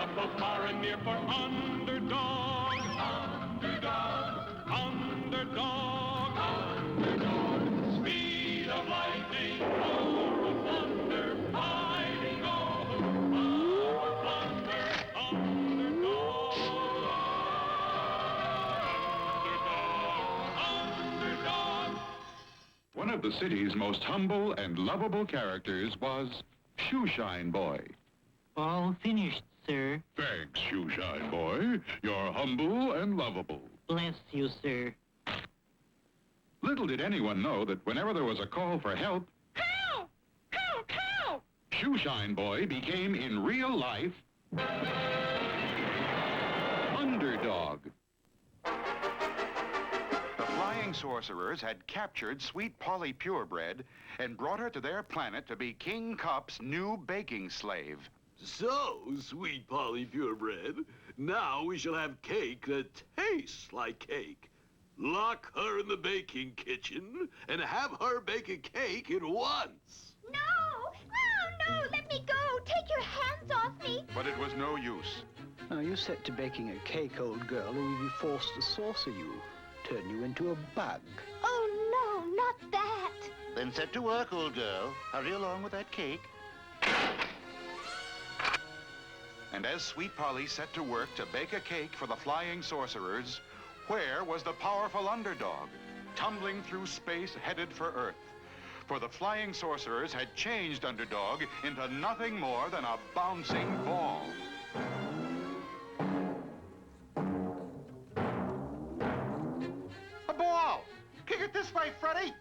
up both far and near for Underdog. Underdog. Underdog. Underdog. Speed of lightning, roar of thunder, mighty go, power of thunder, Underdog. Underdog. Underdog. One of the city's most humble and lovable characters was Shoeshine Boy. All finished, sir. Thanks, Shoeshine Boy. You're humble and lovable. Bless you, sir. Little did anyone know that whenever there was a call for help, Help! Help! Help! Shoeshine Boy became in real life Underdog. The flying sorcerers had captured Sweet Polly Purebred and brought her to their planet to be King Cup's new baking slave. So, Sweet Polly Purebred, now we shall have cake that tastes like cake. Lock her in the baking kitchen and have her bake a cake at once. No! Oh, no! Let me go! Take your hands off me! But it was no use. Now, you set to baking a cake, old girl, or we'll be forced to saucer you. Turn you into a bug. Oh, no, not that. Then set to work, old girl. Hurry along with that cake. And as Sweet Polly set to work to bake a cake for the flying sorcerers, where was the powerful Underdog, tumbling through space headed for Earth? For the flying sorcerers had changed Underdog into nothing more than a bouncing ball. A ball! Kick it this way, Freddy!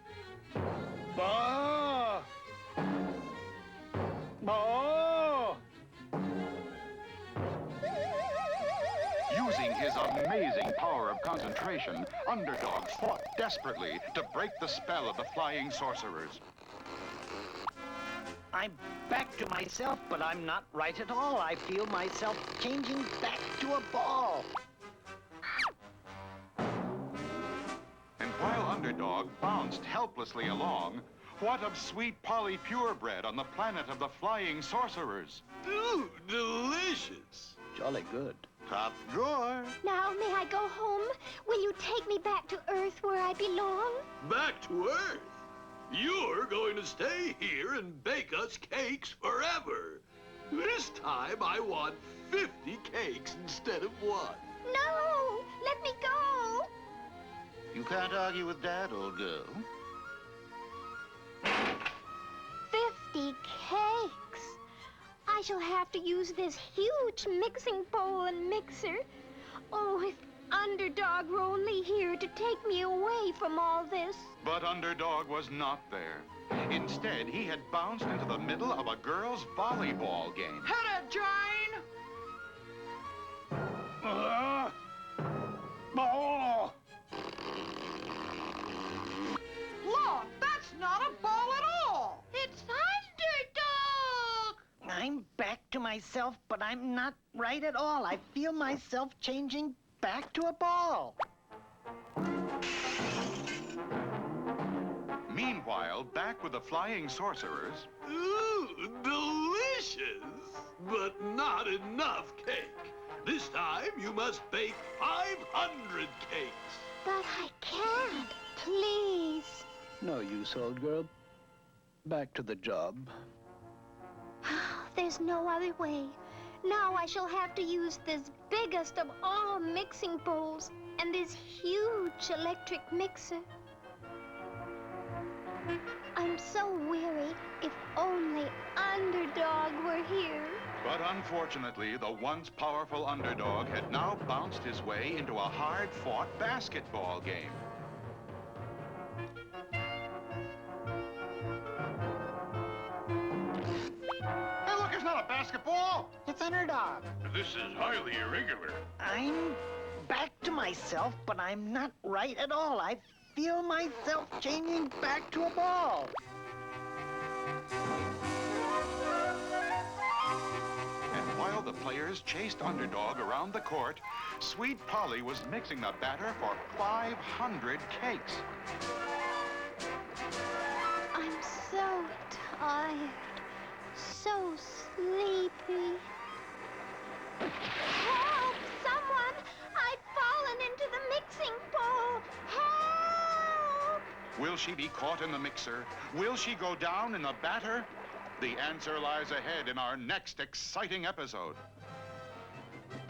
Bah! Bah! Using his amazing power of concentration, Underdog fought desperately to break the spell of the flying sorcerers. I'm back to myself, but I'm not right at all. I feel myself changing back to a ball. And while Underdog bounced helplessly along, what of Sweet Polly Purebred on the planet of the flying sorcerers? Ooh, delicious. Jolly good. Top drawer. Now, may I go home? Will you take me back to Earth where I belong? Back to Earth. You're going to stay here and bake us cakes forever. This time I want 50 cakes instead of 1. No! Let me go! You can't argue with Dad, old girl. 50 cakes. I shall have to use this huge mixing bowl and mixer. Oh, if Underdog were only here to take me away from all this. But Underdog was not there. Instead, he had bounced into the middle of a girls' volleyball game. Hit it, Jane! Oh! Look, that's not a ball at all. It's Underdog! I'm back to myself, but I'm not right at all. I feel myself changing back to a ball. Meanwhile, back with the flying sorcerers, Ooh, delicious. But not enough cake. This time you must bake 500 cakes. But I can't. Please. No use, old girl. Back to the job. There's no other way. Now I shall have to use this biggest of all mixing bowls and this huge electric mixer. I'm so weary. If only Underdog were here. but unfortunately, the once powerful Underdog had now bounced his way into a hard-fought basketball game. Hey, look, it's not a basketball! It's Underdog. This is highly irregular. I'm back to myself, but I'm not right at all. I feel myself changing back to a ball. And while the players chased Underdog around the court, Sweet Polly was mixing the batter for 500 cakes. I'm so tired. So sleepy. she be caught in the mixer? Will she go down in the batter? The answer lies ahead in our next exciting episode. When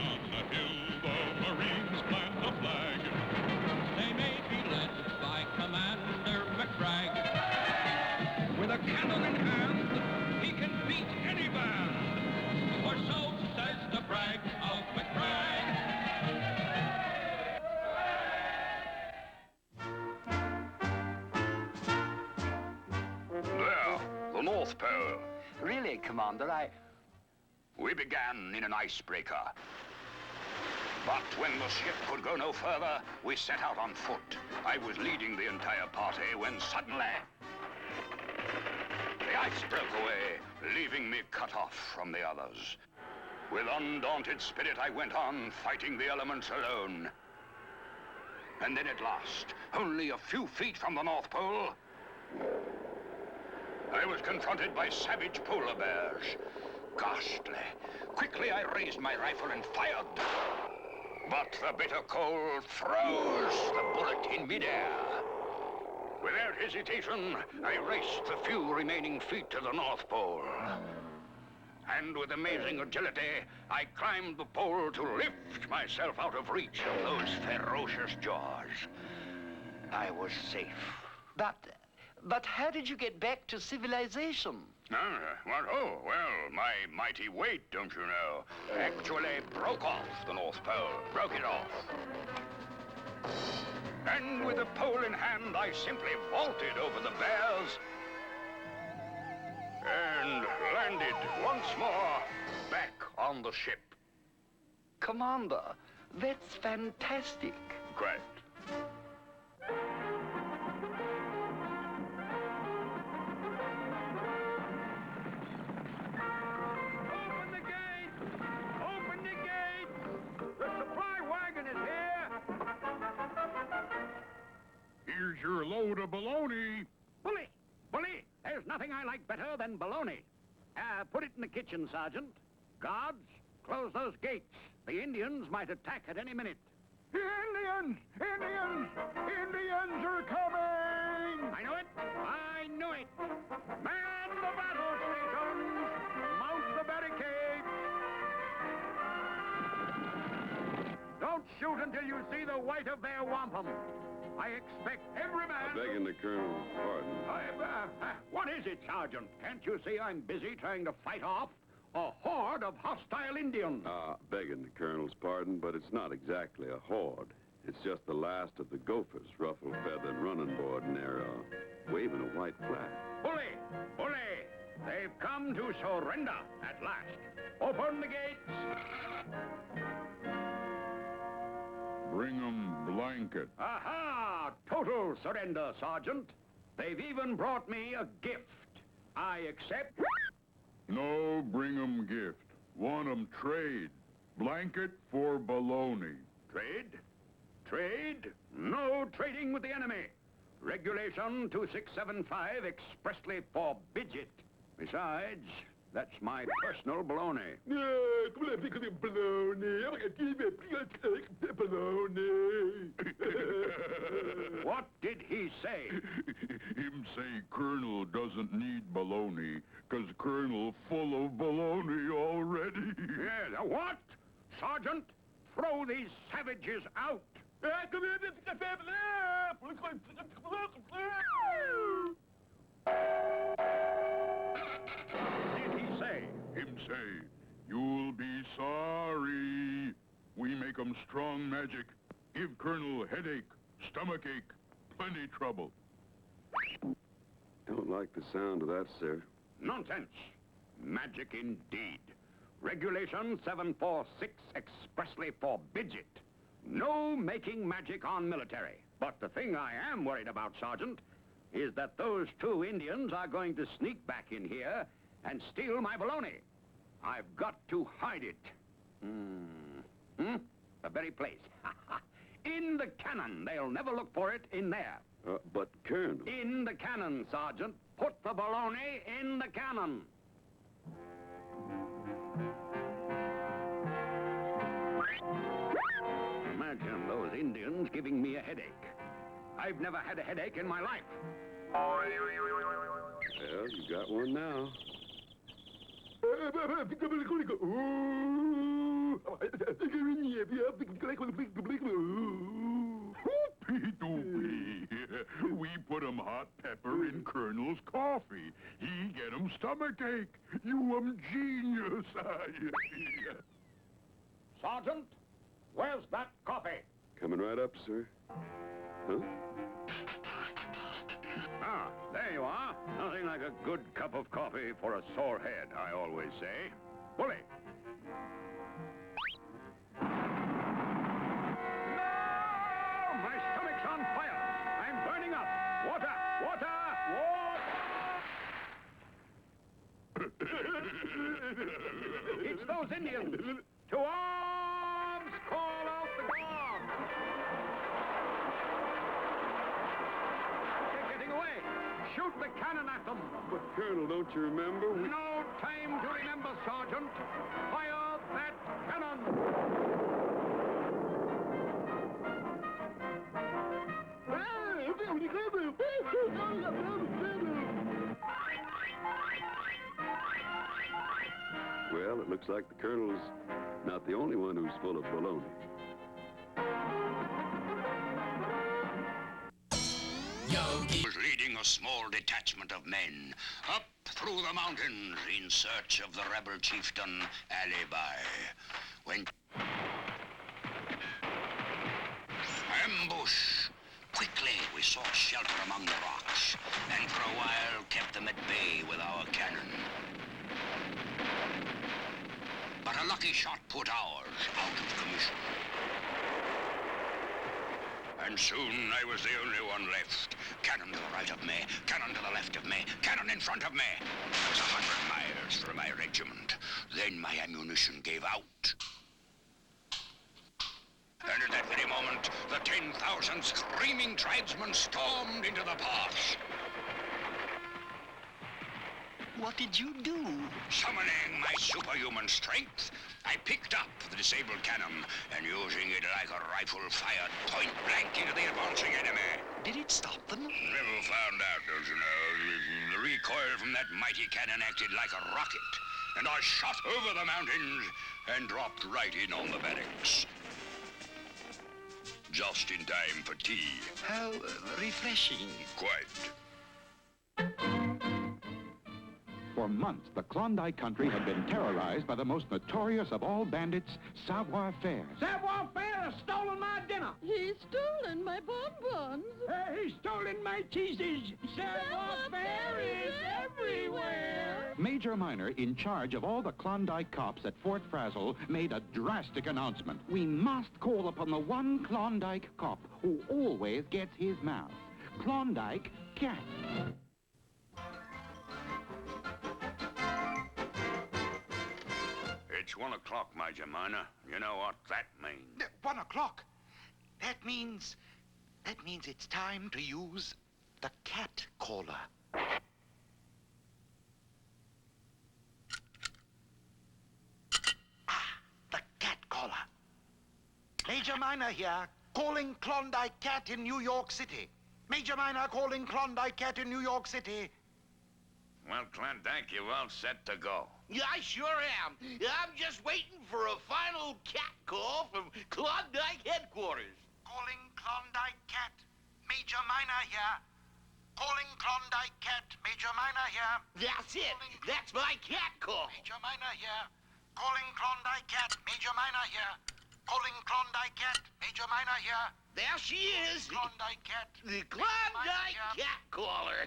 on the hill the Marines plant a flag, they may be led by Commander McBragg. With a cannon in hand, he can beat any band, or so says the brag of McBragg. There, the North Pole. Really, Commander, We began in an icebreaker. But when the ship could go no further, we set out on foot. I was leading the entire party when suddenly the ice broke away, leaving me cut off from the others. With undaunted spirit, I went on fighting the elements alone. And then at last, only a few feet from the North Pole, I was confronted by savage polar bears. Ghastly. Quickly, I raised my rifle and fired. But the bitter cold froze the bullet in midair. Without hesitation, I raced the few remaining feet to the North Pole. And with amazing agility, I climbed the pole to lift myself out of reach of those ferocious jaws. I was safe. But how did you get back to civilization? Well, my mighty weight, don't you know, actually broke off the North Pole, broke it off. And with the pole in hand, I simply vaulted over the bears and landed once more back on the ship. Commander, that's fantastic. Great. Open the gate! Open the gate! The supply wagon is here! Here's your load of bologna. Bully! Bully! There's nothing I like better than bologna. Put it in the kitchen, Sergeant. Guards, close those gates. The Indians might attack at any minute. Indians! Indians! Indians are coming! I know it! I knew it! Man the battle stations! Mount the barricades! Don't shoot until you see the white of their wampum. I expect every man... Begging the Colonel's pardon. What is it, Sergeant? Can't you see I'm busy trying to fight off a horde of hostile Indians? Begging the Colonel's pardon, but it's not exactly a horde. It's just the last of the Gophers, ruffle feathered running board, and they're waving a white flag. Bully! Bully! They've come to surrender at last. Open the gates! Bring 'em blanket. Aha! Total surrender, Sergeant. They've even brought me a gift. I accept... No, bring 'em gift. Want 'em trade. Blanket for bologna. Trade? Trade? No trading with the enemy. Regulation 2675 expressly forbids it. Besides, that's my personal bologna. What did he say? Him say Colonel doesn't need bologna, 'cause Colonel full of bologna already. Yes, what? Sergeant, throw these savages out. What did he say? Him say, you'll be sorry. We make 'em strong magic. Give Colonel headache, stomachache, plenty trouble. Don't like the sound of that, sir. Nonsense. Magic indeed. Regulation 746 expressly forbids it. No making magic on military. But the thing I am worried about, Sergeant, is that those two Indians are going to sneak back in here and steal my bologna. I've got to hide it. The very place. In the cannon. They'll never look for it in there. But Colonel... In the cannon, Sergeant. Put the bologna in the cannon. imagine those Indians giving me a headache. I've never had a headache in my life. Well, you got one now. We put 'em hot pepper in Colonel's coffee. He get 'em stomachache. You genius. Sergeant, where's that coffee? Coming right up, sir. Huh? Ah, there you are. Nothing like a good cup of coffee for a sore head, I always say. Bully. No! My stomach's on fire. I'm burning up. Water! Water! Water! It's those Indians. To arms! Call out the guard! They're getting away. Shoot the cannon at them. But, Colonel, don't you remember? No time to remember, Sergeant. Fire that cannon! Well, it looks like the Colonel's not the only one who's full of baloney. Yogi was leading a small detachment of men up through the mountains in search of the rebel chieftain Alibi. When ambush! Quickly we sought shelter among the rocks, and for a while kept them at bay with our cannon. But a lucky shot put ours out of commission. And soon I was the only one left. Cannon to the right of me, cannon to the left of me, cannon in front of me. It was 100 miles from my regiment. Then my ammunition gave out. And at that very moment, the 10,000 screaming tribesmen stormed into the pass. What did you do? Summoning my superhuman strength, I picked up the disabled cannon and using it like a rifle fired point blank into the advancing enemy. Did it stop them? Never found out, don't you know? The recoil from that mighty cannon acted like a rocket, and I shot over the mountains and dropped right in on the barracks. Just in time for tea. How refreshing. Quite. For months, the Klondike country had been terrorized by the most notorious of all bandits, Savoir-Faire. Savoir-Faire has stolen my dinner. He's stolen my bonbons. He's stolen my cheeses. Savoir-Faire is everywhere. Major Miner, in charge of all the Klondike cops at Fort Frazzle, made a drastic announcement. We must call upon the one Klondike cop who always gets his mouth. Klondike Cat. It's 1 o'clock, Major Miner. You know what that means. 1 o'clock. That means it's time to use the cat caller. The cat caller. Major Miner here, calling Klondike Cat in New York City. Major Miner calling Klondike Cat in New York City. Well, Klondike, you're all set to go. Yeah, I sure am. I'm just waiting for a final cat call from Klondike headquarters. Calling Klondike Cat. Major Miner here. Calling Klondike Cat. Major Miner here. That's it. That's my cat call. Major Miner here. Calling Klondike Cat. Major Miner here. Calling Klondike Cat. Major Miner here. There she is. Klondike Cat. The Klondike cat caller.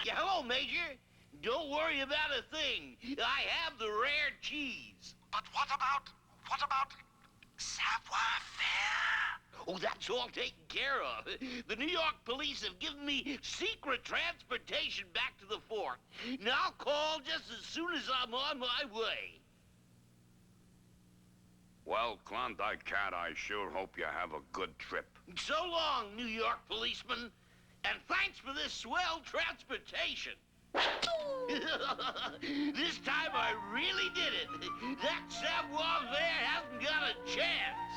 Yeah, hello, Major. Don't worry about a thing. I have the rare cheese. But what about Savoir-Faire? Oh, that's all taken care of. The New York police have given me secret transportation back to the fort. Now I'll call just as soon as I'm on my way. Well, Klondike Cat, I sure hope you have a good trip. So long, New York policeman. And thanks for this swell transportation. This time I really did it. That Savoir-Faire hasn't got a chance.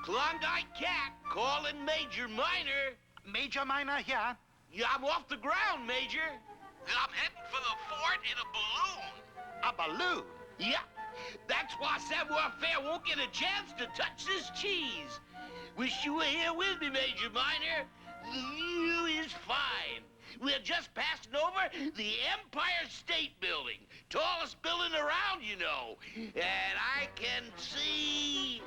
Klondike Cat calling Major Minor. Major Minor here. Yeah, I'm off the ground, Major. I'm heading for the fort in a balloon. A balloon? Yeah, that's why savoir-faire won't get a chance to touch this cheese. Wish you were here with me, Major Minor. The view is fine. We're just passing over the Empire State Building. Tallest building around, you know. And I can see...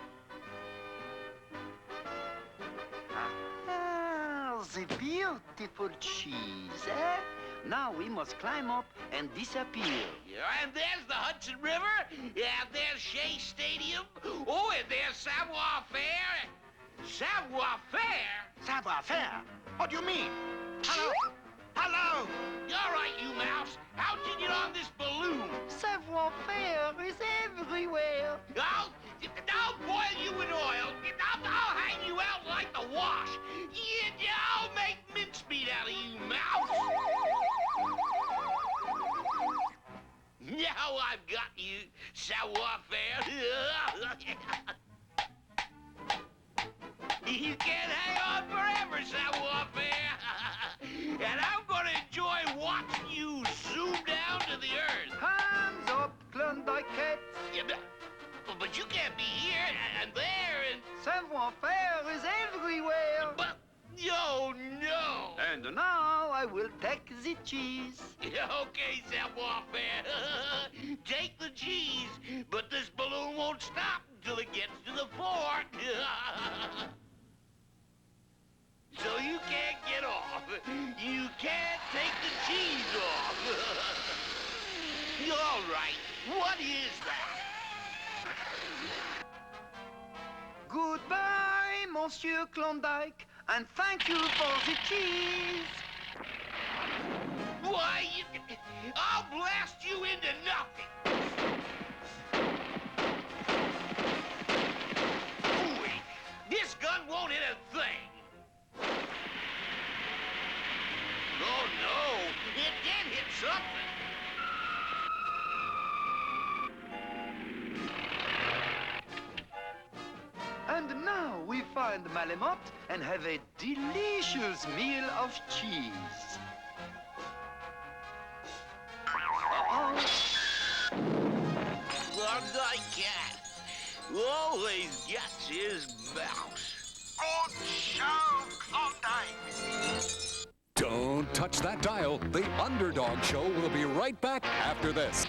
Ah, the beautiful cheese, eh? Now we must climb up and disappear. Yeah, and there's the Hudson River. Yeah, there's Shea Stadium. Oh, and there's savoir-faire. Savoir-faire? Savoir-faire? What do you mean? Hello? Hello? All right, you mouse. How'd you get on this balloon? Savoir-faire is everywhere. I'll boil you in oil. I'll hang you out like the wash. Yeah, I'll make mincemeat out of you, mouse. Now I've got you, savoir-faire. You can't hang on forever, savoir-faire. And I'm gonna enjoy watching you zoom down to the earth. Hands up, Klondike Cat. Yeah, but you can't be here and there and... Savoir-faire is everywhere. But, no. And now I will take the cheese. Okay, savoir-faire. Take the cheese, but this balloon won't stop until it gets to the fort. So you can't get off. You can't take the cheese off. All right, what is that? Goodbye, Monsieur Klondike, and thank you for the cheese. Why, I'll blast you into nothing. Ooh, this gun won't hit a thing. Oh, no, it did hit something. And now we find Malemot and have a delicious meal of cheese. Klondike Cat always gets his mouse. Good show, Klondike. Don't touch that dial. The Underdog Show will be right back after this.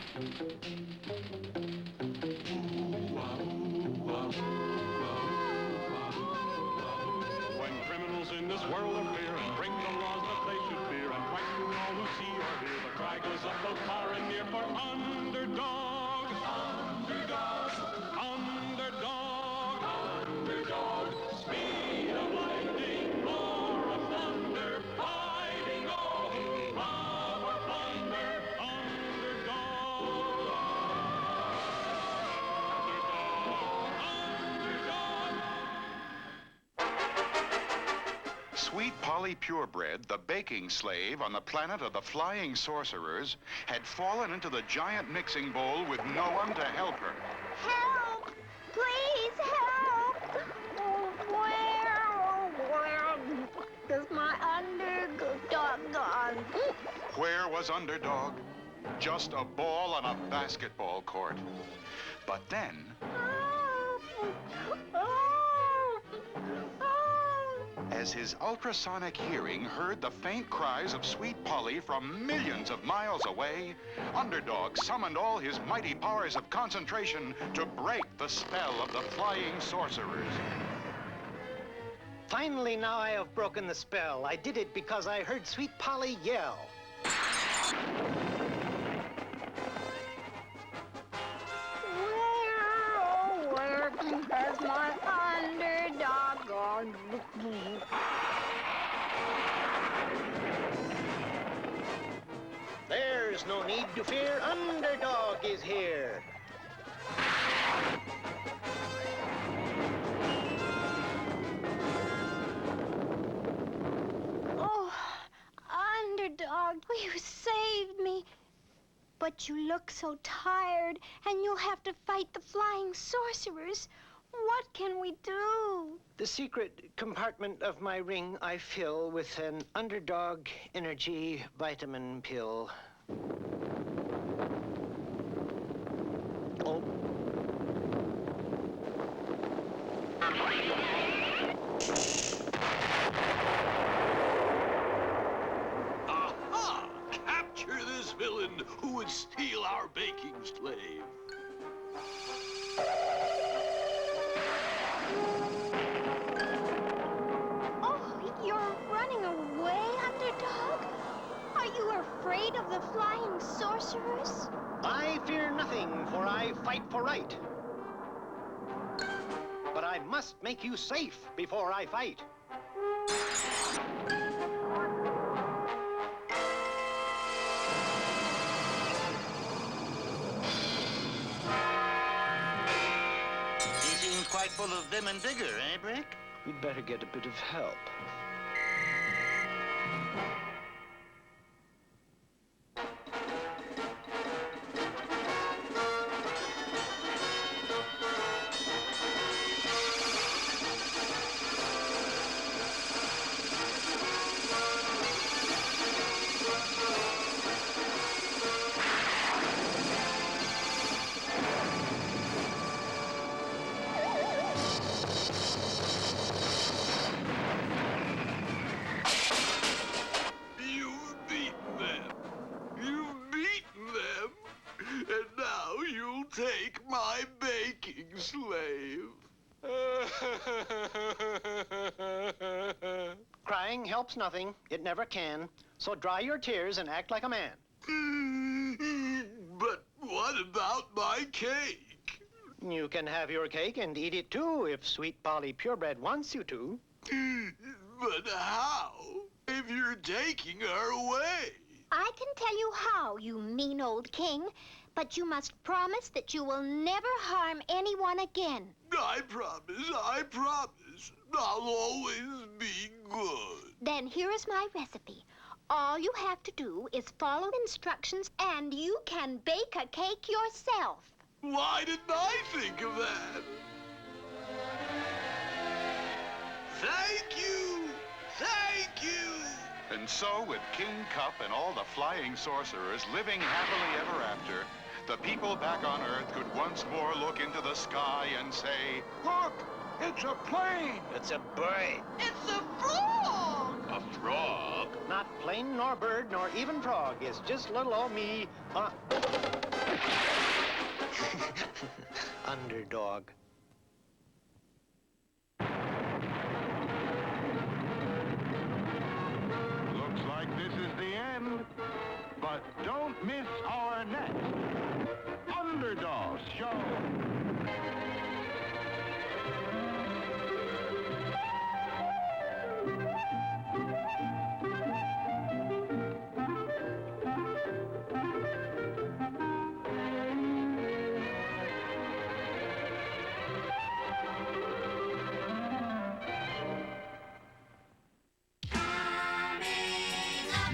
When criminals in this world appear and break the laws that they should fear and frighten all who see or hear, the cry goes up both far and near for Underdog. Underdog. Underdog. Underdog. Speed of lightning, roar of thunder, fighting all who love or plunder. Underdog. Sweet Polly Purebred, the baking slave on the planet of the flying sorcerers, had fallen into the giant mixing bowl with no one to help her. Help! Please help! Oh, where is my underdog gone? Where was Underdog? Just a ball on a basketball court. But then... as his ultrasonic hearing heard the faint cries of Sweet Polly from millions of miles away, Underdog summoned all his mighty powers of concentration to break the spell of the flying sorcerers. Finally, now I have broken the spell. I did it because I heard Sweet Polly yell. Where has my underdog gone? There's no need to fear. Underdog is here. Oh, Underdog, you saved me. But you look so tired, and you'll have to fight the flying sorcerers. What can we do? The secret compartment of my ring I fill with an Underdog energy vitamin pill. Oh. Aha! Capture this villain who would steal our baking slave. Oh, you're running away, Underdog? Are you afraid of the flying sorcerers? I fear nothing, for I fight for right. But I must make you safe before I fight. He seems quite full of vim and vigor, eh, Brick? We'd better get a bit of help. Take my baking slave. Crying helps nothing. It never can. So dry your tears and act like a man. But what about my cake? You can have your cake and eat it too if Sweet Polly Purebred wants you to. But how? If you're taking her away? I can tell you how, you mean old king. But you must promise that you will never harm anyone again. I promise, I promise. I'll always be good. Then here is my recipe. All you have to do is follow instructions and you can bake a cake yourself. Why didn't I think of that? Thank you! Thank you! And so, with King Cup and all the flying sorcerers living happily ever after, the people back on Earth could once more look into the sky and say, Look! It's a plane! It's a bird. It's a frog! A frog? Not plane nor bird nor even frog. It's just little old me. Underdog. Looks like this is the end. But don't miss our next Underdog Show.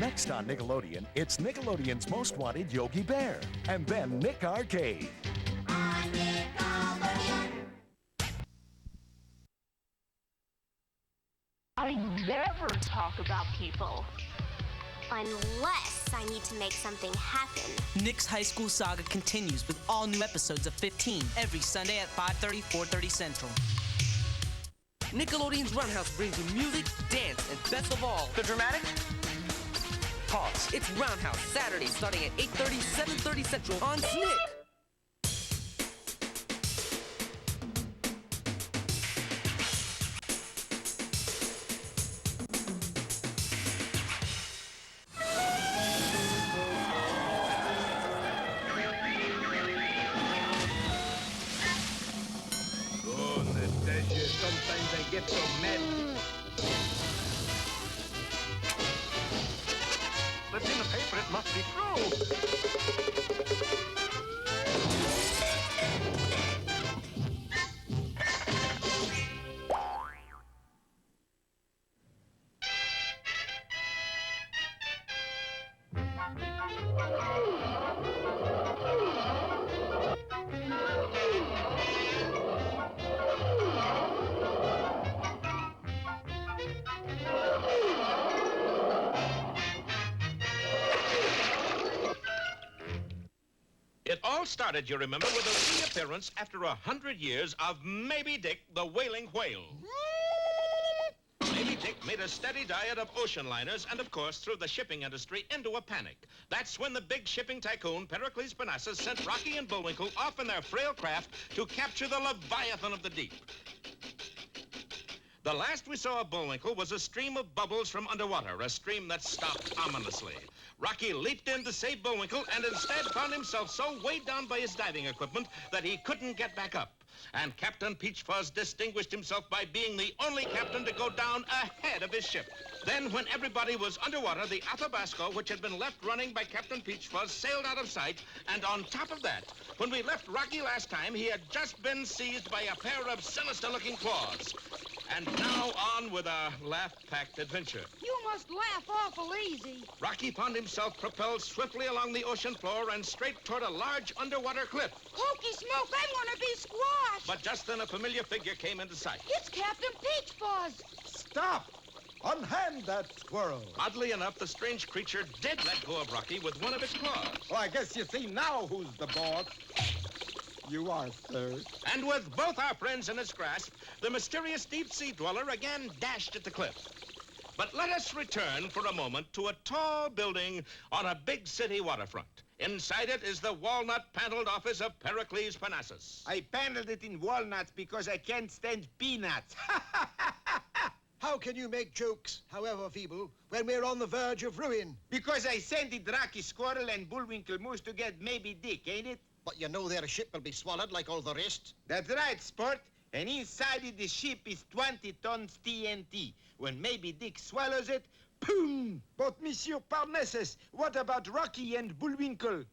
Next on Nickelodeon, it's Nickelodeon's Most Wanted Yogi Bear, and then Nick Arcade. I never talk about people. Unless I need to make something happen. Nick's High School Saga continues with all new episodes of 15 every Sunday at 5:30, 4:30 Central. Nickelodeon's Roundhouse brings you music, dance, and best of all, The dramatic? pause. It's Roundhouse, Saturday, starting at 8:30, 7:30 Central on Snick. Sometimes I get so mad. But in the paper, it must be true. It all started, you remember, with a reappearance after 100 years of Maybe Dick the Whaling Whale. Maybe Dick made a steady diet of ocean liners and, of course, threw the shipping industry into a panic. That's when the big shipping tycoon, Pericles Parnassus, sent Rocky and Bullwinkle off in their frail craft to capture the Leviathan of the deep. The last we saw of Bullwinkle was a stream of bubbles from underwater, a stream that stopped ominously. Rocky leaped in to save Bullwinkle and instead found himself so weighed down by his diving equipment that he couldn't get back up. And Captain Peach Fuzz distinguished himself by being the only captain to go down ahead of his ship. Then, when everybody was underwater, the Athabasco, which had been left running by Captain Peach Fuzz, sailed out of sight. And on top of that, when we left Rocky last time, he had just been seized by a pair of sinister-looking claws. And now on with a laugh-packed adventure. You must laugh awful easy. Rocky found himself propelled swiftly along the ocean floor and straight toward a large underwater cliff. Hokey smoke, I want to be squashed. But just then a familiar figure came into sight. It's Captain Peach Fuzz. Stop! Unhand that squirrel. Oddly enough, the strange creature did let go of Rocky with one of its claws. Well, I guess you see now who's the boss. You are, sir. And with both our friends in its grasp, the mysterious deep-sea dweller again dashed at the cliff. But let us return for a moment to a tall building on a big city waterfront. Inside it is the walnut-paneled office of Pericles Parnassus. I paneled it in walnuts because I can't stand peanuts. How can you make jokes, however feeble, when we're on the verge of ruin? Because I sent it Rocky Squirrel and Bullwinkle Moose to get Maybe Dick, ain't it? But you know their ship will be swallowed like all the rest. That's right, sport. And inside of the ship is 20 tons TNT. When Maybe Dick swallows it, boom! But, Monsieur Parnassus, what about Rocky and Bullwinkle?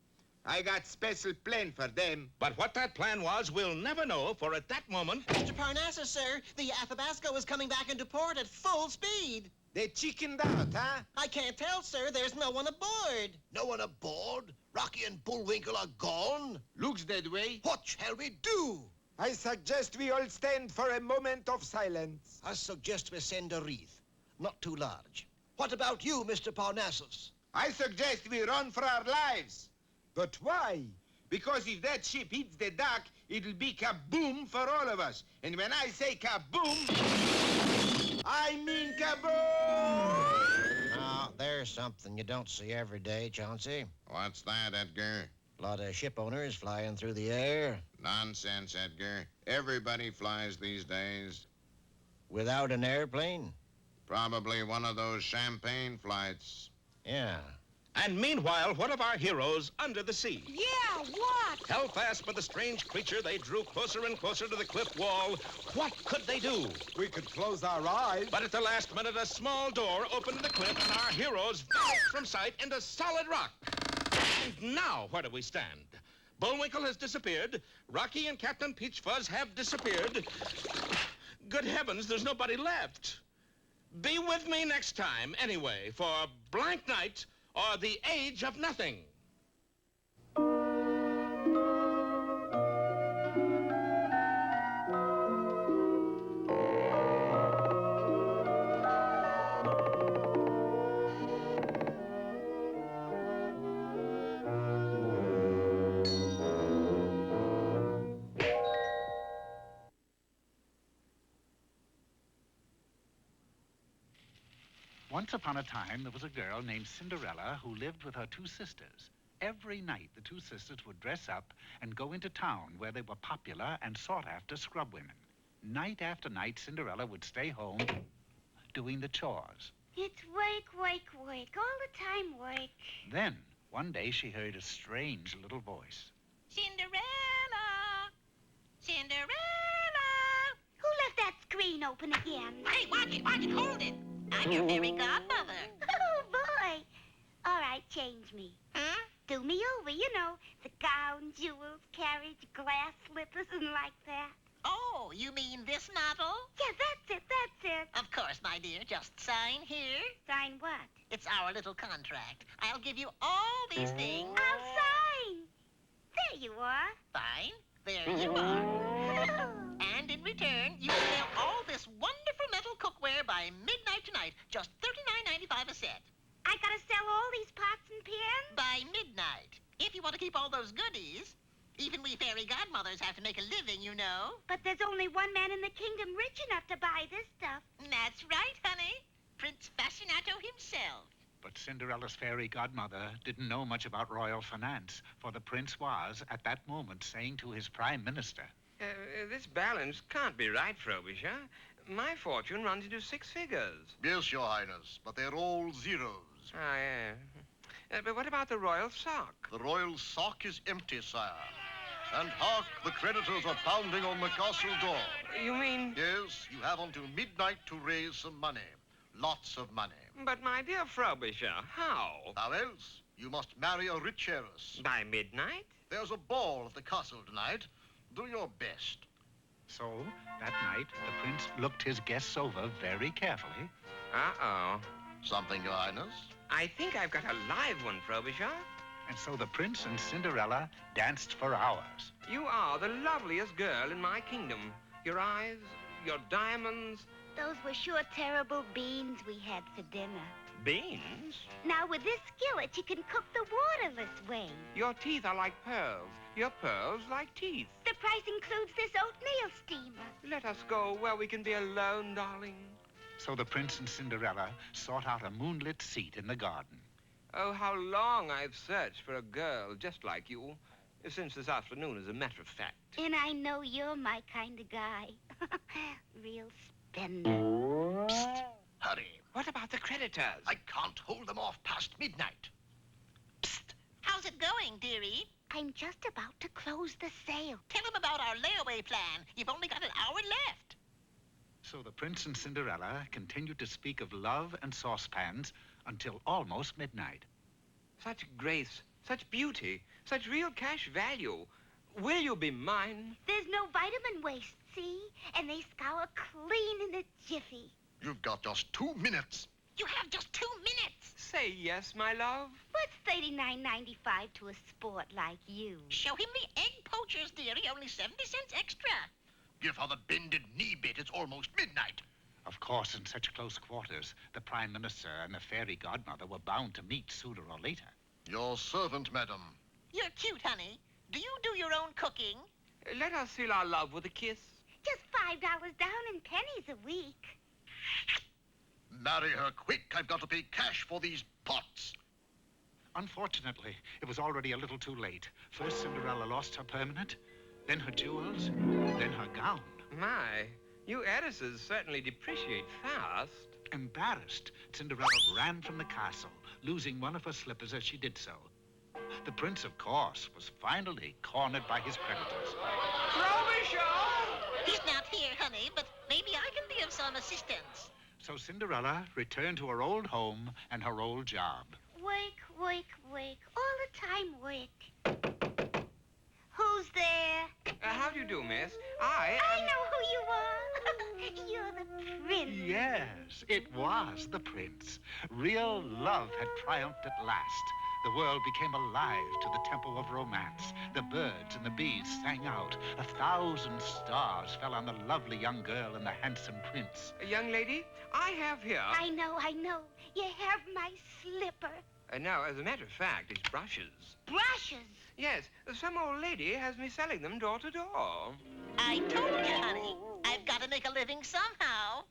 I got special plan for them. But what that plan was, we'll never know, for at that moment... Mr. Parnassus, sir, the Athabasco is coming back into port at full speed. They chickened out, huh? I can't tell, sir. There's no one aboard. No one aboard? Rocky and Bullwinkle are gone? Looks that way. What shall we do? I suggest we all stand for a moment of silence. I suggest we send a wreath. Not too large. What about you, Mr. Parnassus? I suggest we run for our lives. But why? Because if that ship hits the dock, it'll be kaboom for all of us. And when I say kaboom, I mean kaboom! Now, there's something you don't see every day, Chauncey. What's that, Edgar? A lot of ship owners flying through the air. Nonsense, Edgar. Everybody flies these days. Without an airplane? Probably one of those champagne flights. Yeah. And meanwhile, what of our heroes under the sea? Yeah, what? Held fast by the strange creature, they drew closer and closer to the cliff wall. What could they do? We could close our eyes. But at the last minute, a small door opened in the cliff, and our heroes vanished from sight into solid rock. And now, where do we stand? Bullwinkle has disappeared. Rocky and Captain Peach Fuzz have disappeared. Good heavens, there's nobody left. Be with me next time, anyway, for Blank Night or the Age of Nothing. Once upon a time, there was a girl named Cinderella who lived with her two sisters. Every night, the two sisters would dress up and go into town where they were popular and sought-after scrub women. Night after night, Cinderella would stay home doing the chores. It's work, work, work. All the time work. Then, one day, she heard a strange little voice. Cinderella! Cinderella! Who left that screen open again? Hey, watch it, hold it. I'm your fairy godmother. Oh, boy. All right, change me. Huh? Do me over, you know, the gown, jewels, carriage, glass slippers, and like that. Oh, you mean this model? Yeah, that's it. Of course, my dear. Just sign here. Sign what? It's our little contract. I'll give you all these things. I'll sign. There you are. Fine. There you are. And in in return, you sell all this wonderful metal cookware by midnight tonight. Just $39.95 a set. I gotta sell all these pots and pans? By midnight. If you want to keep all those goodies. Even we fairy godmothers have to make a living, you know. But there's only one man in the kingdom rich enough to buy this stuff. That's right, honey. Prince Fascinato himself. But Cinderella's fairy godmother didn't know much about royal finance, for the prince was, at that moment, saying to his prime minister, This balance can't be right, Frobisher. My fortune runs into 6 figures. Yes, Your Highness, but they're all zeros. Ah, yeah. But what about the royal sock? The royal sock is empty, sire. And hark, the creditors are pounding on the castle door. You mean? Yes, you have until midnight to raise some money. Lots of money. But, my dear Frobisher, how? How else? You must marry a rich heiress. By midnight? There's a ball at the castle tonight. Do your best. So, that night, the prince looked his guests over very carefully. Uh-oh. Something, Your Highness? I think I've got a live one, Frobisher. And so the prince and Cinderella danced for hours. You are the loveliest girl in my kingdom. Your eyes, your diamonds. Those were sure terrible beans we had for dinner. Beans? Now, with this skillet, you can cook the water this way. Your teeth are like pearls. Your pearls like teeth. The price includes this oatmeal steamer. Let us go where we can be alone, darling. So the prince and Cinderella sought out a moonlit seat in the garden. Oh, how long I've searched for a girl just like you. Since this afternoon, as a matter of fact. And I know you're my kind of guy. Real spender. Psst! Hurry. What about the creditors? I can't hold them off past midnight. Psst. How's it going, dearie? I'm just about to close the sale. Tell them about our layaway plan. You've only got an hour left. So the prince and Cinderella continued to speak of love and saucepans until almost midnight. Such grace, such beauty, such real cash value. Will you be mine? There's no vitamin waste, see? And they scour clean in a jiffy. You've got just 2 minutes. You have just 2 minutes. Say yes, my love. What's $39.95 to a sport like you? Show him the egg poachers, dearie. Only 70 cents extra. Give her the bended knee bit. It's almost midnight. Of course, in such close quarters, the prime minister and the fairy godmother were bound to meet sooner or later. Your servant, madam. You're cute, honey. Do you do your own cooking? Let us seal our love with a kiss. Just $5 down and pennies a week. Marry her quick. I've got to pay cash for these pots. Unfortunately, it was already a little too late. First, Cinderella lost her permanent, then her jewels, then her gown. My, you heiresses certainly depreciate fast. Embarrassed, Cinderella ran from the castle, losing one of her slippers as she did so. The prince, of course, was finally cornered by his creditors. Frobisher! He's not here, honey, but maybe I can be of some assistance. So Cinderella returned to her old home and her old job. Work, work, work. All the time work. Who's there? How do you do, miss? I know who you are. You're the prince. Yes, it was the prince. Real love had triumphed at last. The world became alive to the tempo of romance. The birds and the bees sang out. 1,000 stars fell on the lovely young girl and the handsome prince. Young lady, I have here... I know. You have my slipper. Now, as a matter of fact, it's brushes. Brushes? Yes, some old lady has me selling them door to door. I told you, honey. I've got to make a living somehow.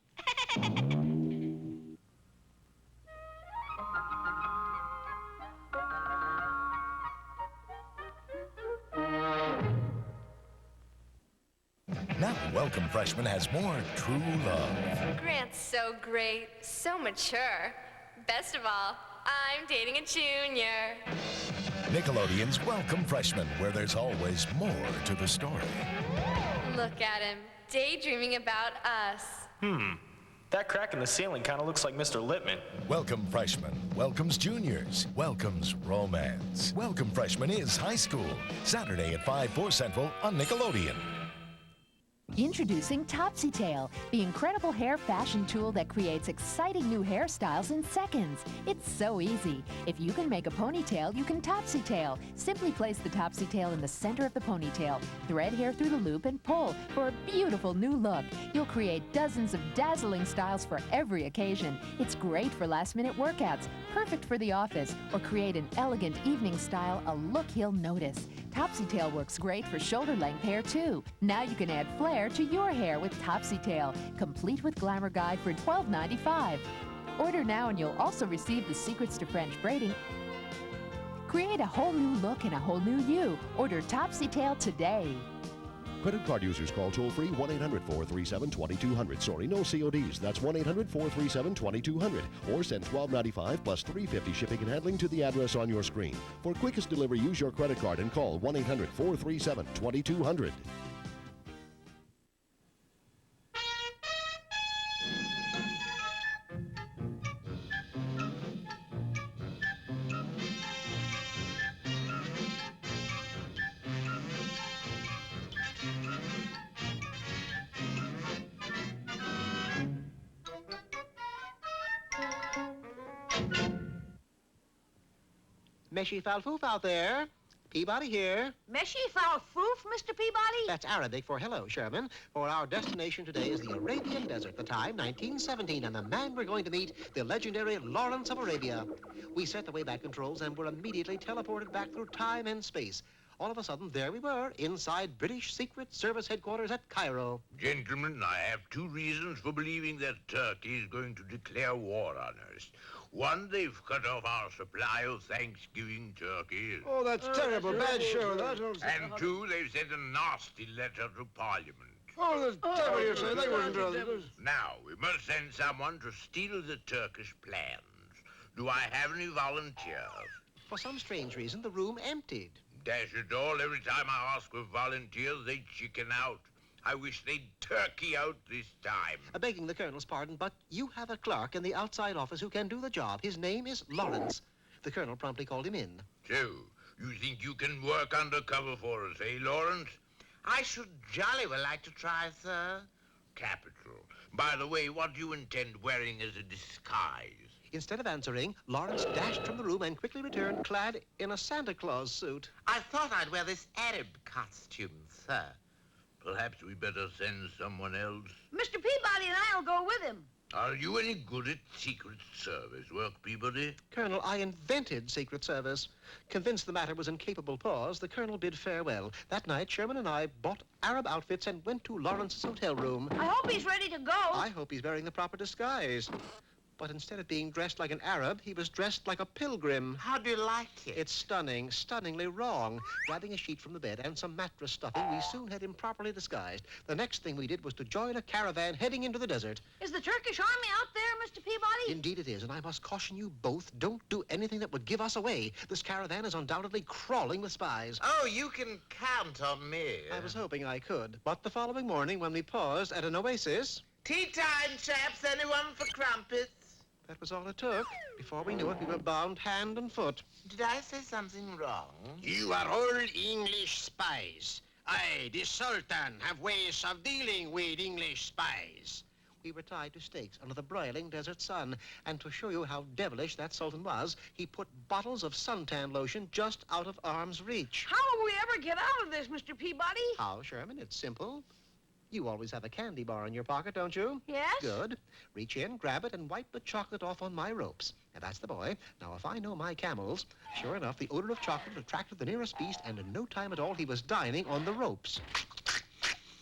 Now, Welcome Freshman has more true love. Grant's so great, so mature. Best of all, I'm dating a junior. Nickelodeon's Welcome Freshman, where there's always more to the story. Look at him, daydreaming about us. That crack in the ceiling kind of looks like Mr. Lippman. Welcome Freshman welcomes juniors, welcomes romance. Welcome Freshman is high school. Saturday at 5/4 Central on Nickelodeon. Introducing Topsy Tail, the incredible hair fashion tool that creates exciting new hairstyles in seconds. It's so easy. If you can make a ponytail, you can Topsy Tail. Simply place the Topsy Tail in the center of the ponytail, thread hair through the loop, and pull for a beautiful new look. You'll create dozens of dazzling styles for every occasion. It's great for last-minute workouts, perfect for the office, or create an elegant evening style, a look he'll notice. Topsy Tail works great for shoulder-length hair, too. Now you can add flair to your hair with Topsy Tail, complete with Glamour Guide for $12.95. Order now and you'll also receive the secrets to French braiding. Create a whole new look and a whole new you. Order Topsy Tail today. Credit card users call toll-free 1-800-437-2200. Sorry, no CODs. That's 1-800-437-2200. Or send $12.95 plus $3.50 shipping and handling to the address on your screen. For quickest delivery, use your credit card and call 1-800-437-2200. Meshi Falfoof out there. Peabody here. Meshi Falfoof, Mr. Peabody? That's Arabic for hello, Sherman. For our destination today is the Arabian Desert, the time 1917, and the man we're going to meet, the legendary Lawrence of Arabia. We set the Wayback Controls and were immediately teleported back through time and space. All of a sudden, there we were, inside British Secret Service headquarters at Cairo. Gentlemen, I have two reasons for believing that Turkey is going to declare war on us. One, they've cut off our supply of Thanksgiving turkeys. Oh, that's terrible. Bad show, that. And two, they've sent a nasty letter to Parliament. Oh, that's terrible, you say. They wouldn't do this. Now, we must send someone to steal the Turkish plans. Do I have any volunteers? For some strange reason, the room emptied. Dash it all, every time I ask for volunteers, they chicken out. I wish they'd turkey out this time. Begging the Colonel's pardon, but you have a clerk in the outside office who can do the job. His name is Lawrence. The Colonel promptly called him in. So, you think you can work undercover for us, eh, Lawrence? I should jolly well like to try, sir. Capital. By the way, what do you intend wearing as a disguise? Instead of answering, Lawrence dashed from the room and quickly returned clad in a Santa Claus suit. I thought I'd wear this Arab costume, sir. Perhaps we better send someone else. Mr. Peabody and I'll go with him. Are you any good at Secret Service work, Peabody? Colonel, I invented Secret Service. Convinced the matter was in capable paws, the Colonel bid farewell. That night, Sherman and I bought Arab outfits and went to Lawrence's hotel room. I hope he's ready to go. I hope he's wearing the proper disguise. But instead of being dressed like an Arab, he was dressed like a pilgrim. How do you like it? It's stunning, stunningly wrong. Grabbing a sheet from the bed and some mattress stuffing, we soon had him properly disguised. The next thing we did was to join a caravan heading into the desert. Is the Turkish army out there, Mr. Peabody? Indeed it is, and I must caution you both, don't do anything that would give us away. This caravan is undoubtedly crawling with spies. Oh, you can count on me. I was hoping I could. But the following morning, when we paused at an oasis... Tea time, chaps. Anyone for crumpets? That was all it took. Before we knew it, we were bound hand and foot. Did I say something wrong? You are all English spies. I, the Sultan, have ways of dealing with English spies. We were tied to stakes under the broiling desert sun. And to show you how devilish that Sultan was, he put bottles of suntan lotion just out of arm's reach. How will we ever get out of this, Mr. Peabody? How, Sherman? It's simple. You always have a candy bar in your pocket, don't you? Yes. Good. Reach in, grab it, and wipe the chocolate off on my ropes. And that's the boy. Now, if I know my camels, sure enough, the odor of chocolate attracted the nearest beast, and in no time at all, he was dining on the ropes.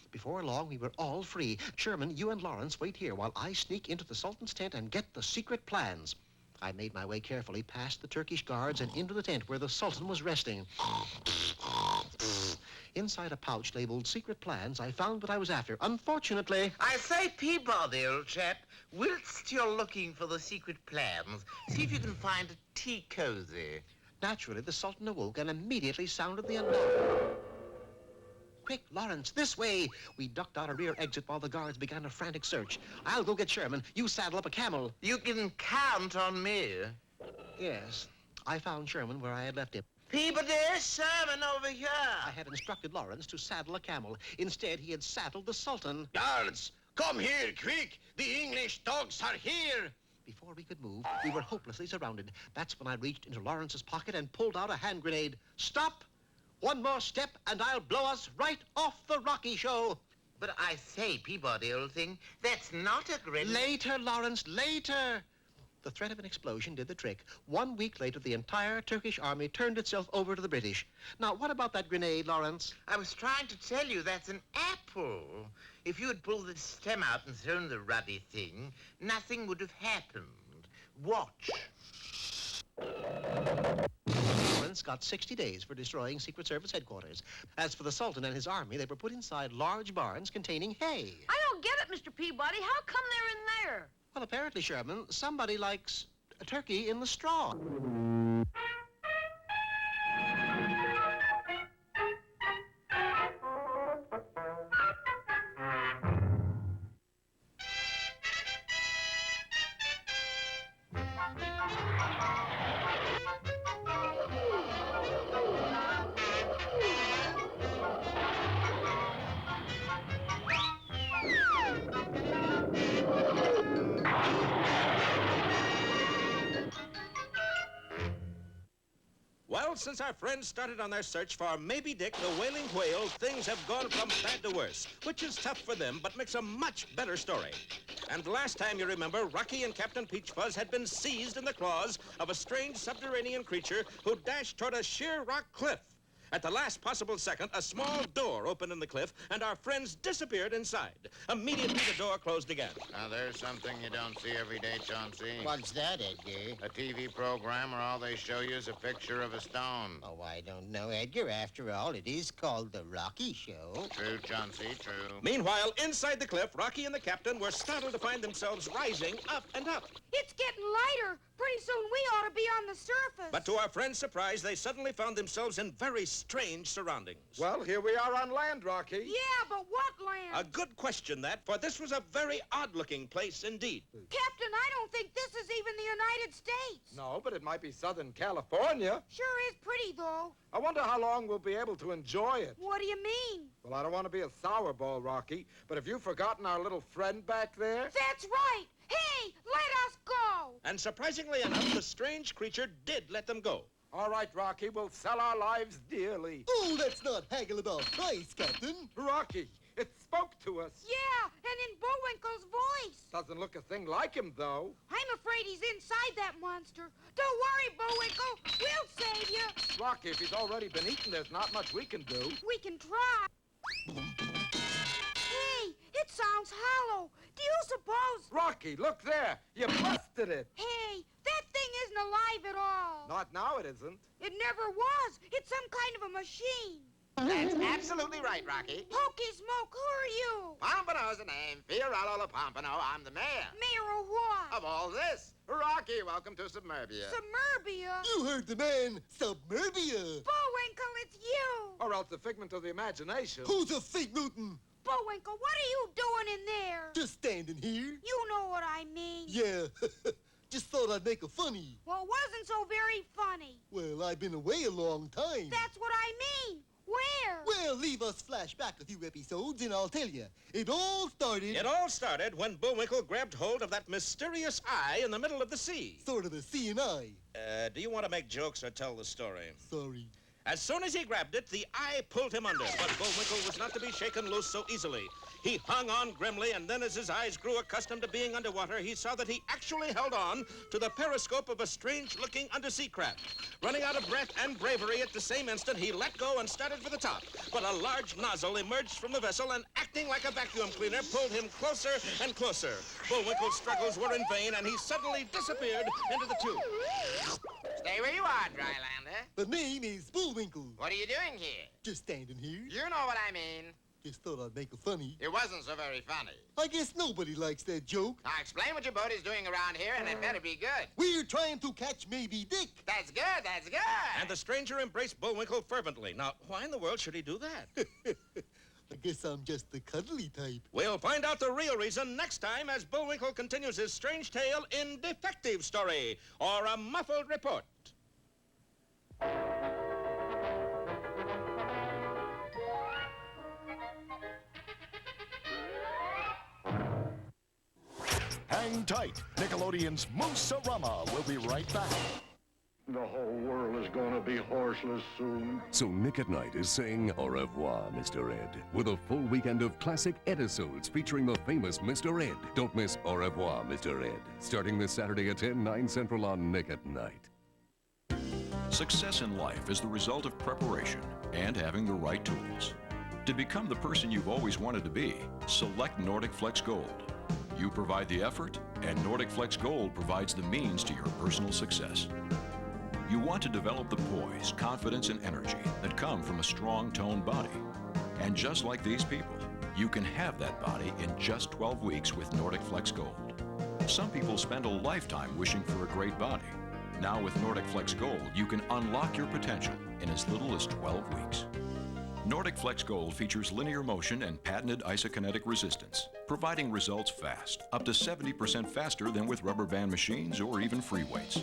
Before long, we were all free. Sherman, you and Lawrence wait here while I sneak into the Sultan's tent and get the secret plans. I made my way carefully past the Turkish guards and into the tent where the Sultan was resting. Inside a pouch labeled Secret Plans, I found what I was after. Unfortunately... I say, Peabody, old chap, whilst you're looking for the secret plans, see if you can find a tea cozy. Naturally, the Sultan awoke and immediately sounded the alarm. Quick, Lawrence, this way! We ducked out a rear exit while the guards began a frantic search. I'll go get Sherman. You saddle up a camel. You can count on me. Yes. I found Sherman where I had left him. People, there's Simon over here. I had instructed Lawrence to saddle a camel. Instead, he had saddled the Sultan. Guards, come here, quick. The English dogs are here. Before we could move, we were hopelessly surrounded. That's when I reached into Lawrence's pocket and pulled out a hand grenade. Stop! One more step, and I'll blow us right off the Rocky show. But I say, Peabody, old thing, that's not a grenade. Later, Lawrence, later. The threat of an explosion did the trick. 1 week later, the entire Turkish army turned itself over to the British. Now, what about that grenade, Lawrence? I was trying to tell you that's an apple. If you had pulled the stem out and thrown the ruddy thing, nothing would have happened. Watch. Lawrence got 60 days for destroying Secret Service headquarters. As for the Sultan and his army, they were put inside large barns containing hay. I don't get it, Mr. Peabody. How come they're in there? Well, apparently, Sherman, somebody likes a turkey in the straw. Well, since our friends started on their search for Maybe Dick, the whaling whale, things have gone from bad to worse, which is tough for them, but makes a much better story. And last time, you remember, Rocky and Captain Peach Fuzz had been seized in the claws of a strange subterranean creature who dashed toward a sheer rock cliff. At the last possible second, a small door opened in the cliff, and our friends disappeared inside. Immediately, the door closed again. Now, there's something you don't see every day, Chauncey. What's that, Edgar? A TV program where all they show you is a picture of a stone. Oh, I don't know, Edgar. After all, it is called The Rocky Show. True, Chauncey, true. Meanwhile, inside the cliff, Rocky and the captain were startled to find themselves rising up and up. It's getting lighter. Pretty soon we ought to be on the surface. But to our friends' surprise, they suddenly found themselves in very strange surroundings. Well, here we are on land, Rocky. Yeah, but what land? A good question, that, for this was a very odd-looking place indeed. Captain, I don't think this is even the United States. No, but it might be Southern California. Sure is pretty, though. I wonder how long we'll be able to enjoy it. What do you mean? Well, I don't want to be a sourball, Rocky, but have you forgotten our little friend back there? That's right. Hey, let us go. And surprisingly enough, the strange creature did let them go. All right, Rocky, we'll sell our lives dearly. Oh, let's not haggle about price, Captain. Rocky, it spoke to us. Yeah, and in Bullwinkle's voice. Doesn't look a thing like him, though. I'm afraid he's inside that monster. Don't worry, Bullwinkle. We'll save you. Rocky, if he's already been eaten, there's not much we can do. We can try. Hey, it sounds hollow. Do you suppose... Rocky, look there. You busted it. Hey, that thing isn't alive at all. Not now, it isn't. It never was. It's some kind of a machine. That's absolutely right, Rocky. Hokey Smoke, who are you? Pompano's the name. Fiorello Pompano. I'm the mayor. Mayor of what? Of all this. Rocky, welcome to Submerbia. Submerbia? You heard the man. Submerbia. Bullwinkle, it's you. Or else a figment of the imagination. Who's a fig-Newton? Bullwinkle, what are you doing in there? Just standing here. You know what I mean. Yeah. Just thought I'd make a funny. Well, it wasn't so very funny. Well, I've been away a long time. That's what I mean. Where? Well, leave us flash back a few episodes and I'll tell you. It all started when Bullwinkle grabbed hold of that mysterious eye in the middle of the sea. Sort of a seeing eye. Do you want to make jokes or tell the story? Sorry. As soon as he grabbed it, the eye pulled him under, but Bullwinkle was not to be shaken loose so easily. He hung on grimly, and then as his eyes grew accustomed to being underwater, he saw that he actually held on to the periscope of a strange-looking undersea craft. Running out of breath and bravery at the same instant, he let go and started for the top. But a large nozzle emerged from the vessel and, acting like a vacuum cleaner, pulled him closer and closer. Bullwinkle's struggles were in vain, and he suddenly disappeared into the tube. Stay where you are, Drylander. The name is Bullwinkle. What are you doing here? Just standing here. You know what I mean. Just thought I'd make a funny. It wasn't so very funny. I guess nobody likes that joke. Now explain what your boat is doing around here, and it better be good. We're trying to catch Maybe Dick. That's good, that's good. And the stranger embraced Bullwinkle fervently. Now, why in the world should he do that? I guess I'm just the cuddly type. We'll find out the real reason next time as Bullwinkle continues his strange tale in Defective Story, or A Muffled Report. Hang tight. Nickelodeon's Moose-o-Rama will be right back. The whole world is going to be horseless soon. So Nick at Night is saying au revoir, Mr. Ed, with a full weekend of classic Edisodes featuring the famous Mr. Ed. Don't miss au revoir, Mr. Ed, starting this Saturday at 10, 9 Central on Nick at Night. Success in life is the result of preparation and having the right tools. To become the person you've always wanted to be, select Nordic Flex Gold. You provide the effort, and Nordic Flex Gold provides the means to your personal success. You want to develop the poise, confidence, and energy that come from a strong, toned body. And just like these people, you can have that body in just 12 weeks with Nordic Flex Gold. Some people spend a lifetime wishing for a great body. Now with Nordic Flex Gold, you can unlock your potential in as little as 12 weeks. Nordic Flex Gold features linear motion and patented isokinetic resistance, providing results fast, up to 70% faster than with rubber band machines or even free weights.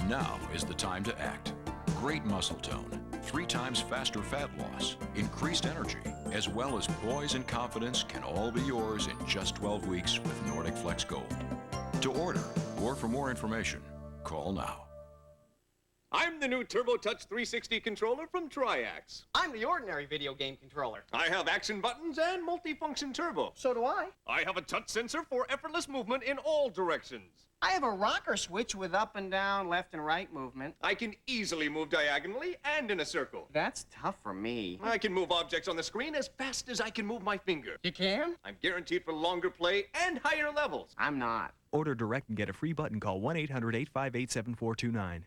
Now is the time to act. Great muscle tone, 3 times faster fat loss, increased energy, as well as poise and confidence can all be yours in just 12 weeks with Nordic Flex Gold. To order or for more information, call now. I'm the new TurboTouch 360 controller from Triax. I'm the ordinary video game controller. I have action buttons and multifunction turbo. So do I. I have a touch sensor for effortless movement in all directions. I have a rocker switch with up and down, left and right movement. I can easily move diagonally and in a circle. That's tough for me. I can move objects on the screen as fast as I can move my finger. You can? I'm guaranteed for longer play and higher levels. I'm not. Order direct and get a free button. Call 1-800-858-7429.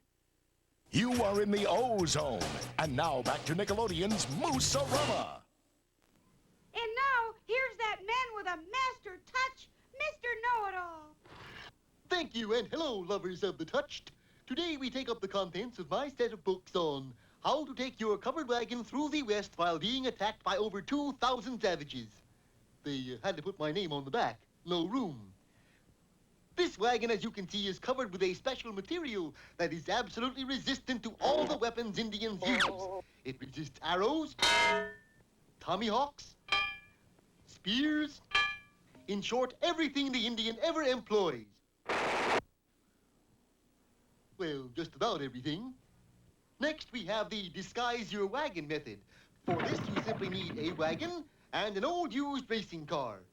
You are in the O-Zone. And now back to Nickelodeon's Moose-o-Rama. And now, here's that man with a master touch, Mr. Know-It-All. Thank you, and hello, lovers of the touched. Today we take up the contents of my set of books on how to take your covered wagon through the West while being attacked by over 2,000 savages. They had to put my name on the back. No room. This wagon, as you can see, is covered with a special material that is absolutely resistant to all the weapons Indians use. It resists arrows, tommyhawks, spears, in short, everything the Indian ever employs. Well, just about everything. Next, we have the disguise your wagon method. For this, you simply need a wagon and an old used racing car.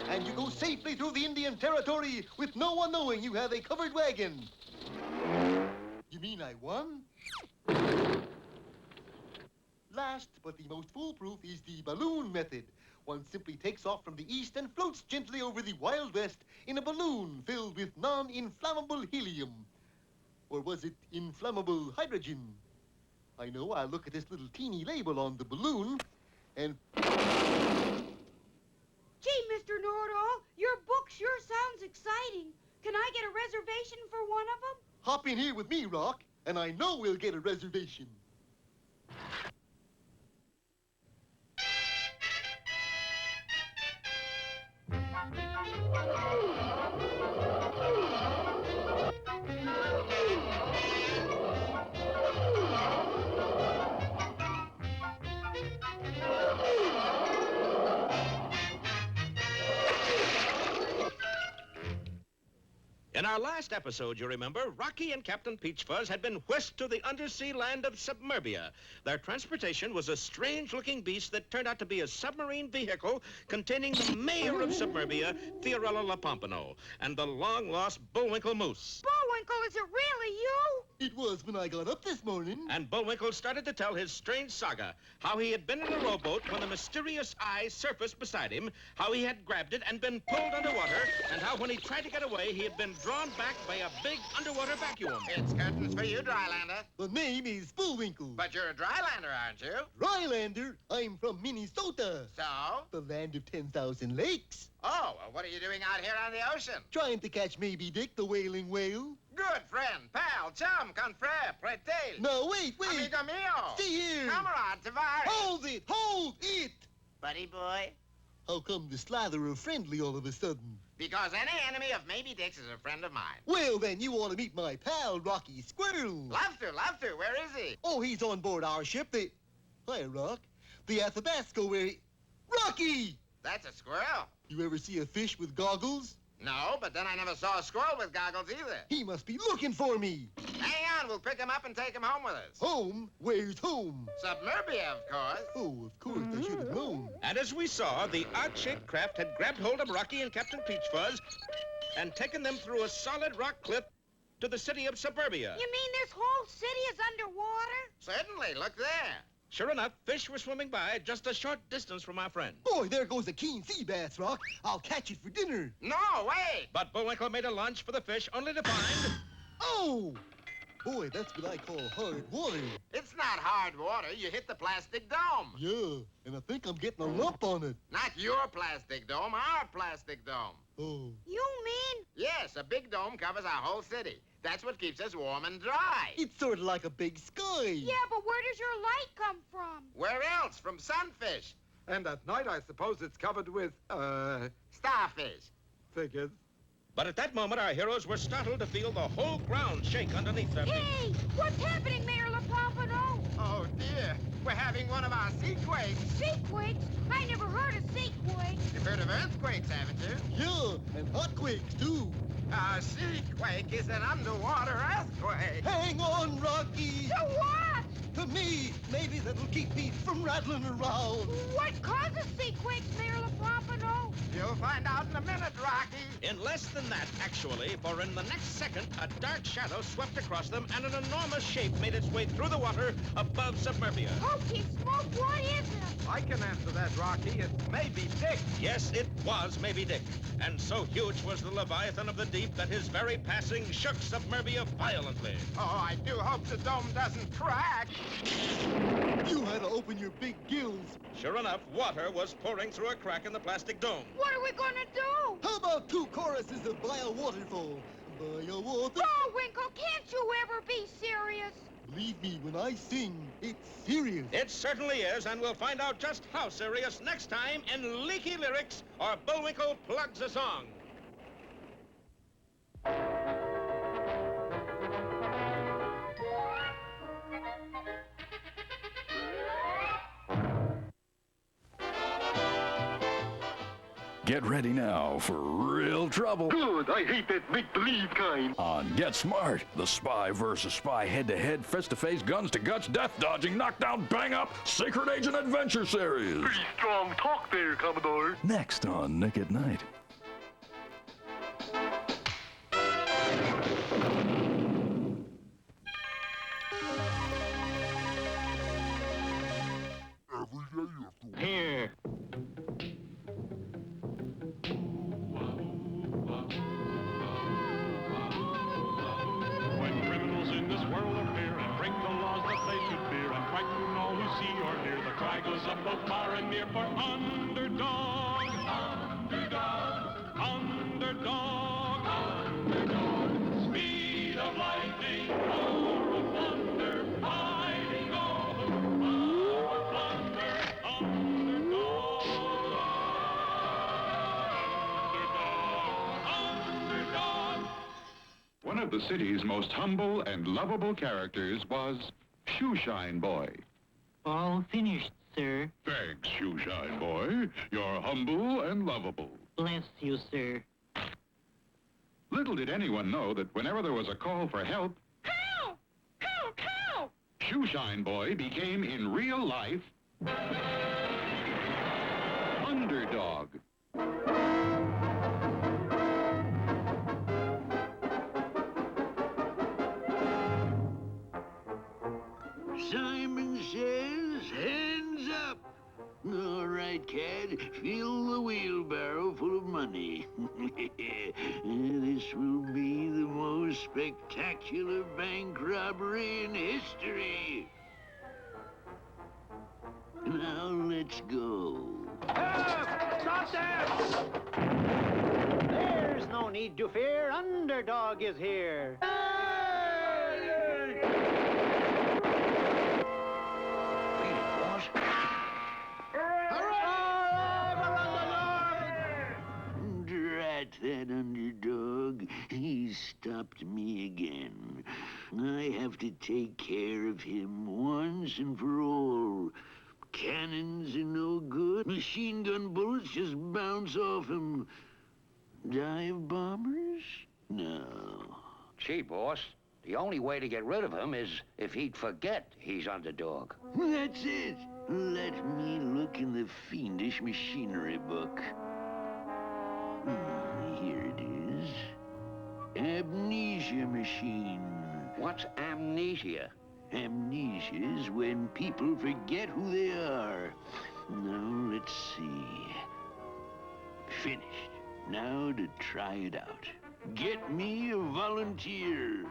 And you go safely through the Indian territory with no one knowing you have a covered wagon. You mean I won? Last, but the most foolproof, is the balloon method. One simply takes off from the east and floats gently over the Wild West in a balloon filled with non-inflammable helium. Or was it inflammable hydrogen? I know, I'll look at this little teeny label on the balloon and... Gee, Mr. Know-It-All, your book sure sounds exciting. Can I get a reservation for one of them? Hop in here with me, Rock, and I know we'll get a reservation. In our last episode, you remember, Rocky and Captain Peach Fuzz had been whisked to the undersea land of Submerbia. Their transportation was a strange-looking beast that turned out to be a submarine vehicle containing the mayor of Submerbia, Fiorella La Pompano, and the long-lost Bullwinkle Moose. Bullwinkle, is it really you? It was when I got up this morning. And Bullwinkle started to tell his strange saga, how he had been in a rowboat when a mysterious eye surfaced beside him, how he had grabbed it and been pulled underwater, and how when he tried to get away, he had been drawn back by a big underwater vacuum. It's curtains for you, Drylander. The name is Bullwinkle. But you're a Drylander, aren't you? Drylander? I'm from Minnesota. So? The land of 10,000 lakes. Oh, well, what are you doing out here on the ocean? Trying to catch Maybe Dick, the whaling whale. Good friend, pal, chum, confrère, prêté. No, wait. Amigo mio. Stay here. Camarade, tavares. Hold it. Buddy boy. How come the slather of friendly all of a sudden? Because any enemy of Maybe Dick's is a friend of mine. Well, then you ought to meet my pal, Rocky Squirrel. Love to. Where is he? Oh, he's on board our ship, the... Hi, Rock. The Athabasca, where he... Rocky! That's a squirrel. You ever see a fish with goggles? No, but then I never saw a squirrel with goggles either. He must be looking for me. Hang on, we'll pick him up and take him home with us. Home? Where's home? Submerbia, of course. Oh, of course, I should have known. And as we saw, the odd-shaped craft had grabbed hold of Rocky and Captain Peach Fuzz and taken them through a solid rock cliff to the city of Suburbia. You mean this whole city is underwater? Certainly, look there. Sure enough, fish were swimming by just a short distance from our friend. Boy, there goes a keen sea bass, Rock. I'll catch it for dinner. No, wait! But Bullwinkle made a lunge for the fish, only to find... Oh! Boy, that's what I call hard water. It's not hard water. You hit the plastic dome. Yeah, and I think I'm getting a lump on it. Not your plastic dome, our plastic dome. Oh. You mean? Yes, a big dome covers our whole city. That's what keeps us warm and dry. It's sort of like a big sky. Yeah, but where does your light come from? Where else? From sunfish. And at night, I suppose it's covered with, starfish. Figures. But at that moment, our heroes were startled to feel the whole ground shake underneath them. Hey, what's happening, Mayor LaPompano? Oh, dear. We're having one of our seaquakes. Seaquakes? I never heard of seaquakes. You've heard of earthquakes, haven't you? Yeah, and hot quakes, too. A seaquake is an underwater earthquake. Hang on, Rocky. To what? To me. Maybe that'll keep me from rattling around. What causes seaquakes, Mayor LaPompano? You'll find out in a minute, Rocky. In less than that, actually, for in the next second, a dark shadow swept across them and an enormous shape made its way through the water above Suburbia. Hokey smoke, what is it? I can answer that, Rocky. It's Maybe Dick. Yes, it was Maybe Dick. And so huge was the Leviathan of the deep that his very passing shook Suburbia violently. Oh, I do hope the dome doesn't crack. You had to open your big gills. Sure enough, water was pouring through a crack in the plastic dome. What are we gonna do? How about 2 choruses of By a Waterfall? By a water... Bullwinkle, can't you ever be serious? Believe me, when I sing, it's serious. It certainly is, and we'll find out just how serious next time in Leaky Lyrics or Bullwinkle Plugs a Song. Get ready now for real trouble. Good, I hate that make-believe kind. On Get Smart, the spy versus spy head-to-head, face-to-face, guns-to-guts, death-dodging, knockdown, bang-up, secret agent adventure series. Pretty strong talk there, Commodore. Next on Nick at Night. Here. When criminals in this world appear and break the laws that they should fear and frighten all who see or hear, the cry goes up both far and near for Underdog. Underdog. Underdog. Underdog. Speed of lightning, roar of thunder, fighting all who power plunder. Underdog. Underdog. Underdog. One of the city's most humble and lovable characters was Shoeshine Boy. All finished, sir. Thanks, Shoeshine Boy. You're humble and lovable. Bless you, sir. Little did anyone know that whenever there was a call for help, Help! Help! Help! Shoeshine Boy became, in real life, Underdog. Simon says, hands up. All right, Cad, fill the wheelbarrow full of money. This will be the most spectacular bank robbery in history. Now let's go. Stop there! There's no need to fear. Underdog is here. Drat that Underdog. He stopped me again. I have to take care of him once and for all. Cannons are no good. Machine gun bullets just bounce off him. Dive bombers? No. Gee, boss, the only way to get rid of him is if he'd forget he's Underdog. That's it. Let me look in the fiendish machinery book. Here it is. Amnesia machine. What's amnesia? Amnesia is when people forget who they are. Now, let's see. Finished. Now to try it out. Get me a volunteer.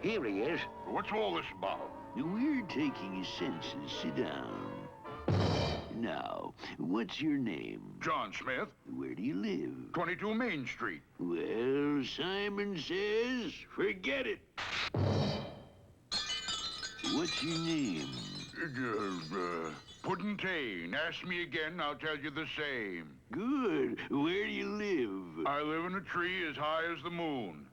Here he is. What's all this about? We're taking his senses. Sit down. Now, what's your name? John Smith. Where do you live? 22 Main Street. Well, Simon says, forget it. What's your name? Puddin' Ask me again, I'll tell you the same. Good. Where do you live? I live in a tree as high as the moon.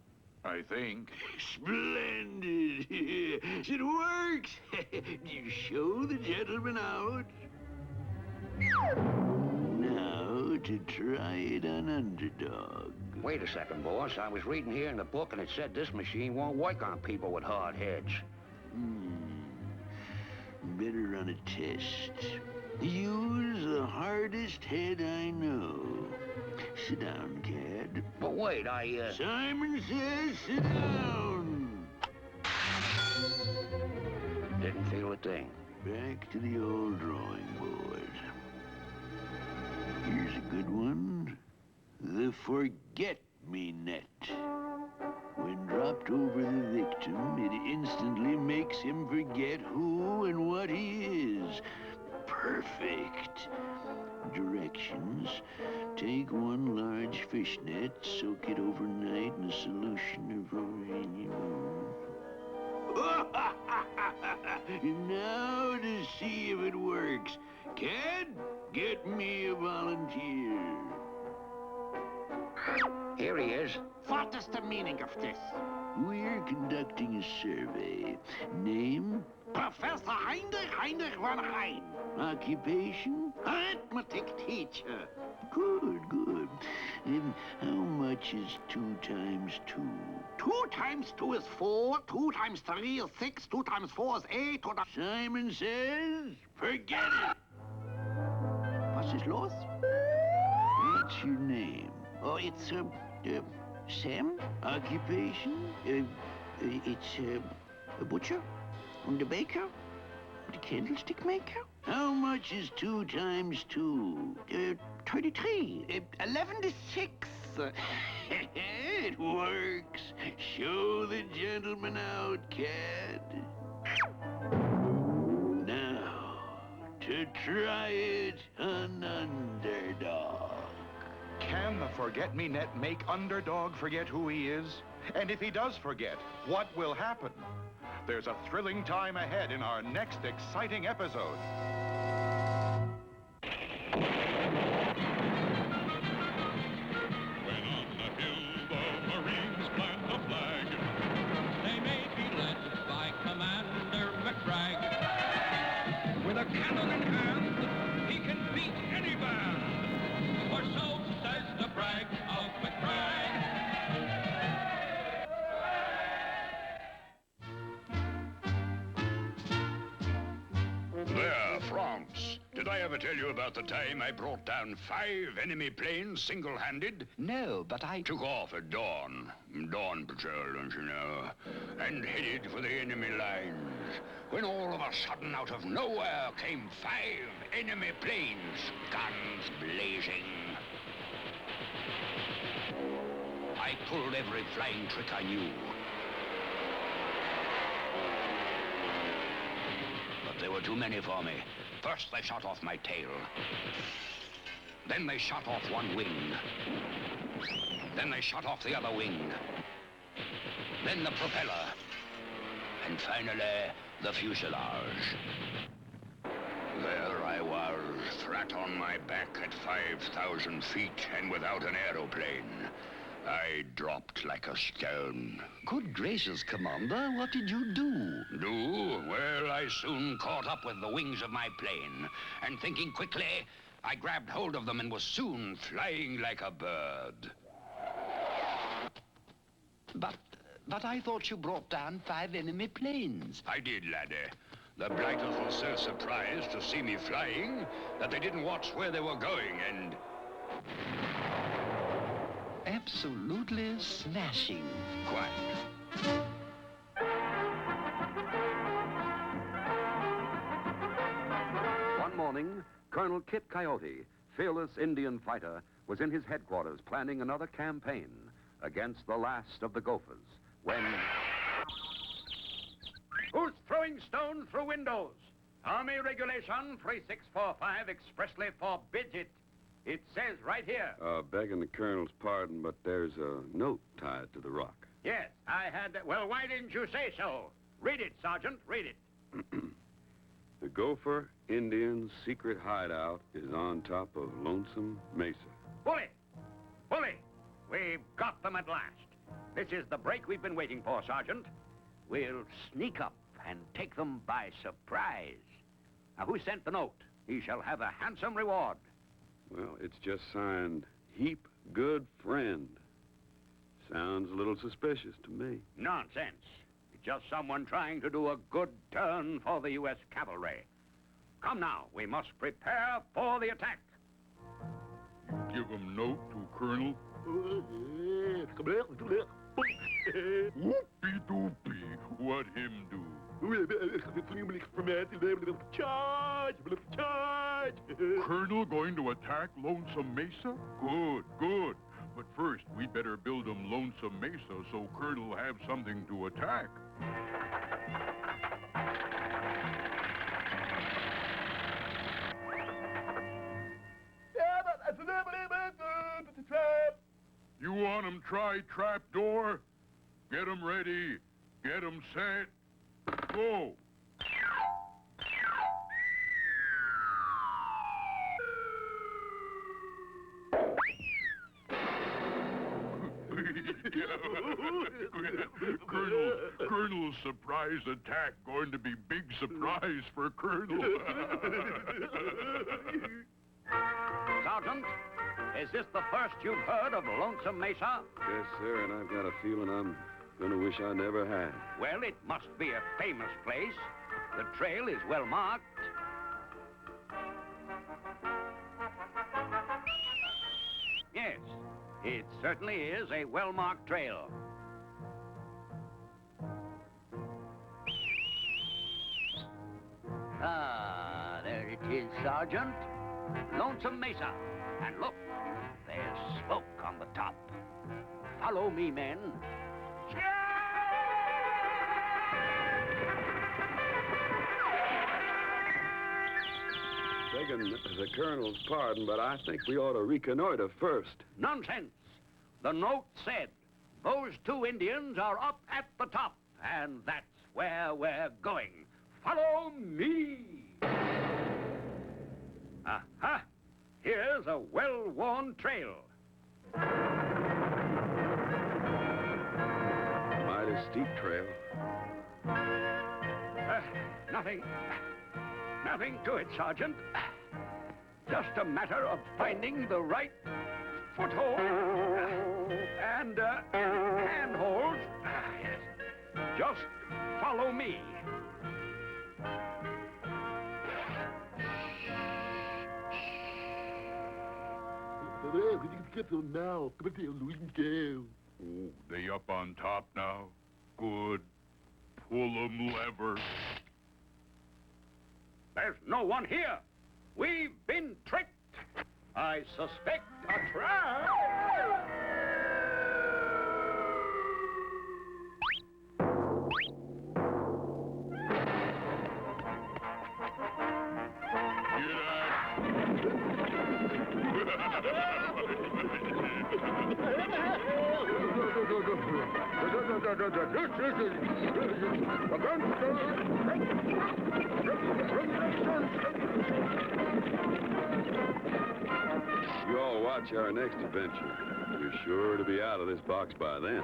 I think. Splendid. It works. Do you show the gentleman out? Now to try it on Underdog. Wait a second, boss. I was reading here in the book and it said this machine won't work on people with hard heads. Better run a test. Use the hardest head I know. Sit down, Cad. But wait, Simon says sit down. Didn't feel a thing. Back to the old drawing board. Here's a good one. The forget-me-net. When dropped over the victim, it instantly makes him forget who and what he is. Perfect. Directions. Take one large fishnet, soak it overnight in a solution of... Now to see if it works. Cad, get me a volunteer. Here he is. What is the meaning of this? We're conducting a survey. Name? Professor Heinrich von Hein. Occupation? Arithmetic teacher. Good, good. And how much is 2 times 2? 2 times 2 is 4. 2 times 3 is 6. 2 times 4 is 8. Simon says, forget it. Was ist los? What's your name? Oh, it's, Sam. Occupation? It's, a butcher. And a baker. The candlestick maker. How much is 2 times 2? 23. 11 to 6. It works. Show the gentleman out, Cad. Now, to try it on Underdog. Can the forget-me-net make Underdog forget who he is? And if he does forget, what will happen? There's a thrilling time ahead in our next exciting episode. When on the hill the Marines plant a flag, they may be led by Commander McBragg. With a cannon in hand, he can beat any band. For so says the brag of McBragg. There, France. Did I ever tell you about the time I brought down 5 enemy planes single-handed? No, but I took off at dawn. Dawn patrol, don't you know? And headed for the enemy lines. When all of a sudden, out of nowhere, came 5 enemy planes, guns blazing. I pulled every flying trick I knew. But there were too many for me. First, they shot off my tail. Then they shot off one wing. Then they shot off the other wing. Then the propeller. And finally, the fuselage. There I was, flat on my back at 5,000 feet and without an aeroplane. I dropped like a stone. Good gracious, Commander, what did you do? Do? Well, I soon caught up with the wings of my plane, and thinking quickly, I grabbed hold of them and was soon flying like a bird. But I thought you brought down 5 enemy planes. I did, laddie. The blighters were so surprised to see me flying that they didn't watch where they were going and... Absolutely smashing. Quite. One morning, Colonel Kit Coyote, fearless Indian fighter, was in his headquarters planning another campaign against the last of the Gophers when... Who's throwing stones through windows? Army Regulation 3645 expressly forbids it. It says right here. Begging the Colonel's pardon, but there's a note tied to the rock. Yes, I had... Well, why didn't you say so? Read it, Sergeant, read it. The Gopher Indians' secret hideout is on top of Lonesome Mesa. Bully! Bully! We've got them at last. This is the break we've been waiting for, Sergeant. We'll sneak up and take them by surprise. Now, who sent the note? He shall have a handsome reward. Well, it's just signed, Heap Good Friend. Sounds a little suspicious to me. Nonsense. It's just someone trying to do a good turn for the U.S. cavalry. Come now, we must prepare for the attack. Give him note to Colonel. Whoopie-doopie, what him do? Charge! Charge! Colonel going to attack Lonesome Mesa? Good, good. But first, we'd better build him Lonesome Mesa so Colonel will have something to attack. You want 'em try trapdoor? Get 'em ready. Get 'em set. Go. Colonel's surprise attack going to be big surprise for Colonel. Sergeant, is this the first you've heard of Lonesome Mesa? Yes, sir, and I've got a feeling I'm gonna wish I never had. Well, it must be a famous place. The trail is well marked. Yes, it certainly is a well-marked trail. Ah, there it is, Sergeant. Lonesome Mesa. And look, there's smoke on the top. Follow me, men. Begging the Colonel's pardon, but I think we ought to reconnoiter first. Nonsense. The note said those 2 Indians are up at the top, and that's where we're going. Follow me. Aha! Here's a well-worn trail. Mighty steep trail. Nothing to it, Sergeant. Just a matter of finding the right foothold and handhold. Yes. Just follow me. Oh, they up on top now? Good. Pull 'em lever. There's no one here. We've been tricked. I suspect a trap. You all watch our next adventure. We're sure to be out of this box by then.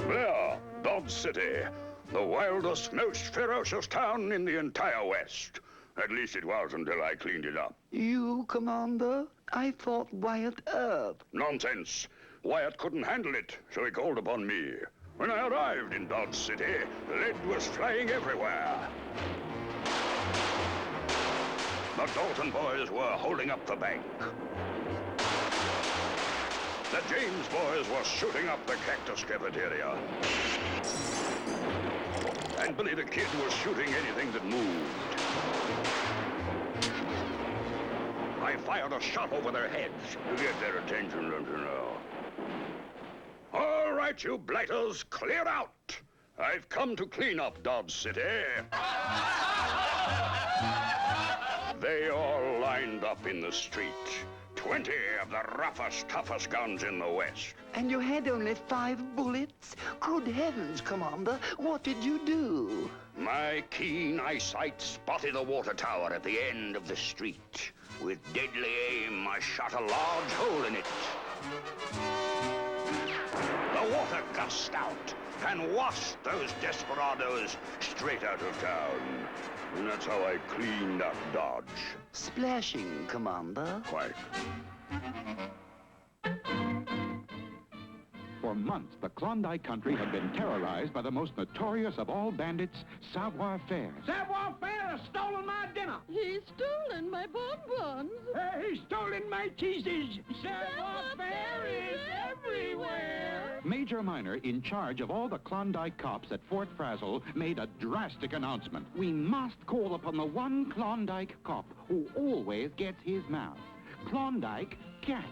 There, Dodge City. The wildest, most ferocious town in the entire West. At least it was until I cleaned it up. You, Commander? I thought Wyatt Earp. Nonsense. Wyatt couldn't handle it, so he called upon me. When I arrived in Dodge City, lead was flying everywhere. The Dalton boys were holding up the bank. The James boys were shooting up the Cactus Cafeteria. And Billy the Kid was shooting anything that moved. I fired a shot over their heads to get their attention, don't you know? All right, you blighters, clear out. I've come to clean up Dodge City. They all lined up in the street. 20 of the roughest, toughest guns in the West. And you had only 5 bullets? Good heavens, Commander, what did you do? My keen eyesight spotted a water tower at the end of the street. With deadly aim, I shot a large hole in it. The water gushed out and washed those desperados straight out of town. And that's how I cleaned up Dodge. Splashing, Commander. Quite. For months, the Klondike country had been terrorized by the most notorious of all bandits, Savoir-Faire. Savoir-Faire has stolen my dinner. He's stolen my bonbons. He's stolen my cheeses. Savoir-Faire is everywhere. Major Miner, in charge of all the Klondike cops at Fort Frazzle, made a drastic announcement. We must call upon the one Klondike cop who always gets his mouth. Klondike Cat.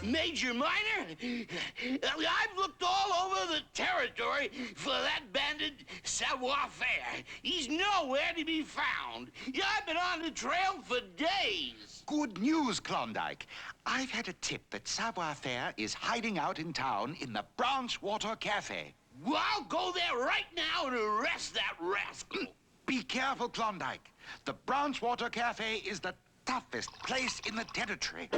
Major Miner, I've looked all over the territory for that bandit Savoir-Faire. He's nowhere to be found. I've been on the trail for days. Good news, Klondike. I've had a tip that Savoir-Faire is hiding out in town in the Branch Water Cafe. Well, I'll go there right now and arrest that rascal. Be careful, Klondike. The Branch Water Cafe is the toughest place in the territory.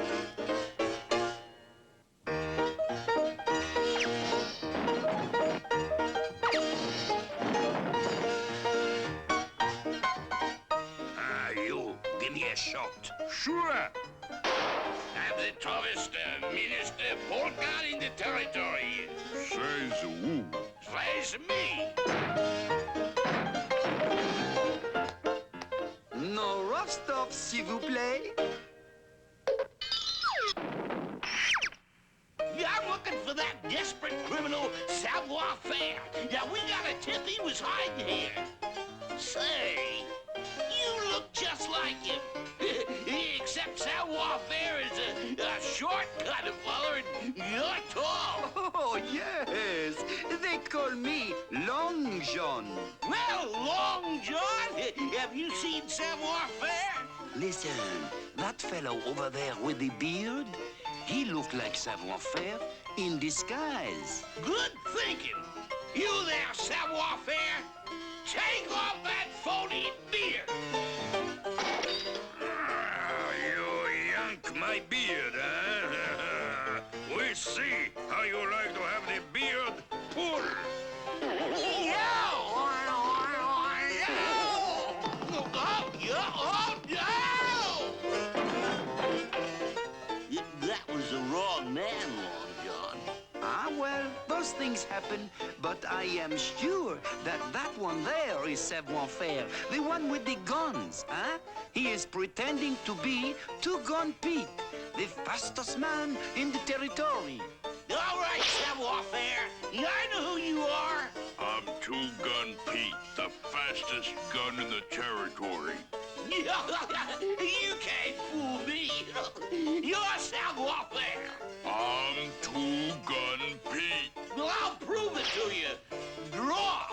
You, give me a shot. Sure. I'm the toughest minister polka in the territory. Says who? Says me. No rough stuff, s'il vous plaît. Yeah, I'm looking for that desperate criminal Savoir-Faire. Yeah, we got a tip he was hiding here. Say, you look just like him. Except Savoir-Faire is a short kind of feller and you're tall. Oh, yes. They call me Long John. Well, Long John, have you seen Savoir-Faire? Listen, that fellow over there with the beard, he looked like Savoir-Faire in disguise. Good thinking. You there, Savoir-Faire? Take off that phony beard. You yank my beard, huh? We'll see how you like to have the beard pulled. That was the wrong man, Long John. Ah, well, those things happen, but I am sure that that one there is Savoir-Faire, the one with the guns, huh? He is pretending to be Two-Gun Pete, the fastest man in the territory. All right, Savoir-Faire, I know who you are. I'm Two-Gun Pete, the fastest gun in the territory. You can't fool me. You're Savoir-Faire. I'm Two-Gun Pete. Well, I'll prove it to you. Draw.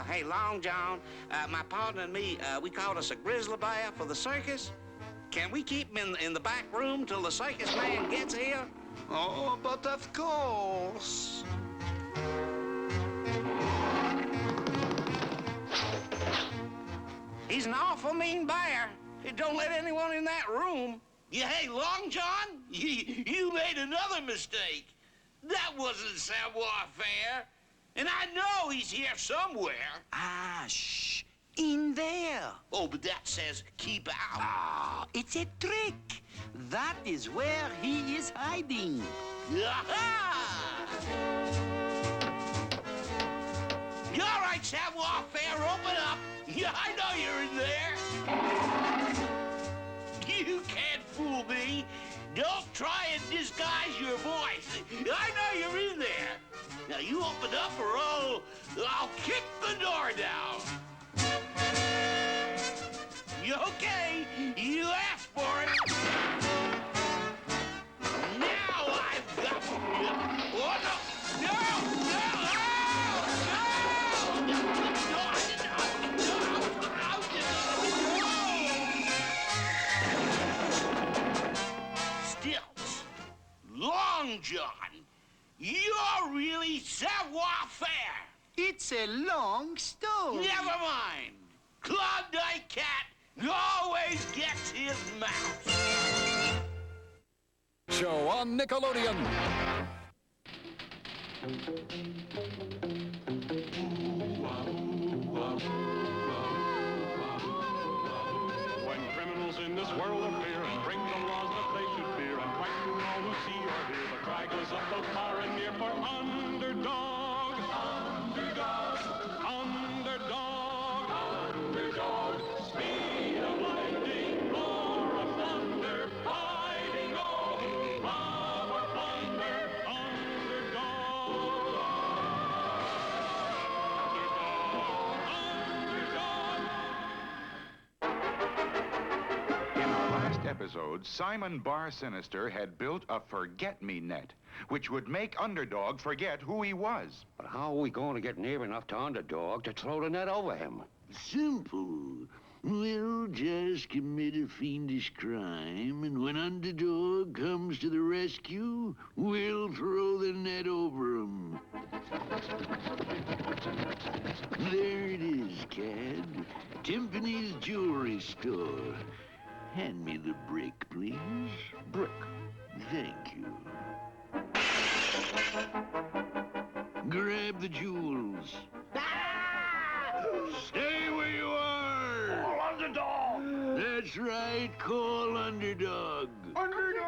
Hey, Long John, my partner and me, we caught us a grizzly bear for the circus. Can we keep him in the back room till the circus man gets here? Oh, but of course. He's an awful mean bear. He don't let anyone in that room. Yeah, hey, Long John, you made another mistake. That wasn't savoir-faire. And I know he's here somewhere. Ah, shh. In there. Oh, but that says keep out. Ah, it's a trick. That is where he is hiding. Aha! You all right, savoir-faire? Open up. Yeah, I know you're in there. You can't fool me. Don't try and disguise your voice. I know you're in there. Now you open up or I'll kick the door down. You okay? You asked for it. Now I've got you. Oh, no! No! Stilts. Long John, you're really savoir-faire. It's a long story. Never mind. Klondike Cat always gets his mouse. Show on Nickelodeon. When criminals in this world appear and break the laws that they should fear and frighten all who see or hear, the cry goes up both far and near for Underdog. Underdog. Underdog. Underdog. Speed of lightning, roar of thunder, hiding all who love or plunder. Underdog. In our last episode, Simon Bar Sinister had built a forget-me-net, which would make Underdog forget who he was. But how are we going to get near enough to Underdog to throw the net over him? Simple. We'll just commit a fiendish crime, and when Underdog comes to the rescue, we'll throw the net over him. There it is, Cad. Timpany's jewelry store. Hand me the brick, please. Brick. Thank you. Grab the jewels. Stay where you are! Call Underdog! That's right, call Underdog. Underdog!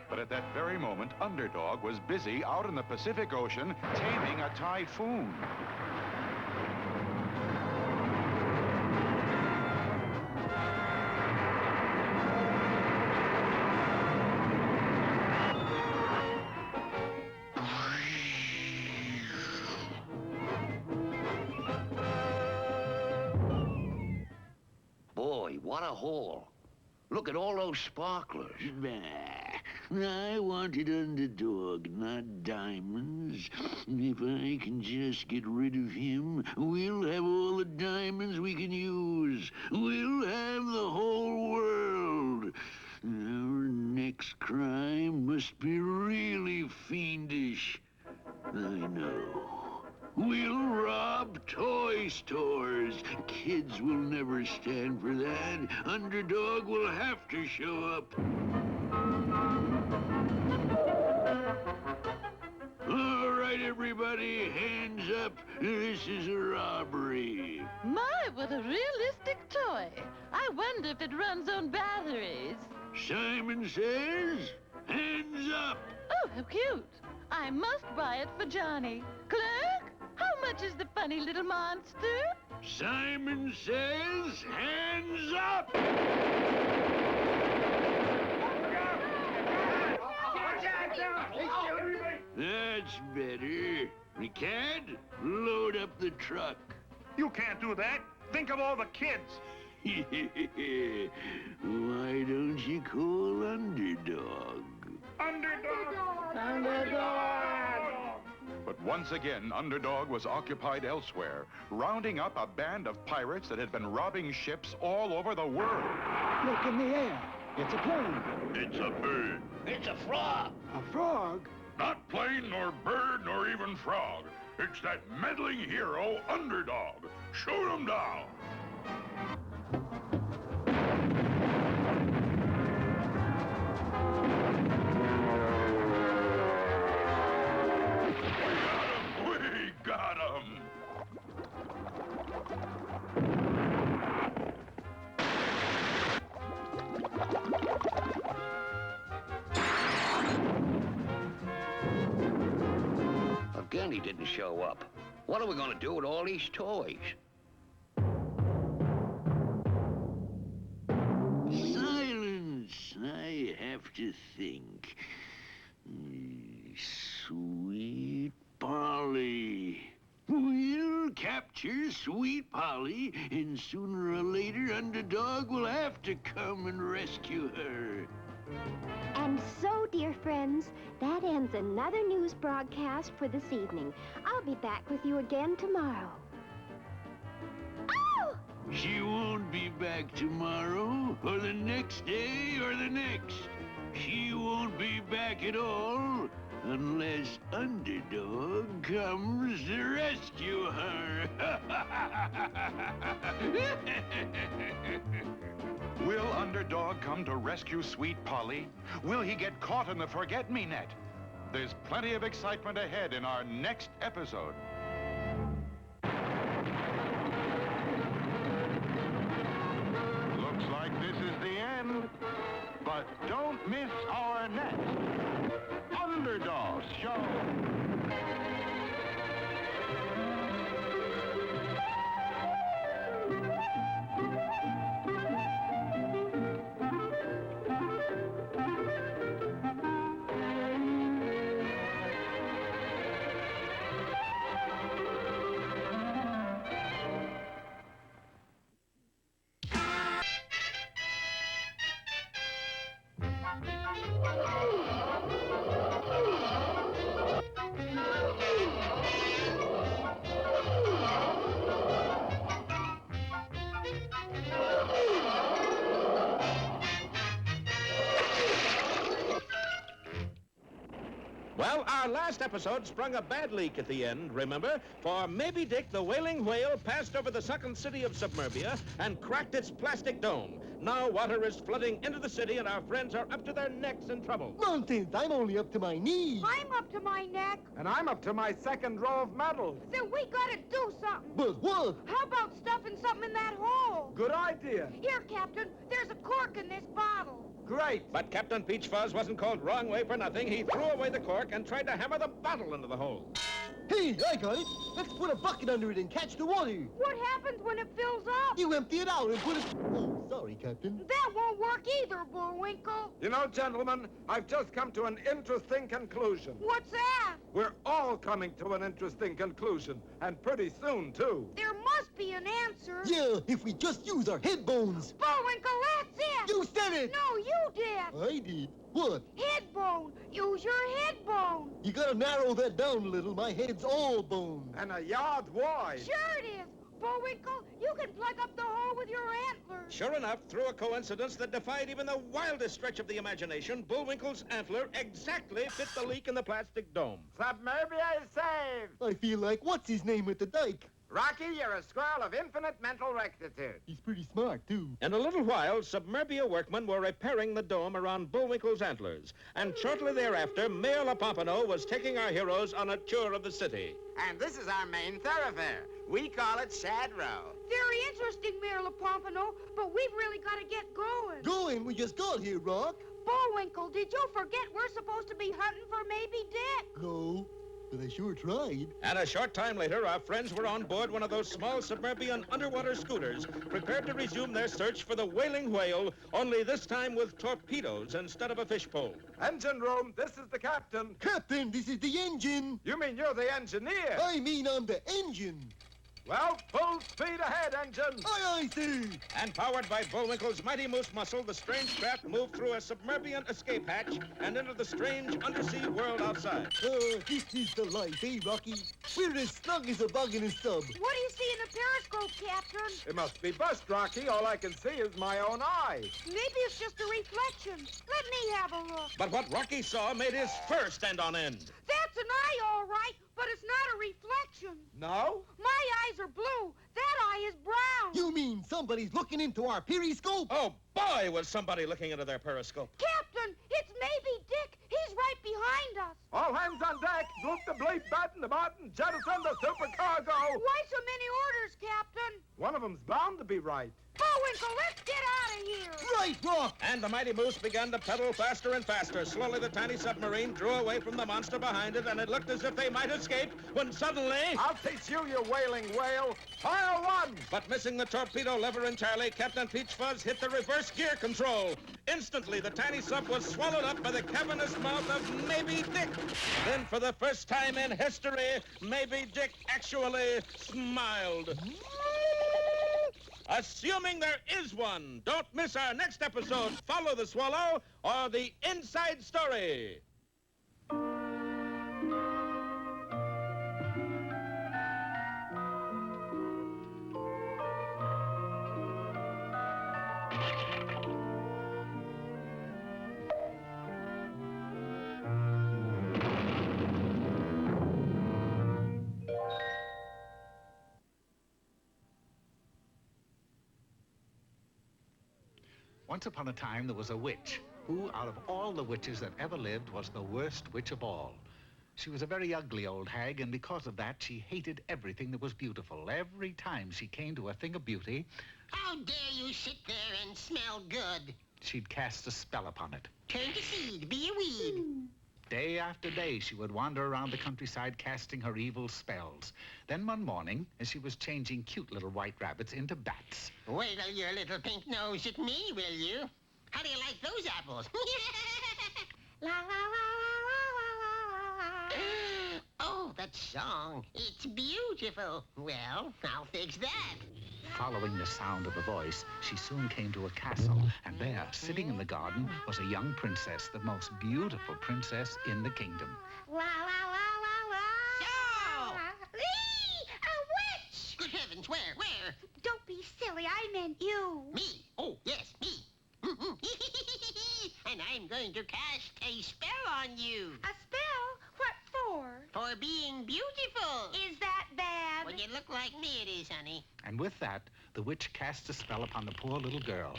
But at that very moment, Underdog was busy out in the Pacific Ocean taming a typhoon. Boy, what a haul. Look at all those sparklers. Bah, I wanted Underdog, not diamonds. If I can just get rid of him, we'll have all the diamonds we can use. We'll have the whole world. Our next crime must be really fiendish. I know. We'll rob toy stores. Kids will never stand for that. Underdog will have to show up. All right, everybody, hands up. This is a robbery. My, what a realistic toy. I wonder if it runs on batteries. Simon says, hands up. Oh, how cute. I must buy it for Johnny. Clerk, how much is the funny little monster? Simon says, hands up. That's better. Cad, load up the truck. You can't do that. Think of all the kids. Why don't you call Underdog? But once again, Underdog was occupied elsewhere, rounding up a band of pirates that had been robbing ships all over the world. Look in the air. It's a plane. It's a bird. It's a frog. A frog? Not plane, nor bird, nor even frog. It's that meddling hero, Underdog. Shoot him down. We got him. Again, he didn't show up. What are we going to do with all these toys? Silence. I have to think. Sweet Polly. We'll capture Sweet Polly, and sooner or later, Underdog will have to come and rescue her. And so, dear friends, that ends another news broadcast for this evening. I'll be back with you again tomorrow. Oh! She won't be back tomorrow, or the next day, or the next. She won't be back at all unless Underdog comes to rescue her. Will Underdog come to rescue Sweet Polly? Will he get caught in the forget-me-net? There's plenty of excitement ahead in our next episode. Looks like this is the end, but don't miss our next Underdog Show. Well, our last episode sprung a bad leak at the end, remember? For Maybe Dick the whaling whale passed over the sunken city of Submerbia and cracked its plastic dome. Now water is flooding into the city and our friends are up to their necks in trouble. Nonsense! I'm only up to my knees. I'm up to my neck. And I'm up to my second row of medals. Then we gotta do something. But what? How about stuffing something in that hole? Good idea. Here, Captain, there's a cork in this bottle. Great. But Captain Peach Fuzz wasn't called wrong way for nothing. He threw away the cork and tried to hammer the bottle into the hole. Hey, I got it. Let's put a bucket under it and catch the water. What happens when it fills up? You empty it out and put it... Oh, sorry, Captain. That won't work either, Bullwinkle. You know, gentlemen, I've just come to an interesting conclusion. What's that? We're all coming to an interesting conclusion, and pretty soon, too. There must be an answer. Yeah, if we just use our head bones. Bullwinkle, that's it. You said it. No, you did. I did. What? Head bone. Use your head bone. You gotta narrow that down a little. My head's all bone. And a yard wide. Sure it is. Bullwinkle, you can plug up the hole with your antlers. Sure enough, through a coincidence that defied even the wildest stretch of the imagination, Bullwinkle's antler exactly fit the leak in the plastic dome. Submerbia is saved. I feel like what's-his-name at the dike. Rocky, you're a squirrel of infinite mental rectitude. He's pretty smart, too. In a little while, Submerbia workmen were repairing the dome around Bullwinkle's antlers. And shortly thereafter, Mayor LaPompano was taking our heroes on a tour of the city. And this is our main thoroughfare. We call it Sad Row. Very interesting, Mayor LaPompano, but we've really got to get going. Going? We just got here, Rock. Bullwinkle, did you forget we're supposed to be hunting for Maybe Dick? No. But I sure tried. And a short time later, our friends were on board one of those small Submerbian underwater scooters, prepared to resume their search for the whaling whale, only this time with torpedoes instead of a fishpole. Engine room, this is the captain. Captain, this is the engine. You mean you're the engineer? I mean I'm the engine. Well, full speed ahead, engine. Aye, aye, sir. And powered by Bullwinkle's mighty moose muscle, the strange craft moved through a submergent escape hatch and into the strange undersea world outside. This is the life, eh, Rocky? We're as snug as a bug in a sub. What do you see in the periscope, Captain? It must be bust, Rocky. All I can see is my own eye. Maybe it's just a reflection. Let me have a look. But what Rocky saw made his fur stand on end. That's an eye, all right, but it's not a reflection. No? My eyes are blue. That eye is brown. You mean somebody's looking into our periscope? Oh, boy, was somebody looking into their periscope. Captain, it's maybe Dick. He's right behind us. All hands on deck. Look the bleep bat in the bottom. Jettison the supercargo. Why so many orders, Captain? One of them's bound to be right. Bullwinkle, let's get out of here. Right, Rock. And the mighty moose began to pedal faster and faster. Slowly, the tiny submarine drew away from the monster behind it, and it looked as if they might escape, when suddenly... I'll teach you, you wailing whale. Fire one! But missing the torpedo lever entirely, Captain Peach Fuzz hit the reverse gear control. Instantly, the tiny sub was swallowed up by the cavernous mouth of Maybe Dick. Then, for the first time in history, Maybe Dick actually smiled. Assuming there is one. Don't miss our next episode, Follow the Swallow, or The Inside Story. Once upon a time, there was a witch who, out of all the witches that ever lived, was the worst witch of all. She was a very ugly old hag, and because of that, she hated everything that was beautiful. Every time she came to a thing of beauty... How dare you sit there and smell good? She'd cast a spell upon it. Turn to seed, be a weed. Day after day, she would wander around the countryside casting her evil spells. Then one morning, as she was changing cute little white rabbits into bats... Wiggle your little pink nose at me, will you? How do you like those apples? La la la la la la la la. Oh, that song. It's beautiful. Well, I'll fix that. Following the sound of the voice, she soon came to a castle, and there, sitting in the garden, was a young princess, the most beautiful princess in the kingdom. La la la la la. No! A witch! Good heavens, where? Don't be silly, I meant you. Me? Oh, yes, me. And I'm going to cast a spell on you. A spell? What for? For being beautiful. Is that bad? When you look like me, it is, honey. And with that, the witch cast a spell upon the poor little girl,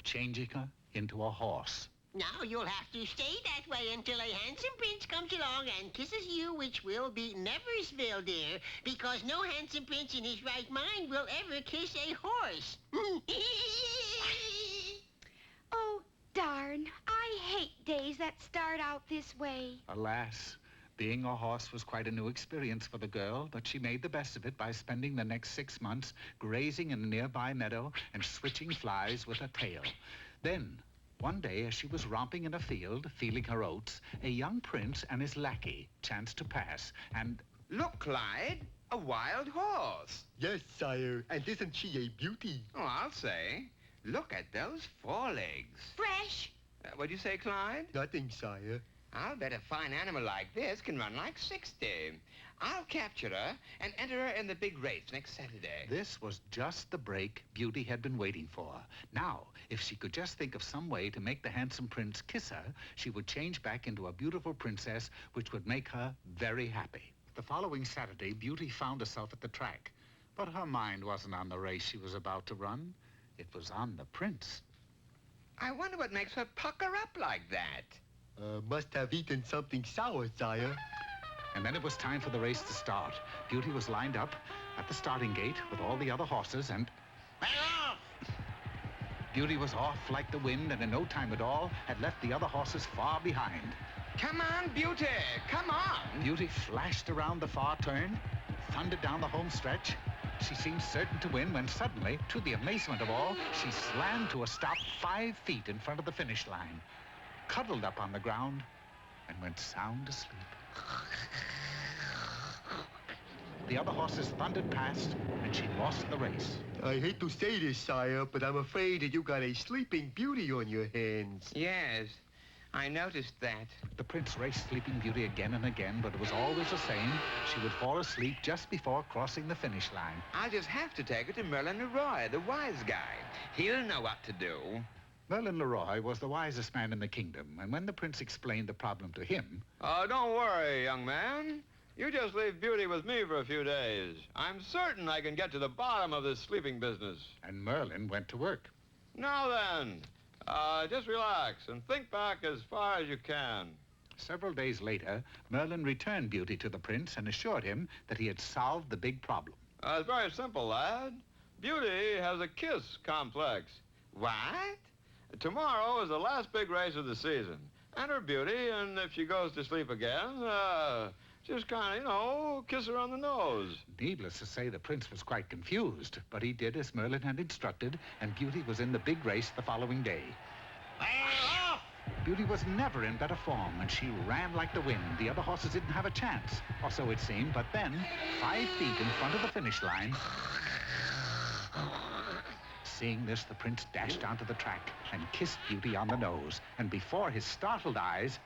changing her into a horse. Now you'll have to stay that way until a handsome prince comes along and kisses you, which will be Neversville, dear, because no handsome prince in his right mind will ever kiss a horse. Oh, darn. I hate days that start out this way. Alas, being a horse was quite a new experience for the girl, but she made the best of it by spending the next 6 months grazing in a nearby meadow and switching flies with her tail. Then, one day, as she was romping in a field, feeling her oats, a young prince and his lackey chanced to pass, and... Look, Clyde, a wild horse. Yes, sire, and isn't she a beauty? Oh, I'll say. Look at those forelegs. Fresh. What'd you say, Clyde? Nothing, sire. I'll bet a fine animal like this can run like 60. I'll capture her and enter her in the big race next Saturday. This was just the break Beauty had been waiting for. Now, if she could just think of some way to make the handsome prince kiss her, she would change back into a beautiful princess, which would make her very happy. The following Saturday, Beauty found herself at the track. But her mind wasn't on the race she was about to run. It was on the prince. I wonder what makes her pucker up like that. Must have eaten something sour, sire. And then it was time for the race to start. Beauty was lined up at the starting gate with all the other horses, and... Beauty was off like the wind, and in no time at all had left the other horses far behind. Come on, Beauty, come on. Beauty flashed around the far turn, thundered down the home stretch. She seemed certain to win when suddenly, to the amazement of all, she slammed to a stop 5 feet in front of the finish line, cuddled up on the ground, and went sound asleep. the other horses thundered past, and she lost the race. I hate to say this, sire, but I'm afraid that you got a sleeping beauty on your hands. Yes, I noticed that. The prince raced Sleeping Beauty again and again, but it was always the same. She would fall asleep just before crossing the finish line. I'll just have to take her to Merlin Leroy, the wise guy. He'll know what to do. Merlin Leroy was the wisest man in the kingdom, and when the prince explained the problem to him... Don't worry, young man. You just leave Beauty with me for a few days. I'm certain I can get to the bottom of this sleeping business. And Merlin went to work. Now then, just relax and think back as far as you can. Several days later, Merlin returned Beauty to the prince and assured him that he had solved the big problem. It's very simple, lad. Beauty has a kiss complex. What? Tomorrow is the last big race of the season. Enter Beauty, and if she goes to sleep again, just kind of, kiss her on the nose. Needless to say, the prince was quite confused, but he did as Merlin had instructed, and Beauty was in the big race the following day. Beauty was never in better form, and she ran like the wind. The other horses didn't have a chance, or so it seemed, but then, 5 feet in front of the finish line... Seeing this, the prince dashed onto the track and kissed Beauty on the nose, and before his startled eyes,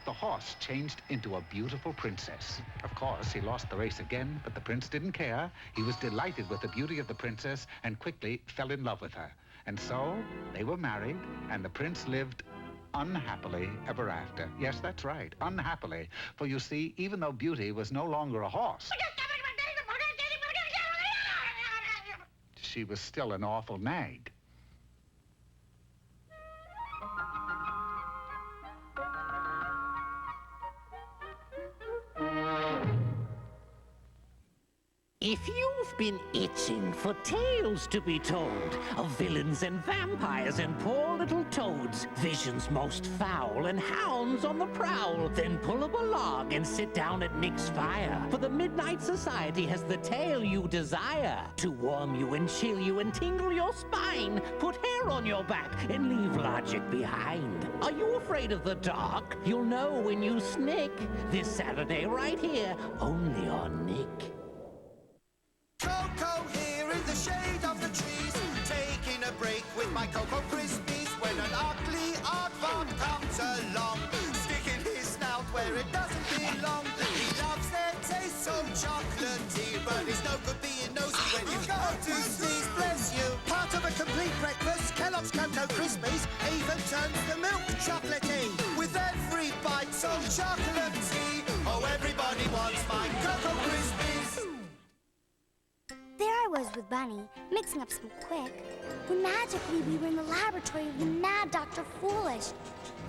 the horse changed into a beautiful princess. Of course, he lost the race again, but the prince didn't care. He was delighted with the beauty of the princess and quickly fell in love with her. And so, they were married, and the prince lived unhappily ever after. Yes, that's right, unhappily. For you see, even though Beauty was no longer a horse, she was still an awful nag. If you've been itching for tales to be told of villains and vampires and poor little toads, visions most foul and hounds on the prowl, then pull up a log and sit down at Nick's fire. For the Midnight Society has the tale you desire to warm you and chill you and tingle your spine, put hair on your back and leave logic behind. Are you afraid of the dark? You'll know when you snick. This Saturday right here, only on Nick. Cocoa here in the shade of the trees, taking a break with my Cocoa Krispies. When an ugly aardvark comes along, sticking his snout where it doesn't belong. He loves their taste so chocolatey, but it's no good being nosy when you go to sneeze. Bless you. Part of a complete breakfast, Kellogg's Cocoa Krispies even turns the milk chocolatey. With every bite so chocolatey, oh, everybody wants my Cocoa Krispies. There I was with Bunny, mixing up some quick, when magically we were in the laboratory of the mad Dr. Foolish,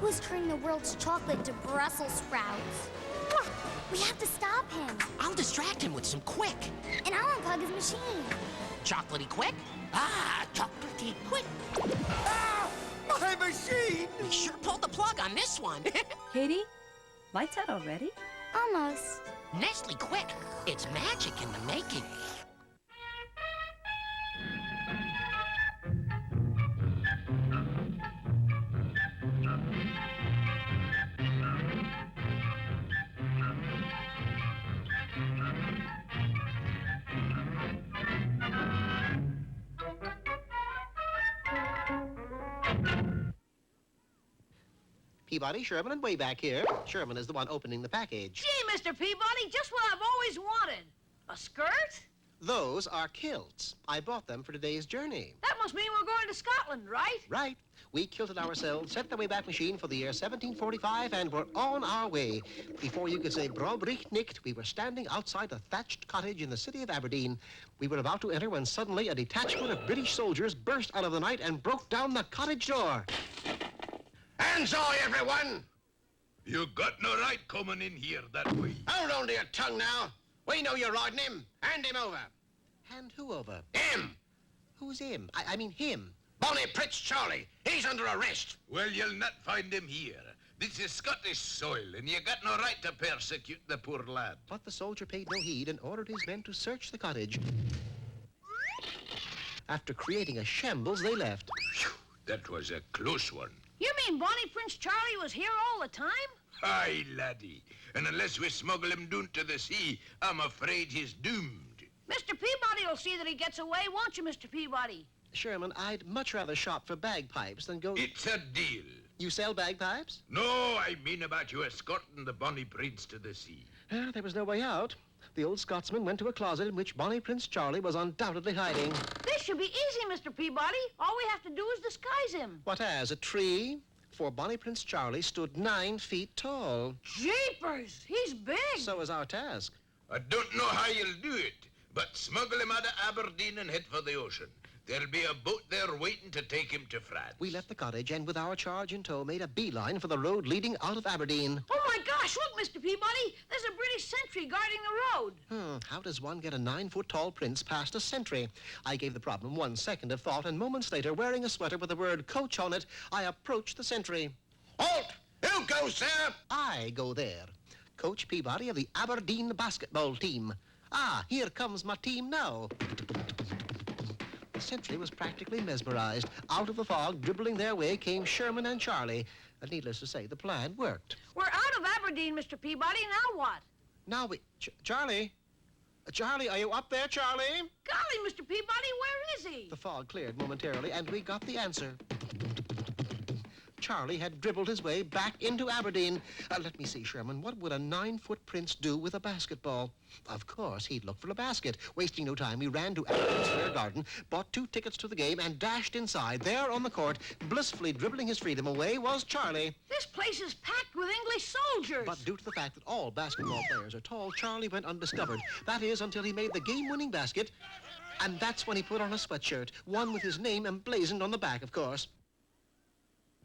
who is turning the world's chocolate into Brussels sprouts. We have to stop him. I'll distract him with some quick. And I'll unplug his machine. Chocolatey quick? Ah, chocolatey quick. Ah, my machine! We sure pulled the plug on this one. Katie, lights out already? Almost. Nestle quick. It's magic in the making. Peabody, Sherman, and way back here. Sherman is the one opening the package. Gee, Mr. Peabody, just what I've always wanted. A skirt? Those are kilts. I bought them for today's journey. That must mean we're going to Scotland, right? Right. We kilted ourselves, set the Wayback Machine for the year 1745, and we're on our way. Before you could say Brobricht nicht, we were standing outside a thatched cottage in the city of Aberdeen. We were about to enter when suddenly a detachment of British soldiers burst out of the night and broke down the cottage door. Hands all, everyone! You got no right coming in here that way. Hold on to your tongue now. We know you're riding him. Hand him over. Hand who over? Him. Who's him? I mean him. Bonnie Prince Charlie. He's under arrest. Well, you'll not find him here. This is Scottish soil, and you got no right to persecute the poor lad. But the soldier paid no heed and ordered his men to search the cottage. After creating a shambles, they left. That was a close one. You mean Bonnie Prince Charlie was here all the time? Aye, laddie. And unless we smuggle him down to the sea, I'm afraid he's doomed. Mr. Peabody will see that he gets away, won't you, Mr. Peabody? Sherman, I'd much rather shop for bagpipes than go... It's a deal. You sell bagpipes? No, I mean about you escorting the bonny prince to the sea. There was no way out. The old Scotsman went to a closet in which bonny Prince Charlie was undoubtedly hiding. This should be easy, Mr. Peabody. All we have to do is disguise him. What as, a tree? For bonny Prince Charlie stood 9 feet tall. Jeepers, he's big. So is our task. I don't know how you'll do it, but smuggle him out of Aberdeen and head for the ocean. There'll be a boat there waiting to take him to France. We left the cottage and with our charge in tow made a beeline for the road leading out of Aberdeen. Oh, my gosh, look, Mr. Peabody. There's a British sentry guarding the road. How does one get a 9-foot-tall prince past a sentry? I gave the problem 1 second of thought, and moments later, wearing a sweater with the word coach on it, I approached the sentry. Halt! Who goes there? I go there. Coach Peabody of the Aberdeen basketball team. Ah, here comes my team now. The sentry was practically mesmerized. Out of the fog, dribbling their way, came Sherman and Charlie. Needless to say, the plan worked. We're out of Aberdeen, Mr. Peabody. Now what? Now we... Charlie? Charlie, are you up there, Charlie? Golly, Mr. Peabody, where is he? The fog cleared momentarily, and we got the answer. Charlie had dribbled his way back into Aberdeen. Let me see, Sherman, what would a 9-foot prince do with a basketball? Of course, he'd look for a basket. Wasting no time, we ran to Aberdeen Square Garden, bought 2 tickets to the game, and dashed inside. There on the court, blissfully dribbling his freedom away, was Charlie. This place is packed with English soldiers. But due to the fact that all basketball players are tall, Charlie went undiscovered. That is, until he made the game-winning basket, and that's when he put on a sweatshirt, one with his name emblazoned on the back, of course.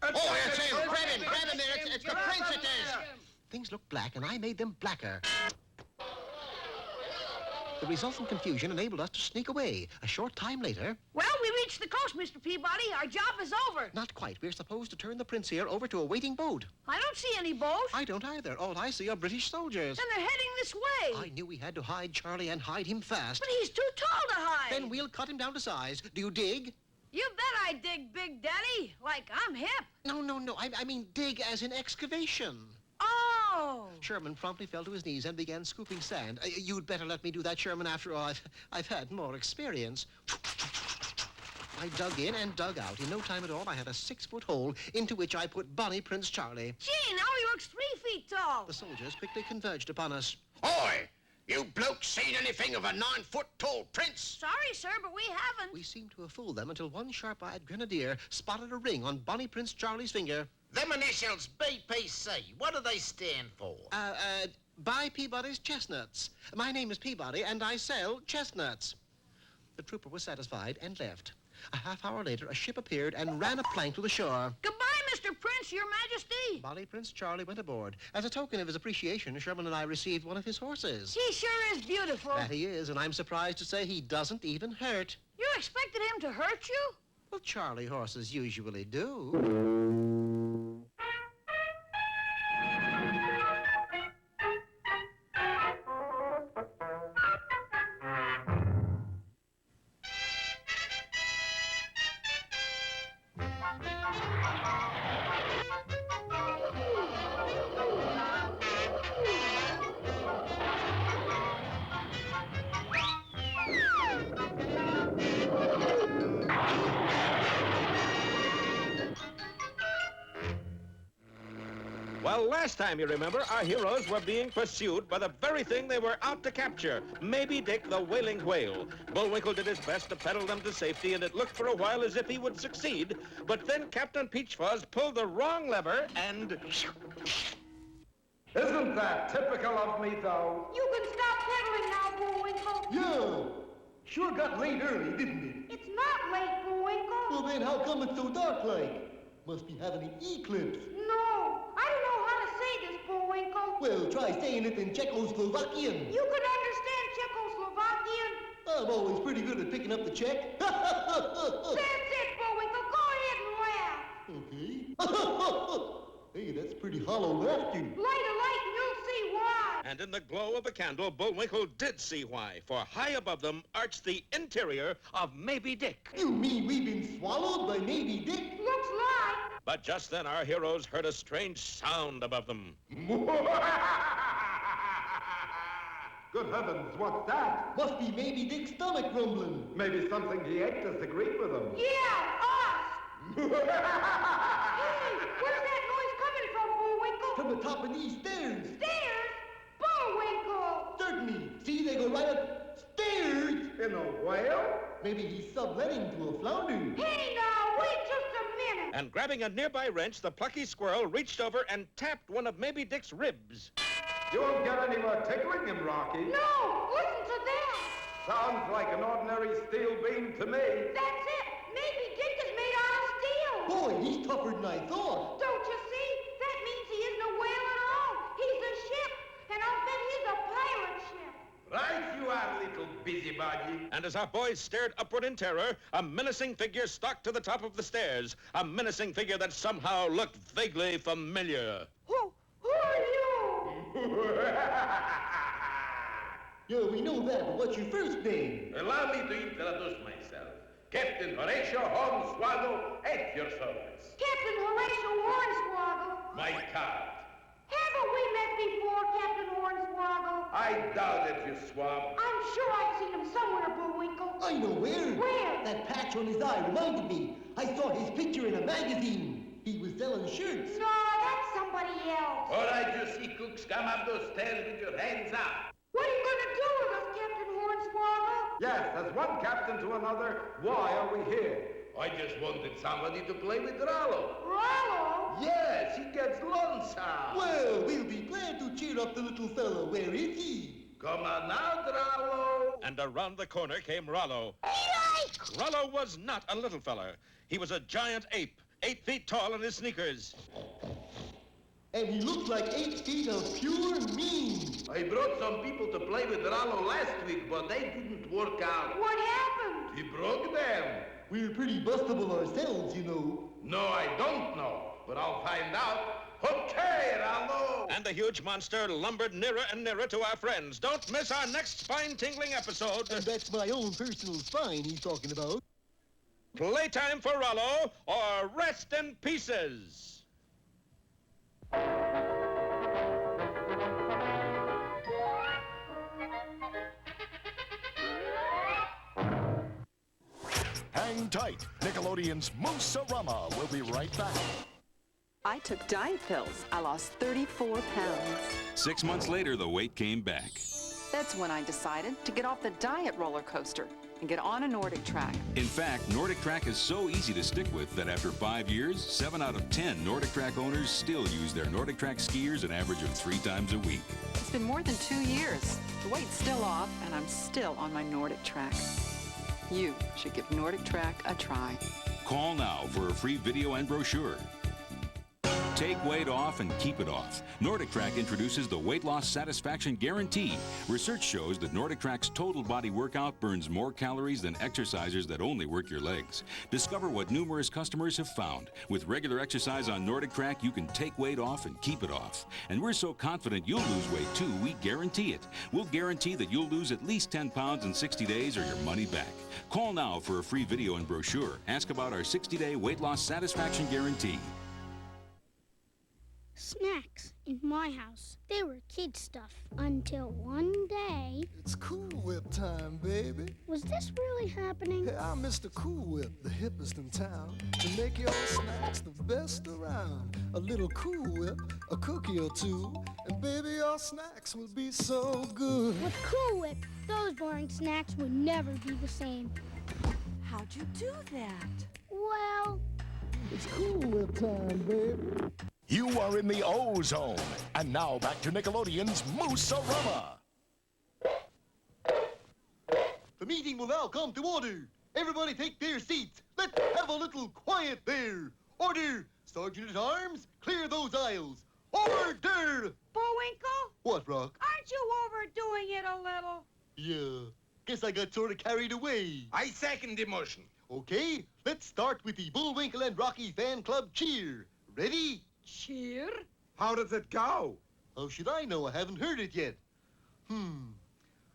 Oh, it's him. Grab him there. It's the prince, it is. Things looked black, and I made them blacker. The resultant confusion enabled us to sneak away. A short time later... Well, we reached the coast, Mr. Peabody. Our job is over. Not quite. We're supposed to turn the prince here over to a waiting boat. I don't see any boat. I don't either. All I see are British soldiers. Then they're heading this way. I knew we had to hide Charlie and hide him fast. But he's too tall to hide. Then we'll cut him down to size. Do you dig? You bet I dig, Big Daddy. Like I'm hip. No. I mean dig as in excavation. Oh! Sherman promptly fell to his knees and began scooping sand. You'd better let me do that, Sherman. After all, I've had more experience. I dug in and dug out. In no time at all, I had a 6-foot hole into which I put bonny Prince Charlie. Gee, now he looks 3 feet tall. The soldiers quickly converged upon us. Oi! You blokes seen anything of a 9-foot-tall prince? Sorry, sir, but we haven't. We seemed to have fooled them until one sharp-eyed grenadier spotted a ring on bonny Prince Charlie's finger. Them initials BPC, what do they stand for? Buy Peabody's chestnuts. My name is Peabody, and I sell chestnuts. The trooper was satisfied and left. A half hour later, a ship appeared and ran a plank to the shore. Goodbye, Mr. Prince, Your Majesty. Bonny Prince Charlie went aboard. As a token of his appreciation, Sherman and I received one of his horses. He sure is beautiful. That he is, and I'm surprised to say he doesn't even hurt. You expected him to hurt you? Well, Charlie horses usually do. Well, last time, you remember, our heroes were being pursued by the very thing they were out to capture, Maybe Dick the whaling whale. Bullwinkle did his best to pedal them to safety, and it looked for a while as if he would succeed. But then Captain Peachfuzz pulled the wrong lever and... Isn't that typical of me, though? You can stop pedaling now, Bullwinkle. Yo! Sure got late early, didn't it? It's not late, Bullwinkle. Well, then how come it's so dark like? Must be having an eclipse. No, I don't know how to say this, Bullwinkle. Well, try saying it in Czechoslovakian. You could understand Czechoslovakian. I'm always pretty good at picking up the Czech. That's it, Bullwinkle. Go ahead and laugh. Okay. Hey, that's pretty hollow laughter. Light a light and you'll see why. And in the glow of a candle, Bullwinkle did see why, for high above them arched the interior of Maybe Dick. You mean we've been swallowed by Maybe Dick? Looks like. But just then our heroes heard a strange sound above them. Good heavens, what's that? Must be maybe Dick's stomach rumbling. Maybe something he ate disagreed with him. Yeah, us! Hey, where's that noise coming from, Bullwinkle? From the top of these stairs. Stairs? Bullwinkle! Certainly. See, they go right up stairs. In a whale? Maybe he's subletting to a flounder. Hey, now, wait just a minute. And grabbing a nearby wrench, the plucky squirrel reached over and tapped one of Maybe Dick's ribs. You won't get any more tickling him, Rocky. No, listen to that. Sounds like an ordinary steel beam to me. That's it. Maybe Dick is made out of steel. Boy, he's tougher than I thought. Don't you see? That means he isn't a whale at all. He's a ship, and I'll bet he's a pirate ship. Right you are, little busybody. And as our boys stared upward in terror, a menacing figure stalked to the top of the stairs. A menacing figure that somehow looked vaguely familiar. Who are you? Yeah, we know that, but what's your first name? Allow me to introduce myself. Captain Horatio Hornswoggle at your service. Captain Horatio Hornswoggle. My card. Haven't we met before, Captain Hornswoggle? I doubt it, you swab. I'm sure I've seen him somewhere, Bullwinkle. I know where. Where? That patch on his eye reminded me. I saw his picture in a magazine. He was selling shirts. No, that's somebody else. All right, you sea cooks, come up those stairs with your hands up. What are you going to do with us, Captain Hornswoggle? Yes, as one captain to another, why are we here? I just wanted somebody to play with Rollo. Rollo? Yes, he gets lonesome. Well, we'll be glad to cheer up the little fellow. Where is he? Come on out, Rollo. And around the corner came Rollo. Rollo was not a little fella. He was a giant ape, 8 feet tall in his sneakers. And he looked like 8 feet of pure mean. I brought some people to play with Rollo last week, but they didn't work out. What happened? He broke them. We're pretty bustable ourselves, you know. No, I don't know, but I'll find out. Okay, Rollo. And the huge monster lumbered nearer and nearer to our friends. Don't miss our next spine-tingling episode. And that's my own personal spine he's talking about. Playtime for Rollo, or rest in pieces. Hang tight. Nickelodeon's Moose-o-Rama will be right back. I took diet pills. I lost 34 pounds. 6 months later, the weight came back. That's when I decided to get off the diet roller coaster and get on a Nordic track. In fact, Nordic Track is so easy to stick with that after 5 years, 7 out of 10 Nordic Track owners still use their Nordic Track skiers an average of 3 times a week. It's been more than 2 years. The weight's still off, and I'm still on my Nordic Track. You should give Nordic Track a try. Call now for a free video and brochure. Take weight off and keep it off. Nordic Track introduces the Weight Loss Satisfaction Guarantee. Research shows that Nordic Track's total body workout burns more calories than exercisers that only work your legs. Discover what numerous customers have found. With regular exercise on Nordic Track, you can take weight off and keep it off. And we're so confident you'll lose weight too, we guarantee it. We'll guarantee that you'll lose at least 10 pounds in 60 days or your money back. Call now for a free video and brochure. Ask about our 60-day Weight Loss Satisfaction Guarantee. Snacks in my house, they were kid stuff until one day. It's Cool Whip time, baby. Was this really happening? Hey, I'm Mr. Cool Whip, the hippest in town. To make your snacks the best around. A little Cool Whip, a cookie or two, and baby, your snacks will be so good. With Cool Whip, those boring snacks would never be the same. How'd you do that? Well, it's Cool Whip time, baby. You are in the O-Zone. And now back to Nickelodeon's Moose-o-Rama. The meeting will now come to order. Everybody take their seats. Let's have a little quiet there. Order! Sergeant at Arms, clear those aisles. Order! Bullwinkle? What, Rock? Aren't you overdoing it a little? Yeah, guess I got sort of carried away. I second the motion. Okay, let's start with the Bullwinkle and Rocky fan club cheer. Ready? Cheer? How does it go? How should I know? I haven't heard it yet.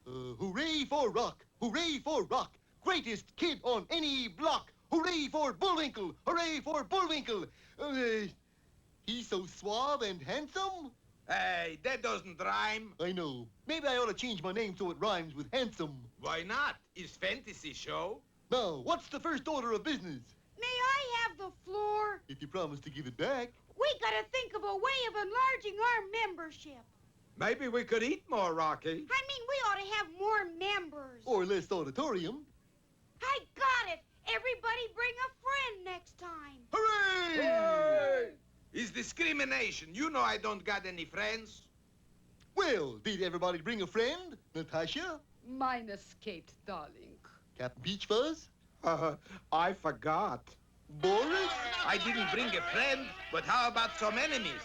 Hooray for Rock! Hooray for Rock! Greatest kid on any block! Hooray for Bullwinkle! Hooray for Bullwinkle! He's so suave and handsome. Hey, that doesn't rhyme. I know. Maybe I ought to change my name so it rhymes with handsome. Why not? It's fantasy show. Now, what's the first order of business? May I have the floor? If you promise to give it back. We gotta think of a way of enlarging our membership. Maybe we could eat more, Rocky. I mean, we ought to have more members. Or less auditorium. I got it. Everybody bring a friend next time. Hooray! Hooray! It's discrimination. You know I don't got any friends. Well, did everybody bring a friend? Natasha? Mine escaped, darling. Captain Peach Fuzz? I forgot. Boris? I didn't bring a friend, but how about some enemies?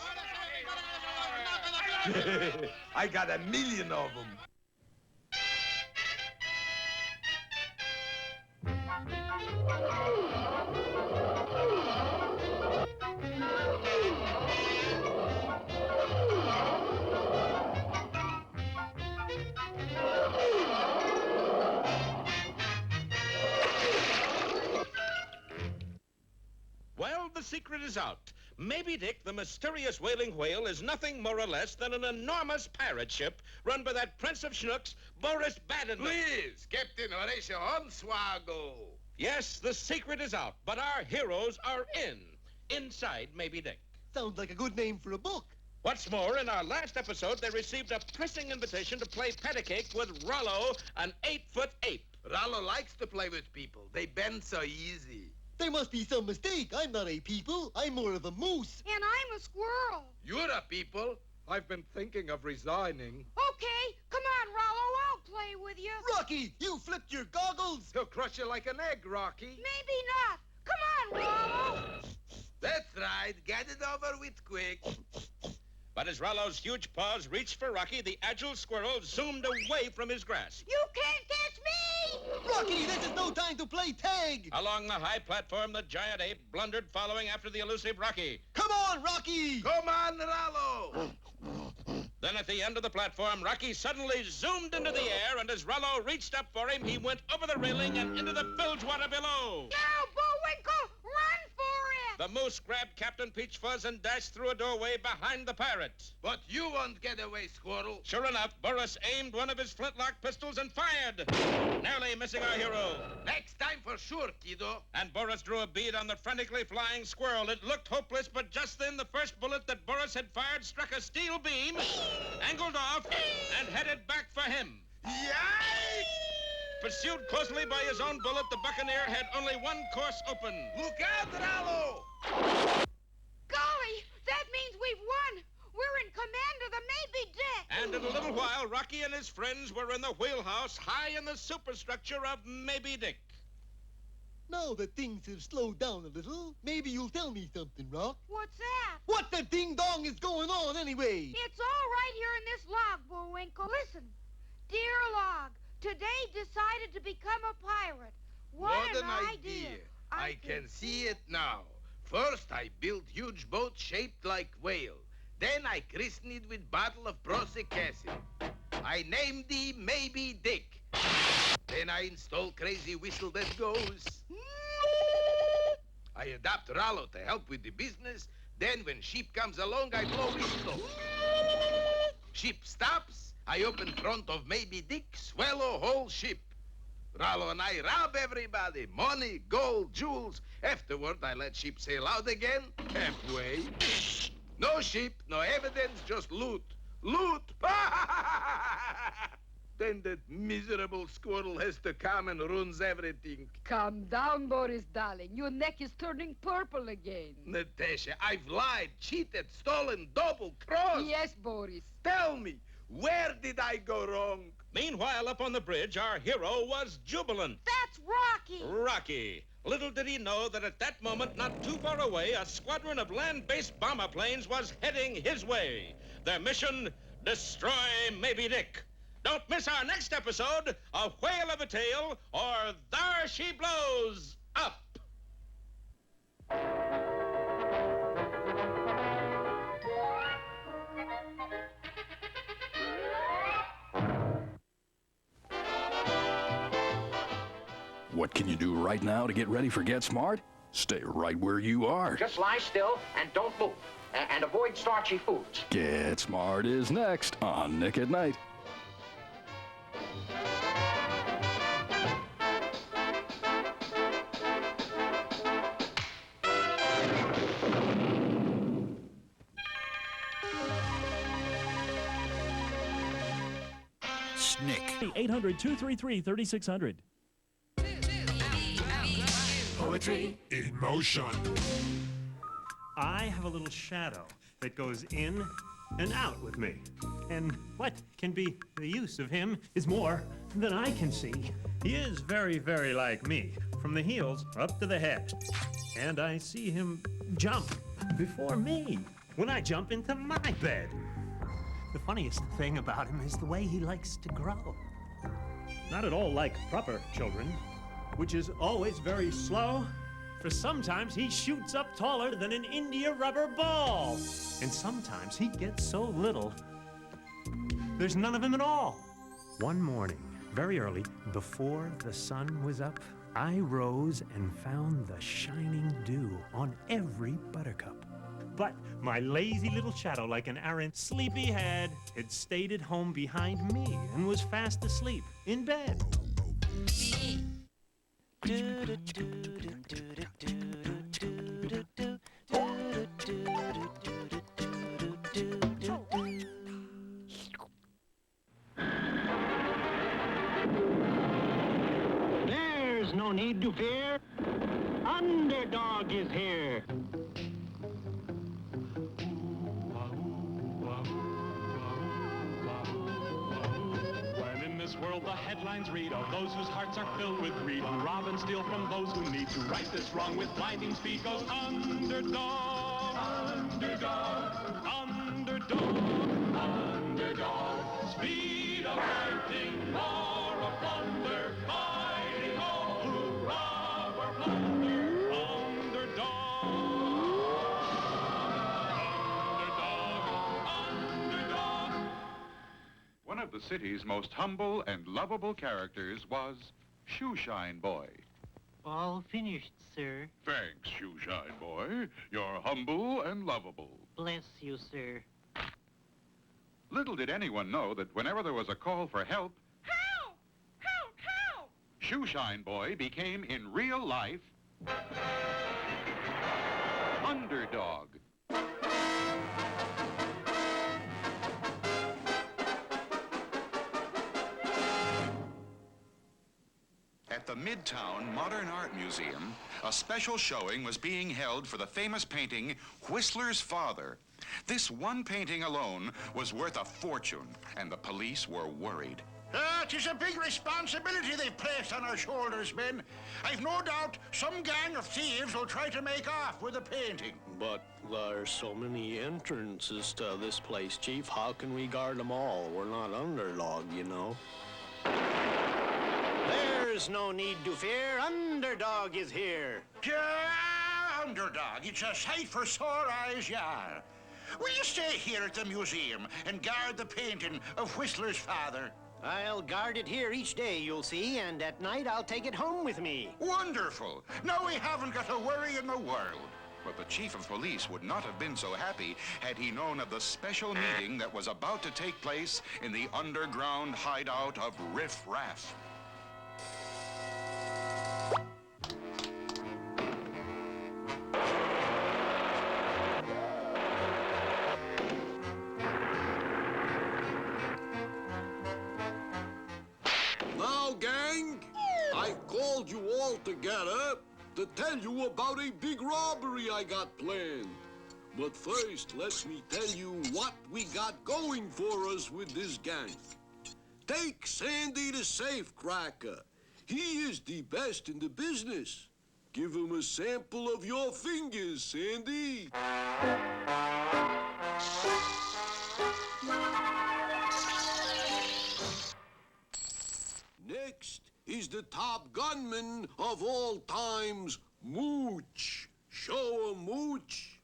I got 1,000,000 of them. Well, the secret is out. Maybe Dick, the mysterious whaling whale, is nothing more or less than an enormous pirate ship run by that prince of schnooks, Boris Baden. Please, Captain Horatio Hornswoggle. Yes, the secret is out, but our heroes are inside Maybe Dick. Sounds like a good name for a book. What's more, in our last episode, they received a pressing invitation to play patty cake with Rollo, an 8-foot ape. Rollo likes to play with people. They bend so easy. There must be some mistake. I'm not a people. I'm more of a moose. And I'm a squirrel. You're a people. I've been thinking of resigning. Okay, come on, Rollo. I'll play with you. Rocky, you flipped your goggles. He'll crush you like an egg, Rocky. Maybe not. Come on, Rollo. That's right. Get it over with quick. But as Rollo's huge paws reached for Rocky, the agile squirrel zoomed away from his grasp. You can't catch me! Rocky, this is no time to play tag! Along the high platform, the giant ape blundered, following after the elusive Rocky. Come on, Rocky! Come on, Rollo! Then at the end of the platform, Rocky suddenly zoomed into the air, and as Rollo reached up for him, he went over the railing and into the bilge water below. Now, Bullwinkle, run for it! The moose grabbed Captain Peach Fuzz and dashed through a doorway behind the pirate. But you won't get away, squirrel. Sure enough, Boris aimed one of his flintlock pistols and fired, nearly missing our hero. Next time for sure, kiddo. And Boris drew a bead on the frantically flying squirrel. It looked hopeless, but just then the first bullet that Boris had fired struck a steel beam, angled off, and headed back for him. Yikes! Pursued closely by his own bullet, the buccaneer had only one course open. Look out, Rollo! Golly, that means we've won. We're in command of the Maybe Dick. And in a little while, Rocky and his friends were in the wheelhouse, high in the superstructure of Maybe Dick. Now that things have slowed down a little, maybe you'll tell me something, Rock. What's that? What the ding-dong is going on anyway? It's all right here in this log, Bullwinkle. Listen. Dear log, today decided to become a pirate. What an idea. idea. I can see it now. First, I built huge boat shaped like whale. Then I christened it with bottle of prussic acid. I named thee Maybe Dick. Then I install crazy whistle that goes. I adopt Rollo to help with the business. Then when ship comes along, I blow whistle. Ship stops. I open front of Maybe Dick, swallow whole ship. Rollo and I rob everybody. Money, gold, jewels. Afterward, I let ship sail out again, halfway. No ship, no evidence, just loot. Loot! Then that miserable squirrel has to come and ruins everything. Calm down, Boris, darling. Your neck is turning purple again. Natasha, I've lied, cheated, stolen, double-crossed. Yes, Boris. Tell me, where did I go wrong? Meanwhile, up on the bridge, our hero was jubilant. That's Rocky. Rocky. Little did he know that at that moment, not too far away, a squadron of land-based bomber planes was heading his way. Their mission, destroy Maybe Dick. Don't miss our next episode, A Whale of a Tale, or There She Blows Up. What can you do right now to get ready for Get Smart? Stay right where you are. Just lie still and don't move. And avoid starchy foods. Get Smart is next on Nick at Night. Snick. 800-233-3600. Poetry in motion. I have a little shadow that goes in and out with me. And what can be the use of him is more than I can see. He is very, very like me, from the heels up to the head. And I see him jump before me when I jump into my bed. The funniest thing about him is the way he likes to grow. Not at all like proper children, which is always very slow, for sometimes he shoots up taller than an India rubber ball. And sometimes he gets so little, there's none of him at all. One morning, very early, before the sun was up, I rose and found the shining dew on every buttercup. But my lazy little shadow, like an errant sleepyhead, had stayed at home behind me and was fast asleep in bed. There's no need to fear. Underdog is here. When in this world the headlines read of those whose hearts are filled with greed, who rob and steal from those who need to right this wrong with blinding speed, goes underdog, underdog, underdog, underdog. Speed of lightning, roar of thunder, mighty ho, hurrah for plunder, underdog, underdog, underdog. One of the city's most humble and lovable characters was Shoeshine Boy. All finished, sir. Thanks, Shoeshine Boy. You're humble and lovable. Bless you, sir. Little did anyone know that whenever there was a call for help, Help! Help! Help! Shoeshine Boy became, in real life, Underdog. At the Midtown Modern Art Museum, a special showing was being held for the famous painting Whistler's Father. This one painting alone was worth a fortune, and the police were worried. It is a big responsibility they've placed on our shoulders, men. I've no doubt some gang of thieves will try to make off with the painting. But there's so many entrances to this place, Chief. How can we guard them all? We're not Underdog, you know. There's no need to fear. Underdog is here. Yeah, Underdog. It's a sight for sore eyes, yeah. Will you stay here at the museum and guard the painting of Whistler's Father? I'll guard it here each day, you'll see, and at night I'll take it home with me. Wonderful. Now we haven't got a worry in the world. But the chief of police would not have been so happy had he known of the special meeting that was about to take place in the underground hideout of Riff Raff. Now, gang, I called you all together to tell you about a big robbery I got planned. But first, let me tell you what we got going for us with this gang. Take Sandy the safecracker. He is the best in the business. Give him a sample of your fingers, Sandy. Next is the top gunman of all times, Mooch. Show him, Mooch.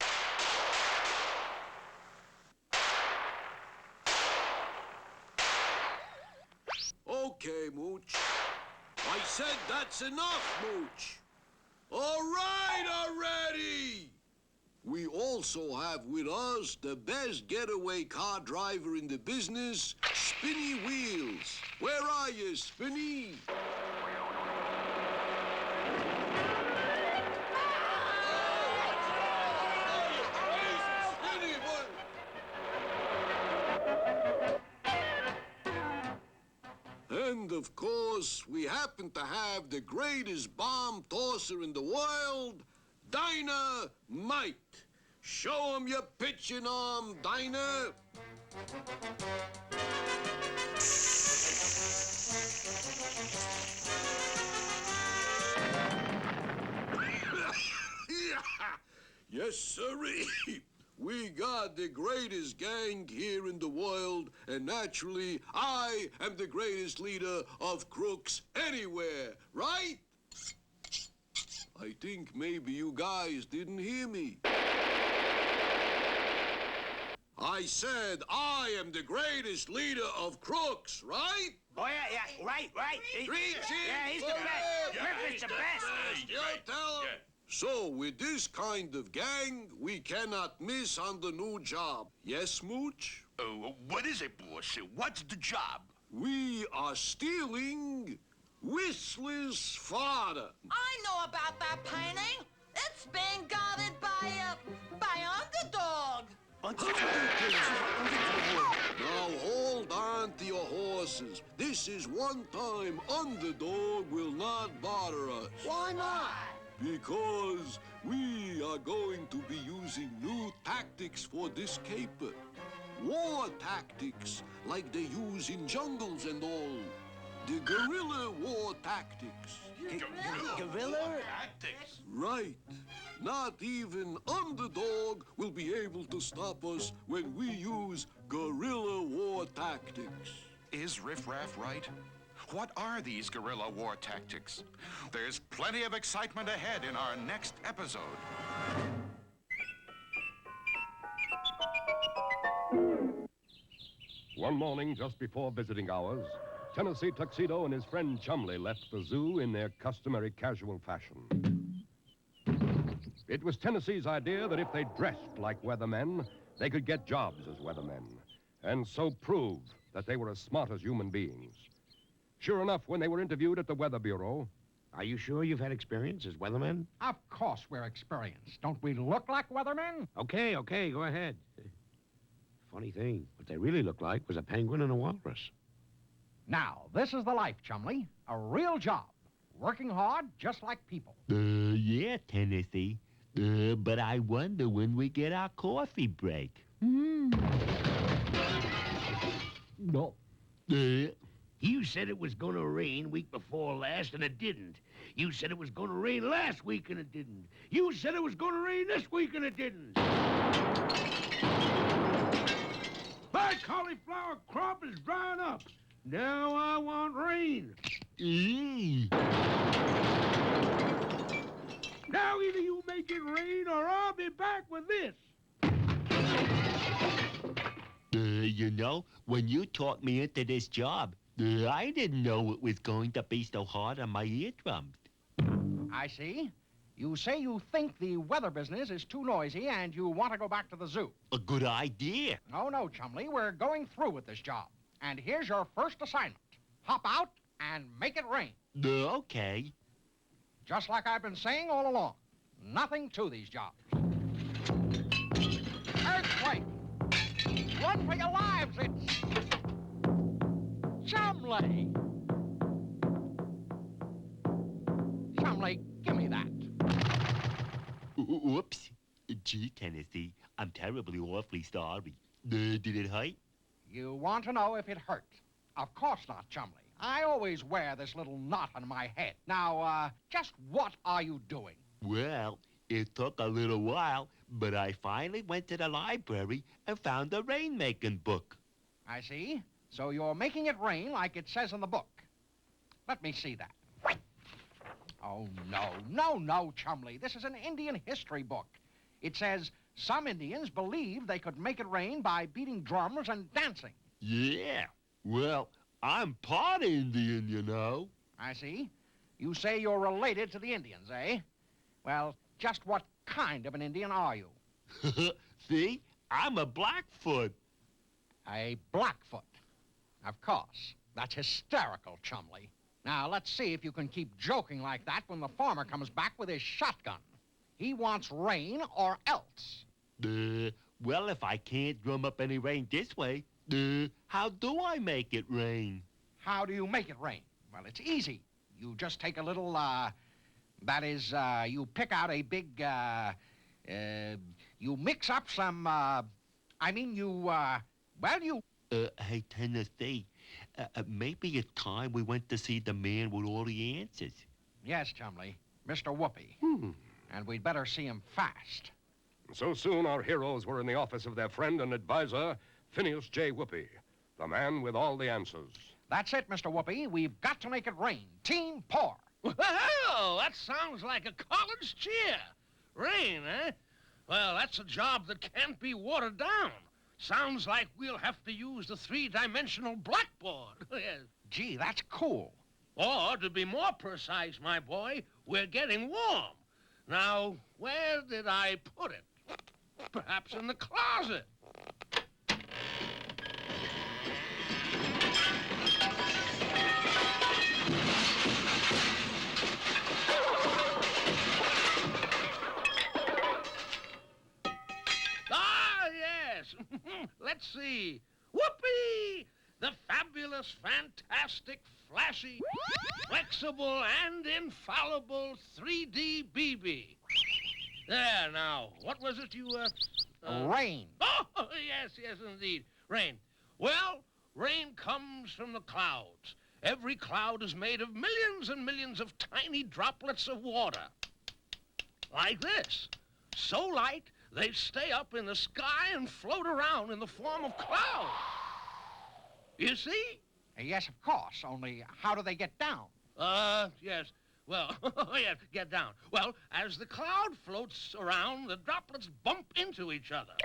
Okay, Mooch. I said that's enough, Mooch. All right already! We also have with us the best getaway car driver in the business, Spinny Wheels. Where are you, Spinny? And of course, we happen to have the greatest bomb tosser in the world, Dynamite. Show 'em your pitching arm, Dyna. Yes, sirree. We got the greatest gang here in the world, and naturally, I am the greatest leader of crooks anywhere, right? I think maybe you guys didn't hear me. I said I am the greatest leader of crooks, right? Oh, yeah, right. Three cheers. Yeah, he's the best. Griffith's the best. You tell him. So, with this kind of gang, we cannot miss on the new job. Yes, Mooch? What is it, boss? What's the job? We are stealing Whistler's father. I know about that painting. It's being guarded by Underdog. Now hold on to your horses. This is one time Underdog will not bother us. Why not? Because we are going to be using new tactics for this caper. War tactics, like they use in jungles and all. The guerrilla war tactics. Gorilla? Tactics. Right. Not even Underdog will be able to stop us when we use guerrilla war tactics. Is Riff Raff right? What are these guerrilla war tactics? There's plenty of excitement ahead in our next episode. One morning, just before visiting hours, Tennessee Tuxedo and his friend Chumley left the zoo in their customary casual fashion. It was Tennessee's idea that if they dressed like weathermen, they could get jobs as weathermen, and so prove that they were as smart as human beings. Sure enough, when they were interviewed at the Weather Bureau... Are you sure you've had experience as weathermen? Of course we're experienced. Don't we look like weathermen? Okay, go ahead. Funny thing, what they really looked like was a penguin and a walrus. Now, this is the life, Chumley. A real job. Working hard, just like people. Yeah, Tennessee. But I wonder when we get our coffee break. No. You said it was going to rain week before last, and it didn't. You said it was going to rain last week, and it didn't. You said it was going to rain this week, and it didn't. My cauliflower crop is drying up. Now I want rain. Now either you make it rain, or I'll be back with this. You know, when you talked me into this job, I didn't know it was going to be so hard on my eardrums. I see. You say you think the weather business is too noisy and you want to go back to the zoo. A good idea. No, Chumley, we're going through with this job. And here's your first assignment. Hop out and make it rain. Okay. Just like I've been saying all along. Nothing to these jobs. Earthquake! Run for your lives, it's... Chumley! Chumley, give me that. Oops. Gee, Tennessee, I'm terribly awfully sorry. Did it hurt? You want to know if it hurt? Of course not, Chumley. I always wear this little knot on my head. Now, just what are you doing? Well, it took a little while, but I finally went to the library and found a rainmaking book. I see. So you're making it rain like it says in the book. Let me see that. Oh, no, Chumley. This is an Indian history book. It says some Indians believed they could make it rain by beating drums and dancing. Yeah. Well, I'm part Indian, you know. I see. You say you're related to the Indians, eh? Well, just what kind of an Indian are you? See? I'm a Blackfoot. A Blackfoot. Of course. That's hysterical, Chumley. Now, let's see if you can keep joking like that when the farmer comes back with his shotgun. He wants rain or else. Well, if I can't drum up any rain this way, how do I make it rain? How do you make it rain? Well, it's easy. You just take a little, you pick out a big, you mix up some, Hey, Tennessee, maybe it's time we went to see the man with all the answers. Yes, Chumley, Mr. Whoopi. And we'd better see him fast. So soon our heroes were in the office of their friend and advisor, Phineas J. Whoopi, the man with all the answers. That's it, Mr. Whoopi. We've got to make it rain. Team pour. Well, that sounds like a college cheer. Rain, eh? Well, that's a job that can't be watered down. Sounds like we'll have to use the three-dimensional blackboard. Yes. Gee, that's cool. Or, to be more precise, my boy, we're getting warm. Now, where did I put it? Perhaps in the closet. Ah, yes. Let's see. Whoopee! The fabulous, fantastic, flashy, flexible, and infallible 3D BB. There, now, what was it you, Rain. Oh, yes, indeed. Rain. Well, rain comes from the clouds. Every cloud is made of millions and millions of tiny droplets of water. Like this. So light, they stay up in the sky and float around in the form of clouds. You see? Yes, of course. Only, how do they get down? Yes. Well, yeah, get down. Well, as the cloud floats around, the droplets bump into each other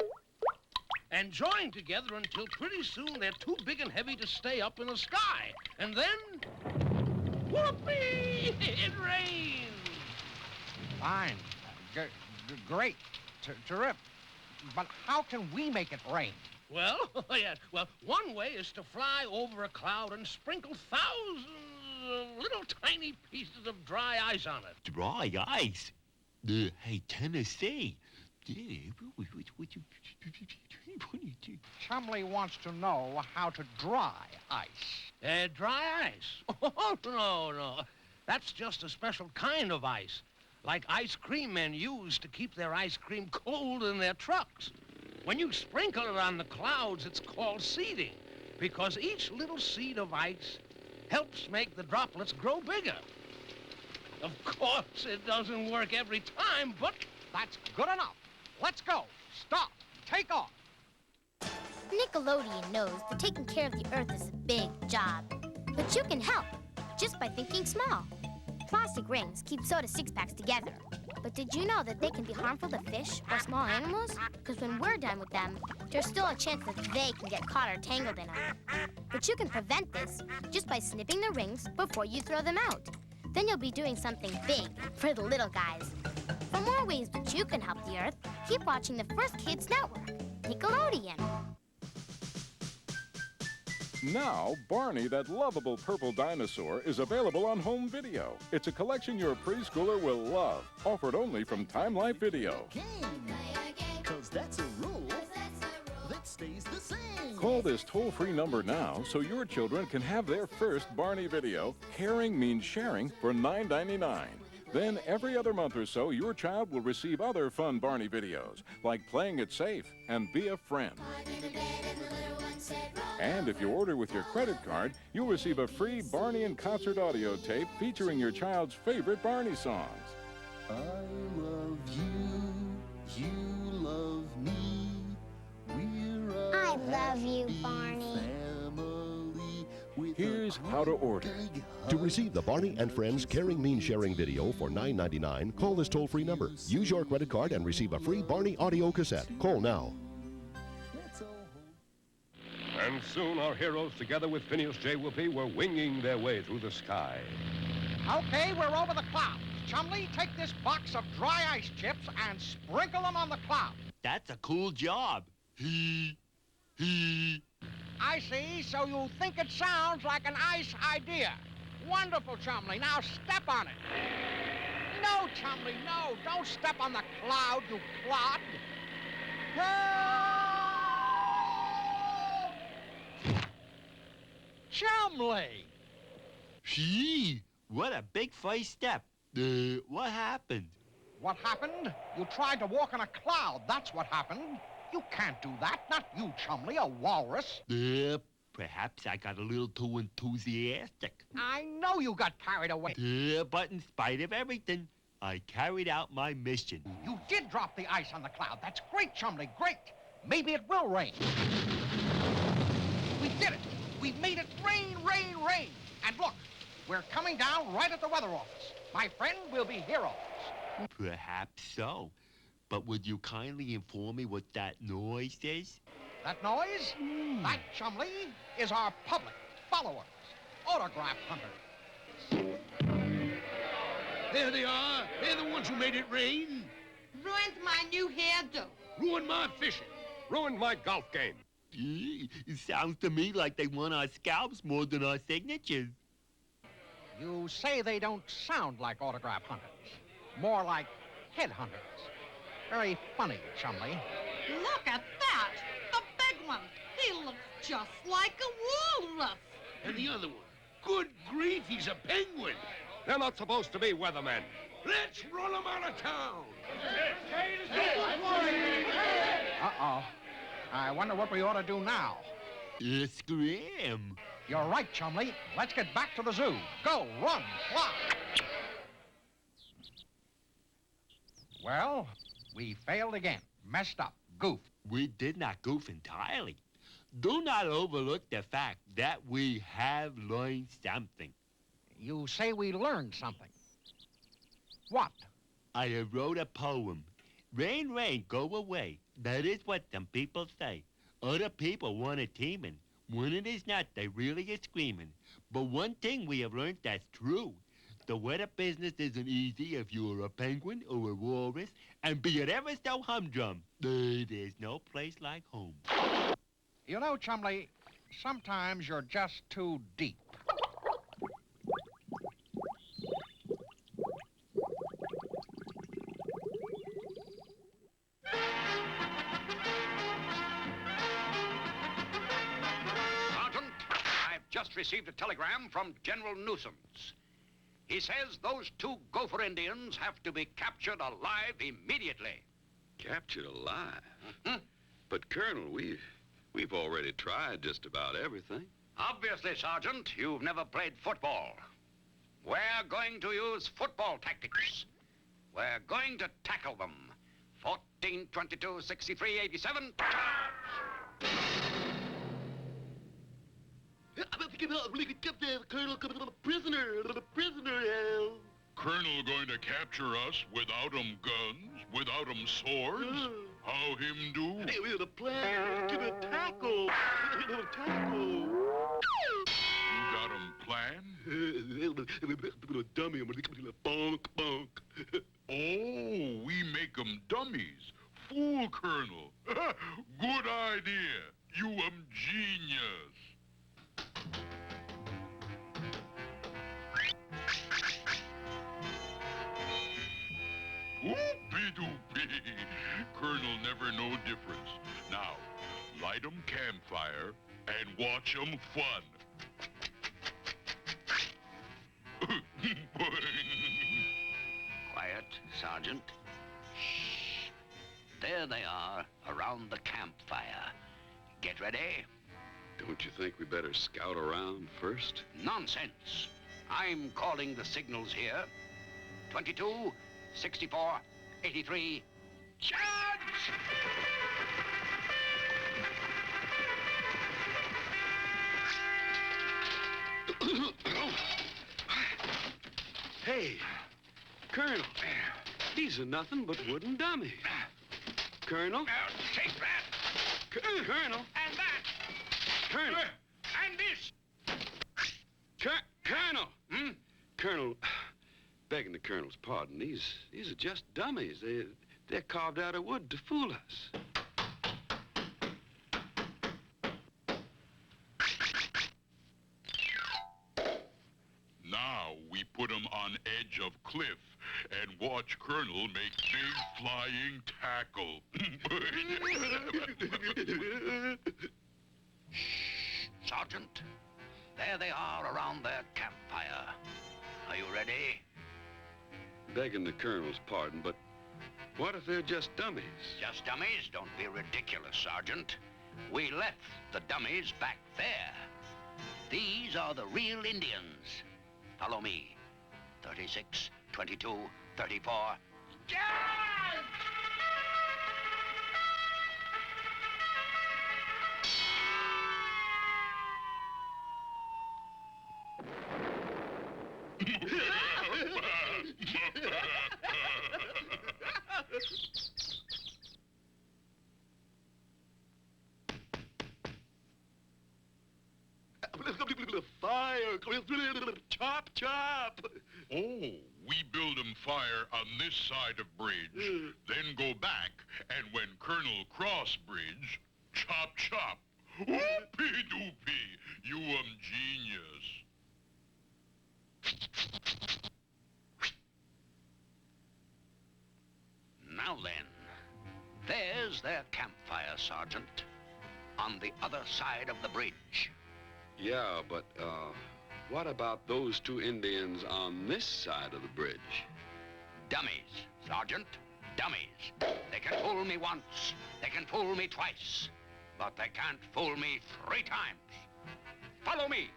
and join together until pretty soon they're too big and heavy to stay up in the sky. And then, whoopee! It rains. Fine. Great. Terrific. But how can we make it rain? Well, yes. Well, one way is to fly over a cloud and sprinkle thousands of little tiny pieces of dry ice on it. Dry ice? Hey, Tennessee. Chumley wants to know how to dry ice. Dry ice? Oh, no. That's just a special kind of ice, like ice cream men use to keep their ice cream cold in their trucks. When you sprinkle it on the clouds, it's called seeding, because each little seed of ice helps make the droplets grow bigger. Of course, it doesn't work every time, but that's good enough. Let's go. Stop. Take off. Nickelodeon knows that taking care of the Earth is a big job. But you can help, just by thinking small. Plastic rings keep soda six-packs together. But did you know that they can be harmful to fish or small animals? Because when we're done with them, there's still a chance that they can get caught or tangled in them. But you can prevent this just by snipping the rings before you throw them out. Then you'll be doing something big for the little guys. For more ways that you can help the Earth, keep watching the First Kids Network, Nickelodeon. Now, Barney, that lovable purple dinosaur, is available on home video. It's a collection your preschooler will love. Offered only from Time Life Video. Because that's a rule that stays the same. Call this toll-free number now so your children can have their first Barney video, Caring Means Sharing, for $9.99. Then every other month or so, your child will receive other fun Barney videos, like Playing It Safe and Be a Friend. And if you order with your credit card, you'll receive a free Barney in Concert audio tape featuring your child's favorite Barney songs. I love you, you love me. I love you, Barney. Here's how to order. To receive the Barney and Friends Caring Means Sharing video for $9.99, call this toll-free number. Use your credit card and receive a free Barney audio cassette. Call now. And soon our heroes, together with Phineas J. Whoopi, were winging their way through the sky. Okay, we're over the clouds. Chumley, take this box of dry ice chips and sprinkle them on the cloud. That's a cool job. He. I see, so you think it sounds like an ice idea. Wonderful, Chumley. Now step on it. No, Chumley, no. Don't step on the cloud, you clod. Help! Chumley! Gee, what a big first step. What happened? What happened? You tried to walk on a cloud. That's what happened. You can't do that. Not you, Chumley, a walrus. Perhaps I got a little too enthusiastic. I know you got carried away. But in spite of everything, I carried out my mission. You did drop the ice on the cloud. That's great, Chumley, great. Maybe it will rain. We did it. We made it rain, rain, rain. And look, we're coming down right at the weather office. My friend, we'll be heroes. Perhaps so. But would you kindly inform me what that noise is? That noise? That, Chumley, is our public, followers, autograph hunters. There they are. They're the ones who made it rain. Ruined my new hairdo. Ruined my fishing. Ruined my golf game. It sounds to me like they want our scalps more than our signatures. You say they don't sound like autograph hunters. More like headhunters. Very funny, Chumley. Look at that. The big one. He looks just like a walrus. And the other one. Good grief, he's a penguin. They're not supposed to be weathermen. Let's run them out of town. Uh-oh. I wonder what we ought to do now. Scram. You're right, Chumley. Let's get back to the zoo. Go, run, fly. Well, we failed again. Messed up. Goofed. We did not goof entirely. Do not overlook the fact that we have learned something. You say we learned something. What? I have wrote a poem. Rain, rain, go away. That is what some people say. Other people want it teeming. When it is not, they really is screaming. But one thing we have learned that's true. The weather business isn't easy if you're a penguin or a walrus, and be it ever so humdrum, there's no place like home. You know, Chumley, sometimes you're just too deep. Sergeant, I've just received a telegram from General Nuisance. He says those two gopher Indians have to be captured alive immediately. Captured alive? But, Colonel, we've already tried just about everything. Obviously, Sergeant, you've never played football. We're going to use football tactics. We're going to tackle them. 14, 22, 63, 87. Colonel, prisoner. Colonel going to capture us without guns, without swords? How him do? Hey, we have a plan. Give a tackle. You got planned? Dummy. Bonk, bonk. Oh, we make dummies. Fool, Colonel. Good idea. You genius. Whoopie-doopie. Colonel never know difference. Now, light 'em campfire and watch 'em fun. Quiet, Sergeant. Shh. There they are, around the campfire. Get ready. Don't you think we better scout around first? Nonsense. I'm calling the signals here. 22, 64, 83. Charge! Hey, Colonel, these are nothing but wooden dummies. Colonel? Take that! Colonel? And that! Colonel? And this! Colonel! Colonel, Begging the Colonel's pardon, these are just dummies. They're carved out of wood to fool us. Now we put 'em on edge of cliff and watch Colonel make big flying tackle. Shh, Sergeant. There they are around their campfire. Are you ready? Begging the Colonel's pardon, but what if they're just dummies? Just dummies? Don't be ridiculous, Sergeant. We left the dummies back there. These are the real Indians. Follow me. 36, 22, 34. Fire! Chop, chop! Oh, we build 'em fire on this side of bridge, then go back, and when Colonel cross bridge, chop, chop. Whoopee-doopie, you genius. Now then, there's their campfire, Sergeant. On the other side of the bridge. Yeah, but, what about those two Indians on this side of the bridge? Dummies, Sergeant. Dummies. They can fool me once. They can fool me twice. But they can't fool me 3 times. Follow me.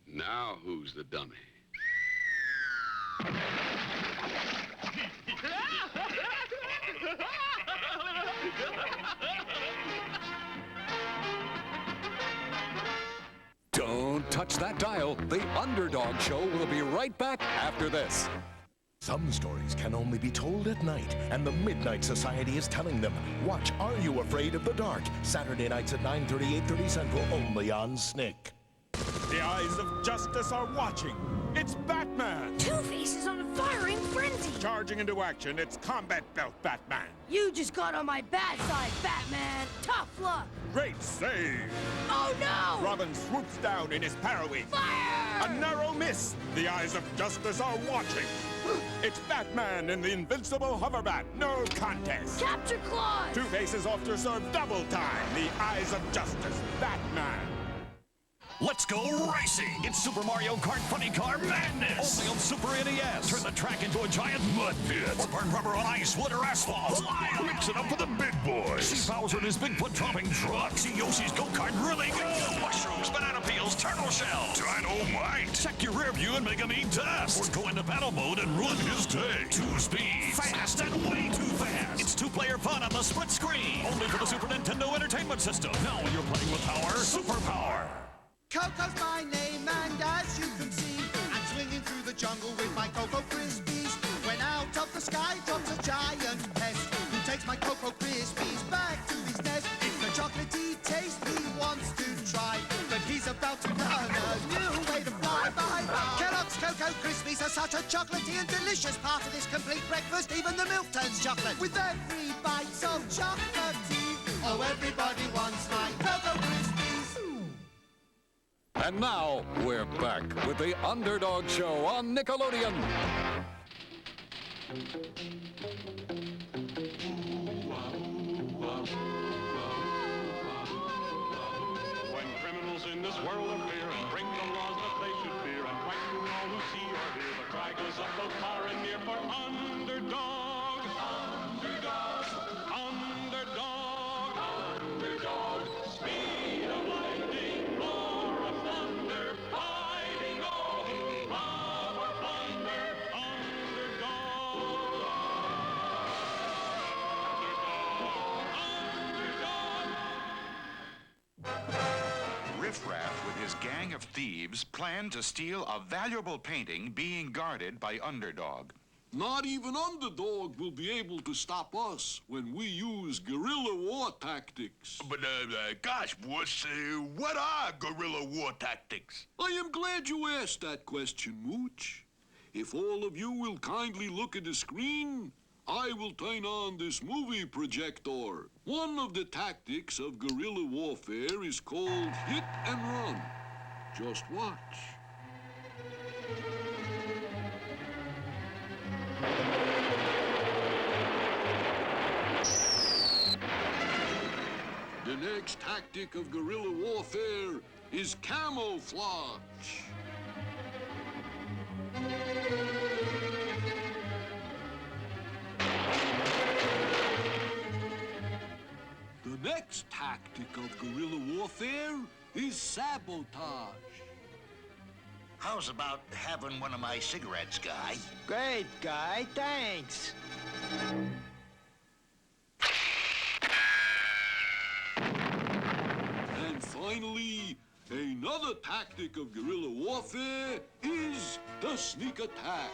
Now who's the dummy? Don't touch that dial. The Underdog Show will be right back after this. Some stories can only be told at night, and the Midnight Society is telling them. Watch Are You Afraid of the Dark? Saturday nights at 9:30, 8:30 Central, only on Snick. The eyes of justice are watching. It's Batman! Two-Face is on a firing frenzy! Charging into action, it's Combat Belt Batman. You just got on my bad side, Batman! Tough luck! Great save! Oh no! Robin swoops down in his Paraweek. Fire! A narrow miss! The eyes of justice are watching. It's Batman and the invincible hoverbat. No contest. Capture Claude! Two-Face is off to serve double time. The eyes of justice. Batman. Let's go racing! It's Super Mario Kart Funny Car Madness! Only on Super NES! Turn the track into a giant mud pit! Or burn rubber on ice, wood, or asphalt! Mix it up with the big boys! See Bowser and his Bigfoot-dropping truck! See Yoshi's go-kart really go! Mushrooms, banana peels, turtle shells! Dynamite! Check your rear view and make him eat dust! Or go into battle mode and ruin his day! 2 speeds! Fast and way too fast! It's 2-player fun on the split screen! Only for the Super Nintendo Entertainment System! Now you're playing with power, superpower! Coco's my name, and as you can see, I'm swinging through the jungle with my Cocoa Krispies. When out of the sky drops a giant pest, who takes my Cocoa Krispies back to his nest. It's the chocolatey taste he wants to try, but he's about to learn a new way to fly. Bye-bye. Kellogg's Cocoa Krispies are such a chocolatey and delicious part of this complete breakfast. Even the milk turns chocolate. With every bite so chocolatey, oh, everybody wants my Cocoa Krispies. And now, we're back with the Underdog Show on Nickelodeon. When criminals in this world appear and break the laws that they should fear and frighten all who see or hear, the cry goes up both far and near for Underdog. Underdog. Underdog. Underdog. Speed of lightning, roar of thunder, fighting all who love or plunder. Underdog. Riff Raff, with his gang of thieves, planned to steal a valuable painting being guarded by Underdog. Not even Underdog will be able to stop us when we use guerrilla war tactics. But, gosh, boss, what are guerrilla war tactics? I am glad you asked that question, Mooch. If all of you will kindly look at the screen, I will turn on this movie projector. One of the tactics of guerrilla warfare is called hit and run. Just watch. The next tactic of guerrilla warfare is camouflage. The next tactic of guerrilla warfare is sabotage. How's about having one of my cigarettes, Guy? Great, Guy. Thanks. And finally, another tactic of guerrilla warfare is the sneak attack.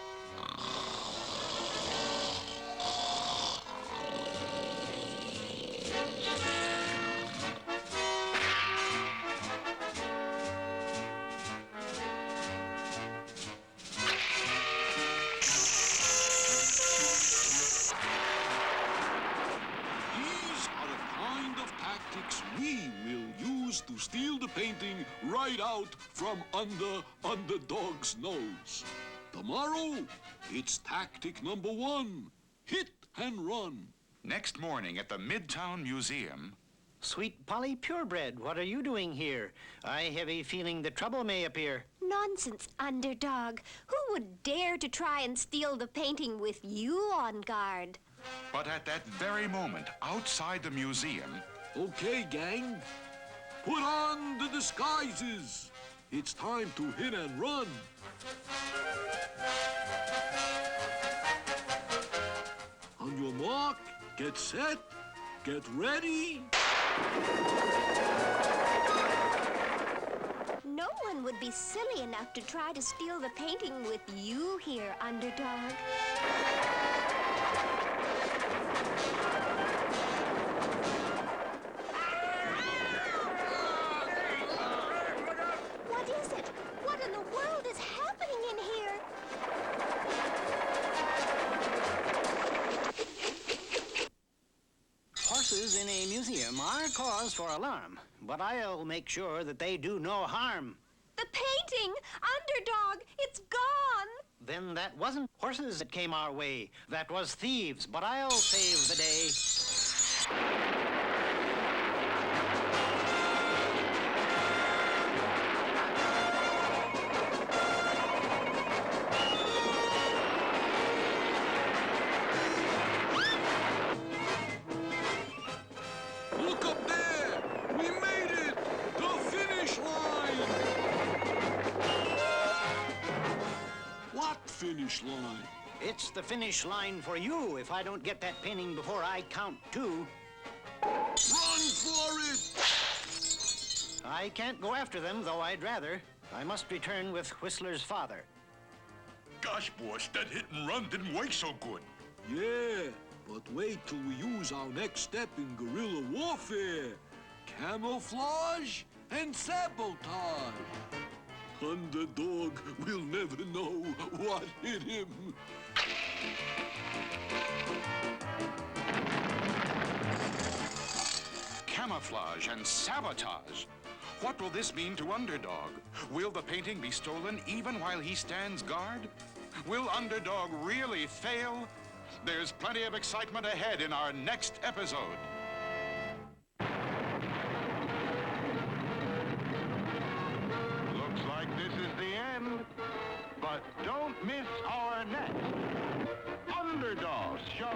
We will use to steal the painting right out from under Underdog's nose. Tomorrow, it's tactic number 1, hit and run. Next morning at the Midtown Museum. Sweet Polly Purebred, what are you doing here? I have a feeling that trouble may appear. Nonsense, Underdog. Who would dare to try and steal the painting with you on guard? But at that very moment, outside the museum... Okay, gang. Put on the disguises. It's time to hit and run. On your mark, get set, get ready. No one would be silly enough to try to steal the painting with you here, Underdog. What is it? What in the world is happening in here? Horses in a museum are cause for alarm, but I'll make sure that they do no harm. The painting! Underdog! It's gone! Then that wasn't horses that came our way. That was thieves, but I'll save the day. Look up there! We made it! The finish line! What finish line? It's the finish line for you if I don't get that painting before I count 2. Run for it! I can't go after them, though I'd rather. I must return with Whistler's father. Gosh, boss, that hit and run didn't work so good. Yeah, but wait till we use our next step in guerrilla warfare. Camouflage and sabotage. Underdog will never know what hit him. Camouflage and sabotage. What will this mean to Underdog? Will the painting be stolen even while he stands guard? Will Underdog really fail? There's plenty of excitement ahead in our next episode. Looks like this is the end, but don't miss our next Underdog Show.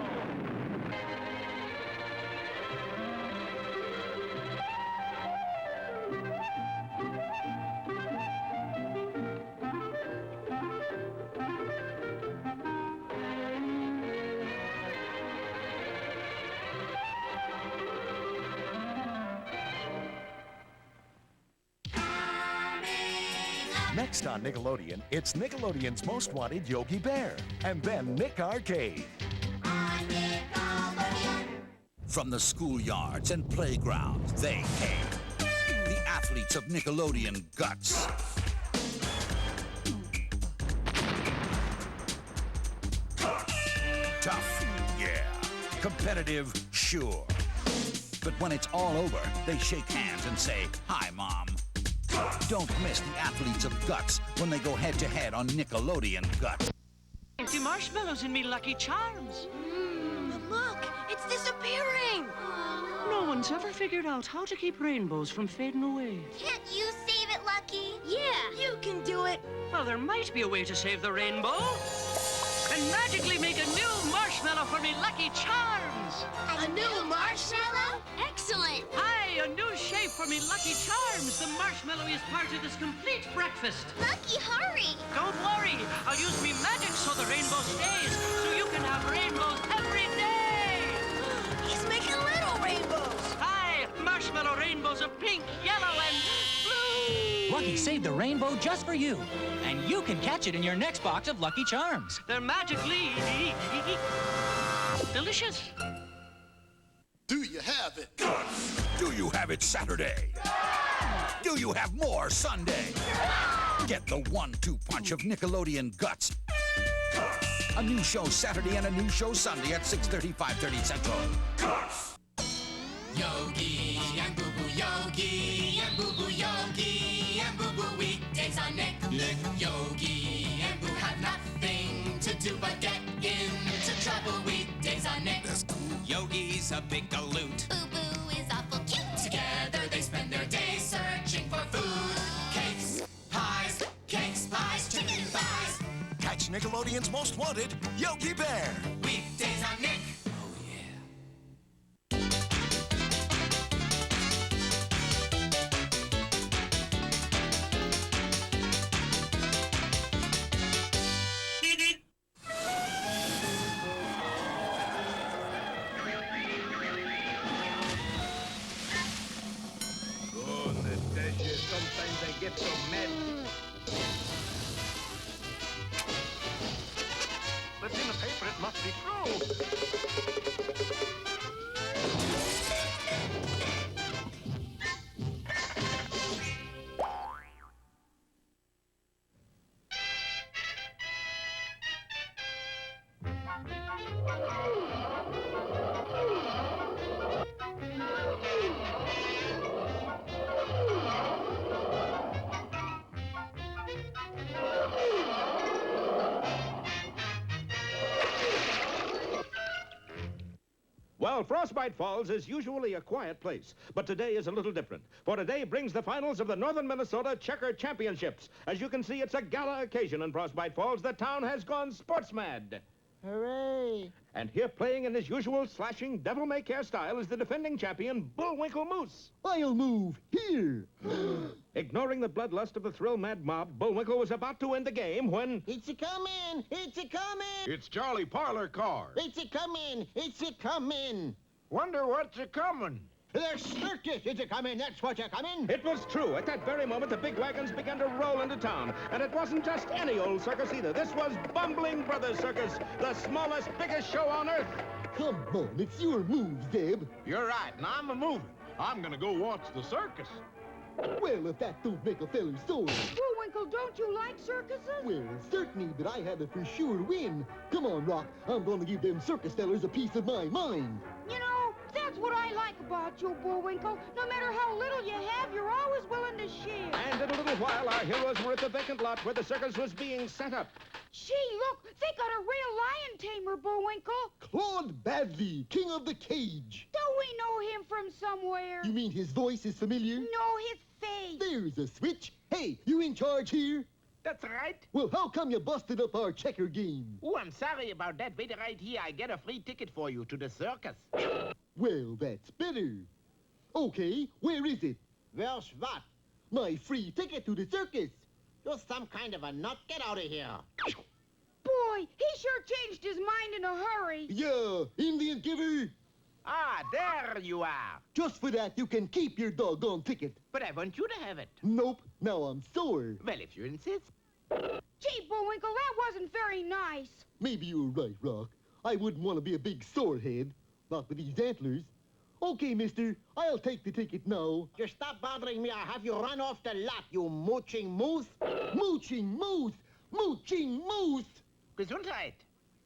Next on Nickelodeon, it's Nickelodeon's Most Wanted Yogi Bear, and then Nick Arcade. From the schoolyards and playgrounds, they came. The athletes of Nickelodeon guts. Tough, yeah. Competitive, sure. But when it's all over, they shake hands and say, "Hi, Mom." Don't miss the athletes of guts when they go head-to-head on Nickelodeon Guts. Empty marshmallows in me Lucky Charms. Look, it's disappearing. No one's ever figured out how to keep rainbows from fading away. Can't you save it, Lucky? Yeah, you can do it. Well, there might be a way to save the rainbow. And magically make a new marshmallow for me Lucky Charms. A new marshmallow? Excellent. Hi, a new shape for me Lucky Charms. The marshmallow is part of this complete breakfast. Lucky, hurry. Don't worry. I'll use me magic so the rainbow stays, so you can have rainbows every day. He's making little rainbows. Hi, marshmallow rainbows of pink, yellow, and blue. Lucky saved the rainbow just for you. And you can catch it in your next box of Lucky Charms. They're magically delicious. Do you have it? Do you have it Saturday? Do you have more Sunday? Get the 1-2 punch of Nickelodeon Guts. A new show Saturday and a new show Sunday at 6:30, 5:30 Central. Yogi and Boo Boo, Yogi and Boo Boo, Yogi and Boo Boo. Weekdays on Nick. Yogi and Boo have nothing to do but get into trouble. Weekdays on Nick. That's cool. Yogi's a big galoot. Boo Boo is awful cute. Together they spend their days searching for food. Cakes, pies, chicken thighs. Catch Nickelodeon's Most Wanted, Yogi Bear. Weekdays on Nick. Sometimes I get so mad. But in the paper it must be true. Well, Frostbite Falls is usually a quiet place, but today is a little different. For today brings the finals of the Northern Minnesota Checker Championships. As you can see, it's a gala occasion in Frostbite Falls. The town has gone sports mad. Hooray! And here playing in his usual slashing devil-may-care style is the defending champion, Bullwinkle Moose. I'll move here. Ignoring the bloodlust of the thrill-mad mob, Bullwinkle was about to end the game when... It's a-comin'! It's a-comin'! It's Charlie Parlor Car. It's a-comin'! It's a-comin'! Wonder what's a-comin'? The circus is a-comin'! That's what's a-comin'! It was true. At that very moment, the big wagons began to roll into town. And it wasn't just any old circus either. This was Bumbling Brothers Circus, the smallest, biggest show on earth. Come on, it's your move, Zeb. You're right, and I'm a-moving. I'm gonna go watch the circus. Well, if that don't make a feller sore. Bullwinkle, don't you like circuses? Well, certainly, but I had a for sure win. Come on, Rock. I'm gonna give them circus fellers a piece of my mind. You know, that's what I like about you, Bullwinkle. No matter how little you have, you're always willing to share. And in a little while, our heroes were at the vacant lot where the circus was being set up. Gee, look, they got a real lion tamer, Bullwinkle. Claude Badley, king of the cage. Don't we know him from somewhere? You mean his voice is familiar? No, his face. There's a switch. Hey, you in charge here? That's right. Well, how come you busted up our checker game? Oh, I'm sorry about that. Wait right here. I get a free ticket for you to the circus. Well, that's better. Okay, where is it? Where's what? My free ticket to the circus. You're some kind of a nut. Get out of here. Boy, he sure changed his mind in a hurry. Yeah, Indian giver. Ah, there you are. Just for that, you can keep your doggone ticket. But I want you to have it. Nope. Now I'm sore. Well, if you insist. Gee, Bullwinkle, that wasn't very nice. Maybe you're right, Rock. I wouldn't want to be a big sorehead. Not with these antlers. Okay, mister. I'll take the ticket now. Just stop bothering me. I'll have you run off the lot, you mooching moose. Mooching moose! Mooching moose! Gesundheit.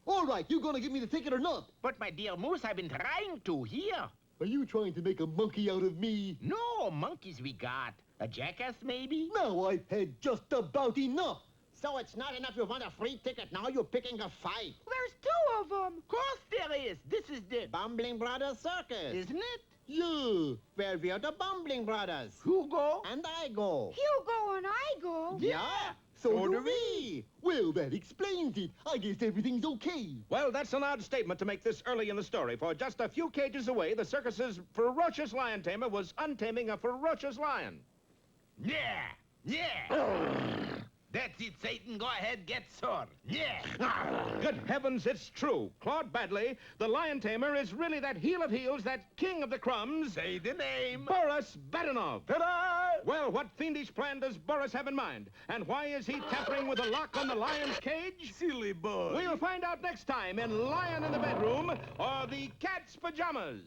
All right, you gonna give me the ticket or not? But, my dear moose, I've been trying to. Here. Are you trying to make a monkey out of me? No, monkeys we got. A jackass, maybe? Now I've had just about enough. So it's not enough you want a free ticket. Now you're picking a fight. There's two of them. Of course there is. This is the Bumbling Brothers Circus. Isn't it? Yeah. Where we are the Bumbling Brothers. Who go? And I go. You go and I go. Yeah. So do we. Well, that explains it. I guess everything's okay. Well, that's an odd statement to make this early in the story, for just a few cages away, the circus's ferocious lion tamer was untaming a ferocious lion. Yeah. Yeah. That's it, Satan. Go ahead, get sore. Yeah. Good heavens, it's true. Claude Badley, the lion tamer, is really that heel of heels, that king of the crumbs. Say the name. Boris Badenov. Ta-da! Well, what fiendish plan does Boris have in mind? And why is he tampering with the lock on the lion's cage? Silly boy. We'll find out next time in Lion in the Bedroom or the Cat's Pajamas.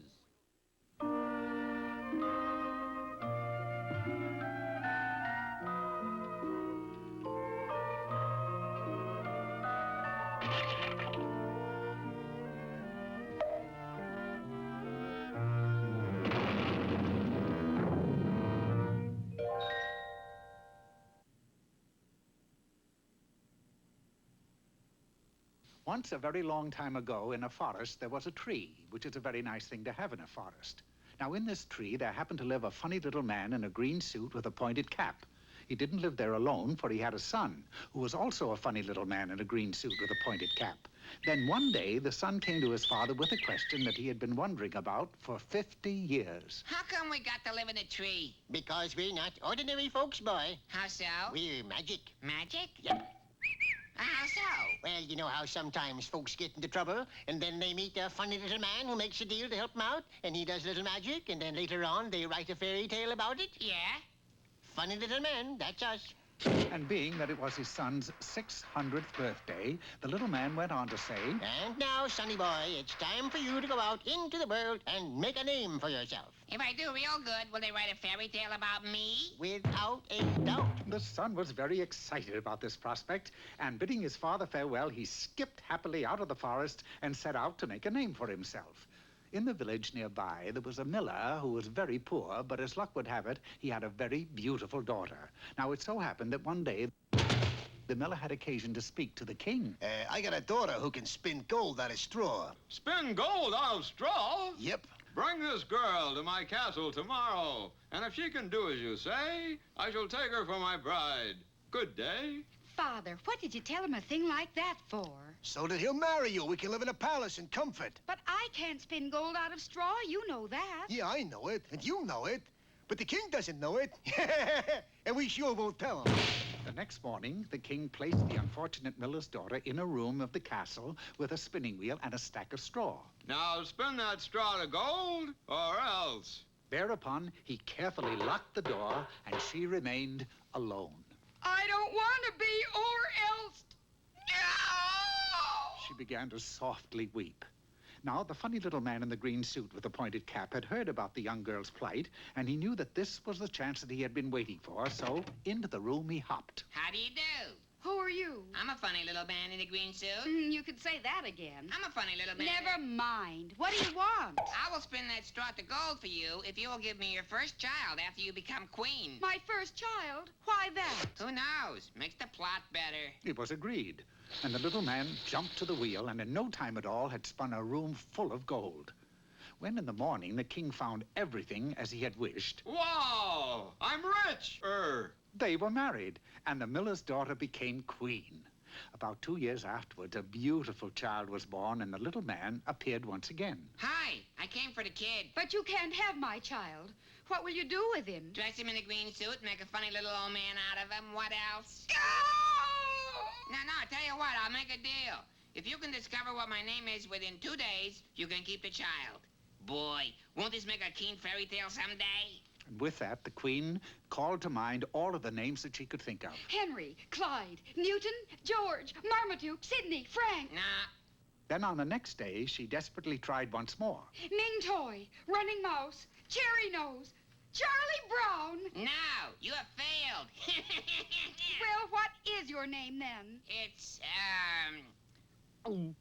Once, a very long time ago, in a forest, there was a tree, which is a very nice thing to have in a forest. Now, in this tree, there happened to live a funny little man in a green suit with a pointed cap. He didn't live there alone, for he had a son, who was also a funny little man in a green suit with a pointed cap. Then one day, the son came to his father with a question that he had been wondering about for 50 years. How come we got to live in a tree? Because we're not ordinary folks, boy. How so? We're magic. Magic? Yep. How so? Well, you know how sometimes folks get into trouble, and then they meet a funny little man who makes a deal to help them out, and he does little magic, and then later on they write a fairy tale about it? Yeah? Funny little man, that's us. And being that it was his son's 600th birthday, the little man went on to say, And now, sonny boy, it's time for you to go out into the world and make a name for yourself. If I do real good, will they write a fairy tale about me? Without a doubt. The son was very excited about this prospect, and bidding his father farewell, he skipped happily out of the forest and set out to make a name for himself. In the village nearby, there was a miller who was very poor, but as luck would have it, he had a very beautiful daughter. Now, it so happened that one day, the miller had occasion to speak to the king. I got a daughter who can spin gold out of straw. Spin gold out of straw? Yep. Bring this girl to my castle tomorrow, and if she can do as you say, I shall take her for my bride. Good day. Father, what did you tell him a thing like that for? So that he'll marry you. We can live in a palace in comfort. But I can't spin gold out of straw. You know that. Yeah, I know it, and you know it. But the king doesn't know it. And we sure won't tell him. The next morning, the king placed the unfortunate miller's daughter in a room of the castle with a spinning wheel and a stack of straw. Now spin that straw to gold, or else. Thereupon, he carefully locked the door, and she remained alone. I don't want to be, or else. No! She began to softly weep. Now, the funny little man in the green suit with the pointed cap had heard about the young girl's plight, and he knew that this was the chance that he had been waiting for, so into the room he hopped. How do you do? Who are you? I'm a funny little man in a green suit. You could say that again. I'm a funny little man. Never mind. What do you want? I will spin that straw to gold for you if you will give me your first child after you become queen. My first child? Why that? Who knows? Makes the plot better. It was agreed, and the little man jumped to the wheel and in no time at all had spun a room full of gold. When in the morning the king found everything as he had wished... Wow! I'm rich! They were married, and the miller's daughter became queen. About 2 years afterwards, a beautiful child was born, and the little man appeared once again. Hi, I came for the kid. But you can't have my child. What will you do with him? Dress him in a green suit, make a funny little old man out of him. What else? No, I tell you what, I'll make a deal. If you can discover what my name is within 2 days, you can keep the child. boy. Won't this make a keen fairy tale someday? And with that, the Queen called to mind all of the names that she could think of. Henry, Clyde, Newton, George, Marmaduke, Sidney, Frank. Nah. Then on the next day, she desperately tried once more. Ming Toy, Running Mouse, Cherry Nose, Charlie Brown. No, you have failed. Well, what is your name then? It's, Oh,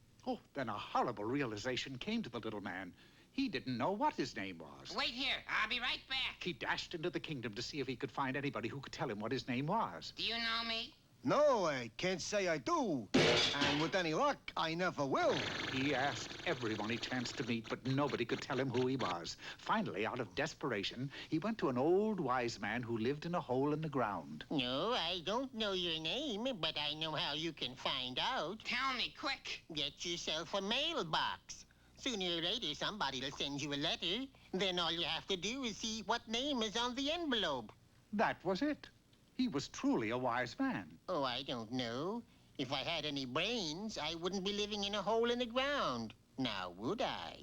then a horrible realization came to the little man. He didn't know what his name was. Wait here. I'll be right back. He dashed into the kingdom to see if he could find anybody who could tell him what his name was. Do you know me? No, I can't say I do. And with any luck, I never will. He asked everyone he chanced to meet, but nobody could tell him who he was. Finally, out of desperation, he went to an old wise man who lived in a hole in the ground. No, I don't know your name, but I know how you can find out. Tell me, quick. Get yourself a mailbox. Sooner or later, somebody will send you a letter. Then all you have to do is see what name is on the envelope. That was it. He was truly a wise man. Oh, I don't know. If I had any brains, I wouldn't be living in a hole in the ground. Now, would I?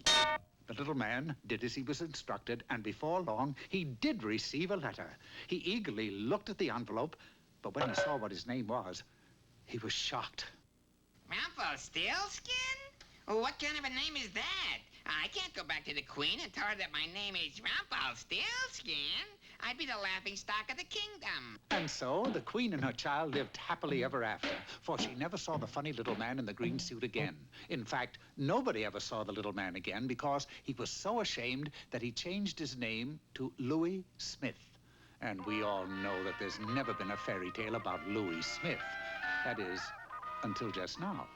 The little man did as he was instructed, and before long, he did receive a letter. He eagerly looked at the envelope, but when he saw what his name was, he was shocked. Rumpelstiltskin? What kind of a name is that? I can't go back to the Queen and tell her that my name is Rumpelstiltskin. I'd be the laughingstock of the kingdom. And so the Queen and her child lived happily ever after, for she never saw the funny little man in the green suit again. In fact, nobody ever saw the little man again because he was so ashamed that he changed his name to Louis Smith. And we all know that there's never been a fairy tale about Louis Smith. That is, until just now.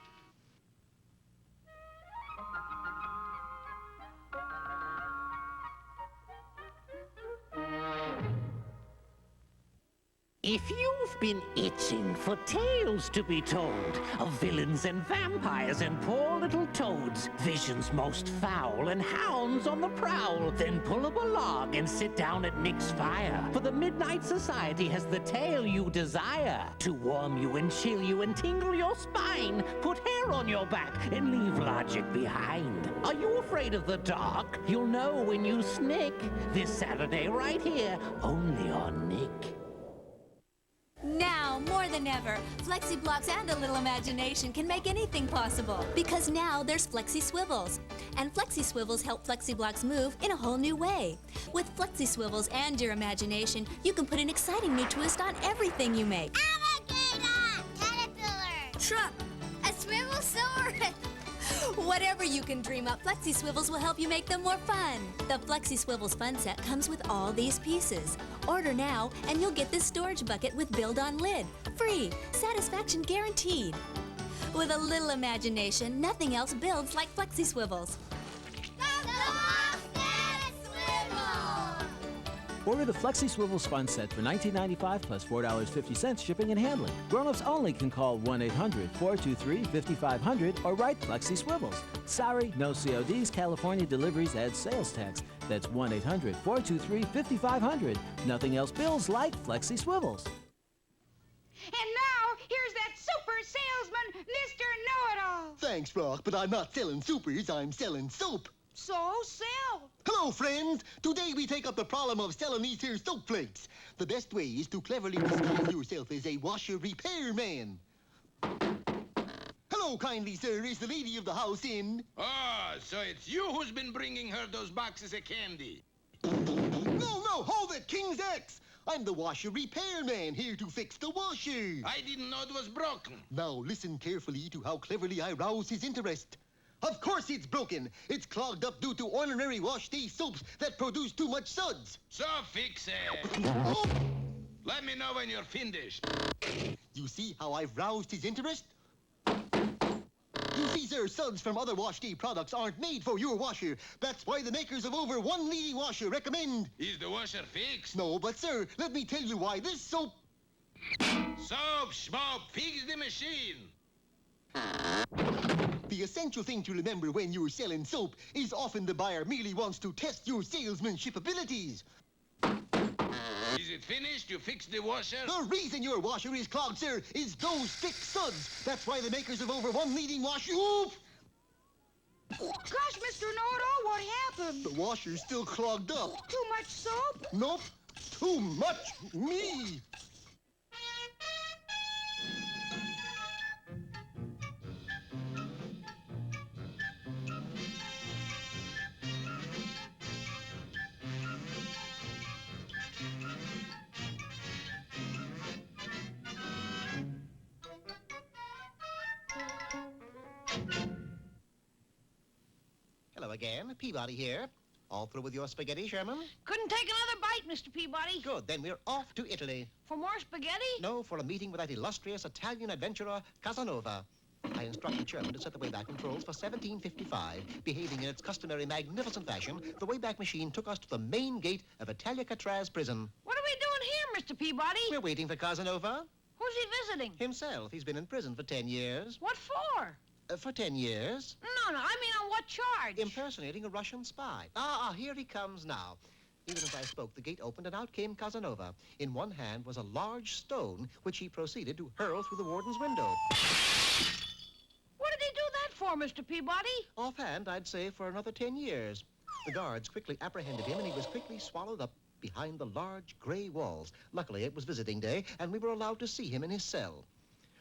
If you've been itching for tales to be told of villains and vampires and poor little toads, visions most foul and hounds on the prowl, then pull up a log and sit down at Nick's fire. For the Midnight Society has the tale you desire to warm you and chill you and tingle your spine, put hair on your back and leave logic behind. Are you afraid of the dark? You'll know when you snick. This Saturday right here, only on Nick. Now, more than ever, Flexi Blocks and a little imagination can make anything possible. Because now there's Flexi Swivels. And Flexi Swivels help Flexi Blocks move in a whole new way. With Flexi Swivels and your imagination, you can put an exciting new twist on everything you make. Alligator! Caterpillar! Truck! A swivel sword! Whatever you can dream up, Flexi Swivels will help you make them more fun. The Flexi Swivels Fun Set comes with all these pieces. Order now, and you'll get this storage bucket with build-on lid. Free. Satisfaction guaranteed. With a little imagination, nothing else builds like Flexi Swivels. Order the Flexi Swivels Fun Set for $19.95 plus $4.50 shipping and handling. Grown-ups only can call 1-800-423-5500 or write Flexi Swivels. Sorry, no CODs, California deliveries add sales tax. That's 1-800-423-5500. Nothing else builds like Flexi Swivels. And now, here's that super salesman, Mr. Know-It-All. Thanks, Rock, but I'm not selling supers, I'm selling soap. So sell. Hello, friends. Today we take up the problem of selling these here soap flakes. The best way is to cleverly disguise yourself as a washer repair man. Hello, kindly sir. Is the lady of the house in? Ah, so it's you who's been bringing her those boxes of candy. No, hold it, King's X. I'm the washer repair man, here to fix the washer. I didn't know it was broken. Now listen carefully to how cleverly I rouse his interest. Of course it's broken. It's clogged up due to ordinary wash-day soaps that produce too much suds. So fix it. Oh. Let me know when you're finished. You see how I've roused his interest? You see, sir, suds from other wash-day products aren't made for your washer. That's why the makers of over 1 leading washer recommend... Is the washer fixed? No, but sir, let me tell you why this soap... Soap, schmope, fix the machine. The essential thing to remember when you're selling soap is often the buyer merely wants to test your salesmanship abilities. Is it finished? You fixed the washer? The reason your washer is clogged, sir, is those thick suds. That's why the makers of over 1 leading washer... Oop! Gosh, Mr. Know-It-All, What happened? The washer's still clogged up. Too much soap? Nope. Too much me. Hello again. Peabody here. All through with your spaghetti, Sherman? Couldn't take another bite, Mr. Peabody. Good. Then we're off to Italy. For more spaghetti? No, for a meeting with that illustrious Italian adventurer, Casanova. I instructed Sherman to set the Wayback Controls for 1755. Behaving in its customary magnificent fashion, the Wayback Machine took us to the main gate of Italiacatraz prison. What are we doing here, Mr. Peabody? We're waiting for Casanova. Who's he visiting? Himself. He's been in prison for 10 years. What for? For 10 years. No, I mean on what charge? Impersonating a Russian spy. Here he comes now. Even as I spoke, the gate opened and out came Casanova. In one hand was a large stone, which he proceeded to hurl through the warden's window. What did he do that for, Mr. Peabody? Offhand, I'd say for another 10 years. The guards quickly apprehended him, and he was quickly swallowed up behind the large gray walls. Luckily, it was visiting day, and we were allowed to see him in his cell.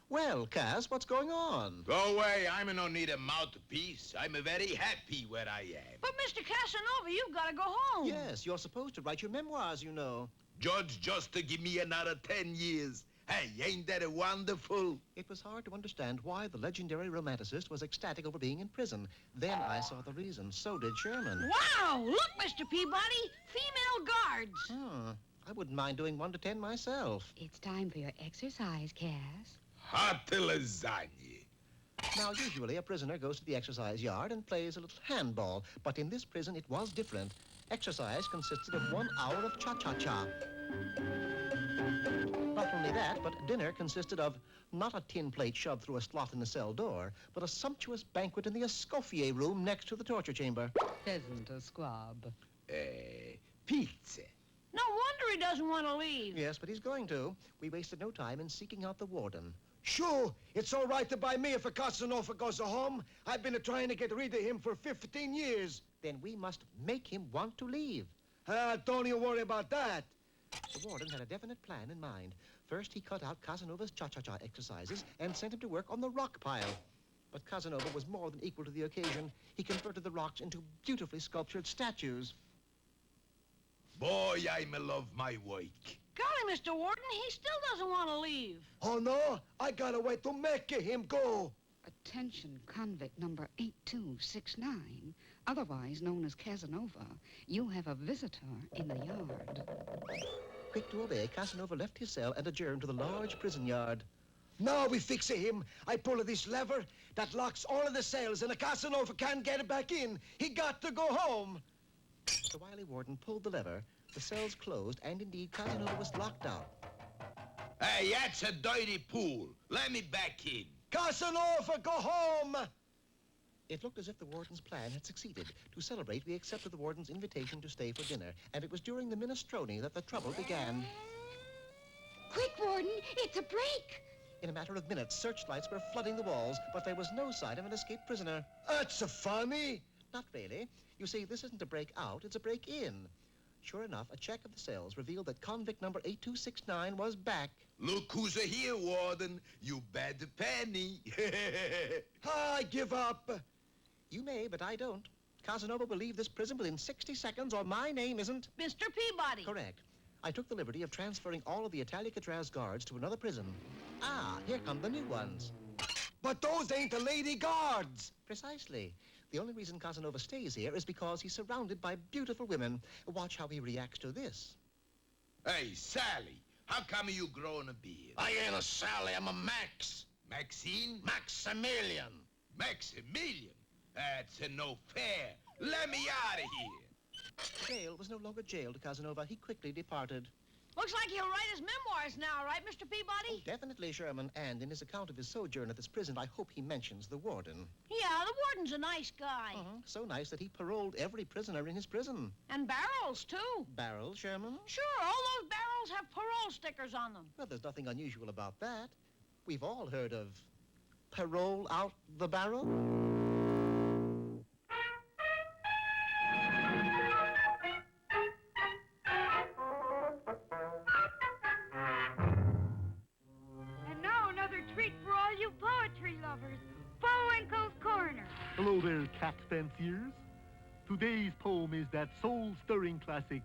Well, Cas, what's going on? Go away. I'm no need a mouthpiece. I'm very happy where I am. But, Mr. Casanova, you've got to go home. Yes, you're supposed to write your memoirs, you know. Judge, just to give me another 10 years. Hey, ain't that wonderful? It was hard to understand why the legendary romanticist was ecstatic over being in prison. Then I saw the reason. So did Sherman. Wow! Look, Mr. Peabody. Female guards. I wouldn't mind doing 1 to 10 myself. It's time for your exercise, Cass. Hot lasagna. Now, usually a prisoner goes to the exercise yard and plays a little handball, but in this prison it was different. Exercise consisted of 1 hour of cha-cha-cha. Not only that, but dinner consisted of not a tin plate shoved through a slot in the cell door, but a sumptuous banquet in the Escoffier room next to the torture chamber. Pheasant or squab? Pizza. No wonder he doesn't want to leave. Yes, but he's going to. We wasted no time in seeking out the warden. Sure, it's all right to buy me if a Casanova goes home. I've been trying to get rid of him for 15 years. Then we must make him want to leave. Don't you worry about that. The warden had a definite plan in mind. First, he cut out Casanova's cha-cha-cha exercises and sent him to work on the rock pile. But Casanova was more than equal to the occasion. He converted the rocks into beautifully sculptured statues. Boy, I love my work. Golly, Mr. Warden, he still doesn't want to leave. Oh, no? I gotta wait to make him go. Attention, convict number 8269, otherwise known as Casanova. You have a visitor in the yard. Quick to obey, Casanova left his cell and adjourned to the large prison yard. Now we fix him. I pull this lever that locks all of the cells, and the Casanova can't get it back in. He got to go home. The wily warden pulled the lever. The cells closed, and indeed, Casanova was locked out. Hey, that's a dirty pool. Let me back in. Casanova, go home! It looked as if the warden's plan had succeeded. To celebrate, we accepted the warden's invitation to stay for dinner, and it was during the minestrone that the trouble began. Quick, Warden, it's a break. In a matter of minutes, searchlights were flooding the walls, but there was no sign of an escaped prisoner. That's funny. Not really. You see, this isn't a break out, it's a break in. Sure enough, a check of the cells revealed that convict number 8269 was back. Look who's here, Warden. You bad penny. I give up. You may, but I don't. Casanova will leave this prison within 60 seconds, or my name isn't... Mr. Peabody. Correct. I took the liberty of transferring all of the Italiacatraz guards to another prison. Here come the new ones. But those ain't the lady guards. Precisely. The only reason Casanova stays here is because he's surrounded by beautiful women. Watch how he reacts to this. Hey, Sally, how come you growing a beard? I ain't a Sally, I'm a Max. Maxine? Maximilian. Maximilian? That's no fair. Let me out of here. Jail was no longer jail to Casanova. He quickly departed. Looks like he'll write his memoirs now, right, Mr. Peabody? Definitely, Sherman. And in his account of his sojourn at this prison, I hope he mentions the warden. Yeah, the warden's a nice guy. So nice that he paroled every prisoner in his prison. And barrels, too. Barrels, Sherman? Sure, all those barrels have parole stickers on them. Well, there's nothing unusual about that. We've all heard of parole out the barrel. Hello there, cat fanciers. Today's poem is that soul-stirring classic,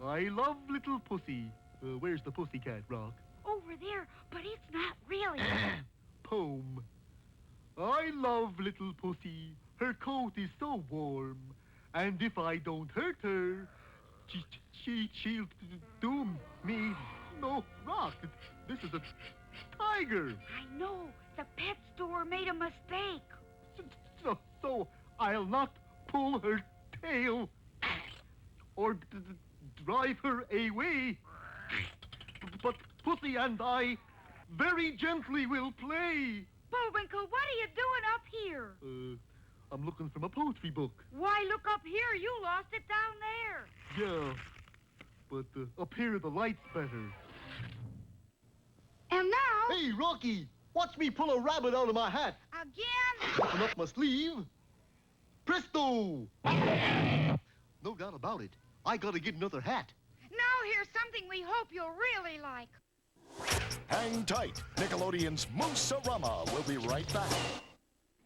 I Love Little Pussy. Where's the pussycat, Rock? Over there, but it's not really. Poem. I love little pussy. Her coat is so warm. And if I don't hurt her, she'll doom me. No, Rock, this is a tiger. I know. The pet store made a mistake. So I'll not pull her tail or drive her away. But Pussy and I very gently will play. Bullwinkle, what are you doing up here? I'm looking from a poetry book. Why look up here? You lost it down there. Yeah, but up here the light's better. And now... Hey, Rocky, watch me pull a rabbit out of my hat. Again? Open up my sleeve. Presto! No doubt about it. I gotta get another hat. Now here's something we hope you'll really like. Hang tight. Nickelodeon's Moose-o-Rama will be right back.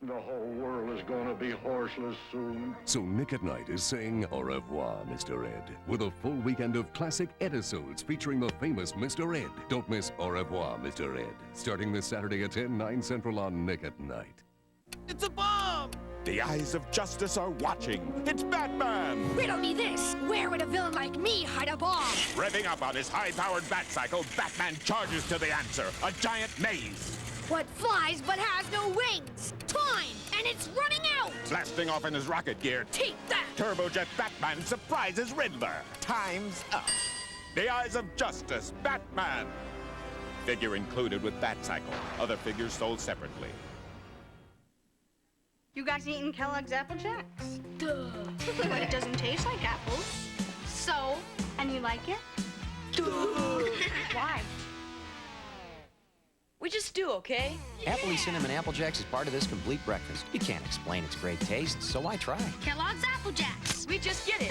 The whole world is gonna be horseless soon. So Nick at Night is saying au revoir, Mr. Ed, with a full weekend of classic episodes featuring the famous Mr. Ed. Don't miss Au revoir, Mr. Ed, starting this Saturday at 10, 9 Central on Nick at Night. It's a bomb! The eyes of justice are watching. It's Batman! Riddle me this. Where would a villain like me hide a bomb? Revving up on his high-powered bat cycle, Batman charges to the answer. A giant maze. What flies but has no wings? Time, and it's running out! Blasting off in his rocket gear. Take that! Turbojet Batman surprises Riddler. Time's up. The eyes of justice, Batman. Figure included with bat cycle. Other figures sold separately. You guys eating Kellogg's Apple Jacks? Duh. But it doesn't taste like apples. So, and you like it? Duh. Why? We just do, okay? Appley Cinnamon Apple Jacks is part of this complete breakfast. You can't explain its great taste, so why try? Kellogg's Apple Jacks. We just get it.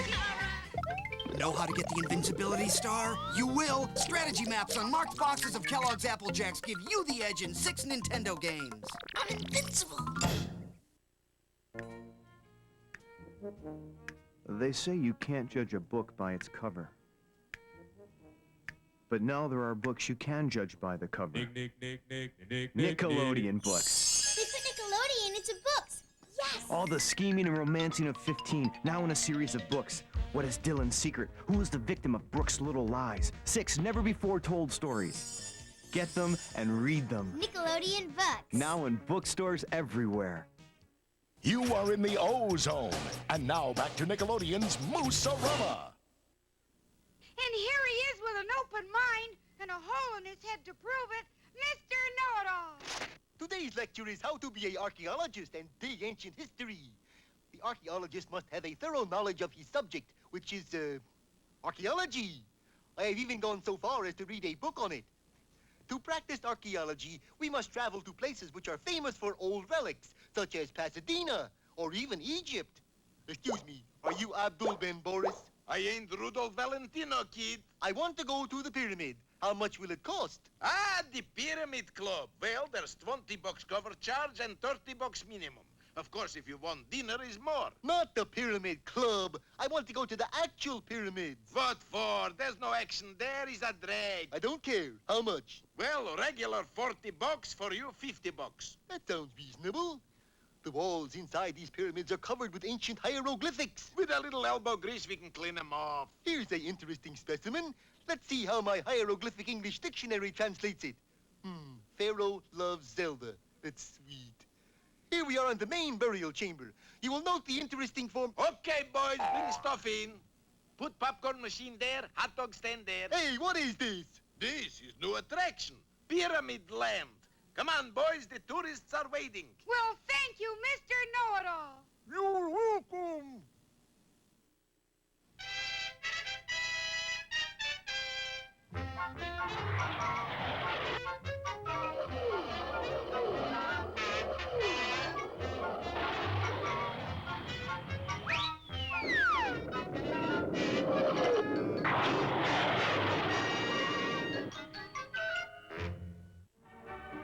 Know how to get the invincibility star? You will! Strategy maps on marked boxes of Kellogg's Apple Jacks give you the edge in 6 Nintendo games. I'm invincible! They say you can't judge a book by its cover. But now there are books you can judge by the cover. Nickelodeon books. They put Nickelodeon into books. Yes! All the scheming and romancing of 15, now in a series of books. What is Dylan's secret? Who is the victim of Brooke's little lies? 6 never-before-told stories. Get them and read them. Nickelodeon books. Now in bookstores everywhere. You are in the O-Zone. And now back to Nickelodeon's Moose-o-Rama. And here he is with an open mind and a hole in his head to prove it, Mr. Know-It-All. Today's lecture is how to be an archaeologist and dig ancient history. The archaeologist must have a thorough knowledge of his subject, which is, archaeology. I have even gone so far as to read a book on it. To practice archaeology, we must travel to places which are famous for old relics, such as Pasadena, or even Egypt. Excuse me, are you Abdul Ben Boris? I ain't Rudolph Valentino, kid. I want to go to the pyramid. How much will it cost? Ah, the Pyramid Club. Well, there's $20 cover charge and $30 minimum. Of course, if you want dinner, is more. Not the Pyramid Club. I want to go to the actual pyramids. What for? There's no action there. Is a drag. I don't care. How much? Well, regular $40, for you $50. That sounds reasonable. The walls inside these pyramids are covered with ancient hieroglyphics. With a little elbow grease, we can clean them off. Here's an interesting specimen. Let's see how my hieroglyphic English dictionary translates it. Pharaoh loves Zelda. That's sweet. Here we are in the main burial chamber. You will note the interesting form... Okay, boys, bring stuff in. Put popcorn machine there, hot dog stand there. Hey, what is this? This is new attraction, Pyramid Land. Come on, boys, the tourists are waiting. Well, thank you, Mr. Know-It-All. You're welcome.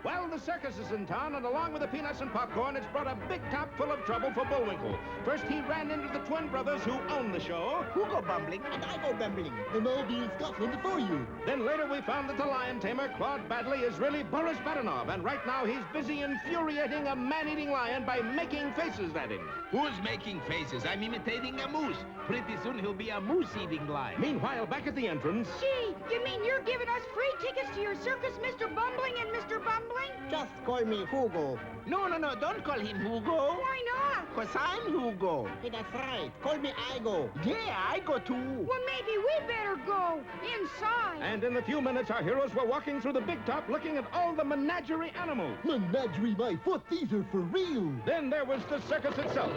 Well, the circus is in town, and along with the peanuts and popcorn, it's brought a big top full of trouble for Bullwinkle. First, he ran into the twin brothers who own the show. Who go bumbling? And I go bumbling. And I'll be in Scotland for you. Then later we found that the lion tamer, Claude Badley, is really Boris Badenov, and right now he's busy infuriating a man-eating lion by making faces at him. Who's making faces? I'm imitating a moose. Pretty soon he'll be a moose-eating lion. Meanwhile, back at the entrance... Gee, you mean you're giving us free tickets to your circus, Mr. Bumbling and Mr. Bumbling? Just call me Hugo. No, don't call him Hugo. Why not? Because I'm Hugo. Hey, that's right. Call me Igo. Yeah, I go too. Well, maybe we better go inside. And in a few minutes, our heroes were walking through the big top looking at all the menagerie animals. Menagerie, my foot. These are for real. Then there was the circus itself.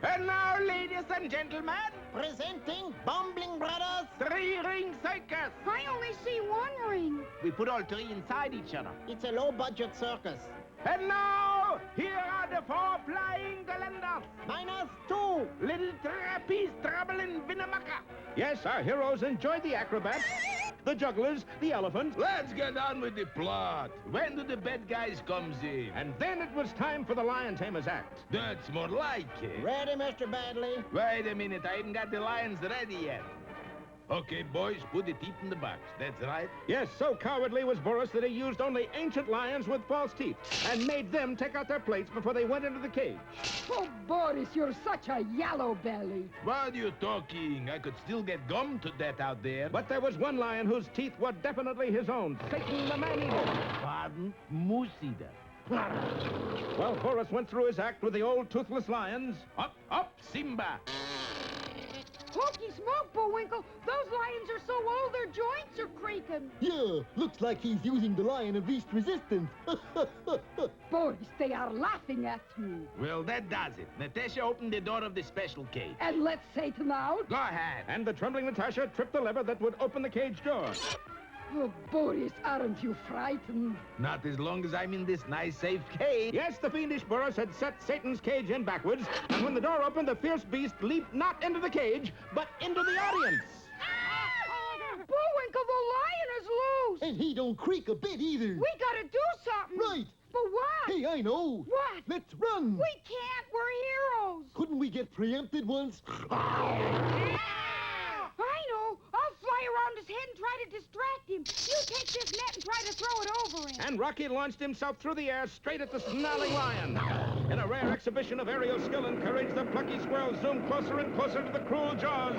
And now, ladies and gentlemen, presenting Bumbling Brothers 3-ring circus. I only see one ring. We put all three inside each other. It's a low-budget circus. And now, here are the 4 flying calendars. -2. Little trapeze trouble in Winnemucca. Yes, our heroes enjoyed the acrobats, the jugglers, the elephants. Let's get on with the plot. When do the bad guys comes in? And then it was time for the lion tamer's act. That's more like it. Ready, Mr. Badley? Wait a minute, I haven't got the lions ready yet. Okay, boys, put the teeth in the box. That's right. Yes, so cowardly was Boris that he used only ancient lions with false teeth and made them take out their plates before they went into the cage. Oh, Boris, you're such a yellow belly. What are you talking? I could still get gum to that out there. But there was one lion whose teeth were definitely his own, Satan the man-eater. Pardon? Moose-eater. Well, Boris went through his act with the old toothless lions. Up, Simba. Hokey smoke, Bullwinkle. Those lions are so old their joints are creaking. Yeah, looks like he's using the lion of least resistance. Boris, they are laughing at you. Well, that does it. Natasha opened the door of the special cage. And let's Satan out. Go ahead. And the trembling Natasha tripped the lever that would open the cage door. Oh, Boris, aren't you frightened? Not as long as I'm in this nice, safe cage. Yes, the fiendish Boris had set Satan's cage in backwards, and when the door opened, the fierce beast leaped not into the cage, but into the audience. Bullwinkle, the lion is loose. And he don't creak a bit either. We gotta do something. Right. But what? Hey, I know. What? Let's run. We can't. We're heroes. Couldn't we get preempted once? I know. I'll fly around his head and try to distract him. You take this net and try to throw it over him. And Rocky launched himself through the air straight at the snarling lion. In a rare exhibition of aerial skill and courage, the plucky squirrel zoomed closer and closer to the cruel jaws,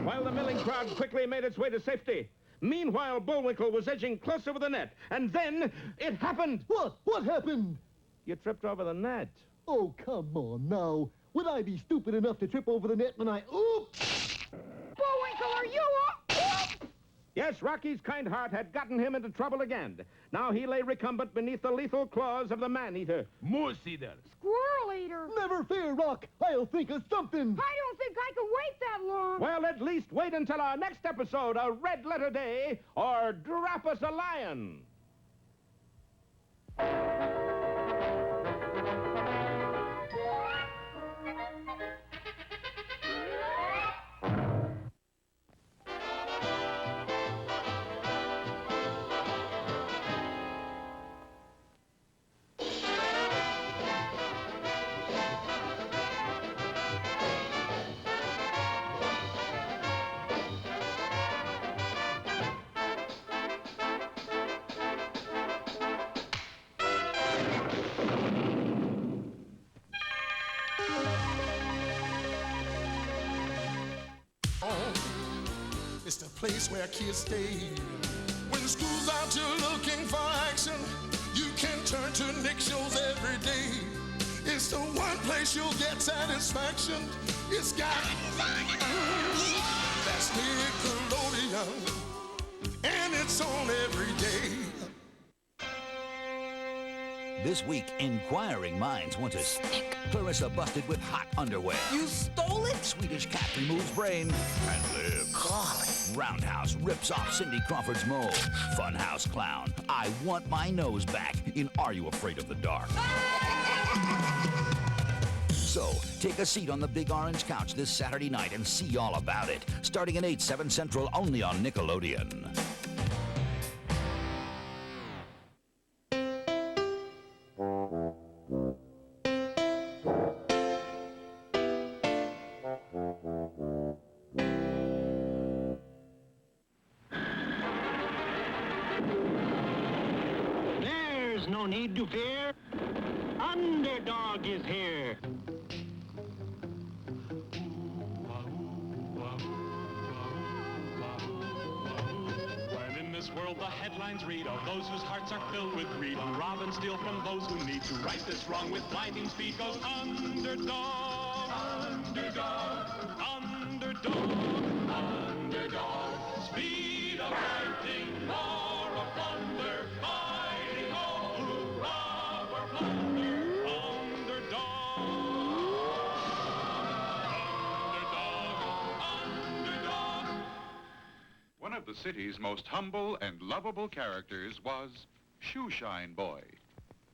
while the milling crowd quickly made its way to safety. Meanwhile, Bullwinkle was edging closer with the net, and then it happened. What? What happened? You tripped over the net. Oh, come on now. Would I be stupid enough to trip over the net when I... Oops! Bullwinkle, are you up? Yes, Rocky's kind heart had gotten him into trouble again. Now he lay recumbent beneath the lethal claws of the man-eater. Moose-eater. Squirrel eater. Never fear, Rock. I'll think of something. I don't think I can wait that long. Well, at least wait until our next episode, A Red Letter Day, or Drop Us a Lion. It's the place where kids stay. When school's out, you're looking for action. You can turn to Nick shows every day. It's the one place you'll get satisfaction. It's got that's Nickelodeon, and it's on every day. This week, inquiring minds want to stick. Clarissa busted with hot underwear. You stole it? Swedish cat removes brain and lives. Golly. Roundhouse rips off Cindy Crawford's mole. Funhouse clown, I want my nose back in Are You Afraid of the Dark? So, take a seat on the big orange couch this Saturday night and see all about it. Starting at 8, 7 Central, only on Nickelodeon. There's no need to fear. Underdog is here. When in this world the headlines read of those whose hearts are filled with greed, who rob and steal from those who need to right this wrong with blinding speed, goes underdog, underdog, underdog, underdog. Speed of lightning, roar of thunder, fighting all who rob or plunder. Underdog, underdog, underdog. One of the city's most humble and lovable characters was Shoeshine Boy.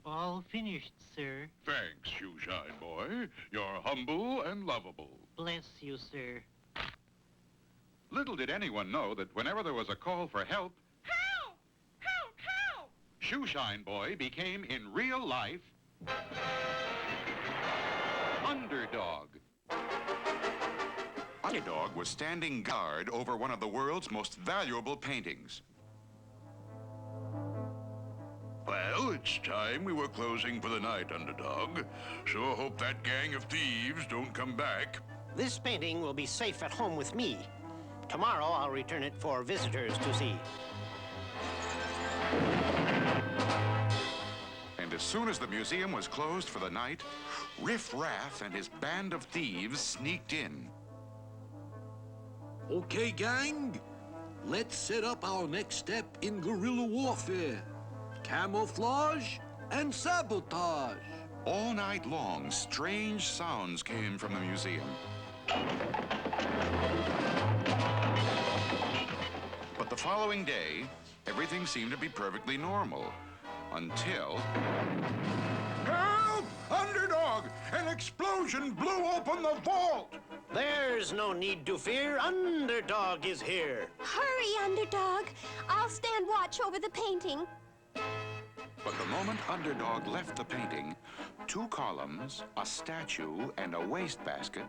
All finished, sir. Thanks, Shoeshine Boy. You're humble and lovable. Bless you, sir. Little did anyone know that whenever there was a call for help, Help! Help! Help! Shoeshine Boy became, in real life, Underdog. Underdog was standing guard over one of the world's most valuable paintings. Well, it's time we were closing for the night, Underdog. Sure hope that gang of thieves don't come back. This painting will be safe at home with me. Tomorrow, I'll return it for visitors to see. And as soon as the museum was closed for the night, Riff Raff and his band of thieves sneaked in. Okay, gang. Let's set up our next step in guerrilla warfare. Camouflage and sabotage. All night long, strange sounds came from the museum. But the following day, everything seemed to be perfectly normal. Until... Help! Underdog! An explosion blew open the vault! There's no need to fear. Underdog is here. Hurry, Underdog. I'll stand watch over the painting. But the moment Underdog left the painting, two columns, a statue, and a wastebasket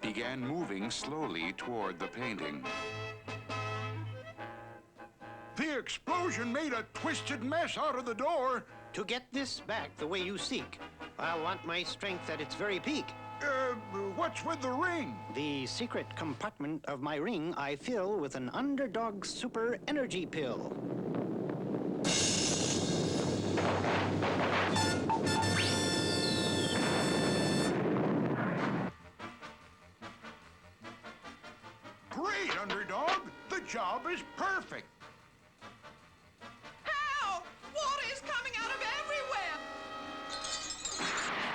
began moving slowly toward the painting. The explosion made a twisted mess out of the door. To get this back the way you seek, I'll want my strength at its very peak. What's with the ring? The secret compartment of my ring I fill with an Underdog super energy pill. Great, Underdog! The job is perfect! Help! Water is coming out of everywhere!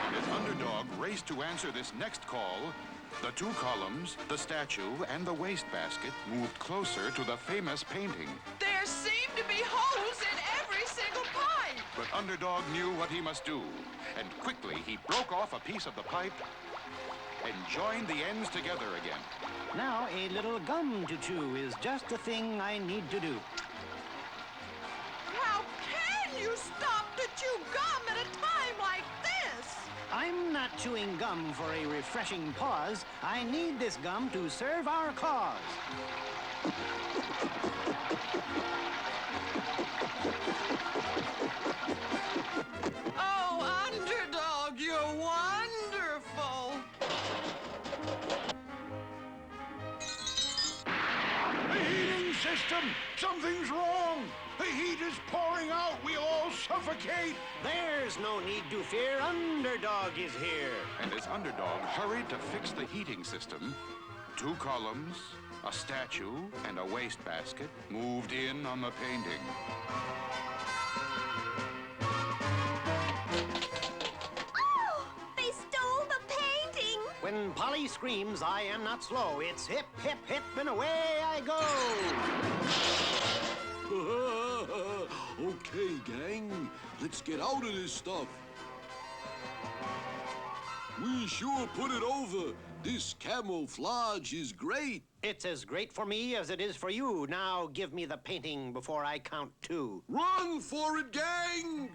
And as Underdog raced to answer this next call, the two columns, the statue, and the wastebasket moved closer to the famous painting. There seem to be holes in every single pipe! But Underdog knew what he must do, and quickly he broke off a piece of the pipe and joined the ends together again. Now a little gum to chew is just the thing I need to do. How can you stop to chew gum at a time like this? I'm not chewing gum for a refreshing pause. I need this gum to serve our cause. Oh, Underdog, you're wonderful! The heating system! Something's wrong! The heat is pouring out! We all suffocate! There's no need to fear. Underdog is here. And as Underdog hurried to fix the heating system, two columns, a statue, and a wastebasket moved in on the painting. Oh! They stole the painting! When Polly screams, I am not slow. It's hip, hip, hip, and away I go. Okay, gang. Let's get out of this stuff. We sure put it over. This camouflage is great. It's as great for me as it is for you. Now give me the painting before I count two. Run for it, gang!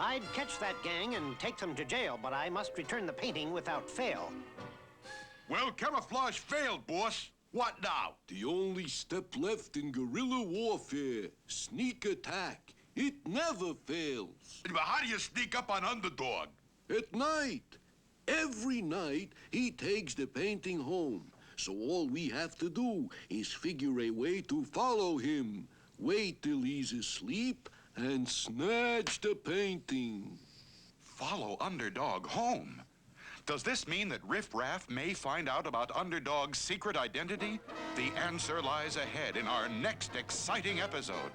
I'd catch that gang and take them to jail, but I must return the painting without fail. Well, camouflage failed, boss. What now? The only step left in guerrilla warfare, sneak attack. It never fails. But how do you sneak up on Underdog? At night. Every night, he takes the painting home. So all we have to do is figure a way to follow him. Wait till he's asleep and snatch the painting. Follow Underdog home? Does this mean that Riff Raff may find out about Underdog's secret identity? The answer lies ahead in our next exciting episode.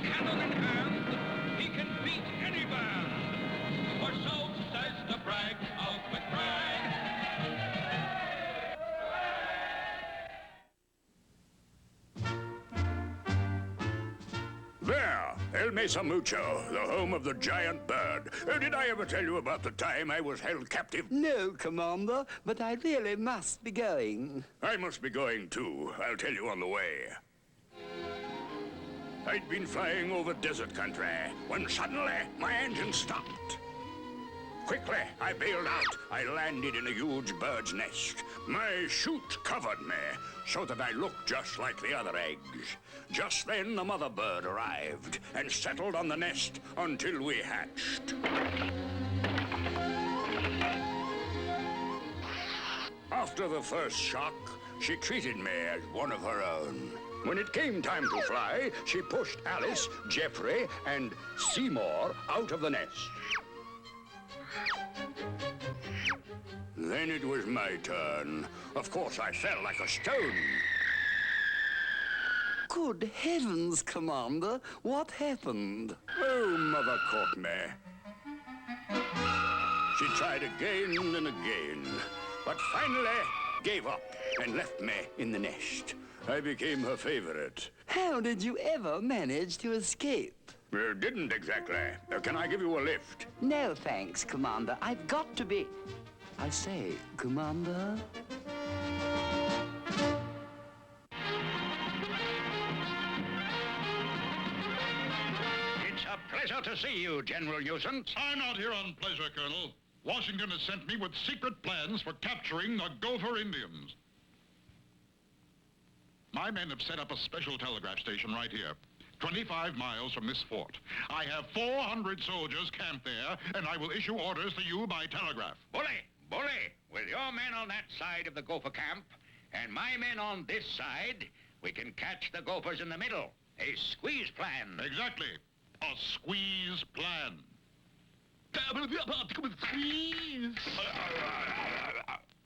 Cannon in hand, he can beat any band. For so says the brag of McBride. There, El Mesa Mucho, the home of the giant bird. Did I ever tell you about the time I was held captive? No, Commander, but I really must be going. I must be going too. I'll tell you on the way. I'd been flying over desert country when suddenly my engine stopped. Quickly, I bailed out. I landed in a huge bird's nest. My chute covered me so that I looked just like the other eggs. Just then, the mother bird arrived and settled on the nest until we hatched. After the first shock, she treated me as one of her own. When it came time to fly, she pushed Alice, Jeffrey, and Seymour out of the nest. Then it was my turn. Of course, I fell like a stone. Good heavens, Commander. What happened? Oh, Mother caught me. She tried again and again, but finally gave up and left me in the nest. I became her favorite. How did you ever manage to escape? Didn't exactly. Can I give you a lift? No, thanks, Commander. I've got to be... I say, Commander? It's a pleasure to see you, General Nugent. I'm not here on pleasure, Colonel. Washington has sent me with secret plans for capturing the Gopher Indians. My men have set up a special telegraph station right here, 25 miles from this fort. I have 400 soldiers camped there, and I will issue orders to you by telegraph. Bully! With your men on that side of the Gopher camp, and my men on this side, we can catch the Gophers in the middle. A squeeze plan. Exactly. A squeeze plan. Squeeze.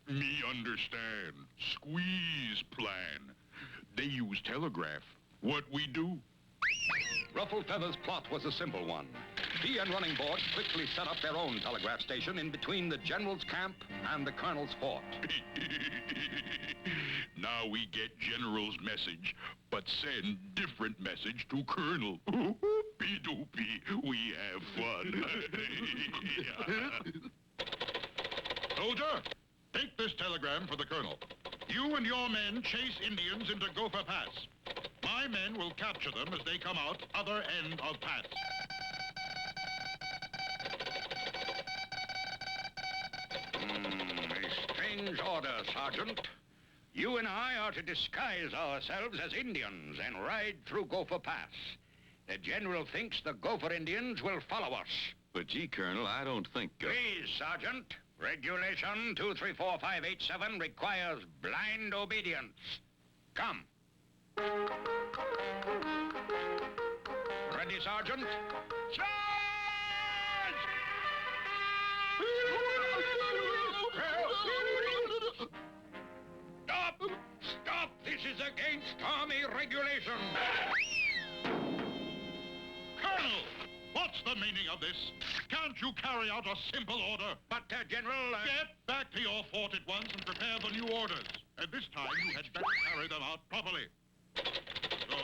Me understand. Squeeze plan. They use telegraph. What we do? Rufflefeather's plot was a simple one. He and Running Board quickly set up their own telegraph station in between the General's camp and the Colonel's fort. Now we get General's message, but send different message to Colonel. Oopie-doopie, we have fun. Soldier, take this telegram for the Colonel. You and your men chase Indians into Gopher Pass. My men will capture them as they come out other end of pass. A strange order, Sergeant. You and I are to disguise ourselves as Indians and ride through Gopher Pass. The General thinks the Gopher Indians will follow us. But gee, Colonel, I don't think... Please, Sergeant. Regulation 234587 requires blind obedience. Come. Ready, Sergeant? Charge! Stop! Stop! This is against Army regulation. Colonel! What's the meaning of this? Can't you carry out a simple order? But, General... Get back to your fort at once and prepare the new orders. And this time you had better carry them out properly. So,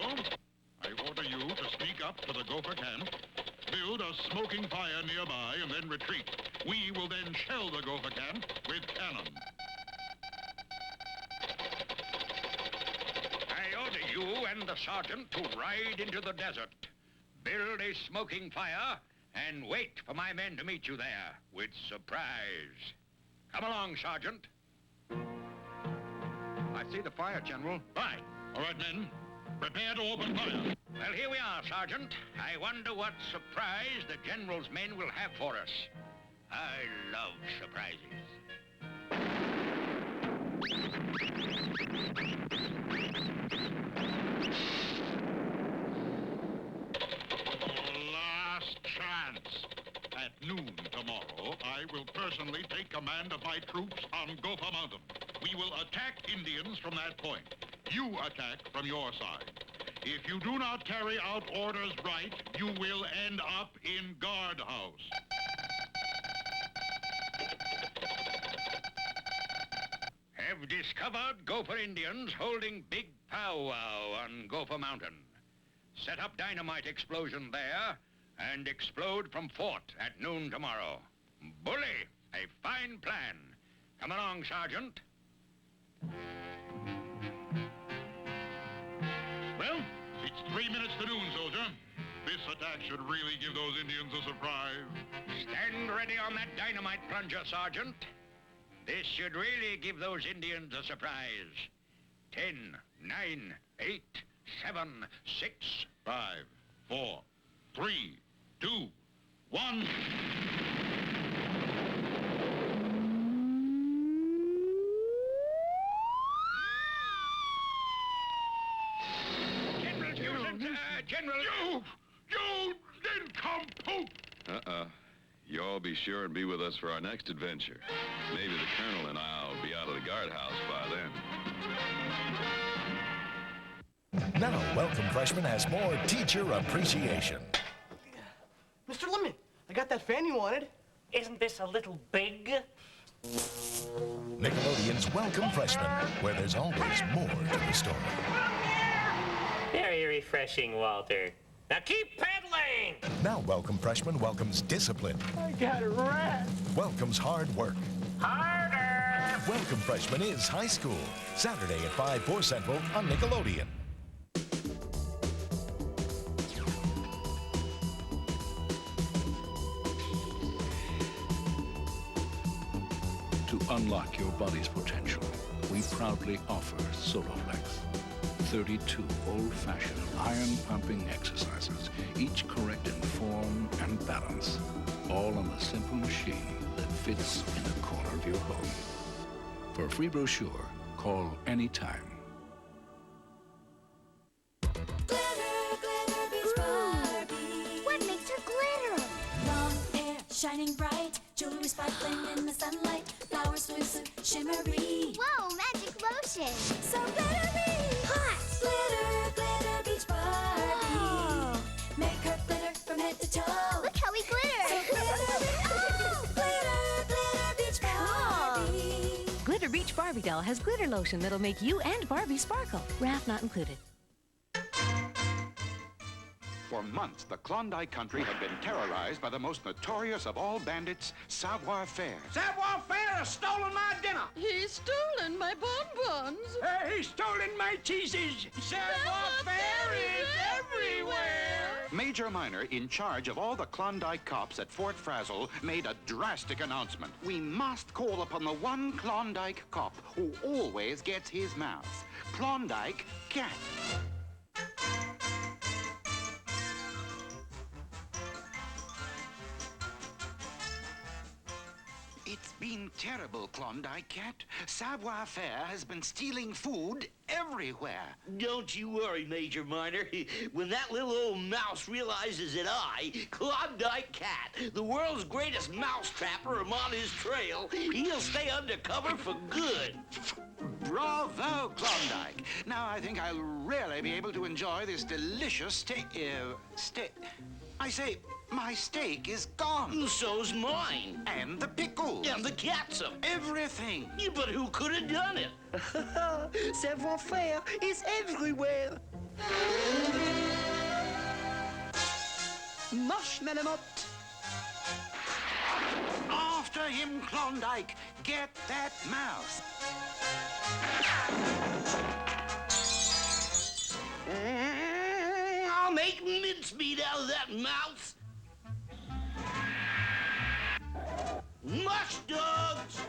I order you to sneak up to the Gopher camp, Build a smoking fire nearby and then retreat. We will then shell the gopher camp with cannon. I order you and the sergeant to ride into the desert, build a smoking fire, and wait for my men to meet you there with surprise. Come along, Sergeant. I see the fire, General. Right. All right, men. Prepare to open fire. Well, here we are, Sergeant. I wonder what surprise the General's men will have for us. I love surprises. Last chance. At noon tomorrow, I will personally take command of my troops on Gopher Mountain. We will attack Indians from that point. You attack from your side. If you do not carry out orders right, you will end up in guardhouse. Have discovered Gopher Indians holding big powwow on Gopher Mountain. Set up dynamite explosion there and explode from fort at noon tomorrow. Bully! A fine plan. Come along, Sergeant. Well, it's 3 minutes to noon, soldier. This attack should really give those Indians a surprise. Stand ready on that dynamite plunger, Sergeant. This should really give those Indians a surprise. 10, 9, 8, 7, 6, 5, 4, 3, 2, 1. General! You nincompoop! You'll be sure and be with us for our next adventure. Maybe the Colonel and I'll be out of the guardhouse by then. Now, Welcome Freshman has more teacher appreciation. Mr. Lemon, I got that fan you wanted. Isn't this a little big? Nickelodeon's Welcome Freshman, where there's always more to the story. Very refreshing, Walter. Now keep pedaling! Now Welcome Freshman welcomes discipline. I got a rat. Welcomes hard work. Harder! Welcome Freshman is high school. Saturday at 5, 4 Central on Nickelodeon. To unlock your body's potential, we proudly offer Soloflex. 32 old-fashioned iron-pumping exercises, each correct in form and balance, all on the simple machine that fits in the corner of your home. For a free brochure, call anytime. What makes her glitter? Long hair, shining bright, jewelry sparkling in the sunlight, flowers translucent, shimmery. Whoa, magic lotion. So glittery. Hot. Glitter, glitter, beach Barbie. Oh. Make her glitter from head to toe. Look how we glitter. So glittery. Oh. Glitter, glitter, beach Barbie. Glitter Beach Barbie doll has glitter lotion that'll make you and Barbie sparkle. Wrap not included. For months, the Klondike country had been terrorized by the most notorious of all bandits, Savoir-Faire. Savoir-Faire has stolen my dinner. He's stolen my bonbons. He's stolen my cheeses. Savoir-Faire is everywhere. Major Minor, in charge of all the Klondike cops at Fort Frazzle, made a drastic announcement. We must call upon the one Klondike cop who always gets his mouth. Klondike Cat. It's been terrible, Klondike Cat. Savoir-Faire has been stealing food everywhere. Don't you worry, Major Minor. When that little old mouse realizes that I, Klondike Cat, the world's greatest mouse trapper, am on his trail, he'll stay undercover for good. Bravo, Klondike. Now I think I'll really be able to enjoy this delicious steak. I say, my steak is gone. So's mine. And the pickles. And the catsup. Everything. Yeah, but who could have done it? Savoir-Faire is everywhere. Marshmallow. After him, Klondike. Get that mouse. I'll make mincemeat out of that mouse. Mush dogs!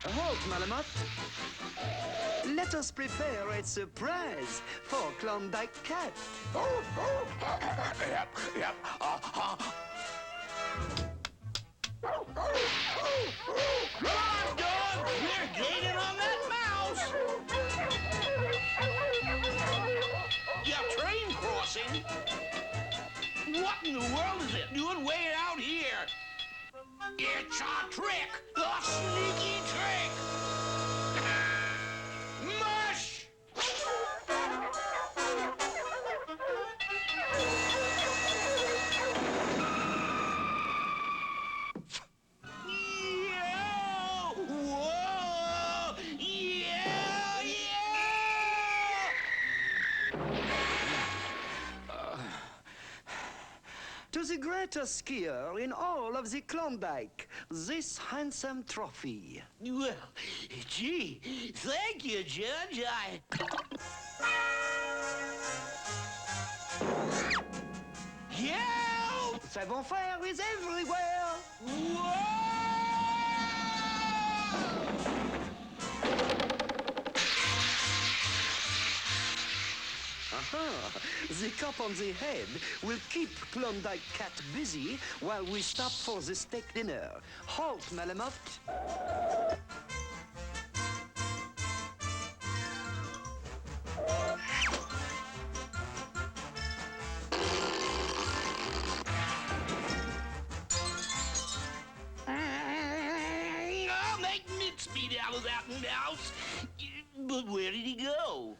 Halt, Malamute. Let us prepare a surprise for Klondike Cat. Yep. Come on, dog! We're gaining on that mouse! Your train crossing? What in the world is it doing way out here? It's a trick! A sneaky trick! Mush! Yeah! Whoa! Yeah! To the greatest skier in all of the Klondike, this handsome trophy. Well, gee, thank you, Judge. Yeah! Savoir-faire is everywhere. Whoa! The cup on the head will keep Klondike Cat busy while we stop for the steak dinner. Halt, Malamute. I'll make mincemeat out of that mouse. But where did he go?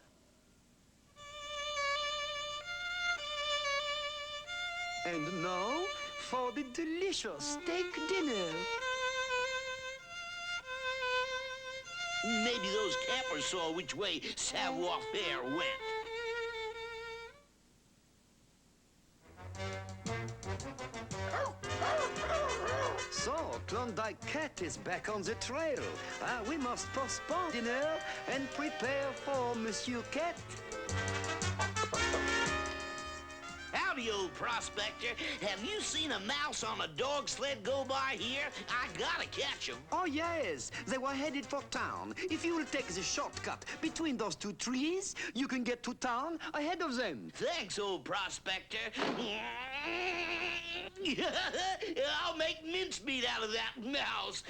And now for the delicious steak dinner. Maybe those campers saw which way savoir-faire went. So, Klondike Cat is back on the trail. We must postpone dinner and prepare for Monsieur Cat. Howdy, old prospector. Have you seen a mouse on a dog sled go by here? I gotta catch him. Oh, yes. They were headed for town. If you will take the shortcut between those two trees, you can get to town ahead of them. Thanks, old prospector. I'll make mincemeat out of that mouse.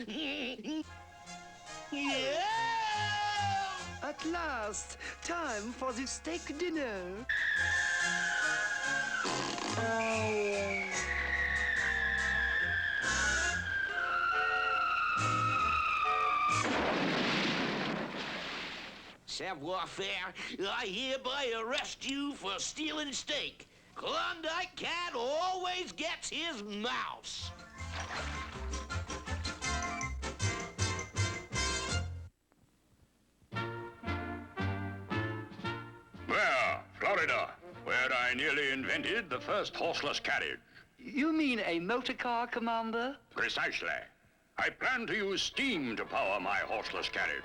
Yeah! At last, time for the steak dinner. Savoir-faire, I hereby arrest you for stealing steak. Klondike Cat always gets his mouse. There, Florida, where I nearly invented the first horseless carriage. You mean a motor car, Commander? Precisely. I plan to use steam to power my horseless carriage.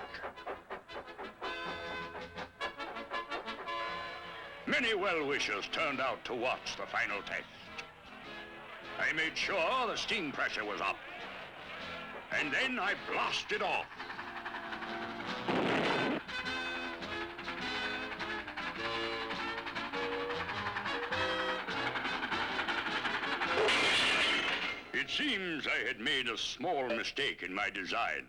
Many well-wishers turned out to watch the final test. I made sure the steam pressure was up. And then I blasted off. It seems I had made a small mistake in my design.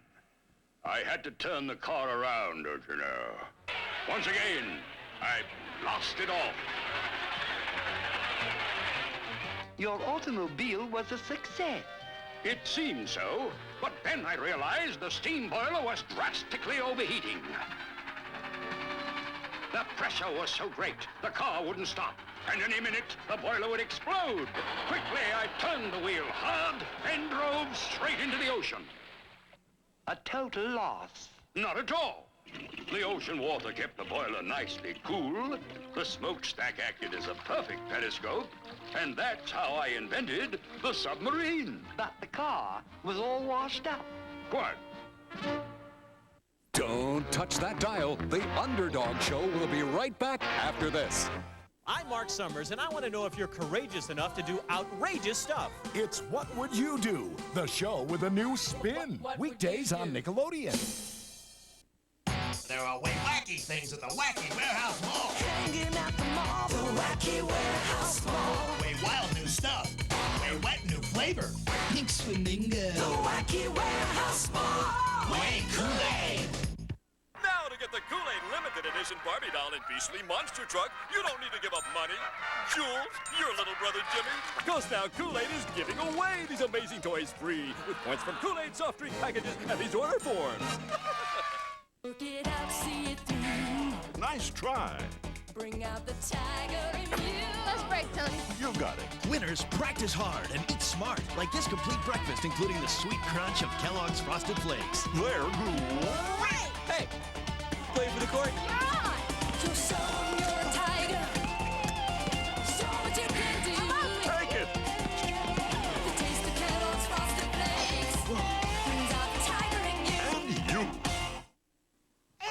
I had to turn the car around, don't you know. Once again, I blasted off. Your automobile was a success. It seemed so, but then I realized the steam boiler was drastically overheating. The pressure was so great, the car wouldn't stop. And any minute, the boiler would explode. Quickly, I turned the wheel hard and drove straight into the ocean. A total loss. Not at all. The ocean water kept the boiler nicely cool. The smokestack acted as a perfect periscope. And that's how I invented the submarine. But the car was all washed up. What? Don't touch that dial. The Underdog Show will be right back after this. I'm Mark Summers, and I want to know if you're courageous enough to do outrageous stuff. It's What Would You Do? The show with a new spin. Weekdays on Nickelodeon. There are way wacky things at the Wacky Warehouse Mall. Hanging at the mall, the Wacky Warehouse Mall. Way wild new stuff. Way wet new flavor. Pink swimming girl. The Wacky Warehouse Mall. Way Kool-Aid. Now to get the Kool-Aid limited edition Barbie doll and Beastly Monster Truck, you don't need to give up money. Jules, your little brother Jimmy. Because now Kool-Aid is giving away these amazing toys free with points from Kool-Aid soft drink packages and these order forms. Work it out, see it through. Nice try. Bring out the tiger in you. Let's break, Tony. You got it. Winners, practice hard and eat smart. Like this complete breakfast, including the sweet crunch of Kellogg's Frosted Flakes. They're great. Hey, play for the court. You're on. So show 'em you're a tiger. Show what you can do. Take it. The taste of Kellogg's Frosted Flakes brings out the tiger in you. And you.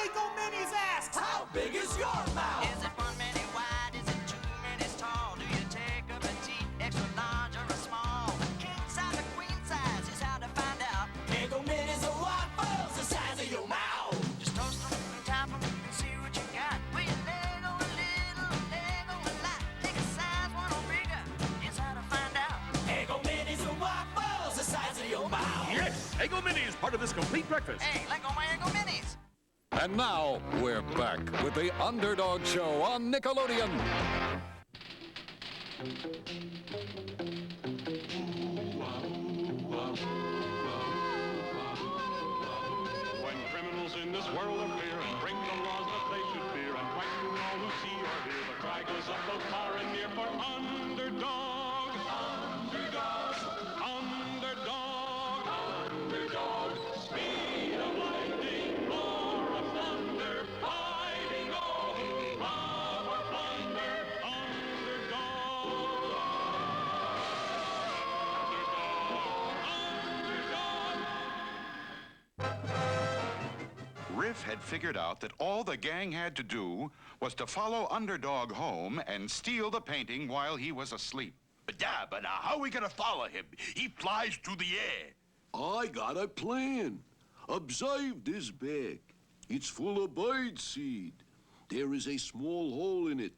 Ego Minis asks, how big is your mouth? Is it 1 minute wide? Is it 2 minutes tall? Do you take a petite, extra large, or a small? King size or queen size is how to find out. Ego Minis are waffles the size of your mouth. Just toast them and top them and see what you got. Will you Lego a little, Lego a lot? Take a size one or bigger is how to find out. Ego Minis are waffles the size of your mouth. Yes, Ego Mini is part of this complete breakfast. Hey, Lego my Ego Minis. And now, we're back with the Underdog Show on Nickelodeon. When criminals in this world appear and bring the laws that they should fear and frighten all who see or hear, the cry goes up both far and near for Underdog. Underdog. Underdog. Underdog. Speed of lightning, roar of thunder, fighting all who rob or plunder. Underdog. Riff had figured out that all the gang had to do was to follow Underdog home and steal the painting while he was asleep. But now how are we gonna follow him? He flies through the air. I got a plan. Observe this bag. It's full of bird seed. There is a small hole in it.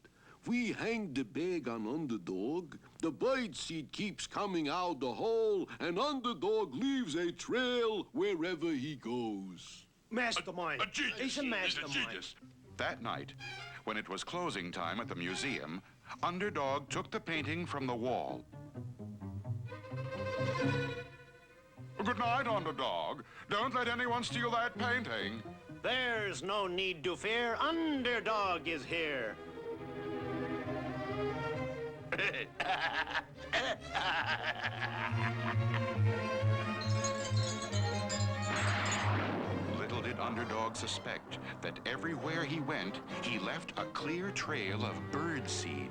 We hang the bag on Underdog. The bird seed keeps coming out the hole, and Underdog leaves a trail wherever he goes. Mastermind. He's a mastermind. That night, when it was closing time at the museum, Underdog took the painting from the wall. Good night, Underdog. Don't let anyone steal that painting. There's no need to fear. Underdog is here. Little did Underdog suspect that everywhere he went, he left a clear trail of bird seed.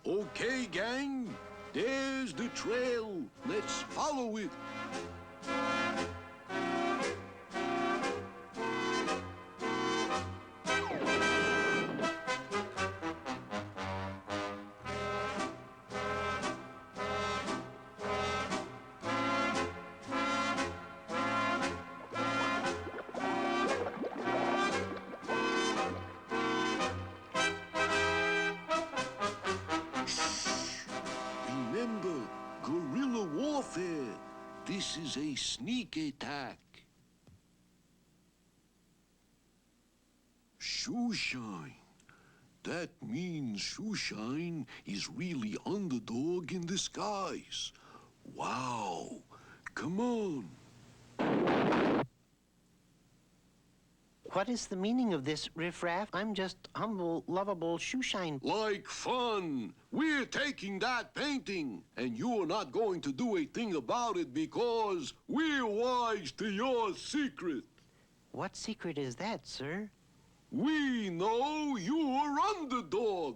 Okay, gang, there's the trail. Let's follow it. Remember, guerrilla warfare. This is a sneak attack. Shoeshine. That means Shoeshine is really Underdog in disguise. Wow. Come on. What is the meaning of this, riffraff? I'm just humble, lovable Shoeshine. Like fun. We're taking that painting, and you're not going to do a thing about it because we're wise to your secret. What secret is that, sir? We know you're Underdog.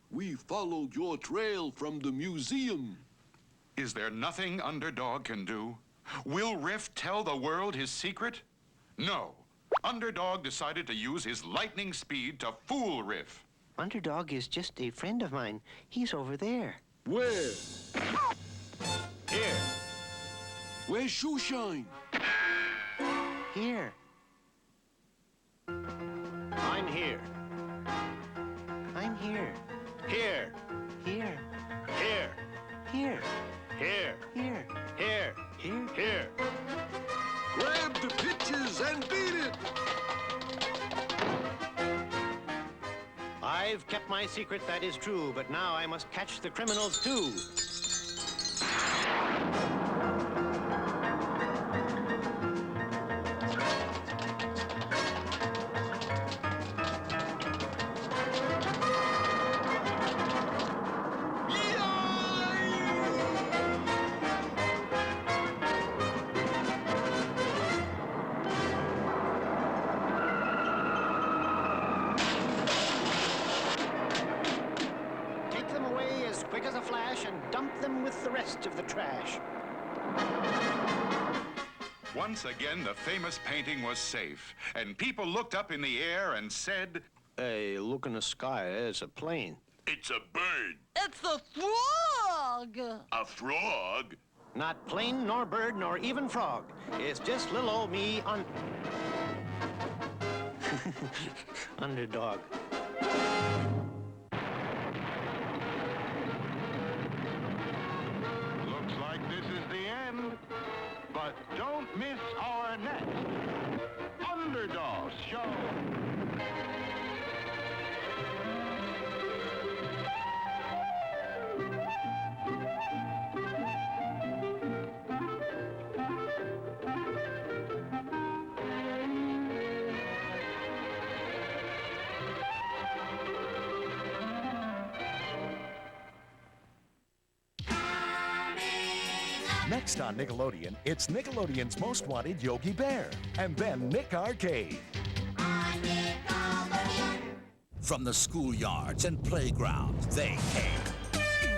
We followed your trail from the museum. Is there nothing Underdog can do? Will Riff tell the world his secret? No. Underdog decided to use his lightning speed to fool Riff. Underdog is just a friend of mine. He's over there. Where? Here. Where's Shoeshine? Here. I'm here. I'm here. Here. Here. Here. Here. Here. Here. Here. Here. Here. Grab the pitches and beat it. I've kept my secret, that is true, but now I must catch the criminals too. Quick as a flash and dump them with the rest of the trash. Once again, the famous painting was safe, and people looked up in the air and said, Hey, look in the sky, there's a plane. It's a bird. It's a frog! A frog? Not plane, nor bird, nor even frog. It's just little old me on... Underdog. Looks like this is the end. But don't miss our next Underdog show. Next on Nickelodeon, it's Nickelodeon's Most Wanted Yogi Bear, and then Nick Arcade. From the schoolyards and playgrounds, they came.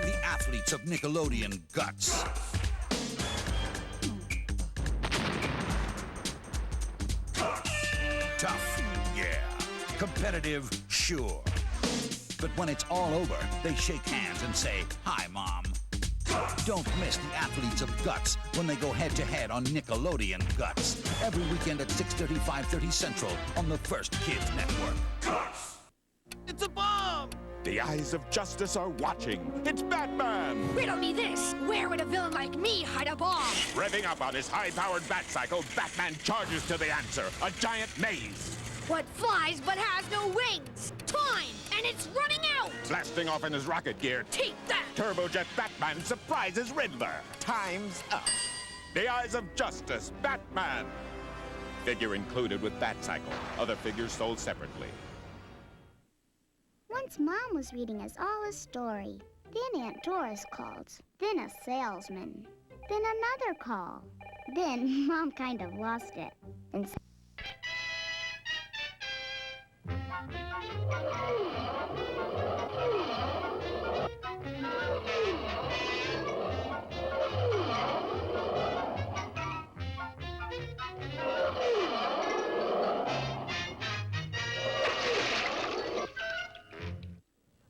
The athletes of Nickelodeon guts. Tough, yeah. Competitive, sure. But when it's all over, they shake hands and say, "Hi, Mom." Don't miss the athletes of guts when they go head-to-head on Nickelodeon Guts. Every weekend at 6:30, 5:30 Central on the First Kids Network. It's a bomb! The eyes of justice are watching. It's Batman! Riddle me this. Where would a villain like me hide a bomb? Revving up on his high-powered bat cycle, Batman charges to the answer. A giant maze. What flies but has no wings? Time! And it's running out! Blasting off in his rocket gear. Take that! Turbojet Batman surprises Riddler. Time's up. The eyes of justice, Batman. Figure included with bat cycle. Other figures sold separately. Once Mom was reading us all a story. Then Aunt Doris called. Then a salesman. Then another call. Then Mom kind of lost it. And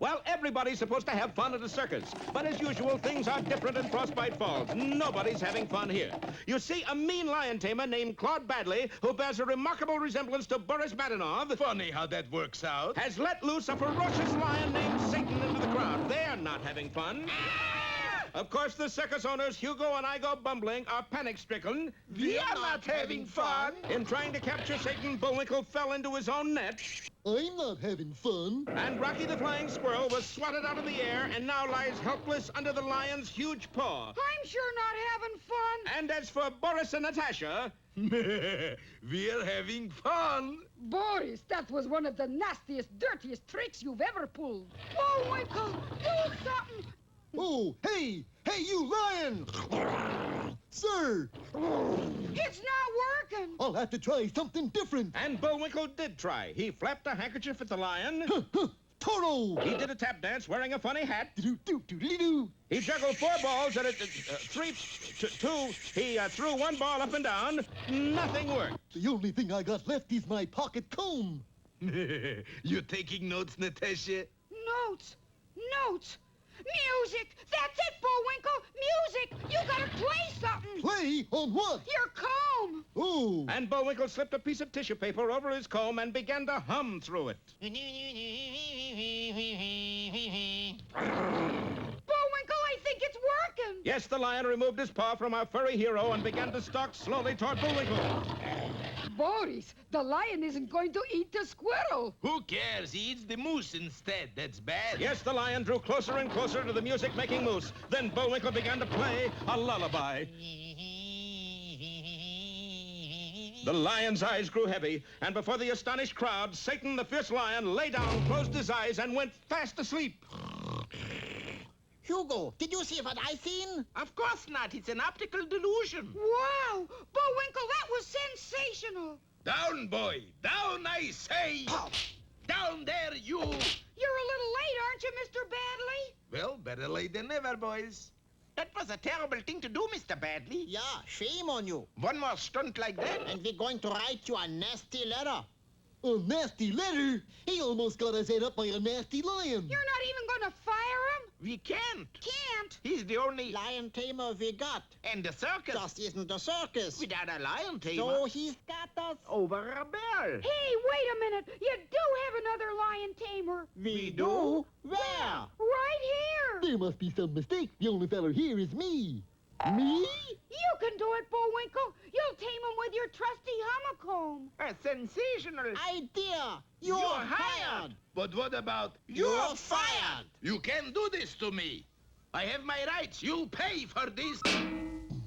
Well, everybody's supposed to have fun at a circus. But as usual, things are different in Frostbite Falls. Nobody's having fun here. You see, a mean lion tamer named Claude Badley, who bears a remarkable resemblance to Boris Badenov... Funny how that works out. ...has let loose a ferocious lion named Satan into the crowd. They're not having fun. Of course, the circus owners, Hugo and Igo Bumbling, are panic-stricken. We are not having fun. In trying to capture Satan, Bullwinkle fell into his own net. I'm not having fun. And Rocky the Flying Squirrel was swatted out of the air and now lies helpless under the lion's huge paw. I'm sure not having fun. And as for Boris and Natasha... We're having fun. Boris, that was one of the nastiest, dirtiest tricks you've ever pulled. Bullwinkle, do something. Oh, hey, you lion! Sir! It's not working. I'll have to try something different. And Bullwinkle did try. He flapped a handkerchief at the lion. Toro! He did a tap dance wearing a funny hat. Do-do-do-do-do. He juggled 4 balls at 3, 2. He threw 1 ball up and down. Nothing worked. The only thing I got left is my pocket comb. You taking notes, Natasha? Notes. Music. That's it, Bullwinkle. Music. You gotta play something. Play on what? Your comb. Oh. And Bullwinkle slipped a piece of tissue paper over his comb and began to hum through it. Bullwinkle, I think it's working. Yes, the lion removed his paw from our furry hero and began to stalk slowly toward Bullwinkle. Boris, the lion isn't going to eat the squirrel. Who cares? He eats the moose instead. That's bad. Yes, the lion drew closer and closer to the music-making moose. Then Bullwinkle began to play a lullaby. The lion's eyes grew heavy, and before the astonished crowd, Satan the fierce lion lay down, closed his eyes, and went fast asleep. Hugo, did you see what I seen? Of course not. It's an optical delusion. Wow. Bullwinkle, that was sensational. Down, boy. Down, I say. Down there, you. You're a little late, aren't you, Mr. Badley? Well, better late than never, boys. That was a terrible thing to do, Mr. Badley. Yeah, shame on you. One more stunt like that. And we're going to write you a nasty letter. A nasty letter? He almost got us ate up by a nasty lion. You're not even going to fire him? We can't. Can't? He's the only lion tamer we got. And the circus. Just isn't a circus. Without a lion tamer. So he's got us over a bell. Hey, wait a minute. You do have another lion tamer. We do? Where? Right here. There must be some mistake. The only fellow here is me. Me? You can do it, Bullwinkle. You'll tame him with your trusty honeycomb. A sensational idea. You're hired. But what about you're fired? You can't do this to me. I have my rights. You'll pay for this.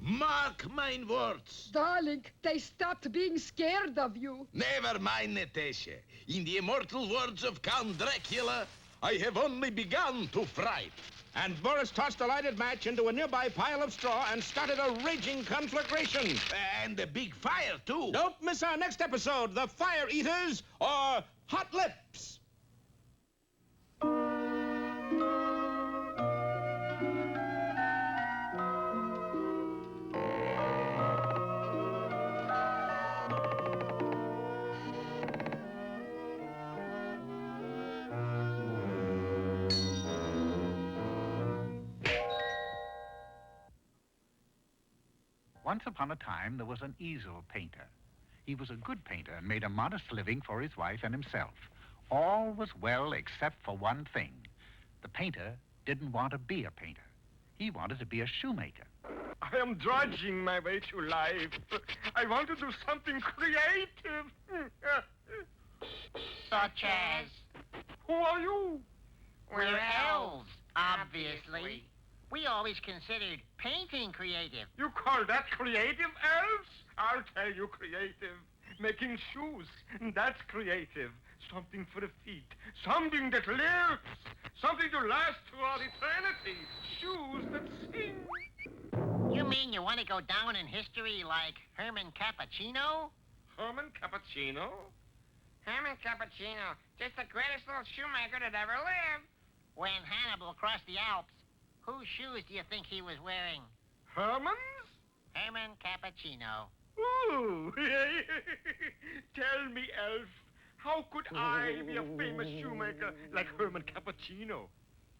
Mark my words. Darling, they stopped being scared of you. Never mind, Natasha. In the immortal words of Count Dracula, I have only begun to fright. And Boris tossed a lighted match into a nearby pile of straw and started a raging conflagration. And a big fire, too. Don't miss our next episode, The Fire Eaters or Hot Lips. Once upon a time, there was an easel painter. He was a good painter and made a modest living for his wife and himself. All was well except for one thing. The painter didn't want to be a painter. He wanted to be a shoemaker. I am drudging my way through life. I want to do something creative. Such as? Who are you? We're elves, obviously. We always considered painting creative. You call that creative, elves? I'll tell you creative. Making shoes, that's creative. Something for the feet. Something that lives. Something to last throughout eternity. Shoes that sing. You mean you want to go down in history like Herman Cappuccino? Herman Cappuccino? Herman Cappuccino, just the greatest little shoemaker that ever lived. When Hannibal crossed the Alps, whose shoes do you think he was wearing? Herman's? Herman Cappuccino. Ooh, tell me, elf, how could I be a famous shoemaker like Herman Cappuccino?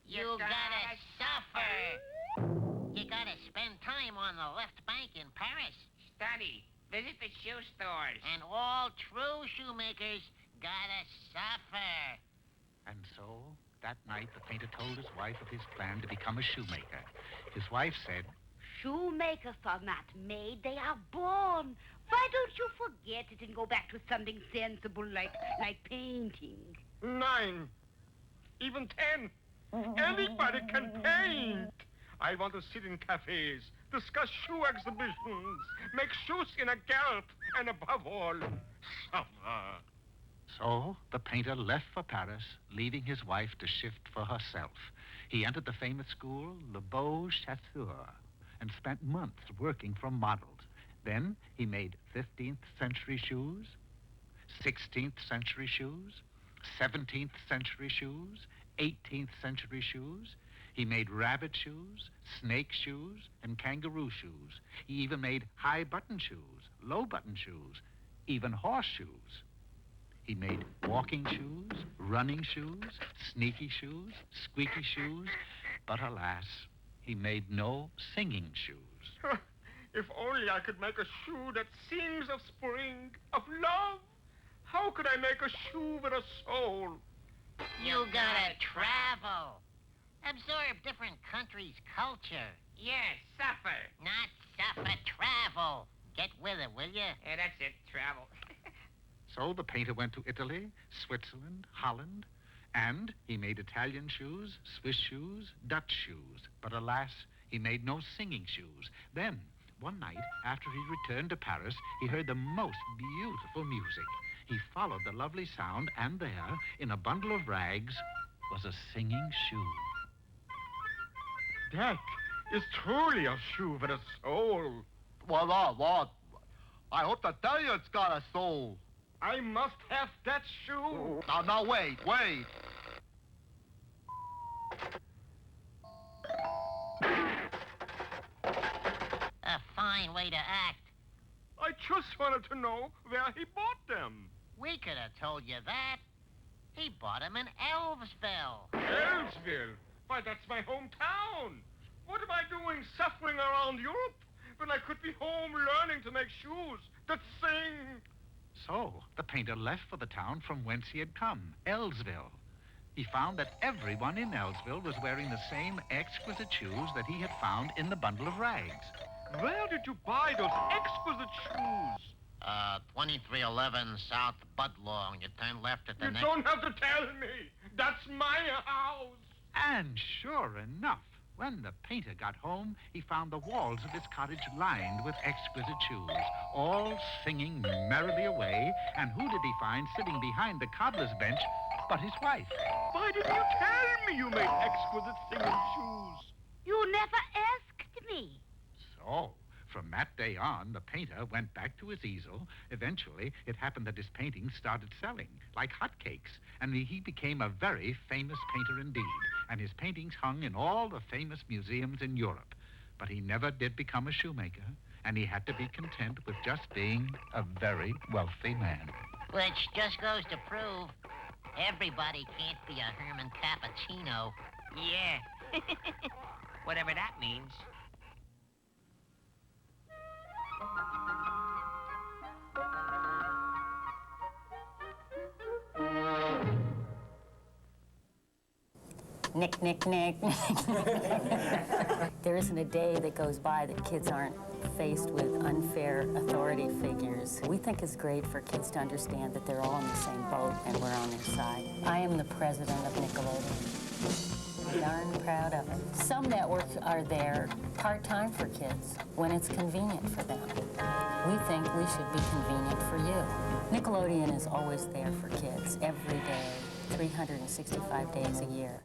You gotta suffer. You gotta spend time on the left bank in Paris. Study. Visit the shoe stores. And all true shoemakers gotta suffer. And so, That night, the painter told his wife of his plan to become a shoemaker. His wife said, Shoemakers are not made, they are born. Why don't you forget it and go back to something sensible like painting? 9. Even 10. Anybody can paint. I want to sit in cafes, discuss shoe exhibitions, make shoes in a gallop, and above all, summer. So the painter left for Paris, leaving his wife to shift for herself. He entered the famous school, Le Beau Chasseur, and spent months working for models. Then he made 15th century shoes, 16th century shoes, 17th century shoes, 18th century shoes. He made rabbit shoes, snake shoes, and kangaroo shoes. He even made high button shoes, low button shoes, even horseshoes. He made walking shoes, running shoes, sneaky shoes, squeaky shoes, but alas, he made no singing shoes. If only I could make a shoe that sings of spring, of love. How could I make a shoe with a soul? You gotta travel. Absorb different countries' culture. Yes, suffer. Not suffer, travel. Get with it, will you? Yeah, that's it, travel. So the painter went to Italy, Switzerland, Holland, and he made Italian shoes, Swiss shoes, Dutch shoes. But alas, he made no singing shoes. Then, one night, after he returned to Paris, he heard the most beautiful music. He followed the lovely sound, and there, in a bundle of rags, was a singing shoe. That is truly a shoe with a soul. What? I hope to tell you it's got a soul. I must have that shoe. Now, wait. A fine way to act. I just wanted to know where he bought them. We could have told you that. He bought them in Elvesville. Elvesville? Why, that's my hometown. What am I doing suffering around Europe when I could be home learning to make shoes that sing? So the painter left for the town from whence he had come, Elvesville. He found that everyone in Elvesville was wearing the same exquisite shoes that he had found in the bundle of rags. Where did you buy those exquisite shoes? 2311 South Budlong. You turn left at the next... You don't have to tell me. That's my house. And sure enough, when the painter got home, he found the walls of his cottage lined with exquisite shoes, all singing merrily away. And who did he find sitting behind the cobbler's bench but his wife? Why didn't you tell me you made exquisite singing shoes? You never asked me. So, from that day on, the painter went back to his easel. Eventually, it happened that his paintings started selling like hotcakes, and he became a very famous painter indeed. And his paintings hung in all the famous museums in Europe. But he never did become a shoemaker, and he had to be content with just being a very wealthy man. Which just goes to prove everybody can't be a Herman Cappuccino. Yeah. Whatever that means. Nick. There isn't a day that goes by that kids aren't faced with unfair authority figures. We think it's great for kids to understand that they're all in the same boat and we're on their side. I am the president of Nickelodeon. I'm darn proud of it. Some networks are there part-time for kids when it's convenient for them. We think we should be convenient for you. Nickelodeon is always there for kids every day, 365 days a year.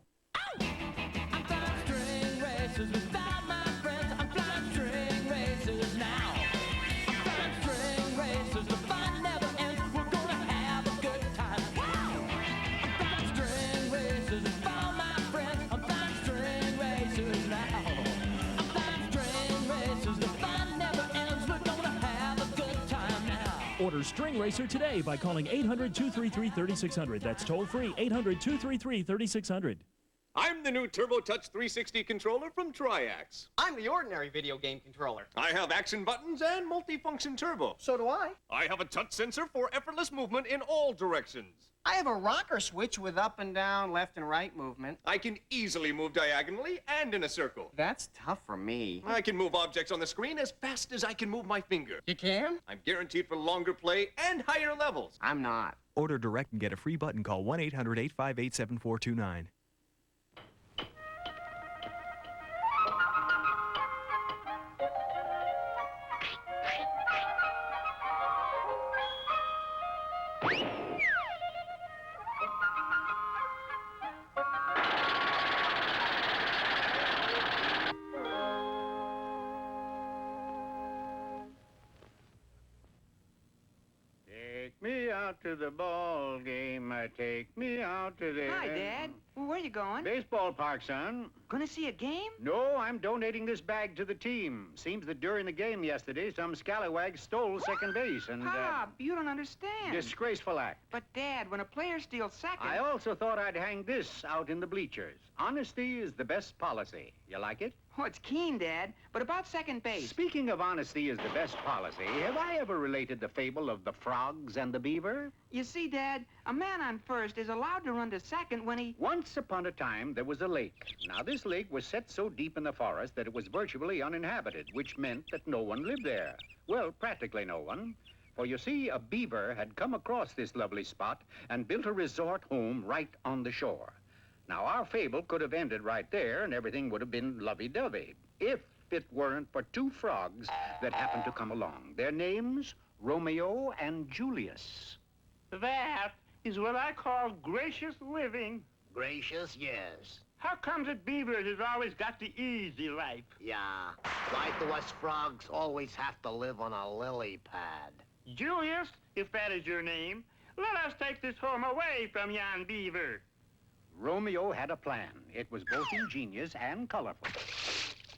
Order String Racer today by calling 800-233-3600. That's toll free, 800-233-3600. I'm the new Turbo Touch 360 controller from Triax. I'm the ordinary video game controller. I have action buttons and multifunction turbo. So do I. I have a touch sensor for effortless movement in all directions. I have a rocker switch with up and down, left and right movement. I can easily move diagonally and in a circle. That's tough for me. I can move objects on the screen as fast as I can move my finger. You can? I'm guaranteed for longer play and higher levels. I'm not. Order direct and get a free button. Call 1-800-858-7429. Take me out to the ball game. Take me out to the... Hi, Dad. Where you going? Baseball park, son. Gonna see a game? No, I'm donating this bag to the team. Seems that during the game yesterday, some scallywag stole second base and... Pop, you don't understand. Disgraceful act. But, Dad, when a player steals second... I also thought I'd hang this out in the bleachers. Honesty is the best policy. You like it? Oh, it's keen, Dad. But about second base... Speaking of honesty is the best policy, have I ever related the fable of the frogs and the beaver? You see, Dad, a man on first is allowed to run to second when he... Once upon a time, there was a lake. Now, this lake was set so deep in the forest that it was virtually uninhabited, which meant that no one lived there. Well, practically no one. For you see, a beaver had come across this lovely spot and built a resort home right on the shore. Now, our fable could have ended right there, and everything would have been lovey-dovey, if it weren't for two frogs that happened to come along. Their names, Romeo and Julius. That is what I call gracious living. Gracious, yes. How comes that beavers has always got the easy life? Yeah. Why do us frogs always have to live on a lily pad? Julius, if that is your name, let us take this home away from yon beaver. Romeo had a plan. It was both ingenious and colorful.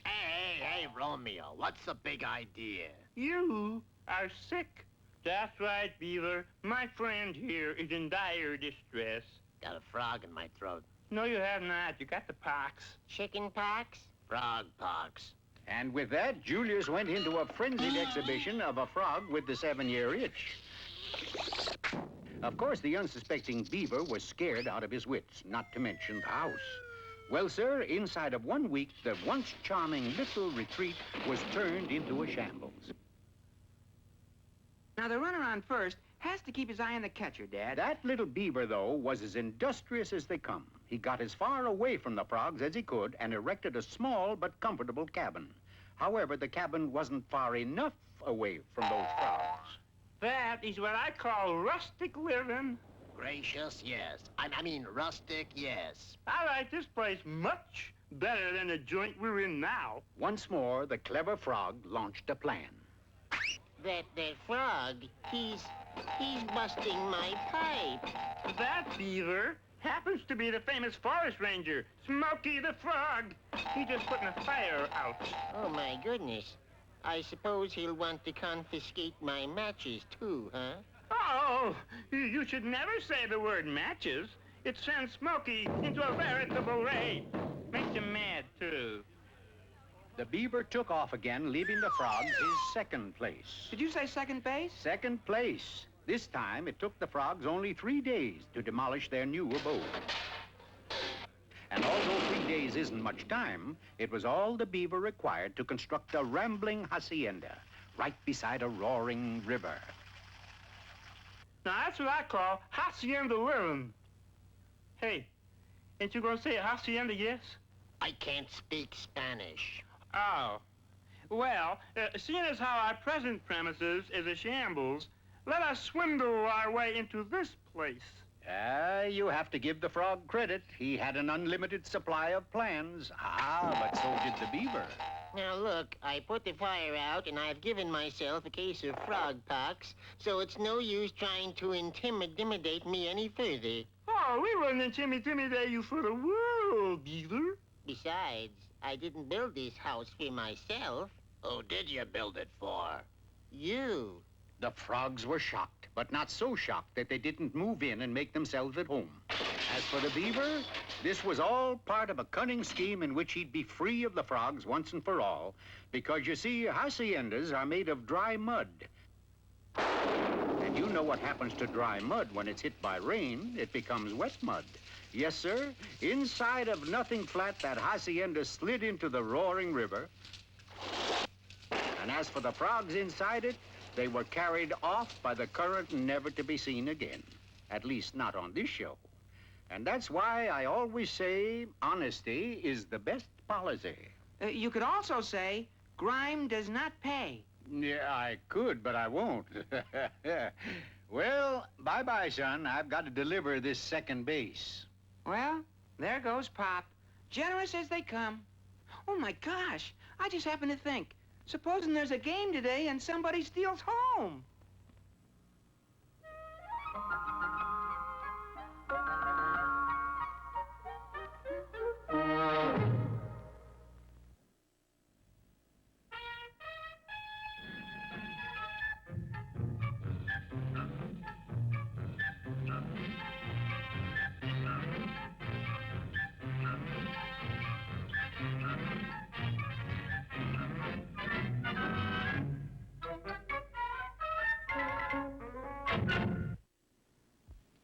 Hey, Romeo, what's the big idea? You are sick. That's right, Beaver. My friend here is in dire distress. Got a frog in my throat. No, you have not. You got the pox. Chicken pox? Frog pox. And with that, Julius went into a frenzied exhibition of a frog with the 7-year itch. Of course, the unsuspecting beaver was scared out of his wits, not to mention the house. Well, sir, inside of 1 week, the once charming little retreat was turned into a shambles. Now, the runner on first has to keep his eye on the catcher, Dad. That little beaver, though, was as industrious as they come. He got as far away from the frogs as he could and erected a small but comfortable cabin. However, the cabin wasn't far enough away from those frogs. That is what I call rustic living. Gracious, yes. I mean rustic, yes. I like this place much better than the joint we're in now. Once more, the clever frog launched a plan. That frog, he's busting my pipe. That beaver happens to be the famous forest ranger, Smokey the Frog. He's just putting a fire out. Oh, my goodness. I suppose he'll want to confiscate my matches, too, huh? Oh, you should never say the word matches. It sends Smokey into a veritable rage. Makes him mad, too. The beaver took off again, leaving the frogs his second place. Did you say second base? Second place. This time, it took the frogs only 3 days to demolish their new abode. And although 3 days isn't much time, it was all the beaver required to construct a rambling hacienda right beside a roaring river. Now, that's what I call hacienda living. Hey, ain't you gonna say hacienda, yes? I can't speak Spanish. Oh. Well, seeing as how our present premises is a shambles, let us swindle our way into this place. You have to give the frog credit. He had an unlimited supply of plans. But so did the beaver. Now, look, I put the fire out, and I've given myself a case of frog pox, so it's no use trying to intimidate me any further. Oh, we wouldn't intimidate you for the world, Beaver. Besides, I didn't build this house for myself. Who did you build it for? You. The frogs were shocked, but not so shocked that they didn't move in and make themselves at home. As for the beaver, this was all part of a cunning scheme in which he'd be free of the frogs once and for all, because you see, haciendas are made of dry mud. And you know what happens to dry mud when it's hit by rain. It becomes wet mud. Yes, sir, inside of Nothing Flat, that hacienda slid into the roaring river. And as for the frogs inside it, they were carried off by the current, never to be seen again. At least not on this show. And that's why I always say honesty is the best policy. You could also say grime does not pay. Yeah, I could, but I won't. Well, bye-bye, son. I've got to deliver this second base. Well, there goes Pop. Generous as they come. Oh, my gosh. I just happened to think. Supposing there's a game today and somebody steals home.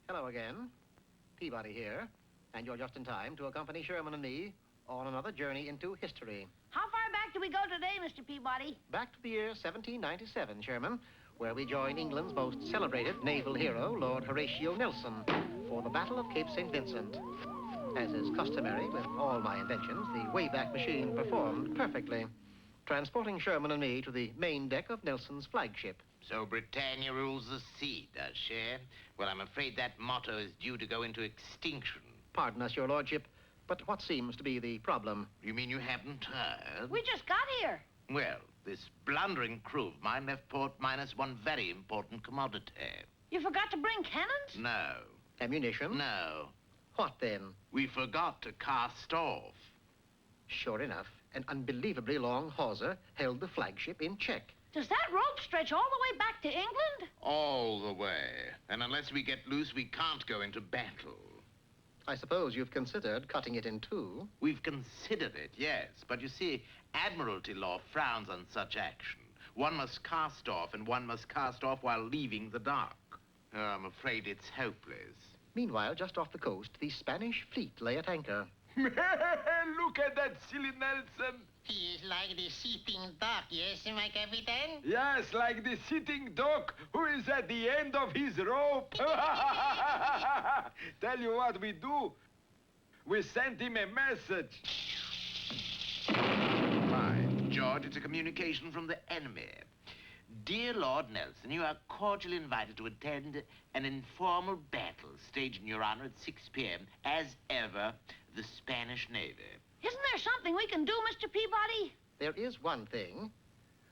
Hello again. Peabody here, and you're just in time to accompany Sherman and me on another journey into history. How far back do we go today, Mr. Peabody? Back to the year 1797, Sherman, where we join England's most celebrated naval hero, Lord Horatio Nelson, for the Battle of Cape St. Vincent. As is customary with all my inventions, the Wayback Machine performed perfectly, transporting Sherman and me to the main deck of Nelson's flagship. So Britannia rules the sea, does she? Well, I'm afraid that motto is due to go into extinction. Pardon us, your lordship, but what seems to be the problem? You mean you haven't heard? We just got here. Well, this blundering crew of mine left port minus one very important commodity. You forgot to bring cannons? No. Ammunition? No. What then? We forgot to cast off. Sure enough, an unbelievably long hawser held the flagship in check. Does that rope stretch all the way back to England? All the way. And unless we get loose, we can't go into battle. I suppose you've considered cutting it in two? We've considered it, yes. But you see, Admiralty law frowns on such action. One must cast off, and one must cast off while leaving the dock. Oh, I'm afraid it's hopeless. Meanwhile, just off the coast, the Spanish fleet lay at anchor. Look at that silly Nelson. He is like the sitting duck, yes, my captain? Yes, like the sitting duck who is at the end of his rope. Tell you what we do. We send him a message. Fine, George, it's a communication from the enemy. Dear Lord Nelson, you are cordially invited to attend an informal battle staged in your honor at 6 p.m. As ever, the Spanish Navy. Isn't there something we can do, Mr. Peabody? There is one thing.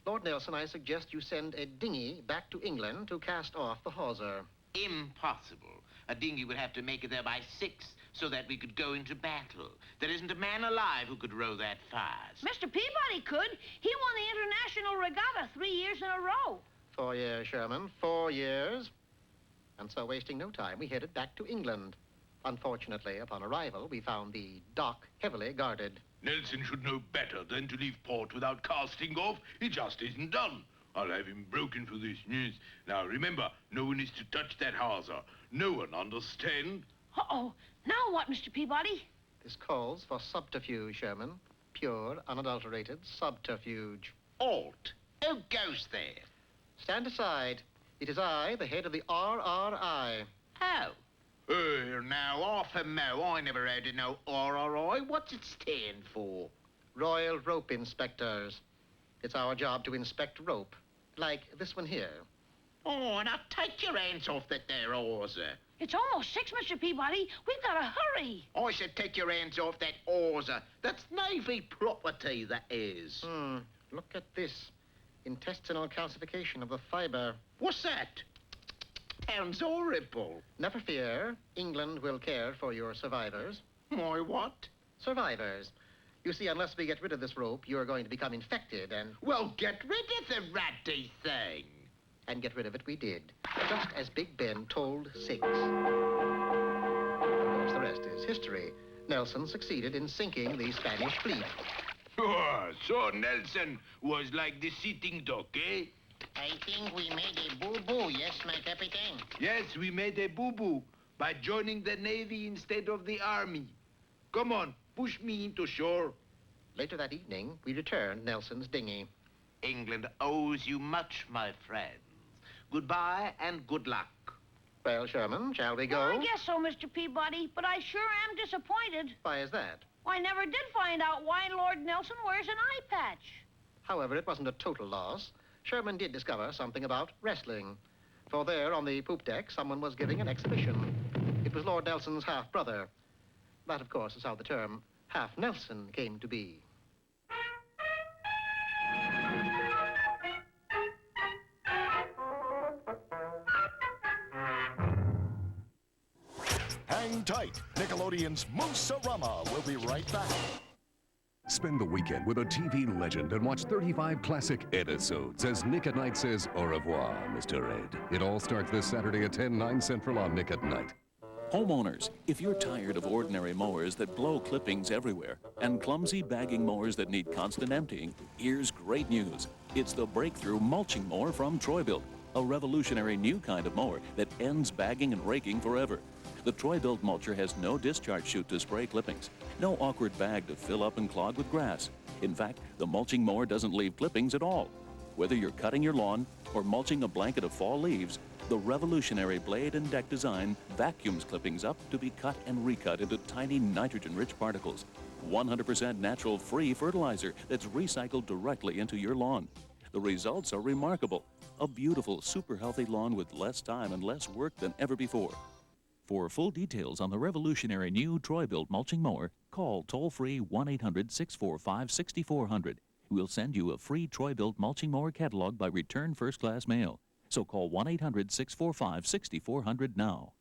Lord Nelson, I suggest you send a dinghy back to England to cast off the hawser. Impossible. A dinghy would have to make it there by 6 so that we could go into battle. There isn't a man alive who could row that fast. Mr. Peabody could. He won the International Regatta 3 years in a row. 4 years, Sherman. 4 years. And so, wasting no time, we headed back to England. Unfortunately, upon arrival, we found the dock heavily guarded. Nelson should know better than to leave port without casting off. It just isn't done. I'll have him broken for this news. Now, remember, no one is to touch that hawser. No one, understand? Uh-oh. Now what, Mr. Peabody? This calls for subterfuge, Sherman. Pure, unadulterated subterfuge. Alt. Who goes there? Stand aside. It is I, the head of the RRI. Oh. Now, off a mo. I never heard of no RRI. What's it stand for? Royal Rope Inspectors. It's our job to inspect rope. Like this one here. Oh, now take your hands off that there hawser. It's almost 6, Mr. Peabody. We've got to hurry. I said take your hands off that hawser. That's Navy property, that is. Look at this. Intestinal calcification of the fiber. What's that? Sounds horrible. Never fear. England will care for your survivors. My what? Survivors. You see, unless we get rid of this rope, you're going to become infected and... Well, get rid of the ratty thing. And get rid of it we did. Just as Big Ben told Siggs. Of course, the history. Nelson succeeded in sinking the Spanish fleet. Oh, so Nelson was like the sitting duck, eh? I think we made a boo-boo, yes, my Capitan? Yes, we made a boo-boo by joining the Navy instead of the Army. Come on, push me into shore. Later that evening, we returned Nelson's dinghy. England owes you much, my friends. Goodbye and good luck. Well, Sherman, shall we go? Well, I guess so, Mr. Peabody, but I sure am disappointed. Why is that? I never did find out why Lord Nelson wears an eye patch. However, it wasn't a total loss. Sherman did discover something about wrestling. For there, on the poop deck, someone was giving an exhibition. It was Lord Nelson's half-brother. That, of course, is how the term half-Nelson came to be. Hang tight. Nickelodeon's Moose-o-Rama will be right back. Spend the weekend with a TV legend and watch 35 classic episodes as Nick at Night says au revoir, Mr. Ed. It all starts this Saturday at 10, 9 Central on Nick at Night. Homeowners, if you're tired of ordinary mowers that blow clippings everywhere and clumsy bagging mowers that need constant emptying, here's great news. It's the breakthrough mulching mower from Troy-Bilt, a revolutionary new kind of mower that ends bagging and raking forever. The Troy-Bilt mulcher has no discharge chute to spray clippings, no awkward bag to fill up and clog with grass. In fact, the mulching mower doesn't leave clippings at all. Whether you're cutting your lawn or mulching a blanket of fall leaves, the revolutionary blade and deck design vacuums clippings up to be cut and recut into tiny nitrogen-rich particles. 100% natural free fertilizer that's recycled directly into your lawn. The results are remarkable. A beautiful, super healthy lawn with less time and less work than ever before. For full details on the revolutionary new Troy-Bilt mulching mower, call toll-free 1-800-645-6400. We'll send you a free Troy-Bilt mulching mower catalog by return first-class mail. So call 1-800-645-6400 now.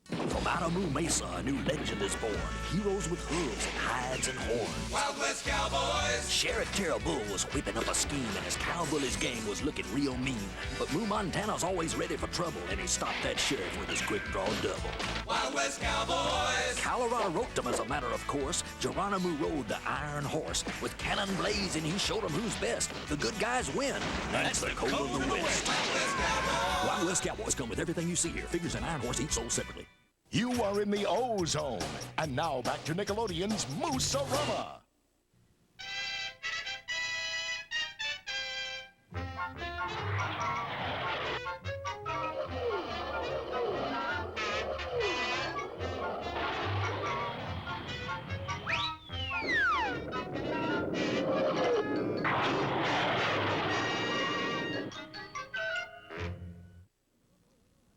From Adamu Mesa, a new legend is born. Heroes with hooves and hides and horns. Wild West Cowboys! Sheriff Carol Bull was whipping up a scheme, and his cowbully's gang was looking real mean. But Moo Montana's always ready for trouble, and he stopped that sheriff with his quick draw double. Wild West Cowboys! Colorado roped him as a matter of course. Geronimo rode the iron horse. With cannon blazing, he showed him who's best. The good guys win. That's the code of the West. Wild West Cowboys come with everything you see here. Figures and iron horse each sold separately. You are in the O-Zone. And now back to Nickelodeon's Moose-o-Rama.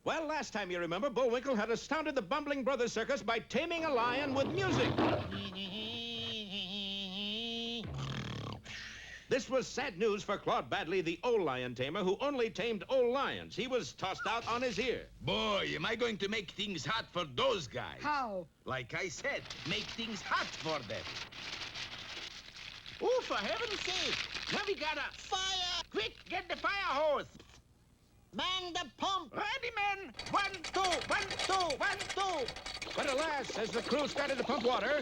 Well, last time you remember, Bullwinkle had astounded the Bumbling Brothers Circus by taming a lion with music. This was sad news for Claude Badley, the old lion tamer, who only tamed old lions. He was tossed out on his ear. Boy, am I going to make things hot for those guys. How? Like I said, make things hot for them. Oh, for heaven's sake! Now we gotta... Fire! Quick, get the fire hose! Man the pump! Ready, men! 1, 2, 1, 2, 1, 2. But alas, as the crew started to pump water...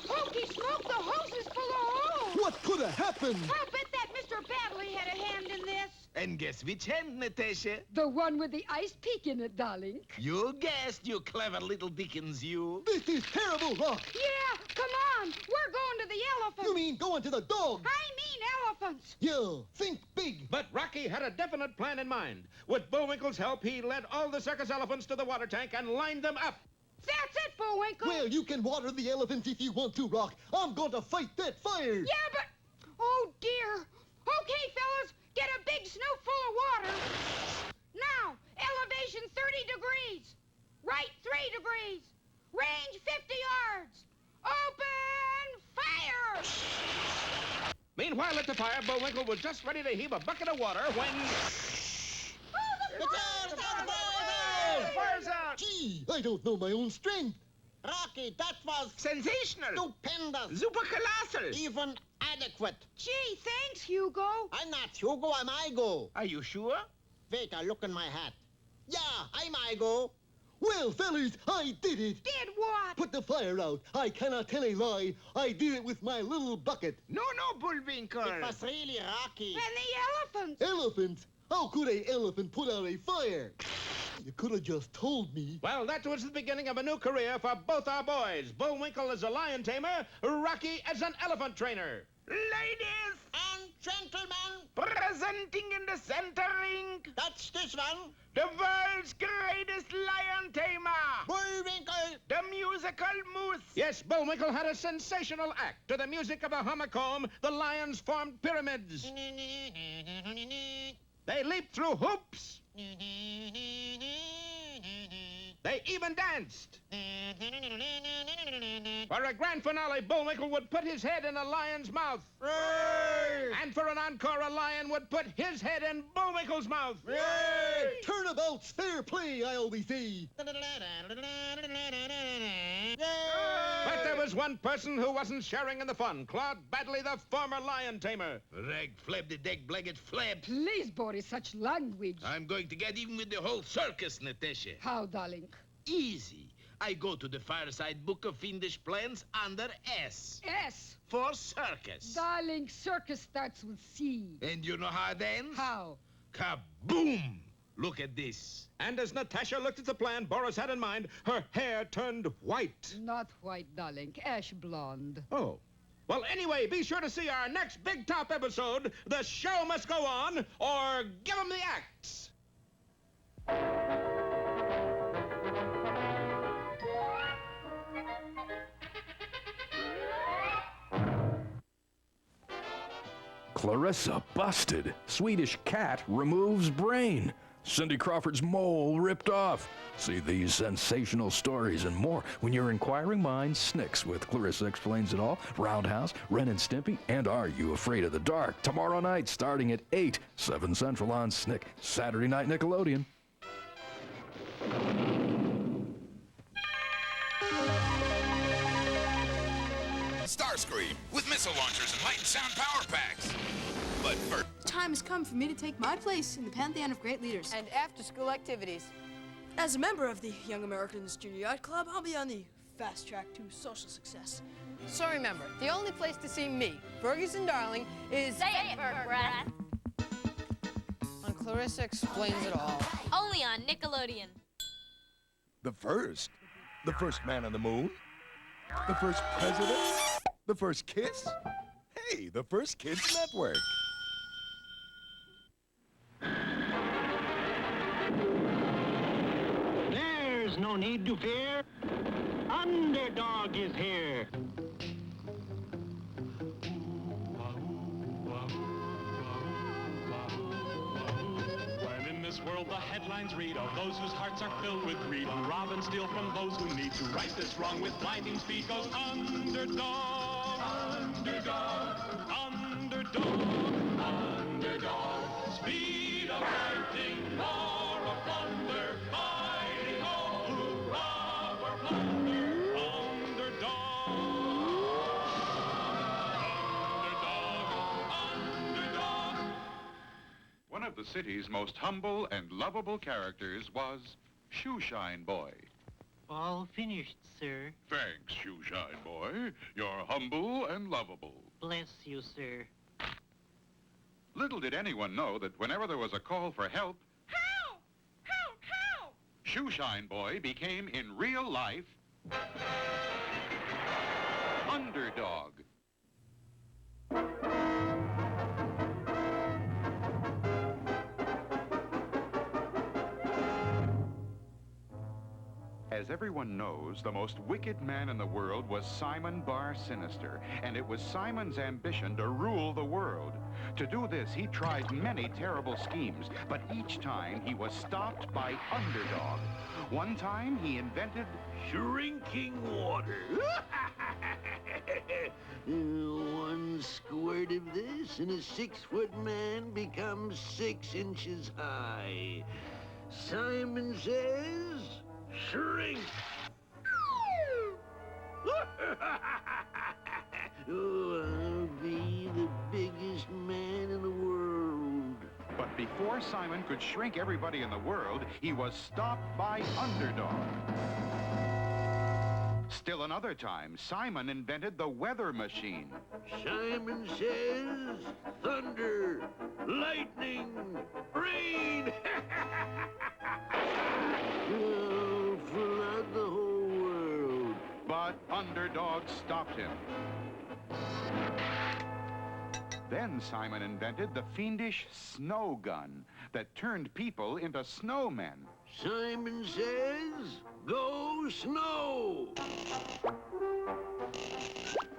Hokey smoke, the hose is full of holes! What could have happened? I'll bet that Mr. Badley had a hand in this. And guess which hand, Natasha? The one with the ice peak in it, darling. You guessed, you clever little Dickens, you. This is terrible, Rock. Yeah, come on. We're going to the elephants. You mean going to the dog? I mean elephants. Yeah, think big. But Rocky had a definite plan in mind. With Bullwinkle's help, he led all the circus elephants to the water tank and lined them up. That's it, Bullwinkle. Well, you can water the elephants if you want to, Rock. I'm going to fight that fire. Yeah, but... Oh, dear. Okay, fellas, get a big snoot full of water. Now, elevation 30 degrees. Right 3 degrees. Range 50 yards. Open fire! Meanwhile, at the fire, Bullwinkle was just ready to heave a bucket of water when... Fire's out! Gee, I don't know my own strength. Rocky, that was... Sensational! Stupendous! Super colossal! Even adequate. Gee, thanks, Hugo. I'm not Hugo, I'm Igo. Are you sure? Wait, I look in my hat. Yeah, I'm Igo. Well, fellas, I did it. Did what? Put the fire out. I cannot tell a lie. I did it with my little bucket. No, Bullwinkle. It was really Rocky. And the elephants. Elephants? How could an elephant put out a fire? You could have just told me. Well, that was the beginning of a new career for both our boys. Bullwinkle as a lion tamer, Rocky as an elephant trainer. Ladies and gentlemen, presenting in the center ring, that's this one, the world's greatest lion tamer, Bullwinkle, the musical Moose. Yes, Bullwinkle had a sensational act. To the music of a honeycomb, the lions formed pyramids. They leaped through hoops. They even danced. For a grand finale, Bullwinkle would put his head in a lion's mouth. And for an encore, a lion would put his head in Bullwinkle's mouth. Turnabout's fair play, I always say. But there was one person who wasn't sharing in the fun. Claude Badley, the former lion tamer. Rag flab the deck blanket flab. Please, Boris, such language. I'm going to get even with the whole circus, Natasha. How, darling? Easy. I go to the fireside book of fiendish plans under S. S? For circus. Darling, circus starts with C. And you know how it ends? How? Kaboom! Look at this. And as Natasha looked at the plan Boris had in mind, her hair turned white. Not white, darling. Ash blonde. Oh. Well, anyway, be sure to see our next Big Top episode, The Show Must Go On, or Give 'em the Axe. Clarissa busted. Swedish cat removes brain. Cindy Crawford's mole ripped off. See these sensational stories and more when your inquiring mind snicks with Clarissa Explains It All, Roundhouse, Ren and Stimpy, and Are You Afraid of the Dark? Tomorrow night starting at 8, 7 Central on Snick. Saturday night Nickelodeon. Starscream with missile launchers and light and sound power packs. But first, time has come for me to take my place in the pantheon of great leaders. And after-school activities. As a member of the Young Americans Junior Yacht Club, I'll be on the fast track to social success. So remember, the only place to see me, Ferguson Darling, is... Say it, Berg-Breath. On Clarissa Explains It All. Only on Nickelodeon. The first man on the moon, the first president, the first kiss. Hey, the First Kids Network. There's no need to fear. Underdog is here. When in this world the headlines read of those whose hearts are filled with greed, who rob and steal from those who need to right this wrong with blinding speed, goes underdog, underdog, underdog, underdog. Speed of lightning, roar of thunder, mighty ho, who rob or plunder, underdog, underdog, underdog. One of the city's most humble and lovable characters was Shoeshine Boy. All finished, sir. Thanks, Shoeshine Boy. You're humble and lovable. Bless you, sir. Little did anyone know that whenever there was a call for help, Help! Help! Help! Shoeshine Boy became, in real life, Underdog. As everyone knows, the most wicked man in the world was Simon Bar Sinister, and it was Simon's ambition to rule the world. To do this, he tried many terrible schemes, but each time he was stopped by Underdog. One time, he invented shrinking water. One squirt of this, and a 6-foot man becomes 6 inches high. Simon says, shrink. Oh, I'll be the biggest man in the world. But before Simon could shrink everybody in the world, he was stopped by Underdog. Still another time, Simon invented the weather machine. Simon says, thunder, lightning, rain. Will flood the whole world. But Underdog stopped him. Then Simon invented the fiendish snow gun that turned people into snowmen. Simon says, go snow.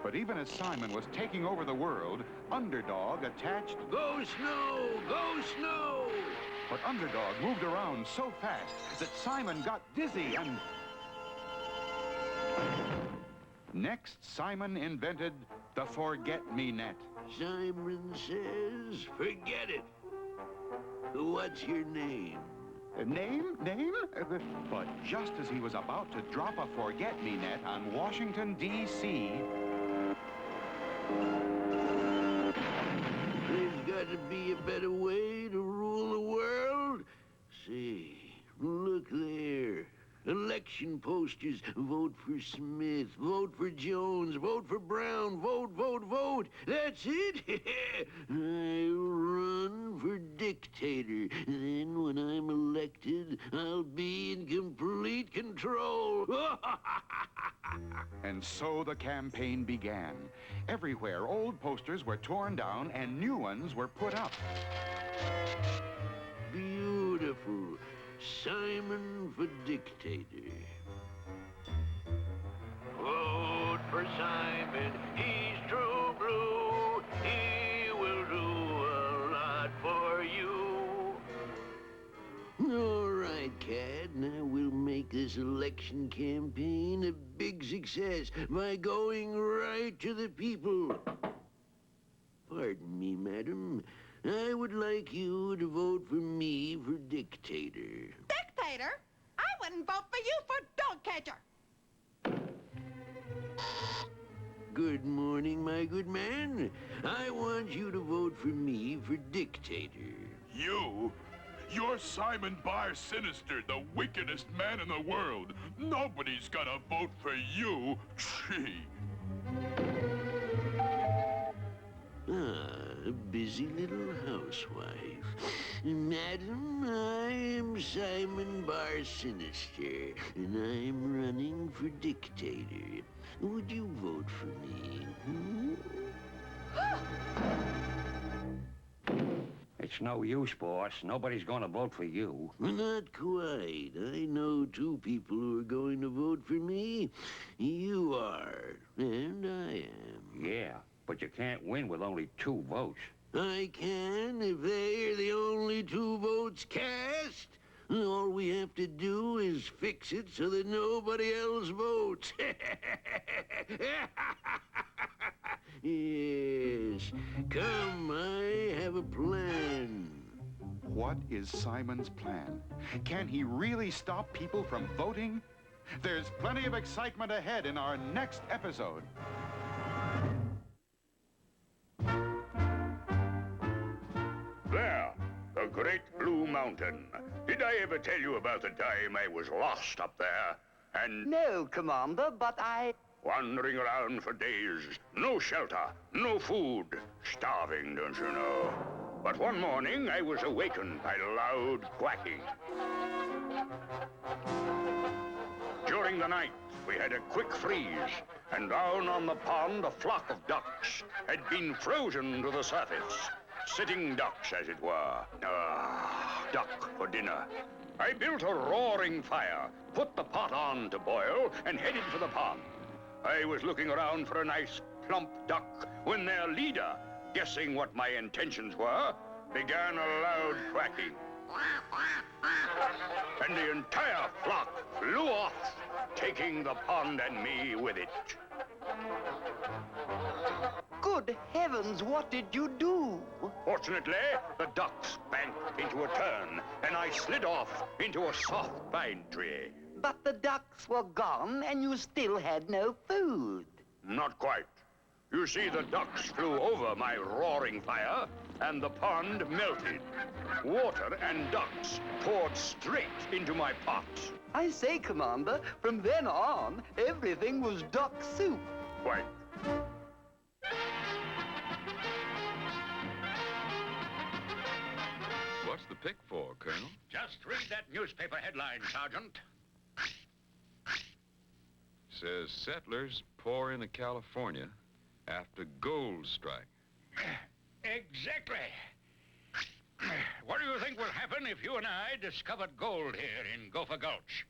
But even as Simon was taking over the world, Underdog attached... Go snow! Go snow! But Underdog moved around so fast that Simon got dizzy and... Next, Simon invented the forget-me-net. Simon says, forget it. What's your name? Name? But just as he was about to drop a forget-me-net on Washington, D.C. There's got to be a better way to rule the world. Say, look there. Election posters. Vote for Smith. Vote for Jones. Vote for Brown. Vote, vote, vote. That's it. I'll run for dictator. Then when I'm elected, I'll be in complete control. And so the campaign began. Everywhere, old posters were torn down and new ones were put up. Beautiful. Simon for dictator. Vote for Simon. He's true blue. He will do a lot for you. All right, Cat. Now we'll make this election campaign a big success by going right to the people. Pardon me, madam. I would like you to vote for me for dictator. Dictator? I wouldn't vote for you for dog catcher. Good morning, my good man. I want you to vote for me for dictator. You? You're Simon Bar Sinister, the wickedest man in the world. Nobody's gonna vote for you. Gee. A busy little housewife. Madam, I am Simon Bar Sinister, and I'm running for dictator. Would you vote for me? It's no use, boss. Nobody's gonna vote for you. Not quite. I know two people who are going to vote for me. You are, and I am. Yeah, but you can't win with only 2 votes. I can if they are the only 2 votes cast. All we have to do is fix it so that nobody else votes. Yes. Come, I have a plan. What is Simon's plan? Can he really stop people from voting? There's plenty of excitement ahead in our next episode. There, the Great Blue Mountain. Did I ever tell you about the time I was lost up there? And... No, Commander, but I... Wandering around for days. No shelter, no food. Starving, don't you know? But one morning, I was awakened by loud quacking. During the night, we had a quick freeze, and down on the pond, a flock of ducks had been frozen to the surface. Sitting ducks, as it were. Duck for dinner. I built a roaring fire, put the pot on to boil, and headed for the pond. I was looking around for a nice, plump duck when their leader, guessing what my intentions were, began a loud quacking. And the entire flock flew off, taking the pond and me with it. Good heavens, what did you do? Fortunately, the ducks banked into a turn, and I slid off into a soft pine tree. But the ducks were gone, and you still had no food. Not quite. You see, the ducks flew over my roaring fire, and the pond melted. Water and ducks poured straight into my pot. I say, Commander, from then on, everything was duck soup. Why? What's the pick for, Colonel? Just read that newspaper headline, Sergeant. Says settlers pour into California after gold strike. Exactly. What do you think will happen if you and I discovered gold here in Gopher Gulch?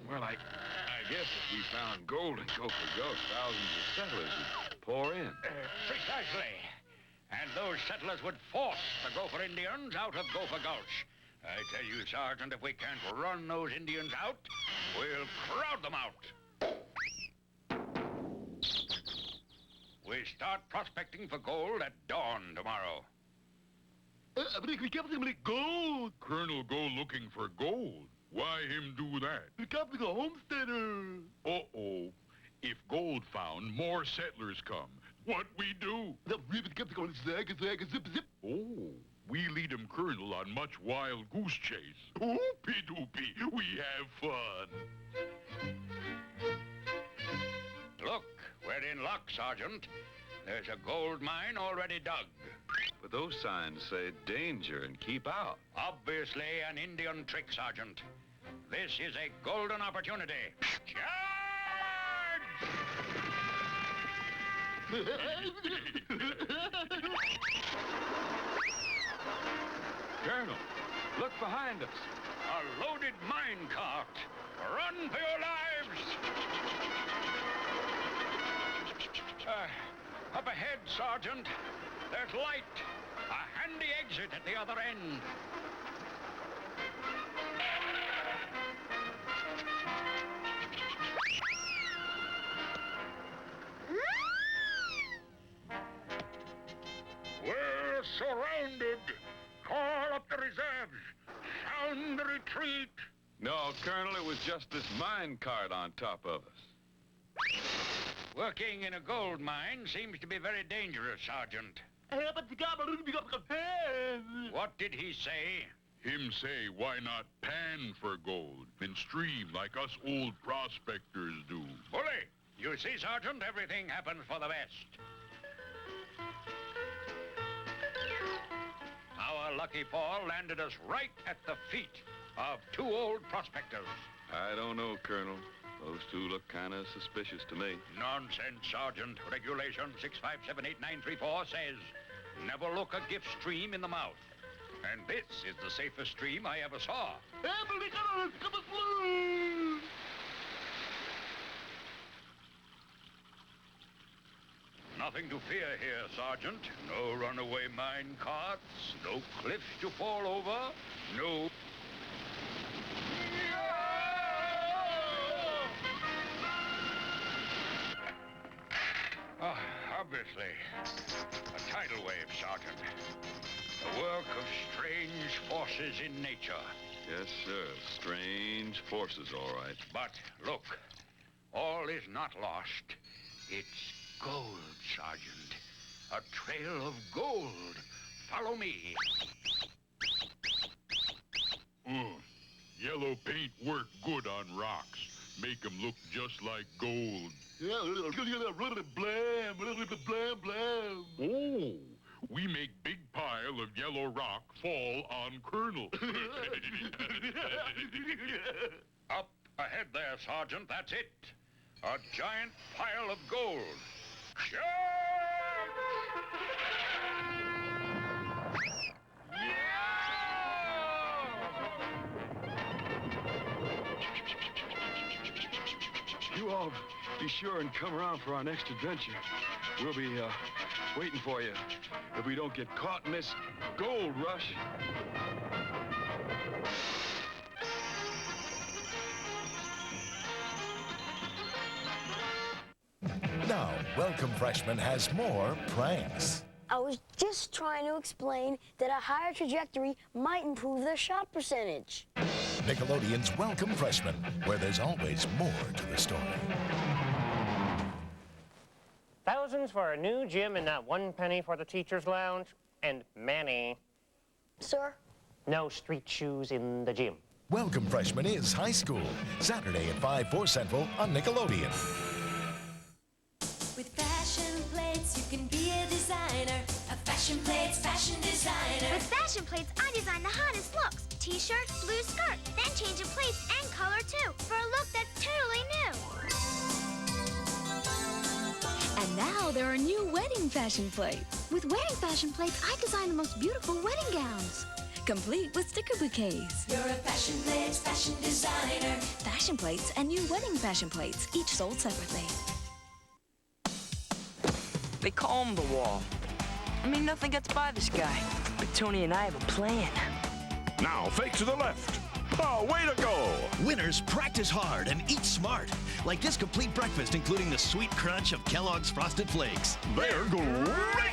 Well, I guess if we found gold in Gopher Gulch, thousands of settlers would pour in. Precisely. And those settlers would force the Gopher Indians out of Gopher Gulch. I tell you, Sergeant, if we can't run those Indians out, we'll crowd them out. We start prospecting for gold at dawn tomorrow. Gold! Colonel go looking for gold. Why him do that? The Captain Homesteader. Uh-oh. If gold found, more settlers come. What we do? Oh, we lead 'em, Colonel, on much wild goose chase. Oopie-doopie, we have fun. Look, we're in luck, Sergeant. There's a gold mine already dug. But those signs say danger and keep out. Obviously an Indian trick, Sergeant. This is a golden opportunity. Charge! Colonel, look behind us. A loaded mine cart. Run for your lives! Up ahead, Sergeant. There's light. A handy exit at the other end. We're surrounded. Call up the reserves. Sound the retreat. No, Colonel, it was just this mine cart on top of us. Working in a gold mine seems to be very dangerous, Sergeant. What did he say? Him say, why not pan for gold and stream like us old prospectors do? Bully! You see, Sergeant, everything happens for the best. Our lucky fall landed us right at the feet of two old prospectors. I don't know, Colonel. Those two look kind of suspicious to me. Nonsense, Sergeant. Regulation 6578934 says, never look a gift stream in the mouth. And this is the safest stream I ever saw. Nothing to fear here, Sergeant. No runaway mine carts, no cliffs to fall over, no... Obviously, a tidal wave, Sergeant. The work of strange forces in nature. Yes, sir. Strange forces, all right. But look, all is not lost. It's gold, Sergeant. A trail of gold. Follow me. Yellow paint work good on rocks. Make 'em look just like gold. Oh, we make big pile of yellow rock fall on Colonel. Up ahead there, Sergeant, that's it. A giant pile of gold. You all be sure and come around for our next adventure. We'll be waiting for you if we don't get caught in this gold rush. Now, Welcome Freshman has more pranks. I was just trying to explain that a higher trajectory might improve their shot percentage. Nickelodeon's Welcome Freshman, where there's always more to the story. Thousands for a new gym and not 1 penny for the teacher's lounge. And Manny. Sir? No street shoes in the gym. Welcome Freshman is High School. Saturday at 5, 4 Central on Nickelodeon. With fashion plates, you can be a designer. A fashion plates fashion designer. With fashion plates, I design the hottest looks. T-shirt, blue skirt, then change in plates and color too, for a look that's totally new. And now there are new wedding fashion plates. With wedding fashion plates, I design the most beautiful wedding gowns. Complete with sticker bouquets. You're a fashion plates fashion designer. Fashion plates and new wedding fashion plates, each sold separately. They call him the Wall. I mean, nothing gets by this guy. But Tony and I have a plan. Now, fake to the left. Oh, way to go! Winners practice hard and eat smart. Like this complete breakfast, including the sweet crunch of Kellogg's Frosted Flakes. They're great!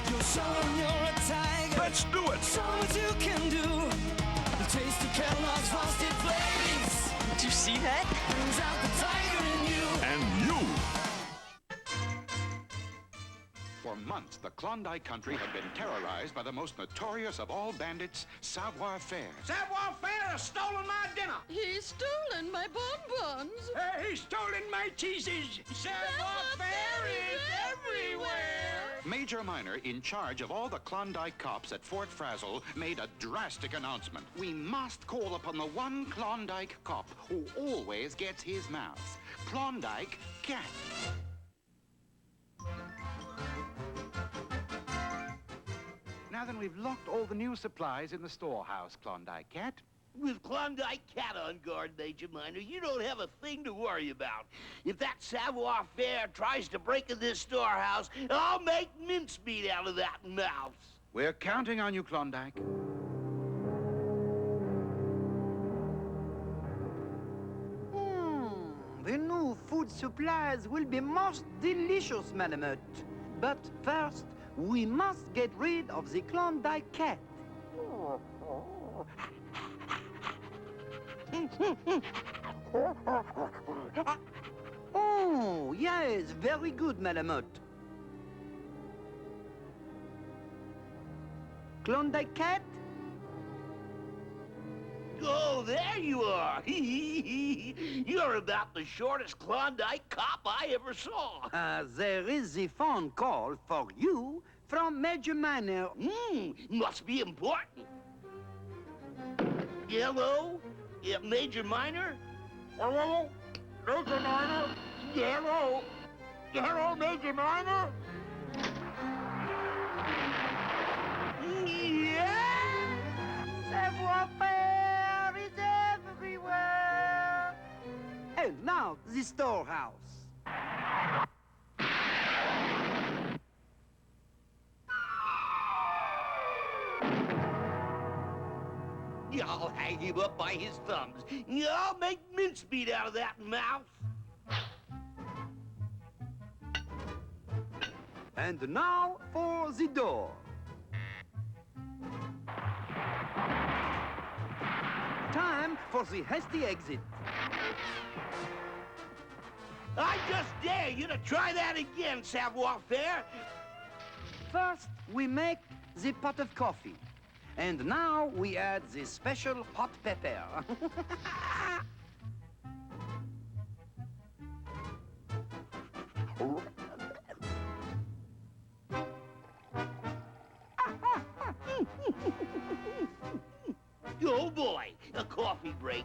You'll show 'em you're a tiger. Let's do it! Show what you can do. The taste of Kellogg's Frosted Flakes. Did you see that? Brings out the tiger in you. And you! For months, the Klondike country had been terrorized by the most notorious of all bandits, Savoir-Faire. Savoir-Faire has stolen my dinner. He's stolen my bonbons. He's stolen my cheeses. Savoir-Faire is everywhere. Major Minor, in charge of all the Klondike cops at Fort Frazzle, made a drastic announcement. We must call upon the one Klondike cop who always gets his mouth. Klondike Cat. Now then, we've locked all the new supplies in the storehouse, Klondike Cat. With Klondike Cat on guard, Major Minor, you don't have a thing to worry about. If that Savoir-Faire tries to break in this storehouse, I'll make mincemeat out of that mouse. We're counting on you, Klondike. The new food supplies will be most delicious, Malamute. But first, we must get rid of the Klondike Cat. Oh, yes, very good, Malamute. Klondike Cat? Oh, there you are. You're about the shortest Klondike cop I ever saw. There is a phone call for you from Major Minor. Must be important. Hello? Major Minor? Hello? Major Minor? Hello? Hello, Major Minor? Yeah! Savoir-Faire is everywhere! And now, the storehouse. I'll hang him up by his thumbs. I'll make mincemeat out of that mouse. And now for the door. Time for the hasty exit. I just dare you to try that again, Savoir-Faire. First, we make the pot of coffee. And now we add the special hot pepper. Oh boy, a coffee break.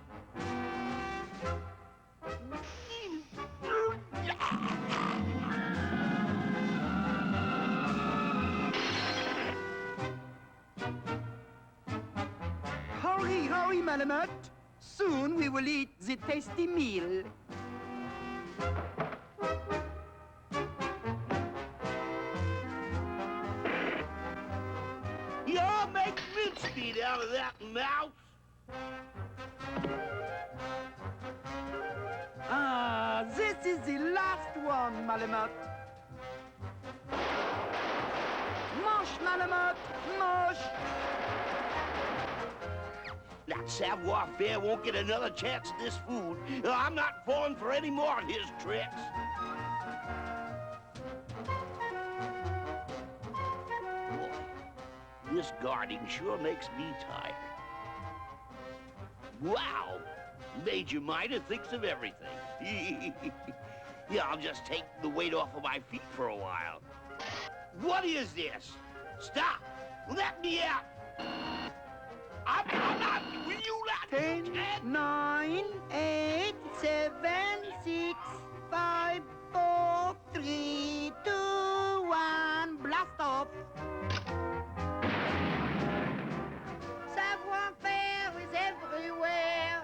Hurry, hurry, Malamute. Soon we will eat the tasty meal. You'll make mincemeat out of that mouse. This is the last one, Malamute. Mush, Malamute, mush. That Savoir-Faire won't get another chance at this food. I'm not falling for any more of his tricks. This guarding sure makes me tired. Wow! Major Miner thinks of everything. Yeah, I'll just take the weight off of my feet for a while. What is this? Stop! Let me out! I'm not... Will you let me? 10, 9, 8, 7, 6, 5, 4, 3, 2, 1, blast off. Savoir-faire is everywhere.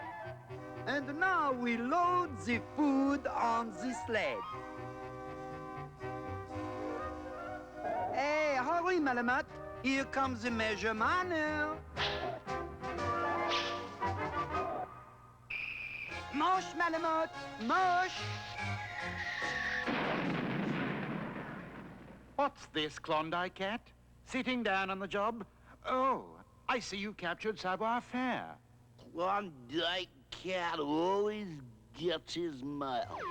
And now we load the food on the sled. Hey, hurry, Malamute. Here comes the Major Miner. Mosh, Malamute, mosh. What's this, Klondike Cat? Sitting down on the job? Oh, I see you captured Savoir-Faire. Klondike Cat always gets his miles.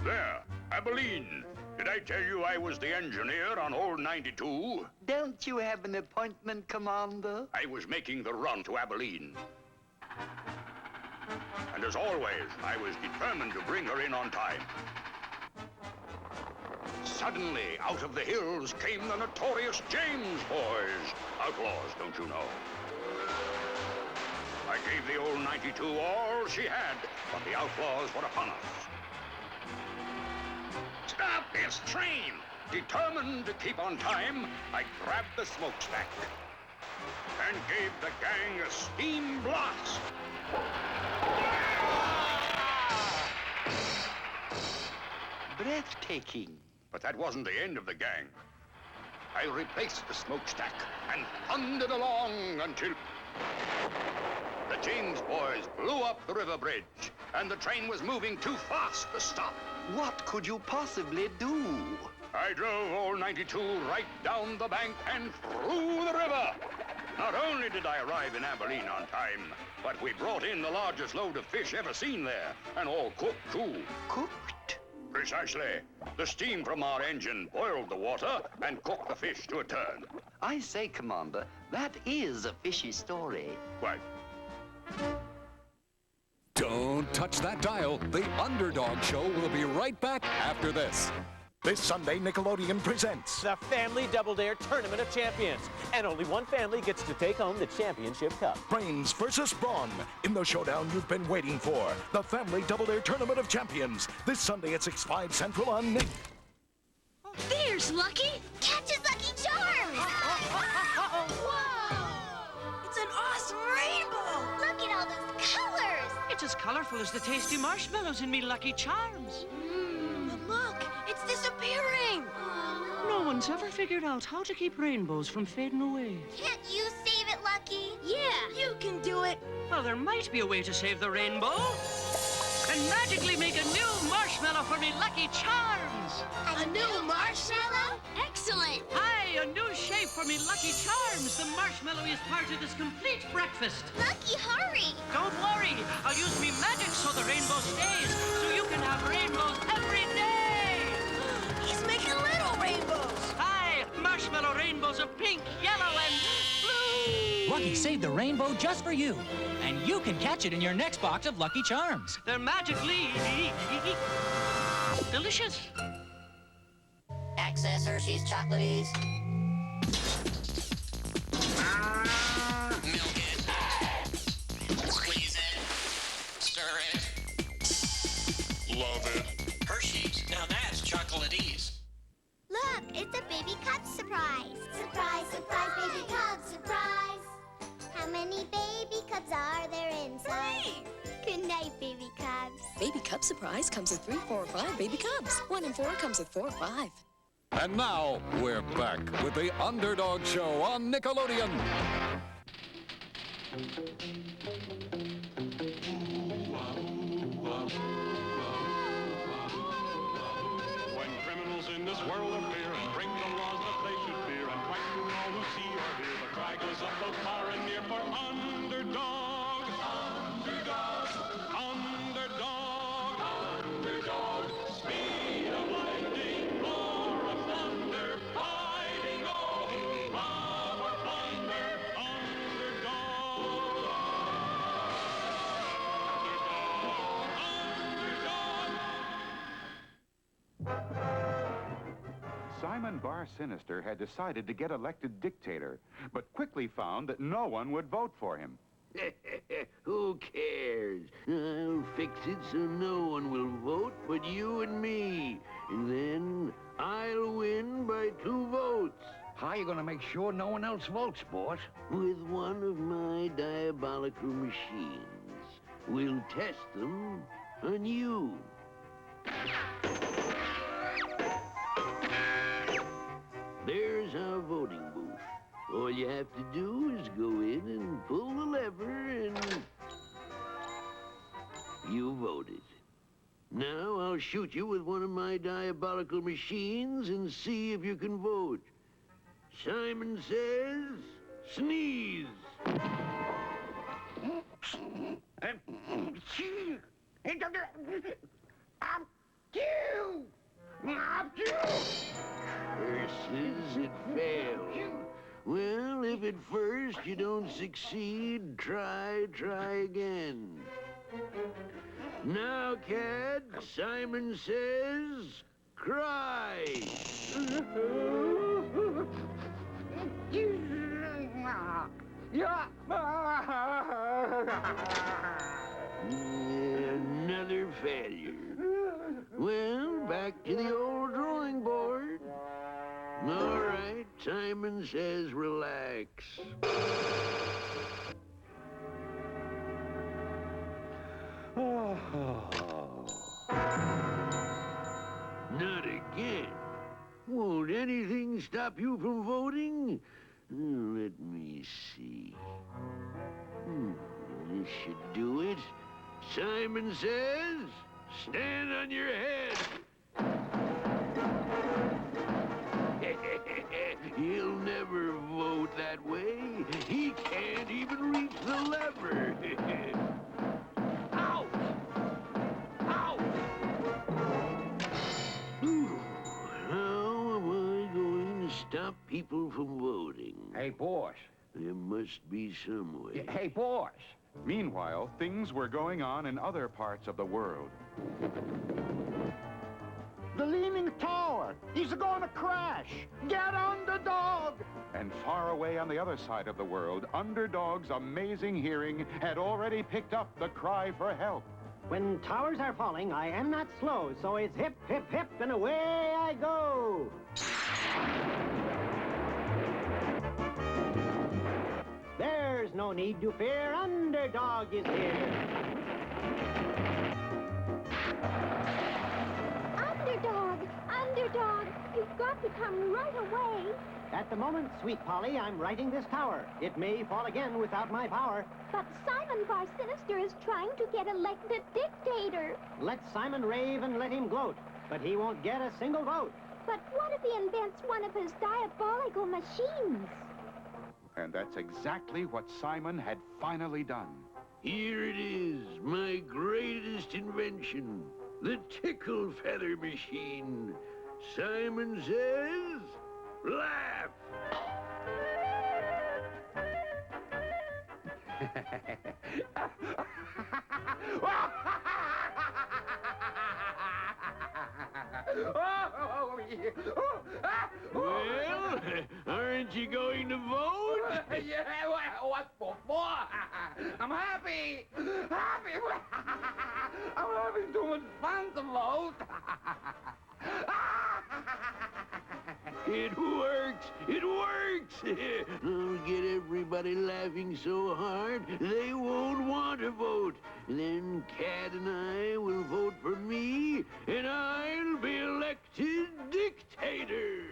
There, Abilene. Did I tell you I was the engineer on Old 92? Don't you have an appointment, Commander? I was making the run to Abilene. And as always, I was determined to bring her in on time. Suddenly, out of the hills came the notorious James boys. Outlaws, don't you know? I gave the Old 92 all she had, but the outlaws were upon us. Stop this train! Determined to keep on time, I grabbed the smokestack and gave the gang a steam blast. Breathtaking. But that wasn't the end of the gang. I replaced the smokestack and thundered along until the James boys blew up the river bridge, and the train was moving too fast to stop. What could you possibly do? I drove Old 92 right down the bank and through the river. Not only did I arrive in Abilene on time, but we brought in the largest load of fish ever seen there, and all cooked, too. Cooked? Precisely. The steam from our engine boiled the water and cooked the fish to a turn. I say, Commander, that is a fishy story. What? Don't touch that dial. The Underdog Show will be right back after this. This Sunday, Nickelodeon presents the Family Double Dare Tournament of Champions. And only one family gets to take home the championship cup. Brains versus Brawn in the showdown you've been waiting for. The Family Double Dare Tournament of Champions. This Sunday at 6, 5 Central on Nick. There's Lucky. Catch his Lucky Charms. Whoa! It's an awesome rainbow. Look at all those colors. It's as colorful as the tasty marshmallows in me Lucky Charms. But look, it's disappearing. No one's ever figured out how to keep rainbows from fading away. Can't you save it, Lucky? Yeah, you can do it. Well, there might be a way to save the rainbow. And magically make a new marshmallow for me Lucky Charms. A new marshmallow? Excellent. Hi, a new shape for me Lucky Charms. The marshmallow is part of this complete breakfast. Lucky, hurry. Don't worry. I'll use me magic so the rainbow stays, so you can have rainbows every day. He's making little rainbows. Hi, marshmallow rainbows of pink, yellow, and blue. Lucky saved the rainbow just for you. And you can catch it in your next box of Lucky Charms. They're magically delicious. Access Hershey's Chocolaties. Milk it. Squeeze it. Stir it. Love it. Hershey's. Now that's Chocolaties. Look, it's a baby cup surprise. Surprise, surprise, baby cup surprise. How many baby cups are there inside? Good night, baby cubs. Baby Cup Surprise comes with 3, 4, or 5 baby cubs. 1 and 4 comes with 4 or 5. And now, we're back with the Underdog Show on Nickelodeon. When criminals in this world appear and break the laws that they should fear and frighten all who see or hear, the cry goes up both far and near for Underdog. Underdog. Underdog. Underdog. Speed of lightning. Simon Bar Sinister had decided to get elected dictator, but quickly found that no one would vote for him. Who cares? I'll fix it so no one will vote but you and me. And then I'll win by 2 votes. How are you going to make sure no one else votes, boss? With one of my diabolical machines. We'll test them on you. There's our voting booth. All you have to do is go in and pull the lever and... You voted. Now I'll shoot you with one of my diabolical machines and see if you can vote. Simon says, sneeze. Curses, it failed. Well, if at first you don't succeed, try again. Now, Cad, Simon says, cry. Another failure. Well, back to the old drawing board. All right, Simon says relax. Not again. Won't anything stop you from voting? Let me see. This should do it. Simon says, stand on your head. He'll never vote that way. He can't even reach the lever. Out! Out! How am I going to stop people from voting? Hey, boss. There must be some way. Hey, boss. Meanwhile, things were going on in other parts of the world. The Leaning Tower. He's going to crash. Get Underdog. And far away on the other side of the world, Underdog's amazing hearing had already picked up the cry for help. When towers are falling, I am not slow, so it's hip, hip, hip, and away I go. There's no need to fear. Underdog is here. Underdog, you've got to come right away. At the moment, sweet Polly, I'm righting this tower. It may fall again without my power. But Simon Bar Sinister is trying to get elected dictator. Let Simon rave and let him gloat, but he won't get a single vote. But what if he invents one of his diabolical machines? And that's exactly what Simon had finally done. Here it is, my greatest invention. The tickle feather machine. Simon says, laugh. Well, aren't you going to vote? Yeah, what for? I'm happy. Happy. I'm having too much fun to vote. It works! It works! I'll get everybody laughing so hard they won't want to vote. Then Cat and I will vote for me, and I'll be elected dictator.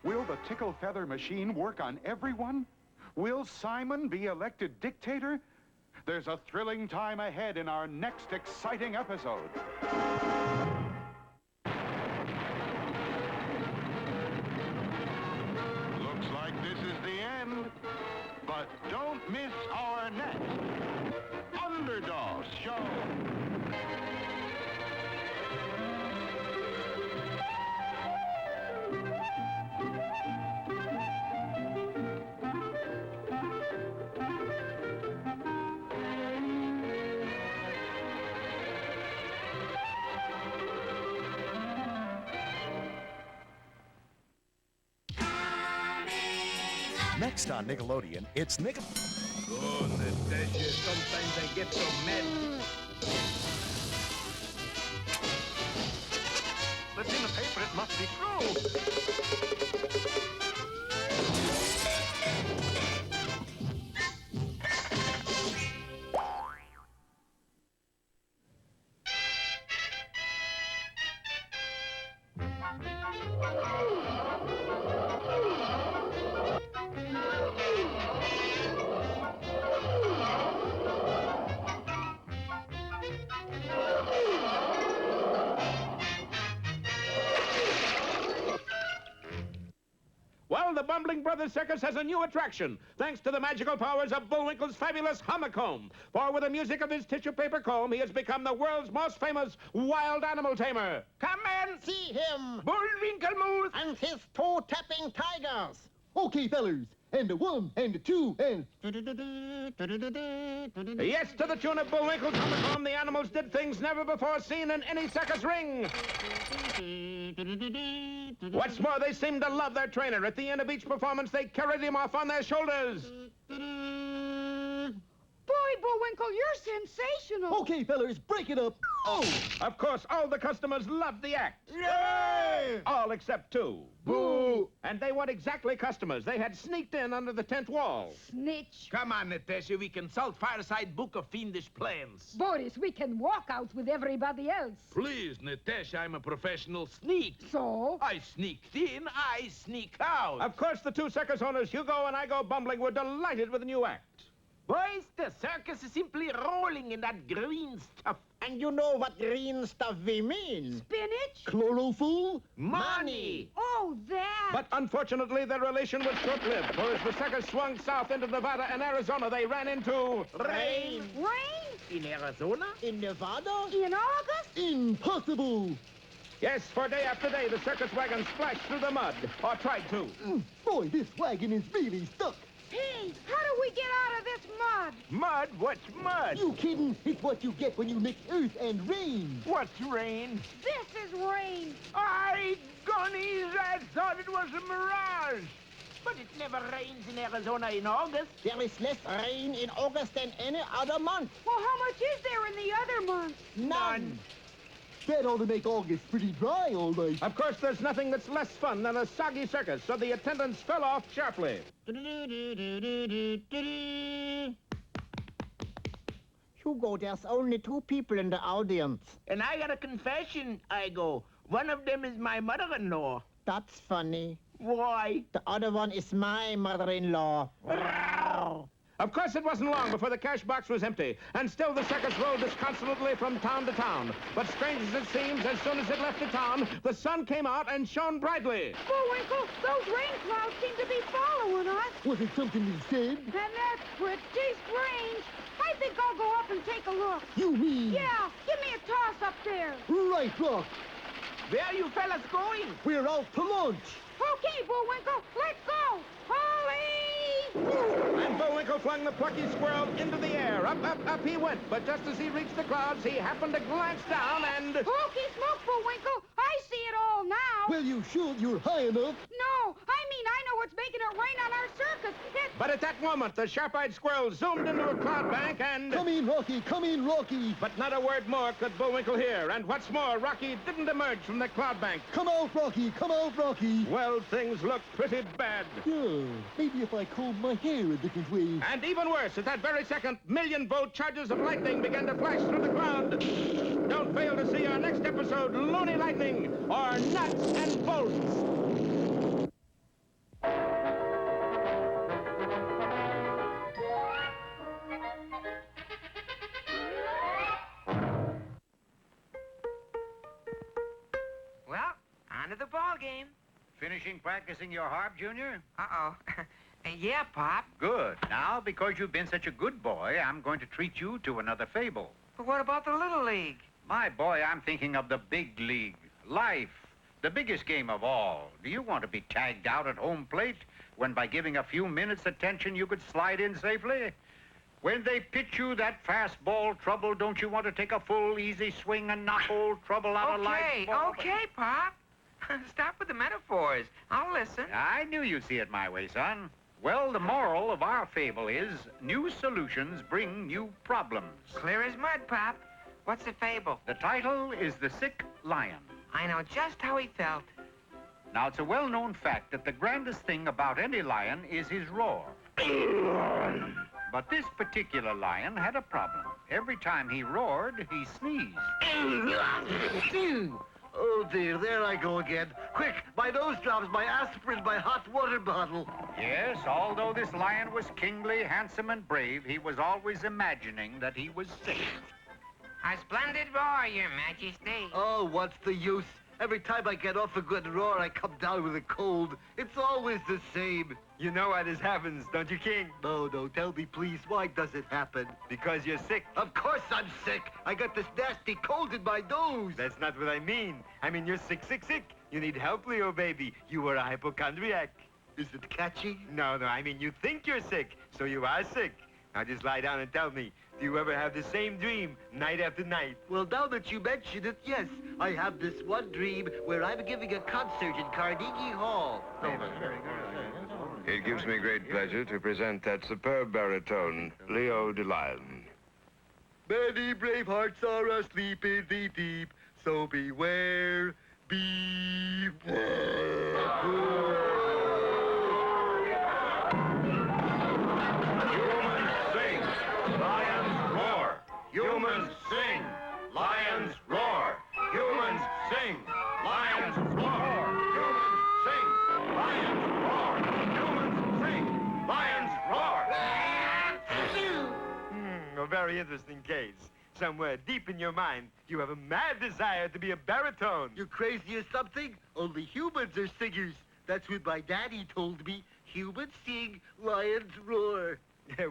Will the tickle feather machine work on everyone? Will Simon be elected dictator? There's a thrilling time ahead in our next exciting episode. Looks like this is the end. But don't miss our next Underdog Show. Next on Nickelodeon, it's Oh, Natasha, sometimes I get so mad. But in the paper, it must be true. Well, the Bumbling Brothers Circus has a new attraction, thanks to the magical powers of Bullwinkle's fabulous honeycomb. For with the music of his tissue paper comb, he has become the world's most famous wild animal tamer. Come and see him! Bullwinkle Moose and his toe-tapping tigers! Okay, fellas, and a 1, and a 2, and... Yes, to the tune of Bullwinkle's honeycomb, the animals did things never before seen in any circus ring. What's more, they seemed to love their trainer. At the end of each performance, they carried him off on their shoulders. Boy, Bullwinkle, you're sensational. Okay, fellas, break it up. Oh! Of course, all the customers loved the act. Yay! All except 2. Boo! And they weren't exactly customers. They had sneaked in under the tent wall. Snitch. Come on, Natasha, we consult Fireside Book of Fiendish Plans. Boris, we can walk out with everybody else. Please, Natasha, I'm a professional sneak. So? I sneaked in, I sneak out. Of course, the 2 circus owners, Hugo and I Go Bumbling, were delighted with the new act. Boys, the circus is simply rolling in that green stuff. And you know what green stuff we mean? Spinach? Chlorophyll? Money! Oh, that! But unfortunately, their relation was short-lived, for as the circus swung south into Nevada and Arizona, they ran into... Rain! Rain? In Arizona? In Nevada? In August? Impossible! Yes, for day after day, the circus wagon splashed through the mud, or tried to. Boy, this wagon is really stuck. Hey, how do we get out of this mud? Mud? What's mud? You kidding? It's what you get when you mix earth and rain. What's rain? This is rain. I thought it was a mirage. But it never rains in Arizona in August. There is less rain in August than any other month. Well, how much is there in the other months? None. That ought to make August pretty dry, all right. Of course, there's nothing that's less fun than a soggy circus, so the attendants fell off sharply. Hugo, there's only 2 people in the audience. And I got a confession, Igo. One of them is my mother-in-law. That's funny. Why? The other one is my mother-in-law. Of course, it wasn't long before the cash box was empty, and still the circus rolled disconsolately from town to town. But strange as it seems, as soon as it left the town, the sun came out and shone brightly. Bullwinkle, those rain clouds seem to be following us. Was it something we said? And that's pretty strange. I think I'll go up and take a look. You mean? Yeah, give me a toss up there. Right, Rock. Where are you fellas going? We're out to lunch. Okay, Bullwinkle, let's go. Holly! And Bullwinkle flung the plucky squirrel into the air. Up, up, up he went. But just as he reached the clouds, he happened to glance down and... Hokey smoke, Bullwinkle. I see it all now. Well, you should. You're high enough. No, I mean I know what's making it rain on our circus. But at that moment, the sharp-eyed squirrel zoomed into a cloud bank and... Come in, Rocky. Come in, Rocky. But not a word more could Bullwinkle hear. And what's more, Rocky didn't emerge from the cloud bank. Come out, Rocky. Come out, Rocky. Well, things looked pretty bad. Yeah, maybe if I comb my hair a different way. And even worse, at that very second, million-volt charges of lightning began to flash through the cloud. Don't fail to see our next episode, Loony Lightning, or Nuts and Bolts. Well, on to the ball game. Finishing practicing your harp, Junior? Uh-oh. Yeah, Pop. Good. Now, because you've been such a good boy, I'm going to treat you to another fable. But what about the Little League? My boy, I'm thinking of the big league. Life. The biggest game of all. Do you want to be tagged out at home plate when by giving a few minutes attention you could slide in safely? When they pitch you that fastball trouble, don't you want to take a full, easy swing and knock old trouble out of life? Okay, Pop. Stop with the metaphors. I'll listen. I knew you'd see it my way, son. Well, the moral of our fable is new solutions bring new problems. Clear as mud, Pop. What's the fable? The title is The Sick Lion. I know just how he felt. Now, it's a well-known fact that the grandest thing about any lion is his roar. But this particular lion had a problem. Every time he roared, he sneezed. Oh, dear, there I go again. Quick, my nose drops, my aspirin, my hot water bottle. Yes, although this lion was kingly, handsome, and brave, he was always imagining that he was sick. A splendid roar, Your Majesty. Oh, what's the use? Every time I get off a good roar, I come down with a cold. It's always the same. You know why this happens, don't you, King? No, tell me, please, why does it happen? Because you're sick. Of course I'm sick. I got this nasty cold in my nose. That's not what I mean. I mean, you're sick. You need help, Leo, baby. You were a hypochondriac. Is it catchy? No, I mean, you think you're sick, so you are sick. Now just lie down and tell me, do you ever have the same dream night after night? Well, now that you mention it, yes. I have this one dream where I'm giving a concert in Carnegie Hall. It gives me great pleasure to present that superb baritone, Leo DeLion. Many brave hearts are asleep in the deep, so beware, beware. Humans sing, lions roar. Humans sing, lions roar. Humans sing, lions roar. Humans sing, lions roar. A very interesting case. Somewhere deep in your mind, you have a mad desire to be a baritone. You crazy or something? Only humans are singers. That's what my daddy told me. Humans sing, lions roar.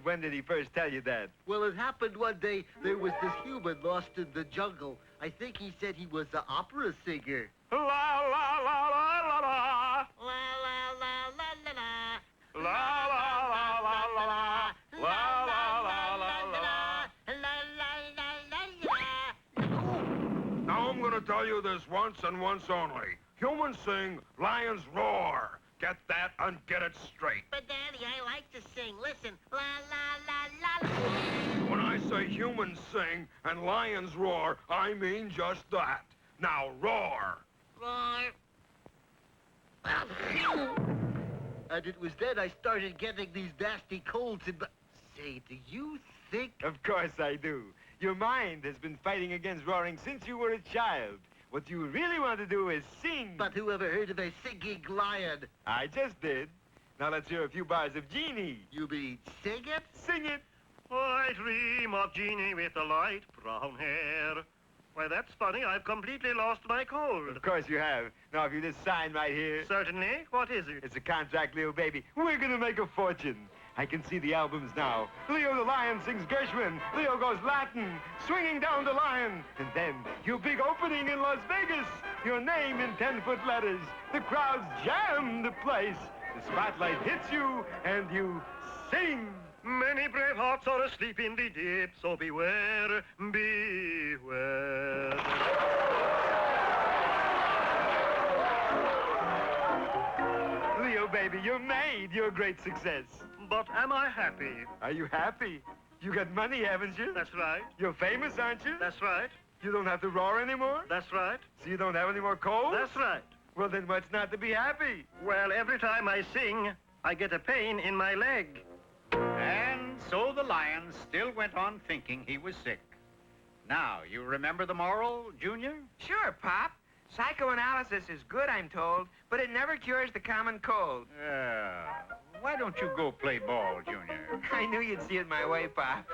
When did he first tell you that? Well, it happened one day. There was this human lost in the jungle. I think he said he was an opera singer. La la la la la la. La la la la la la. La la la la la la. La la la la la la. Now I'm gonna tell you this once and once only. Humans sing, lions roar. Get that and get it straight. But, Daddy, I like to sing. Listen. La, la, la, la. When I say humans sing and lions roar, I mean just that. Now, roar. Roar. And it was then I started getting these nasty colds in my... Say, do you think... Of course I do. Your mind has been fighting against roaring since you were a child. What you really want to do is sing. But who ever heard of a singing lion? I just did. Now let's hear a few bars of Genie. You mean sing it? Sing it. I dream of Genie with the light brown hair. Why, that's funny. I've completely lost my cold. Of course you have. Now, if you just sign right here. Certainly. What is it? It's a contract, Leo, baby. We're gonna make a fortune. I can see the albums now. Leo the Lion sings Gershwin. Leo goes Latin, swinging down the lion. And then, your big opening in Las Vegas. Your name in 10-foot letters. The crowds jam the place. The spotlight hits you, and you sing. Many brave hearts are asleep in the deep, so beware, beware. Leo, baby, you're made. You're a great success. But am I happy? Are you happy? You got money, haven't you? That's right. You're famous, aren't you? That's right. You don't have to roar anymore? That's right. So you don't have any more colds? That's right. Well, then what's not to be happy? Well, every time I sing, I get a pain in my leg. And so the lion still went on thinking he was sick. Now, you remember the moral, Junior? Sure, Pop. Psychoanalysis is good, I'm told, but it never cures the common cold. Why don't you go play ball, Junior? I knew you'd see it my way, Pop.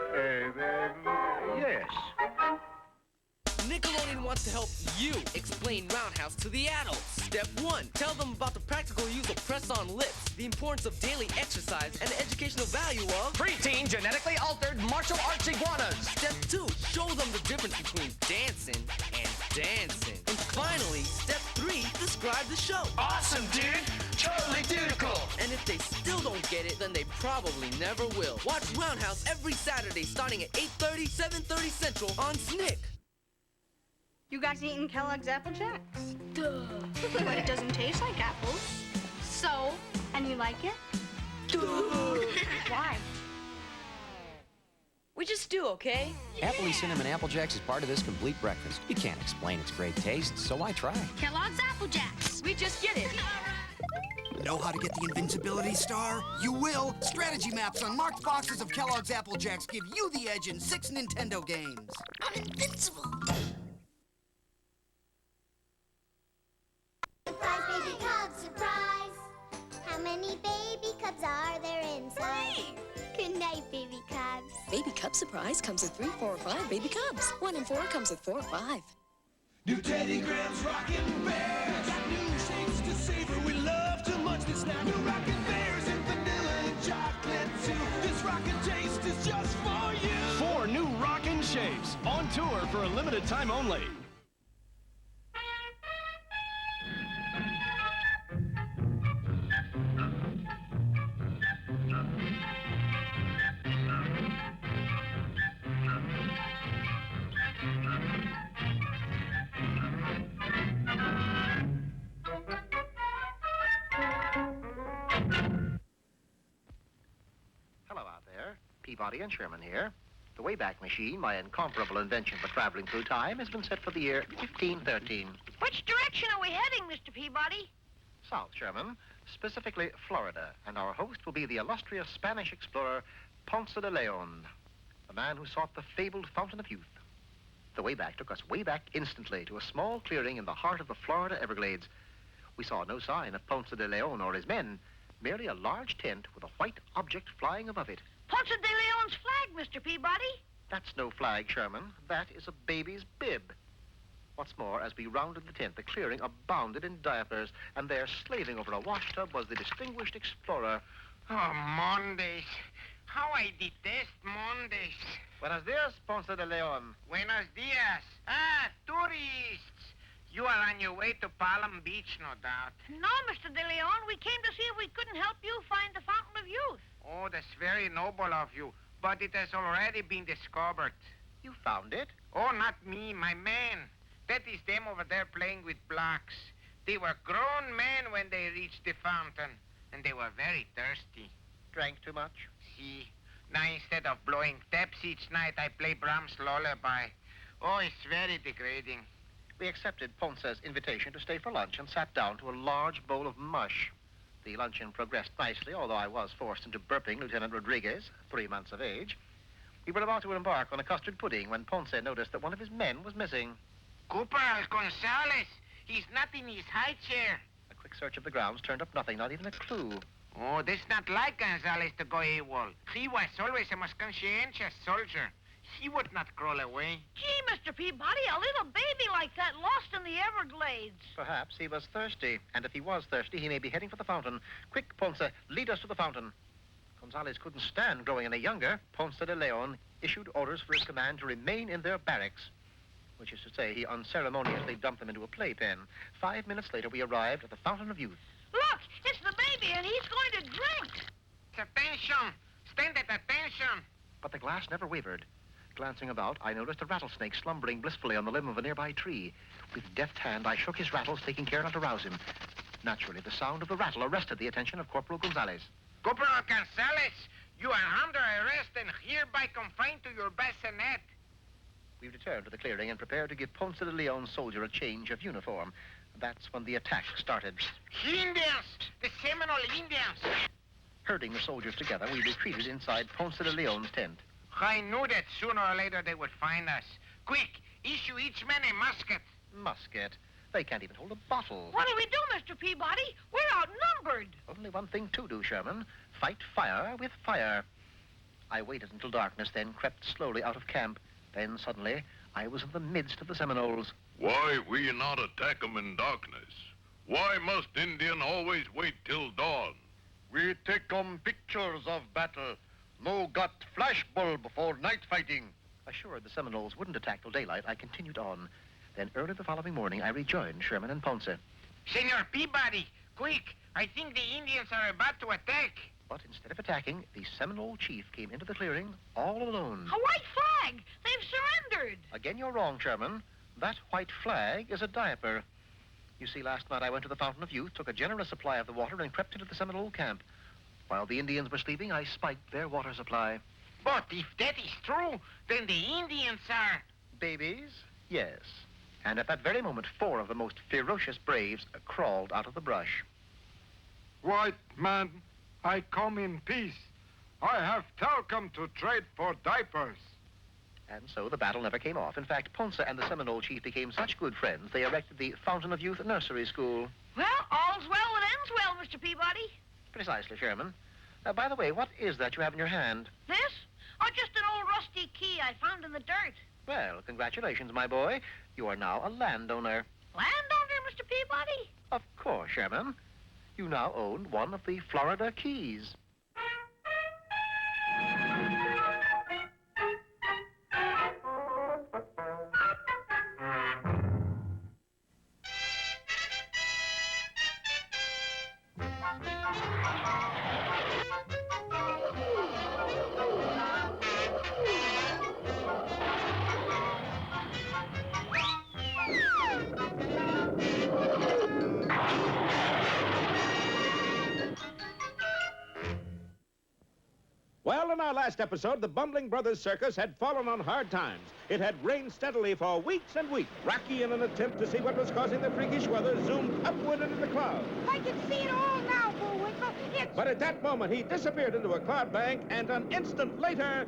Yes. Nickelodeon wants to help you explain Roundhouse to the adults. Step 1. Tell them about the practical use of press-on lips, the importance of daily exercise, and the educational value of preteen genetically altered martial arts iguanas. Step 2. Show them the difference between dancing and dancing. And finally, step 3. Describe the show. Awesome, dude! Totally dudical! And if they still don't get it, then they probably never will. Watch Roundhouse every Saturday starting at 8:30, 7:30 Central on SNCC. You guys eating Kellogg's Apple Jacks? Duh. But it doesn't taste like apples. So, and you like it? Why? We just do, okay? Appley Cinnamon Apple Jacks is part of this complete breakfast. You can't explain its great taste, so why try? Kellogg's Apple Jacks. We just get it. Know how to get the invincibility star? You will. Strategy maps on marked boxes of Kellogg's Apple Jacks give you the edge in 6 Nintendo games. I'm invincible. Surprise, baby cubs, surprise. How many baby cubs are there inside? 3. Good night, baby cubs. Baby Cub Surprise comes with 3, 4, or 5 baby cubs. 1 and 4 comes with 4 or 5. New Teddy Grahams rockin' bears. Got new shakes to savor. We love to munch this now. New rockin' bears in vanilla and chocolate too. This rockin' taste is just for you. 4 new rockin' shapes on tour for a limited time only. Hello out there. Peabody and Sherman here. The Wayback Machine, my incomparable invention for traveling through time, has been set for the year 1513. Which direction are we heading, Mr. Peabody? South, Sherman, specifically Florida, and our host will be the illustrious Spanish explorer Ponce de Leon, the man who sought the fabled Fountain of Youth. The Wayback took us way back instantly to a small clearing in the heart of the Florida Everglades. We saw no sign of Ponce de Leon or his men, merely a large tent with a white object flying above it. Ponce de Leon's flag, Mr. Peabody. That's no flag, Sherman. That is a baby's bib. What's more, as we rounded the tent, the clearing abounded in diapers, and there, slaving over a washtub, was the distinguished explorer. Oh, Mondays. How I detest Mondays. Buenos dias, Ponce de Leon. Buenos dias. Ah, tourists. You are on your way to Palm Beach, no doubt. No, Mr. de Leon. We came to see if we couldn't help you find the Fountain of Youth. Oh, that's very noble of you, but it has already been discovered. You found it? Oh, not me, my men. That is them over there playing with blocks. They were grown men when they reached the fountain, and they were very thirsty. Drank too much? See, now instead of blowing taps each night, I play Brahms' lullaby. Oh, it's very degrading. We accepted Ponce's invitation to stay for lunch and sat down to a large bowl of mush. The luncheon progressed nicely, although I was forced into burping Lieutenant Rodriguez, 3 months of age. We were about to embark on a custard pudding when Ponce noticed that one of his men was missing. Corporal Gonzalez. He's not in his high chair. A quick search of the grounds turned up nothing, not even a clue. Oh, that's not like Gonzalez to go AWOL. He was always a most conscientious soldier. He would not crawl away. Gee, Mr. Peabody, a little baby like that lost in the Everglades. Perhaps he was thirsty, and if he was thirsty, he may be heading for the fountain. Quick, Ponce, lead us to the fountain. Gonzalez couldn't stand growing any younger. Ponce de Leon issued orders for his command to remain in their barracks, which is to say he unceremoniously dumped them into a playpen. 5 minutes later, we arrived at the Fountain of Youth. Look, it's the baby, and he's going to drink. Attention! Stand at attention! But the glass never wavered. Glancing about, I noticed a rattlesnake slumbering blissfully on the limb of a nearby tree. With deft hand, I shook his rattles, taking care not to rouse him. Naturally, the sound of the rattle arrested the attention of Corporal Gonzalez. Corporal Gonzalez, you are under arrest and hereby confined to your bassinet. We returned to the clearing and prepared to give Ponce de Leon's soldier a change of uniform. That's when the attack started. Indians! The Seminole Indians! Herding the soldiers together, we retreated inside Ponce de Leon's tent. I knew that sooner or later they would find us. Quick, issue each man a musket. Musket? They can't even hold a bottle. What do we do, Mr. Peabody? We're outnumbered. Only one thing to do, Sherman. Fight fire with fire. I waited until darkness, then crept slowly out of camp. Then, suddenly, I was in the midst of the Seminoles. Why we not attack 'em in darkness? Why must Indian always wait till dawn? We take 'em pictures of battle. No got flash bulb for night fighting. Assured the Seminoles wouldn't attack till daylight, I continued on. Then early the following morning, I rejoined Sherman and Ponce. Senor Peabody, quick! I think the Indians are about to attack. But instead of attacking, the Seminole chief came into the clearing all alone. A white flag! They've surrendered! Again, you're wrong, Sherman. That white flag is a diaper. You see, last night I went to the Fountain of Youth, took a generous supply of the water, and crept into the Seminole camp. While the Indians were sleeping, I spiked their water supply. But if that is true, then the Indians are... Babies? Yes. And at that very moment, 4 of the most ferocious braves crawled out of the brush. White man, I come in peace. I have talcum to trade for diapers. And so the battle never came off. In fact, Ponce and the Seminole chief became such good friends, they erected the Fountain of Youth Nursery School. Well, all's well that ends well, Mr. Peabody. Precisely, Sherman. By the way, what is that you have in your hand? This? Oh, just an old rusty key I found in the dirt. Well, congratulations, my boy. You are now a landowner. Landowner, Mr. Peabody? Of course, Sherman. You now own one of the Florida Keys. Well, in our last episode, the Bumbling Brothers Circus had fallen on hard times. It had rained steadily for weeks and weeks. Rocky, in an attempt to see what was causing the freakish weather, zoomed upward into the clouds. I can see it all now, Bullwinkle. But at that moment, he disappeared into a cloud bank, and an instant later...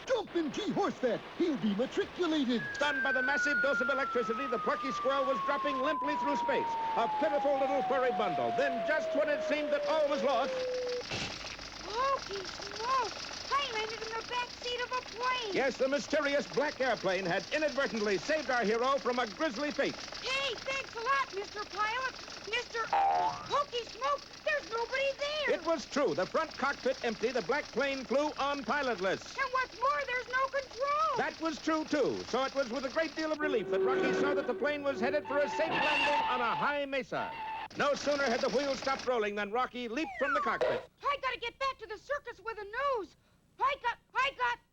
Jumping G-horse fat! He'll be matriculated! Stunned by the massive dose of electricity, the plucky squirrel was dropping limply through space. A pitiful little furry bundle. Then, just when it seemed that all was lost... Holy smoke! I landed in the back seat of a plane. Yes, the mysterious black airplane had inadvertently saved our hero from a grisly fate. Hey, thanks a lot, Mr. Pilot. Mr. Holy smoke! There's nobody there. It was true. The front cockpit empty, the black plane flew on pilotless. And what's more, there's no control. That was true, too. So it was with a great deal of relief that Rocky saw that the plane was headed for a safe landing on a high mesa. No sooner had the wheels stopped rolling than Rocky leaped from the cockpit. I gotta get back to the circus with a nose. I got...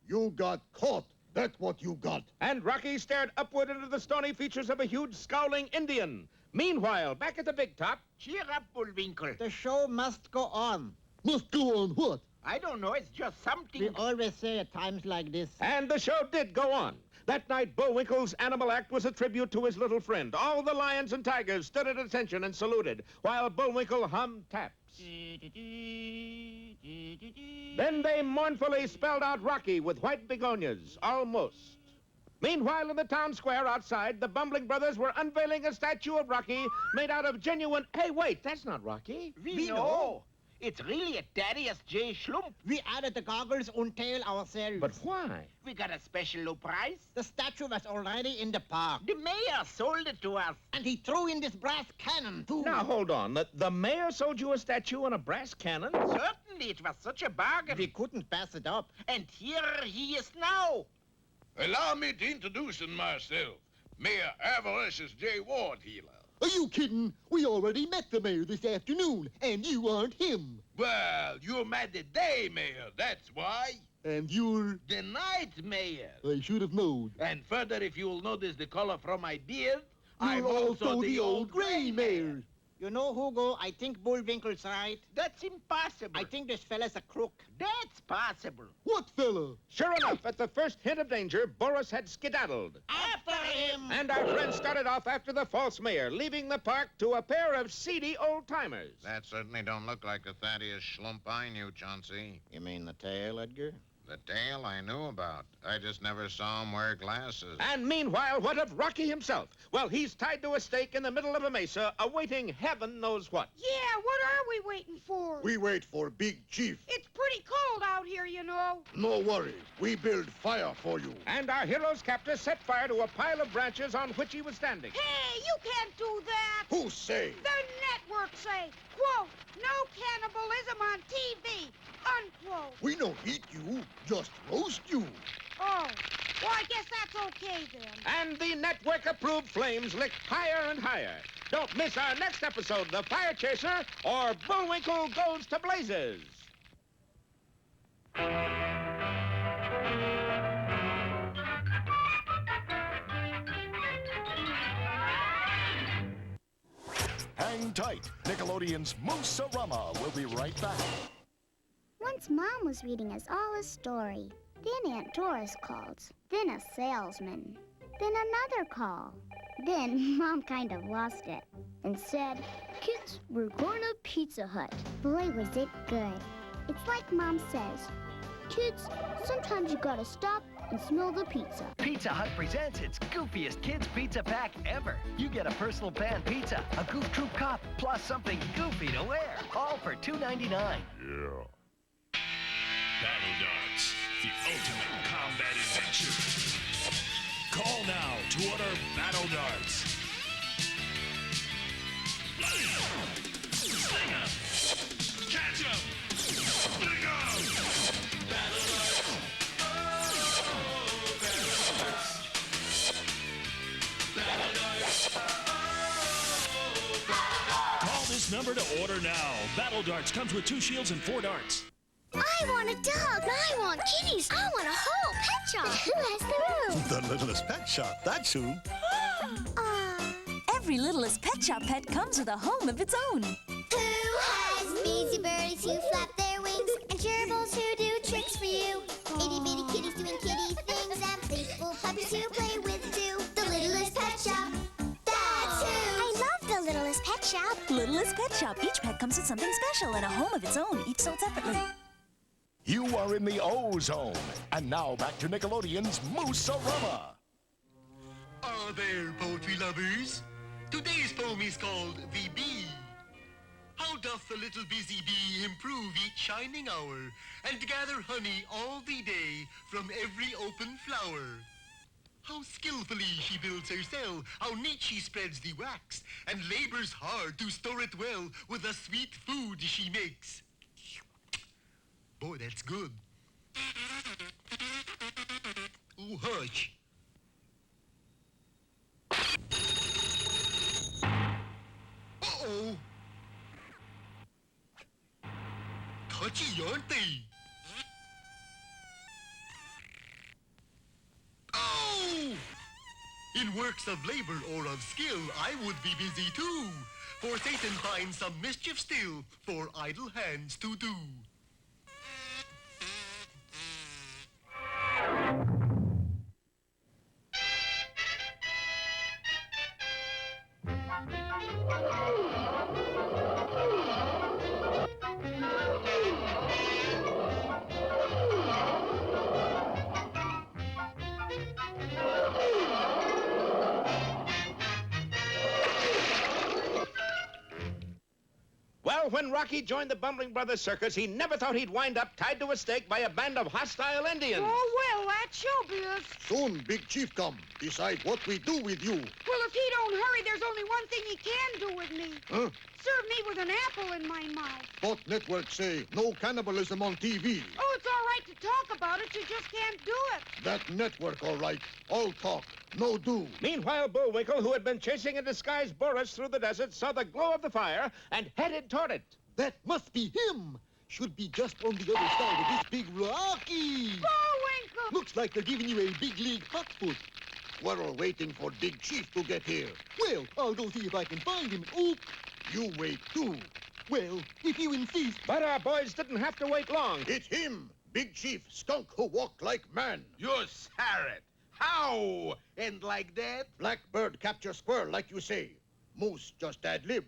You got caught. That's what you got. And Rocky stared upward into the stony features of a huge, scowling Indian. Meanwhile, back at the big top... Cheer up, Bullwinkle. The show must go on. Must go on what? I don't know. It's just something... We always say at times like this. And the show did go on. That night, Bullwinkle's animal act was a tribute to his little friend. All the lions and tigers stood at attention and saluted, while Bullwinkle hummed taps. Then they mournfully spelled out Rocky with white begonias, almost. Meanwhile, in the town square outside, the Bumbling Brothers were unveiling a statue of Rocky made out of genuine... Hey, wait, that's not Rocky. We know. It's really a Thaddeus J. Schlump. We added the goggles and tail ourselves. But why? We got a special low price. The statue was already in the park. The mayor sold it to us. And he threw in this brass cannon, too. Now, hold on. The mayor sold you a statue and a brass cannon? Certainly, it was such a bargain. We couldn't pass it up. And here he is now. Allow me to introduce myself. Mayor Avaricious J. Ward Healer. Are you kidding? We already met the mayor this afternoon, and you aren't him. Well, you're mad today, Mayor, that's why. And you're... The night mayor. I should have known. And further, if you'll notice the color from my beard, You're I'm also the old gray mayor. You know, Hugo, I think Bullwinkle's right. That's impossible. I think this fella's a crook. That's possible. What fella? Sure enough, at the first hint of danger, Boris had skedaddled. After him! And our friends started off after the false mayor, leaving the park to a pair of seedy old-timers. That certainly don't look like the Thaddeus Schlump I knew, Chauncey. You mean the tail, Edgar? The tail I knew about. I just never saw him wear glasses. And meanwhile, what of Rocky himself? Well, he's tied to a stake in the middle of a mesa, awaiting heaven knows what. Yeah, what are we waiting for? We wait for Big Chief. It's pretty cold out here, you know. No worry. We build fire for you. And our hero's captor set fire to a pile of branches on which he was standing. Hey, you can't do that. Who say? The network say, quote, no cannibalism on TV, unquote. We don't eat you, just roast you. Oh, well, I guess that's okay then. And the network-approved flames licked higher and higher. Don't miss our next episode, The Fire Chaser, or Bullwinkle Goes to Blazes. Hang tight. Nickelodeon's Moose-o-Rama will be right back. Once Mom was reading us all a story. Then Aunt Doris called. Then a salesman. Then another call. Then Mom kind of lost it and said, "Kids, we're going to Pizza Hut." Boy, was it good. It's like Mom says, kids, sometimes you gotta stop and smell the pizza. Pizza Hut presents its goofiest kids pizza pack ever. You get a personal pan pizza, a Goof Troop cup, plus something goofy to wear, all for $2.99. Yeah. Battle Darts, the ultimate combat adventure. Call now to order Battle Darts. Sling 'em! Catch 'em! Sling 'em! Battle Darts! Oh, Battle Darts! Battle Darts! Oh, Battle Darts! Call this number to order now. Battle Darts comes with 2 shields and 4 darts. I want a dog. I want kitties. I want a whole pet shop. Who has the room? The Littlest Pet Shop, that's who. Every Littlest Pet Shop pet comes with a home of its own. Who has beesy birdies who flap their wings and gerbils who do tricks for you? Itty bitty kitties doing kitty things and playful puppies who play with too. The Littlest Pet Shop. That's who. I love the Littlest Pet Shop. Littlest Pet Shop. Each pet comes with something special and a home of its own, each sold separately. You are in the O-Zone. And now back to Nickelodeon's Moose-o-Rama. Are there poetry lovers? Today's poem is called The Bee. How doth the little busy bee improve each shining hour and gather honey all the day from every open flower? How skillfully she builds her cell, how neat she spreads the wax, and labors hard to store it well with the sweet food she makes. Boy, that's good. Oh, hush. Uh-oh. Touchy, aren't they? Oh! In works of labor or of skill, I would be busy too. For Satan finds some mischief still for idle hands to do. Well, when Rocky joined the Bumbling Brothers Circus, he never thought he'd wind up tied to a stake by a band of hostile Indians. Oh, well, that's showbiz. Soon, Big Chief come. Decide what we do with you. Well, if he don't hurry, there's only one thing he can do with me. Huh? Serve me with an apple in my mouth. Both networks say no cannibalism on TV. Oh, it's all right to talk about it. You just can't do it. That network, all right. All talk, no do. Meanwhile, Bullwinkle, who had been chasing a disguised Boris through the desert, saw the glow of the fire and headed toward it. That must be him. Should be just on the other side of this big Rocky. Bullwinkle! Looks like they're giving you a big league hot foot. We're all waiting for Big Chief to get here. Well, I'll go see if I can find him. Oop. You wait too. Well, if you insist. But our boys didn't have to wait long. It's him, Big Chief, skunk who walked like man. You're Sarret. How? And like that? Blackbird capture squirrel, like you say. Moose just ad-lib.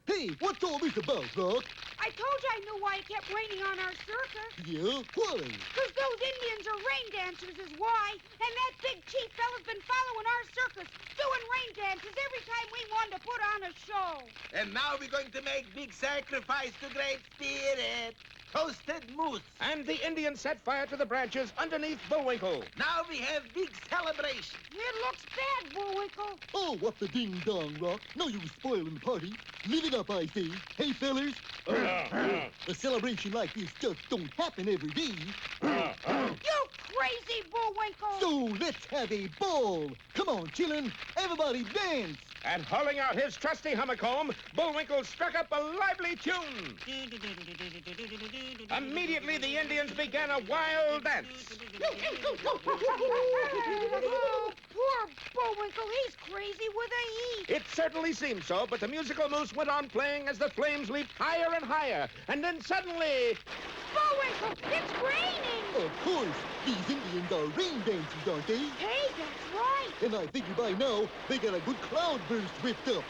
Hey, what's all this about, Doc? I told you I knew why it kept raining on our circus. Yeah, why? Because those Indians are rain dancers is why. And that Big Chief fella's been following our circus, doing rain dances every time we wanted to put on a show. And now we're going to make big sacrifice to Great Spirit. Toasted moose. And the Indians set fire to the branches underneath Bullwinkle. Now we have big celebration. It looks bad, Bullwinkle. Oh, what the ding-dong, Rock. No use spoiling the party. Live it up, I say. Hey, fellas. A celebration like this just don't happen every day. You crazy Bullwinkle. So let's have a ball. Come on, chillin'. Everybody dance. And hauling out his trusty hummercomb, Bullwinkle struck up a lively tune. Immediately, the Indians began a wild dance. Oh, Poor Bullwinkle, he's crazy with a heat. It certainly seemed so, but the musical moose went on playing as the flames leaped higher and higher. And then suddenly... Bullwinkle, it's raining. Of course. These Indians are rain dancers, aren't they? Hey, that's right. And I figure by now, they got a good cloud burst whipped up.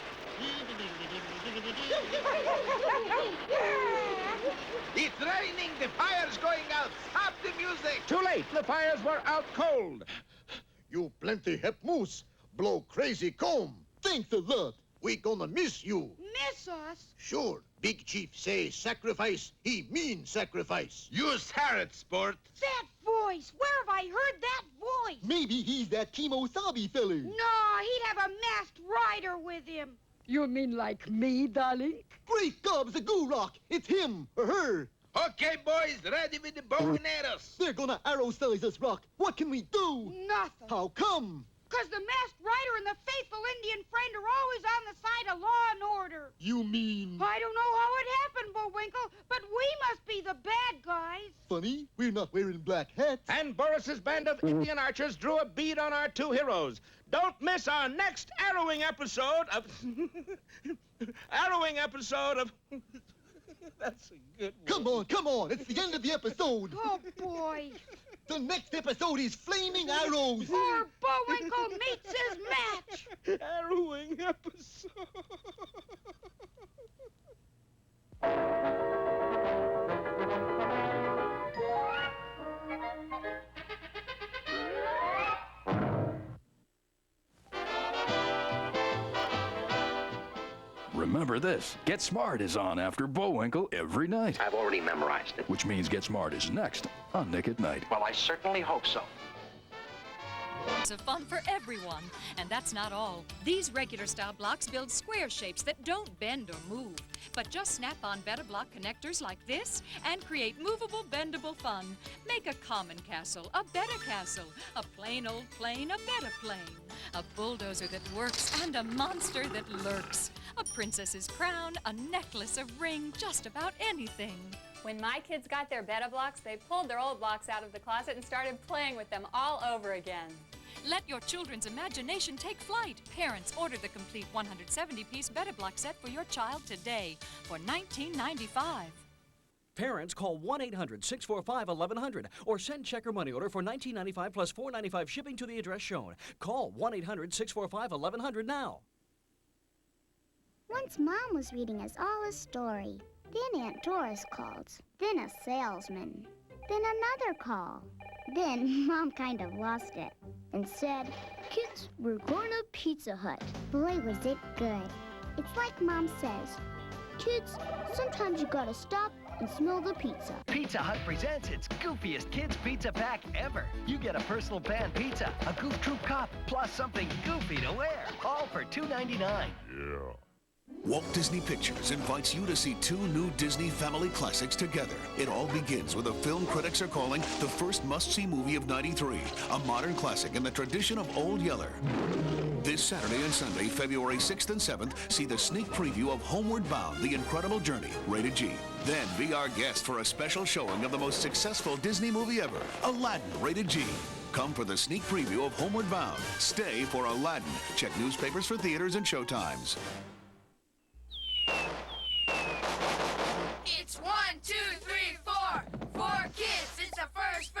It's raining. The fire's going out. Stop the music. Too late. The fires were out cold. You plenty hep moose. Blow crazy comb. Thanks a lot. We gonna miss you. Miss us? Sure. Big Chief say sacrifice. He mean sacrifice. Use Harrod, sport. That voice. Where have I heard that voice? Maybe he's that Kimosabi feller. No, he'd have a masked rider with him. You mean like me, darling? Great gobs of goo rock. It's him or her. Okay, boys, ready with the bow and arrows. They're gonna arrow size us, Rock. What can we do? Nothing. How come? 'Cause the masked rider and the faithful Indian friend are always on the side of law and order. You mean... I don't know how it happened, Bullwinkle, but we must be the bad guys. Funny, we're not wearing black hats. And Boris's band of Indian archers drew a bead on our two heroes. Don't miss our next harrowing episode of... That's a good one. Come on. It's the end of the episode. Oh, boy. The next episode is Flaming Arrows. Poor Bullwinkle meets his match. Harrowing episode. Remember this, Get Smart is on after Bullwinkle every night. I've already memorized it. Which means Get Smart is next on Nick at Night. Well, I certainly hope so. Lots of fun for everyone. And that's not all. These regular style blocks build square shapes that don't bend or move, but just snap on Beta Block connectors like this and create movable, bendable fun. Make a common castle, a better castle, a plain old plane, a better plane, a bulldozer that works, and a monster that lurks. A princess's crown, a necklace, a ring, just about anything. When my kids got their Beta Blocks, they pulled their old blocks out of the closet and started playing with them all over again. Let your children's imagination take flight. Parents, order the complete 170-piece Beta Block set for your child today for $19.95. Parents, call 1-800-645-1100 or send check or money order for $19.95 plus $4.95 shipping to the address shown. Call 1-800-645-1100 now. Once Mom was reading us all a story. Then Aunt Doris called. Then a salesman. Then another call. Then Mom kind of lost it and said, "Kids, we're going to Pizza Hut." Boy, was it good. It's like Mom says, kids, sometimes you gotta stop and smell the pizza. Pizza Hut presents its goofiest kids pizza pack ever. You get a personal pan pizza, a Goof Troop cup, plus something goofy to wear. All for $2.99. Yeah. Walt Disney Pictures invites you to see two new Disney family classics together. It all begins with a film critics are calling the first must-see movie of '93, a modern classic in the tradition of Old Yeller. This Saturday and Sunday, February 6th and 7th, see the sneak preview of Homeward Bound, The Incredible Journey, rated G. Then be our guest for a special showing of the most successful Disney movie ever, Aladdin, rated G. Come for the sneak preview of Homeward Bound. Stay for Aladdin. Check newspapers for theaters and showtimes. It's 1, 2, 3, 4. 4 kids. It's a first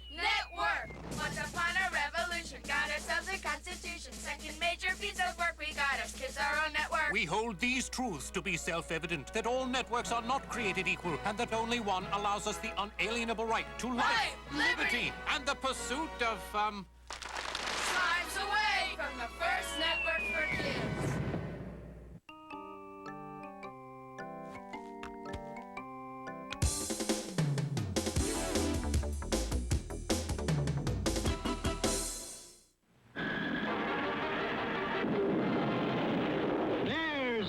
network. Once upon a revolution, got ourselves a constitution. Second major piece of work, we got us kids our own network. We hold these truths to be self-evident, that all networks are not created equal, and that only one allows us the unalienable right to life, liberty, and the pursuit of, Slimes away from the first network for kids.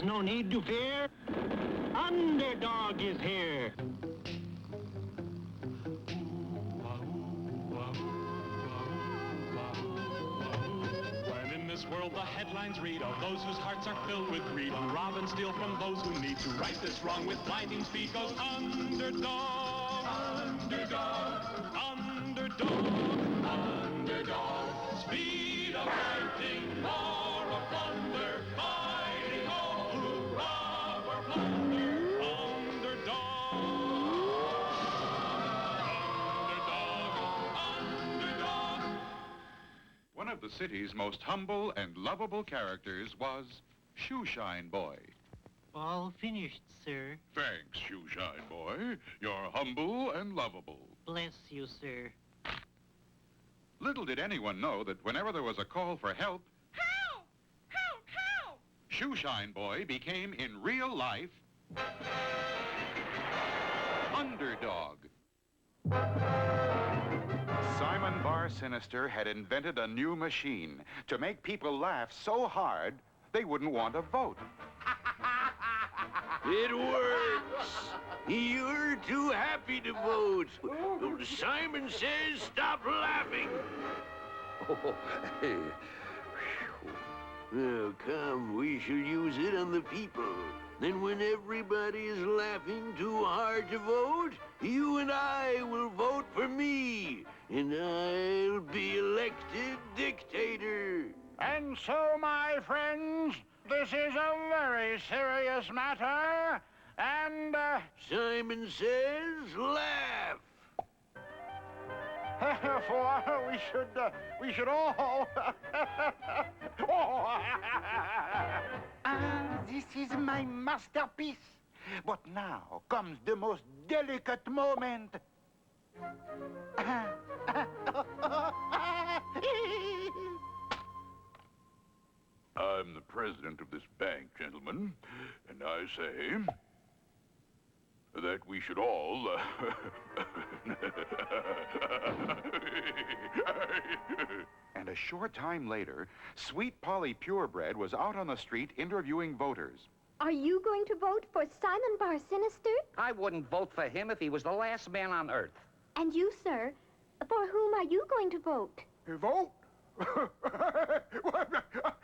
No need to fear. Underdog is here. When in this world the headlines read of those whose hearts are filled with greed, who rob and steal from those who need to right this wrong with blinding speed, goes underdog, underdog, underdog, underdog, speed. of the city's most humble and lovable characters was Shoeshine Boy. All finished, sir. Thanks, Shoeshine Boy. You're humble and lovable. Bless you, sir. Little did anyone know that whenever there was a call for help, Help! Help! Help! Shoeshine Boy became, in real life, Underdog. Simon Bar Sinister had invented a new machine to make people laugh so hard they wouldn't want to vote. It works. You're too happy to vote. Simon says stop laughing. Oh, come, we shall use it on the people. Then when everybody is laughing too hard to vote, you and I will vote for me, and I'll be elected dictator. And so, my friends, this is a very serious matter, and, Simon says laugh. we should all... This is my masterpiece. But now comes the most delicate moment. I'm the president of this bank, gentlemen, and I say that we should all... And a short time later, Sweet Polly Purebred was out on the street interviewing voters. Are you going to vote for Simon Bar Sinister? I wouldn't vote for him if he was the last man on Earth. And you, sir, for whom are you going to vote? Vote?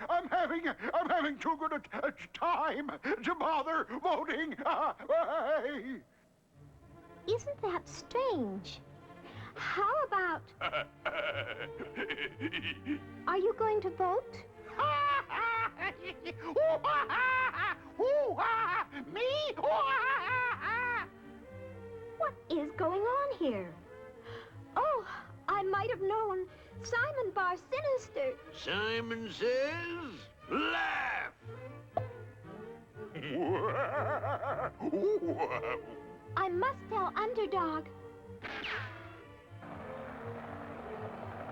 I'm having too good a time to bother voting. Isn't that strange? How about... Are you going to vote? Me? What is going on here? Oh, I might have known. Simon Bar Sinister. Simon says laugh. I must tell Underdog.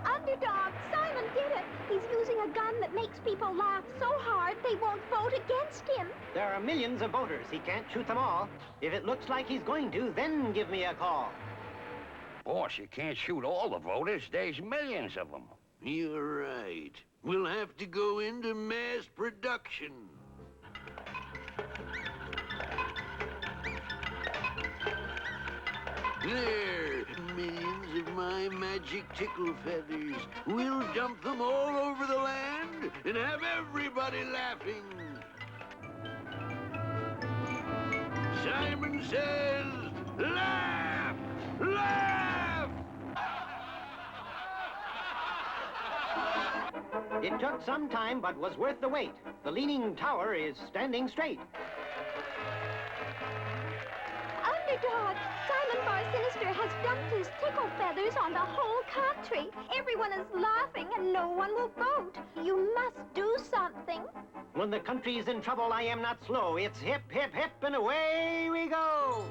Underdog, Simon did it. He's using a gun that makes people laugh so hard they won't vote against him. There are millions of voters. He can't shoot them all. If it looks like he's going to, then give me a call. Boss, you can't shoot all the voters. There's millions of them. You're right. We'll have to go into mass production. There, millions of my magic tickle feathers. We'll dump them all over the land and have everybody laughing. Simon says, laugh! Laugh! It took some time, but was worth the wait. The Leaning Tower is standing straight. Underdog, Simon Bar Sinister has dumped his tickle feathers on the whole country. Everyone is laughing and no one will vote. You must do something. When the country's in trouble, I am not slow. It's hip, hip, hip, and away we go.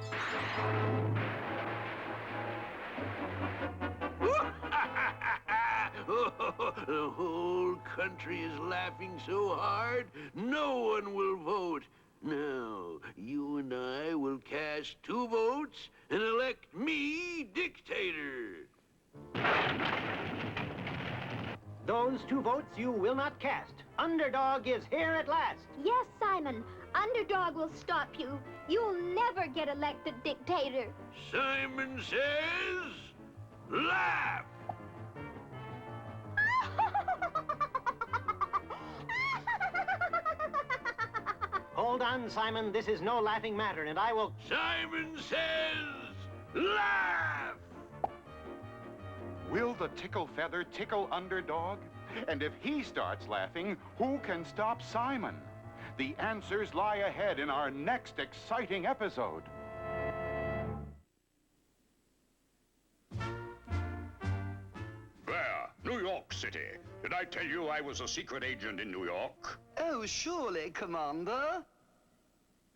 The whole country is laughing so hard, no one will vote. Now, you and I will cast 2 votes and elect me dictator. Those 2 votes you will not cast. Underdog is here at last. Yes, Simon. Underdog will stop you. You'll never get elected dictator. Simon says, laugh! Hold on, Simon. This is no laughing matter, and I will... Simon says, laugh! Will the tickle feather tickle Underdog? And if he starts laughing, who can stop Simon? The answers lie ahead in our next exciting episode. There, New York City. Did I tell you I was a secret agent in New York? Oh, surely, Commander.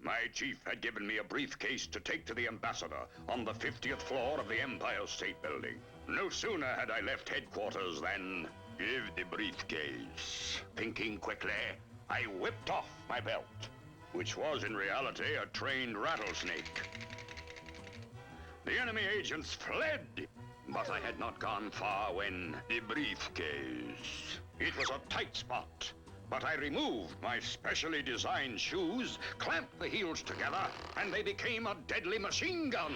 My chief had given me a briefcase to take to the ambassador on the 50th floor of the Empire State Building. No sooner had I left headquarters than... Give the briefcase. Thinking quickly, I whipped off my belt, which was in reality a trained rattlesnake. The enemy agents fled, but I had not gone far when the briefcase. It was a tight spot, but I removed my specially designed shoes, clamped the heels together, and they became a deadly machine gun.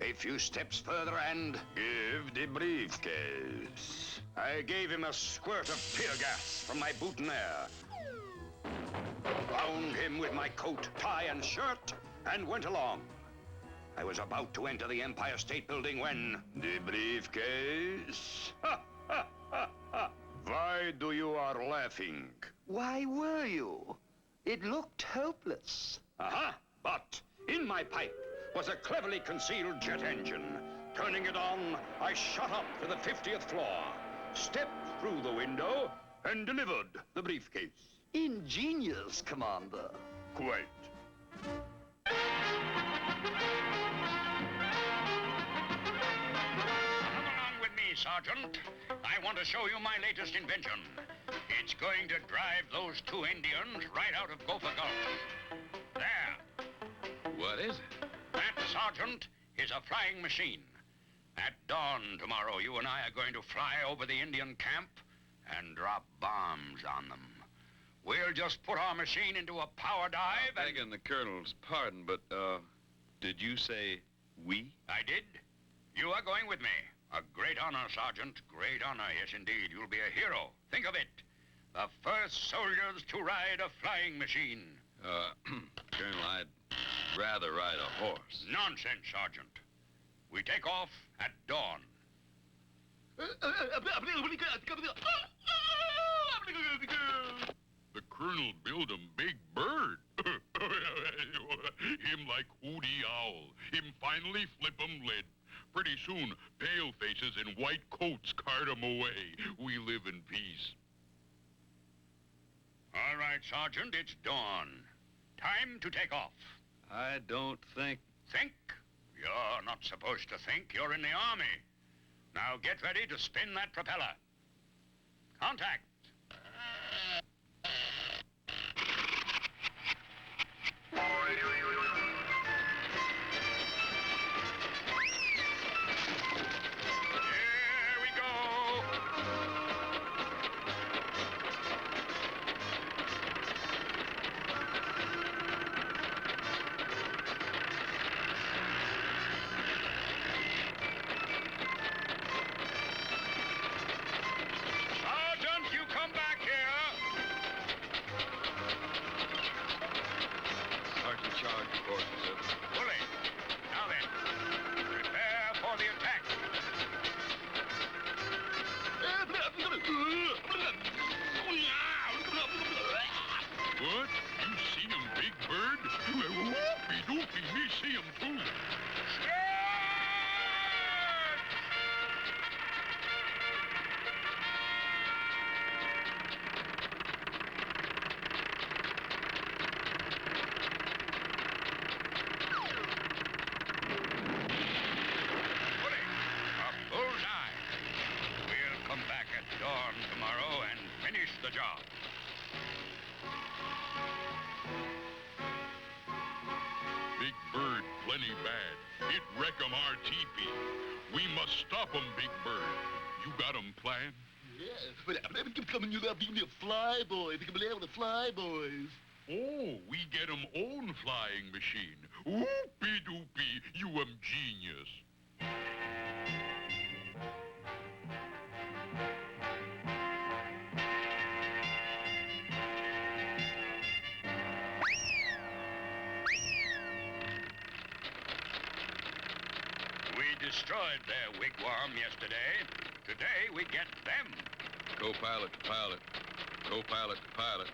A few steps further and give the briefcase. I gave him a squirt of tear gas from my boutonniere, bound him with my coat, tie, and shirt, and went along. I was about to enter the Empire State Building when... The briefcase? Ha, ha, ha, ha. Why do you are laughing? Why were you? It looked hopeless. Aha, but in my pipe was a cleverly concealed jet engine. Turning it on, I shot up to the 50th floor, stepped through the window, and delivered the briefcase. Ingenious, Commander. Quite. Sergeant. I want to show you my latest invention. It's going to drive those two Indians right out of Gopher Gulch. There. What is it? That, Sergeant, is a flying machine. At dawn tomorrow, you and I are going to fly over the Indian camp and drop bombs on them. We'll just put our machine into a power dive and... Begging the Colonel's pardon, but, did you say we? I did. You are going with me. A great honor, Sergeant. Great honor. Yes, indeed. You'll be a hero. Think of it. The first soldiers to ride a flying machine. Colonel, I'd rather ride a horse. Nonsense, Sergeant. We take off at dawn. The Colonel build 'em big bird. Him like Hootie Owl. Him finally flip 'em lid. Pretty soon, pale faces in white coats cart 'em away. We live in peace. All right, Sergeant, it's dawn. Time to take off. I don't think... Think? You're not supposed to think. You're in the army. Now get ready to spin that propeller. Contact. What? You see 'em, big bird? Whoopie-doopie, me see 'em too. The job. Big bird, plenty bad. It wreck 'em our teepee. We must stop 'em, Big Bird. You got 'em planned? Yes, but I'm coming you love being a fly boy. Become able to fly boys. Oh, we get 'em own flying machine. Whoopie-doopie, you genius. Destroyed their wigwam yesterday. Today we get them. Co-pilot to pilot. Co-pilot to pilot.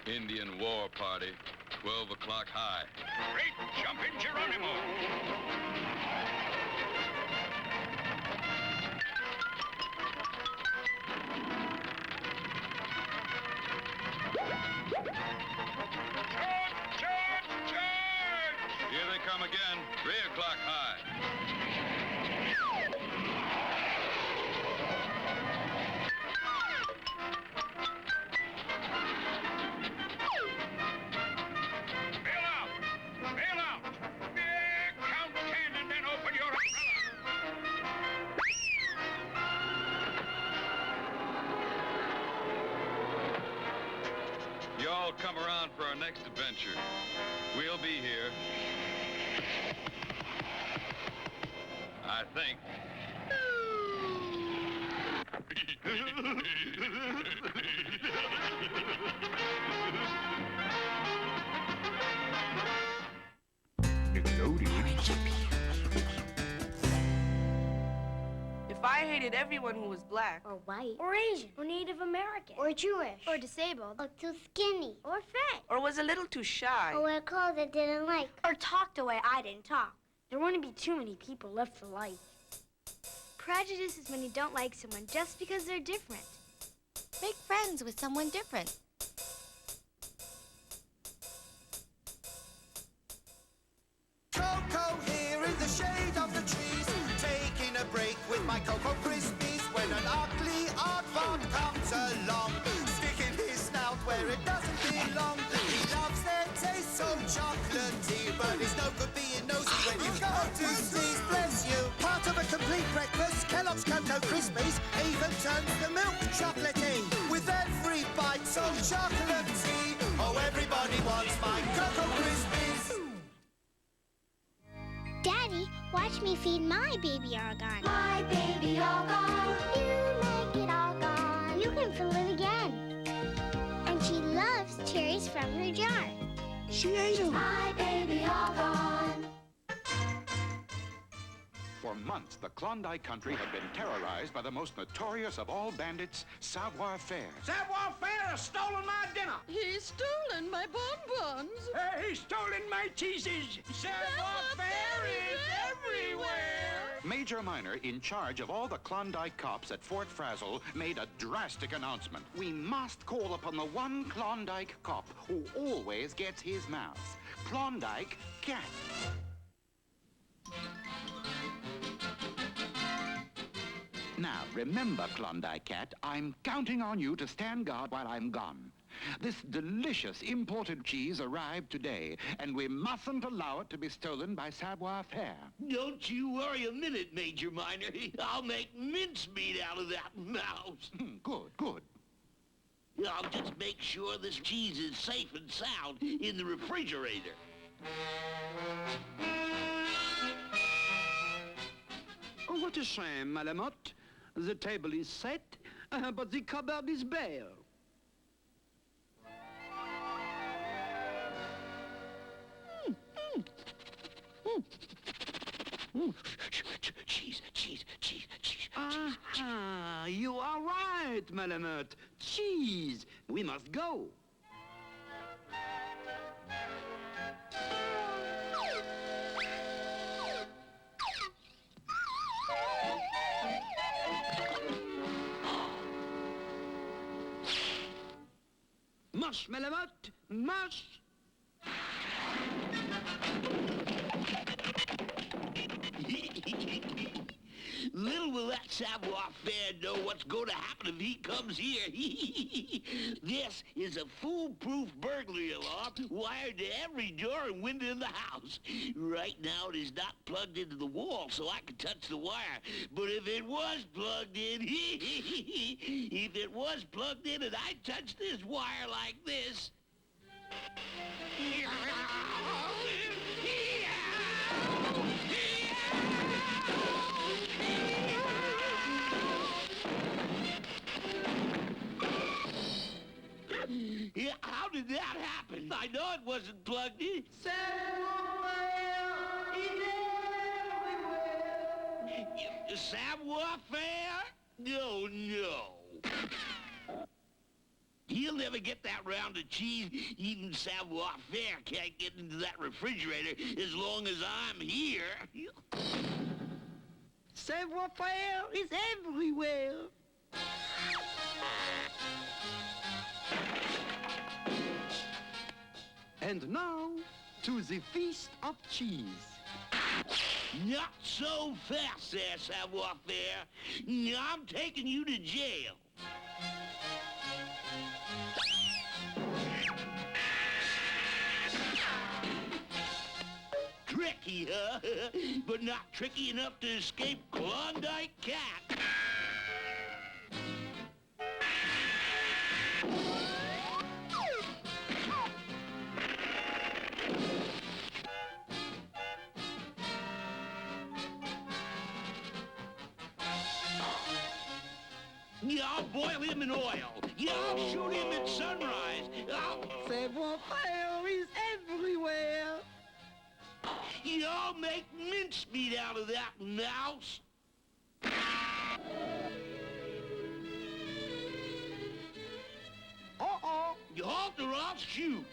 Indian war party. 12 o'clock high. Great jumping Geronimo. all come around for our next adventure. We'll be here. I think. If I hated everyone who was black, Or white. Or Asian. Or Native American. Or Jewish. Or disabled. Or too skinny. Or fat. or was a little too shy, Or wear clothes I didn't like. Or talked the way I didn't talk. There wouldn't be too many people left for life. Prejudice is when you don't like someone just because they're different. Make friends with someone different. Cocoa here in the shade of the trees, taking a break with my Cocoa Krispies. When an ugly aardvark comes along, sticking his snout where it doesn't belong. He loves their taste so chocolatey, but it's no good being nosy when you go to sneeze. Bless you. Part of a complete breakfast, Kellogg's Cocoa Krispies even turns the milk chocolatey. With every bite so chocolatey, oh everybody wants my Cocoa Krispies. Daddy, watch me feed my baby Argon. My baby all gone. You make it all gone. You can fill it again. And she loves cherries from her jar. She ate them. My baby all gone. For months, the Klondike country had been terrorized by the most notorious of all bandits, Savoir-Faire. Savoir-Faire has stolen my dinner. He's stolen my bonbons. He's stolen my cheeses. Savoir-Faire is everywhere. Major Minor, in charge of all the Klondike cops at Fort Frazzle, made a drastic announcement. We must call upon the one Klondike cop who always gets his mouse. Klondike Cat. Now, remember, Klondike Cat, I'm counting on you to stand guard while I'm gone. This delicious imported cheese arrived today, and we mustn't allow it to be stolen by Savoir-Faire. Don't you worry a minute, Major Minor. I'll make mincemeat out of that mouse. Good, good. I'll just make sure this cheese is safe and sound in the refrigerator. Oh, what a shame, Malamotte. The table is set, but the cupboard is bare. Cheese, cheese, cheese, cheese. Aha, you are right, Malamotte. Cheese. We must go. Mush, Malamotte, mush! Little will that Savoir-Faire know what's going to happen if he comes here. This is a foolproof burglary alarm wired to every door and window in the house. Right now it is not plugged into the wall so I can touch the wire. But if it was plugged in, if it was plugged in and I touched this wire like this... Yeah, how did that happen? I know it wasn't plugged in. Savoir-Faire? No, no. He'll never get that round of cheese. Even Savoir-Faire can't get into that refrigerator as long as I'm here. Savoir-Faire is everywhere. And now, to the feast of cheese. Not so fast there, Savoir-Faire. I'm taking you to jail. Tricky, huh? But not tricky enough to escape Klondike Cat. I'll boil him in oil. I'll shoot him at sunrise. Savoir-faire is everywhere. I'll make mincemeat out of that mouse. Uh-oh. You halt or I'll shoot.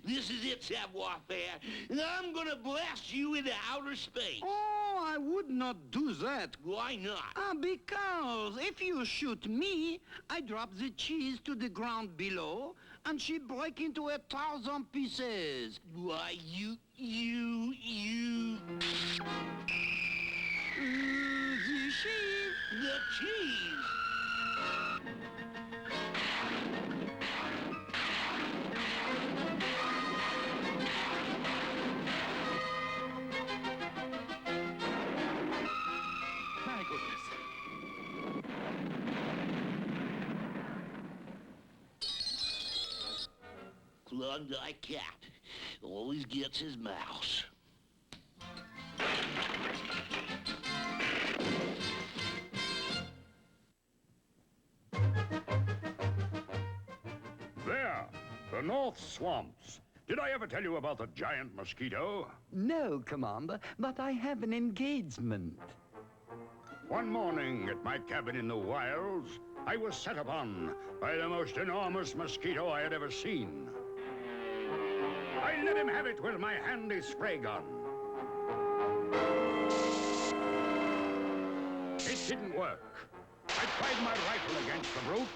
This is it, savoir-faire. I'm gonna blast you into outer space. Oh, I would not do that. Why not? Because if you shoot me, I drop the cheese to the ground below, and she break into 1,000 pieces. Why, you... The cheese. The cheese. My goodness. Klondike cat always gets his mouse. There, the North Swamps. Did I ever tell you about the giant mosquito? No, Commander, but I have an engagement. One morning at my cabin in the wilds, I was set upon by the most enormous mosquito I had ever seen. I let him have it with my handy spray gun. It didn't work. I tried my rifle against the brute,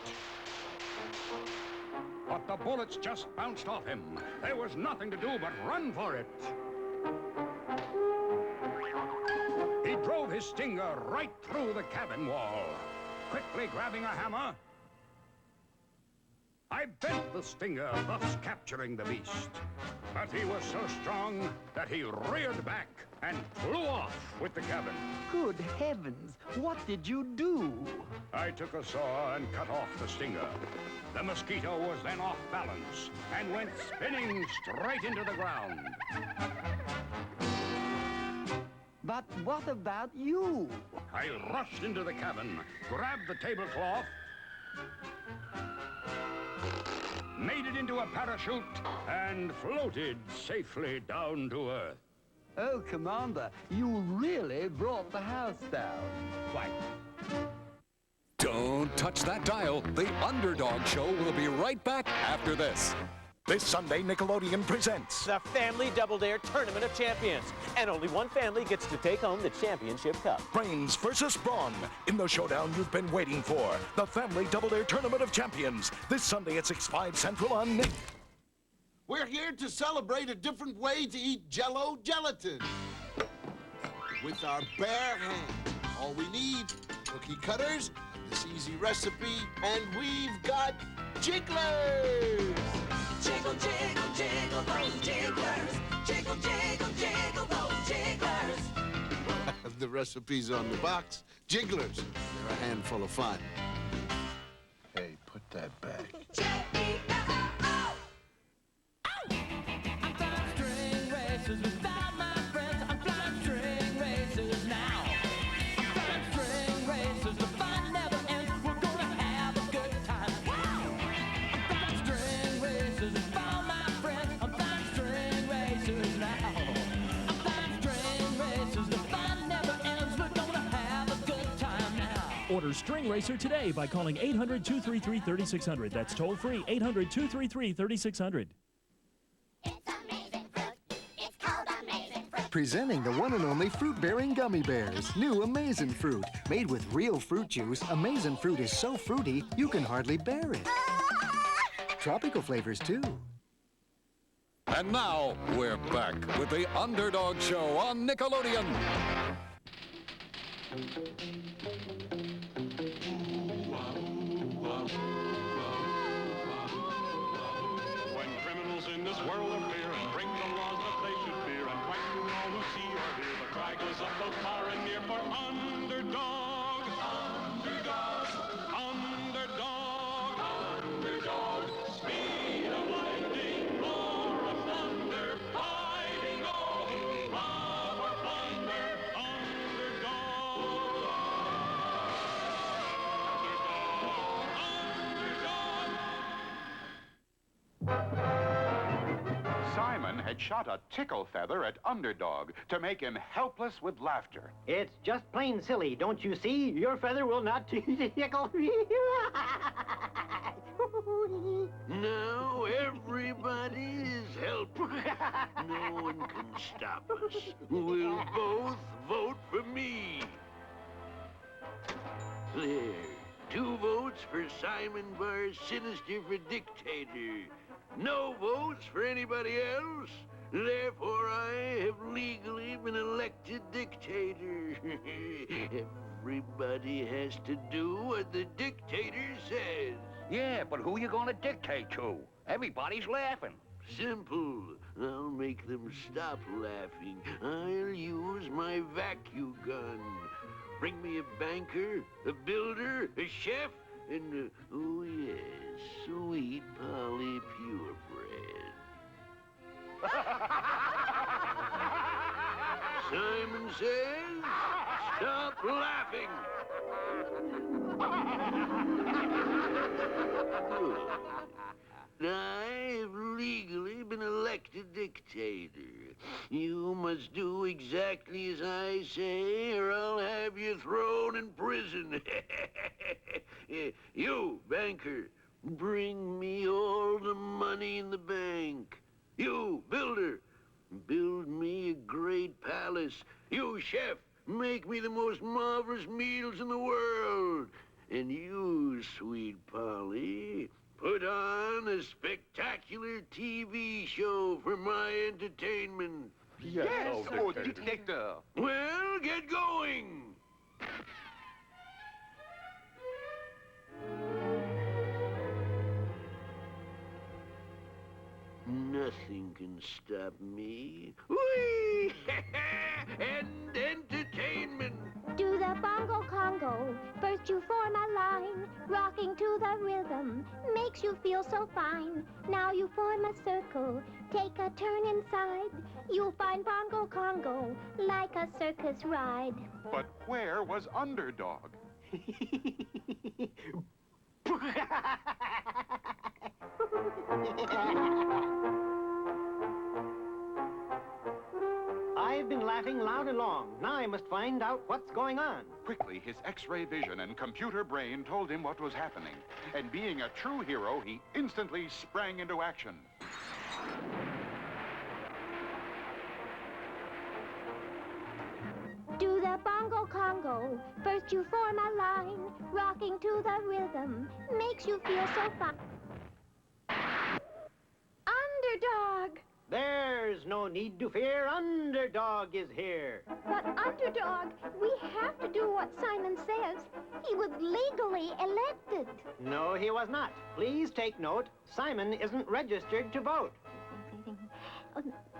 but the bullets just bounced off him. There was nothing to do but run for it. He drove his stinger right through the cabin wall. Quickly grabbing a hammer, I bent the stinger, thus capturing the beast. But he was so strong that he reared back and flew off with the cabin. Good heavens, what did you do? I took a saw and cut off the stinger. The mosquito was then off balance and went spinning straight into the ground. But what about you? I rushed into the cabin, grabbed the tablecloth, made it into a parachute, and floated safely down to Earth. Oh, Commander, you really brought the house down. Why? Don't touch that dial. The Underdog Show will be right back after this. This Sunday, Nickelodeon presents the Family Double Dare Tournament of Champions. And only one family gets to take home the championship cup. Brains versus Brawn in the showdown you've been waiting for. The Family Double Dare Tournament of Champions. This Sunday at 6/5 Central on Nick. We're here to celebrate a different way to eat Jell-O gelatin. With our bare hands. All we need, cookie cutters, this easy recipe, and we've got jigglers! Jiggle, jiggle, jiggle those jigglers. Jiggle, jiggle, jiggle those jigglers. The recipe's on the box. Jigglers, they're a handful of fun. Hey, put that back. J-E-L-L-O! I'm flying string races without my friends. I'm flying string races now. I'm flying string races. The fun never ends. We're gonna have a good time. I'm flying string races without my friends. I'm flying string races now. I'm flying string races. The fun never ends. We're gonna have a good time now. Order String Racer today by calling 800-233-3600. That's toll free, 800-233-3600. Presenting the one and only fruit-bearing gummy bears. New Amazing Fruit. Made with real fruit juice, Amazing Fruit is so fruity, you can hardly bear it. Tropical flavors, too. And now, we're back with the Underdog Show on Nickelodeon. When criminals in this world appear and bring the laws that they should fear and frighten all who see or hear, the cry goes up both far and near for Underdog. Underdog. Underdog. Underdog. Speed of lightning, roar Simon had shot a tickle feather at Underdog to make him helpless with laughter. It's just plain silly, don't you see? Your feather will not tickle. Now everybody is helping. No one can stop us. We'll both vote for me. There. 2 votes for Simon Bar Sinister for dictator. No votes for anybody else. Therefore, I have legally been elected dictator. Everybody has to do what the dictator says. Yeah, but who you gonna dictate to? Everybody's laughing. Simple. I'll make them stop laughing. I'll use my vacuum gun. Bring me a banker, a builder, a chef, and, oh yes, sweet Polly Purebred. Simon says, stop laughing. Good. I've legally been elected dictator. You must do exactly as I say, or I'll have you thrown in prison. You, banker, bring me all the money in the bank. You, builder, build me a great palace. You, chef, make me the most marvelous meals in the world. And you, sweet Polly, put on a spectacular TV show for my entertainment. Yes, oh, dictator. Well, get going. Nothing can stop me. Whee! And entertainment. Do the bongo congo. First you form a line, rocking to the rhythm makes you feel so fine. Now you form a circle, take a turn inside. You'll find bongo congo like a circus ride. But where was Underdog? I've been laughing loud and long. Now I must find out what's going on. Quickly, his X-ray vision and computer brain told him what was happening. And being a true hero, he instantly sprang into action. Do the bongo congo. First you form a line, rocking to the rhythm makes you feel so fine. Underdog! There's no need to fear. Underdog is here. But Underdog, we have to do what Simon says. He was legally elected. No, he was not. Please take note. Simon isn't registered to vote.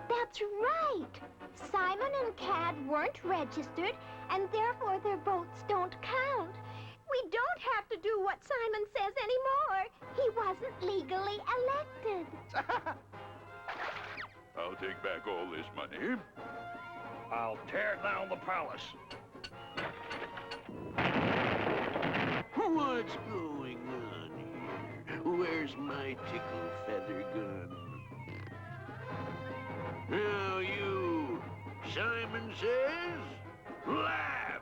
That's right. Simon and Cad weren't registered, and therefore their votes don't count. We don't have to do what Simon says anymore. He wasn't legally elected. I'll take back all this money. I'll tear down the palace. What's going on here? Where's my tickle feather gun? Now you, Simon says, laugh.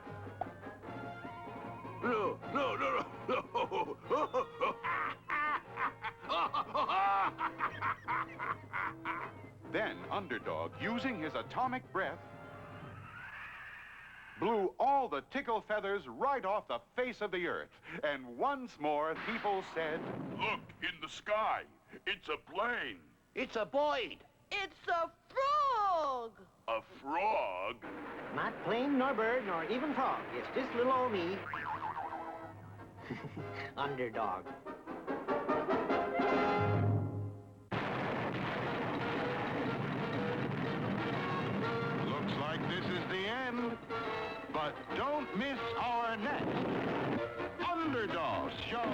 No. Then Underdog, using his atomic breath, blew all the tickle feathers right off the face of the earth. And once more, people said, Look, in the sky. It's a plane. It's a Boyd. It's a frog! A frog? Not plane, nor bird, nor even frog. It's just little old me. Underdog. Looks like this is the end. But don't miss our next Underdog show.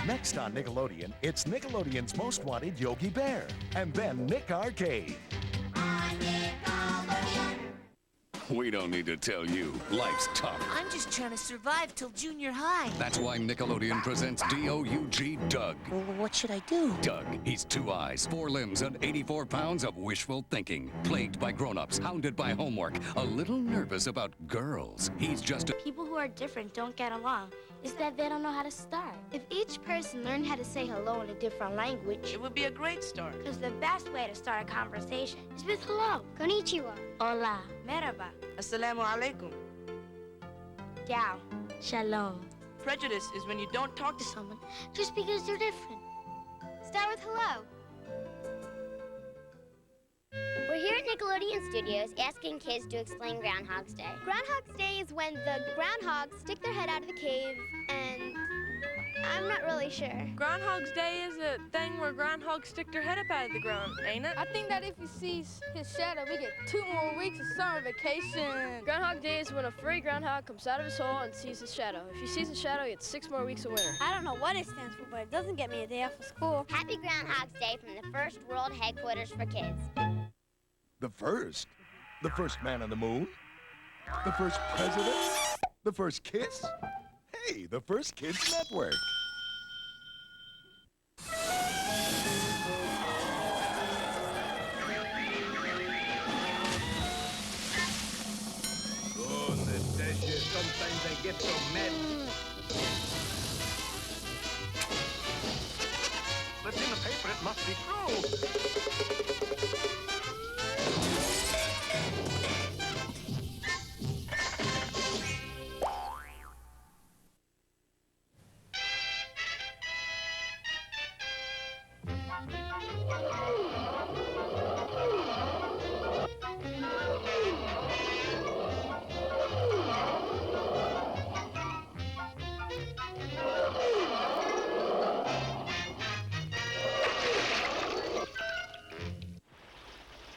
Next on Nickelodeon, it's Nickelodeon's Most Wanted Yogi Bear, and then Nick Arcade. We don't need to tell you, life's tough. I'm just trying to survive till junior high. That's why Nickelodeon presents D-O-U-G Doug. What should I do? Doug. He's 2 eyes, 4 limbs, and 84 pounds of wishful thinking. Plagued by grown-ups, hounded by homework, a little nervous about girls. He's just a... People who are different don't get along. It's that they don't know how to start. If each person learned how to say hello in a different language, It would be a great start. because the best way to start a conversation is with hello. Konnichiwa. Hola. Merhaba. Assalamu alaikum. Ciao. Shalom. Prejudice is when you don't talk to Someone just because they're different. Start with hello. We're here at Nickelodeon Studios asking kids to explain Groundhog's Day. Groundhog's Day is when the groundhogs stick their head out of the cave and I'm not really sure. Groundhog's Day is a thing where groundhogs stick their head up out of the ground, ain't it? I think that if he sees his shadow, we get 2 more weeks of summer vacation. Groundhog Day is when a furry groundhog comes out of his hole and sees his shadow. If he sees his shadow, he gets 6 more weeks of winter. I don't know what it stands for, but it doesn't get me a day off of school. Happy Groundhog's Day from the first world headquarters for kids. The first? The first man on the moon? The first president? The first kiss? Hey, the First Kids Network. Oh, Natasha, sometimes I get so mad. But in the paper, it must be true.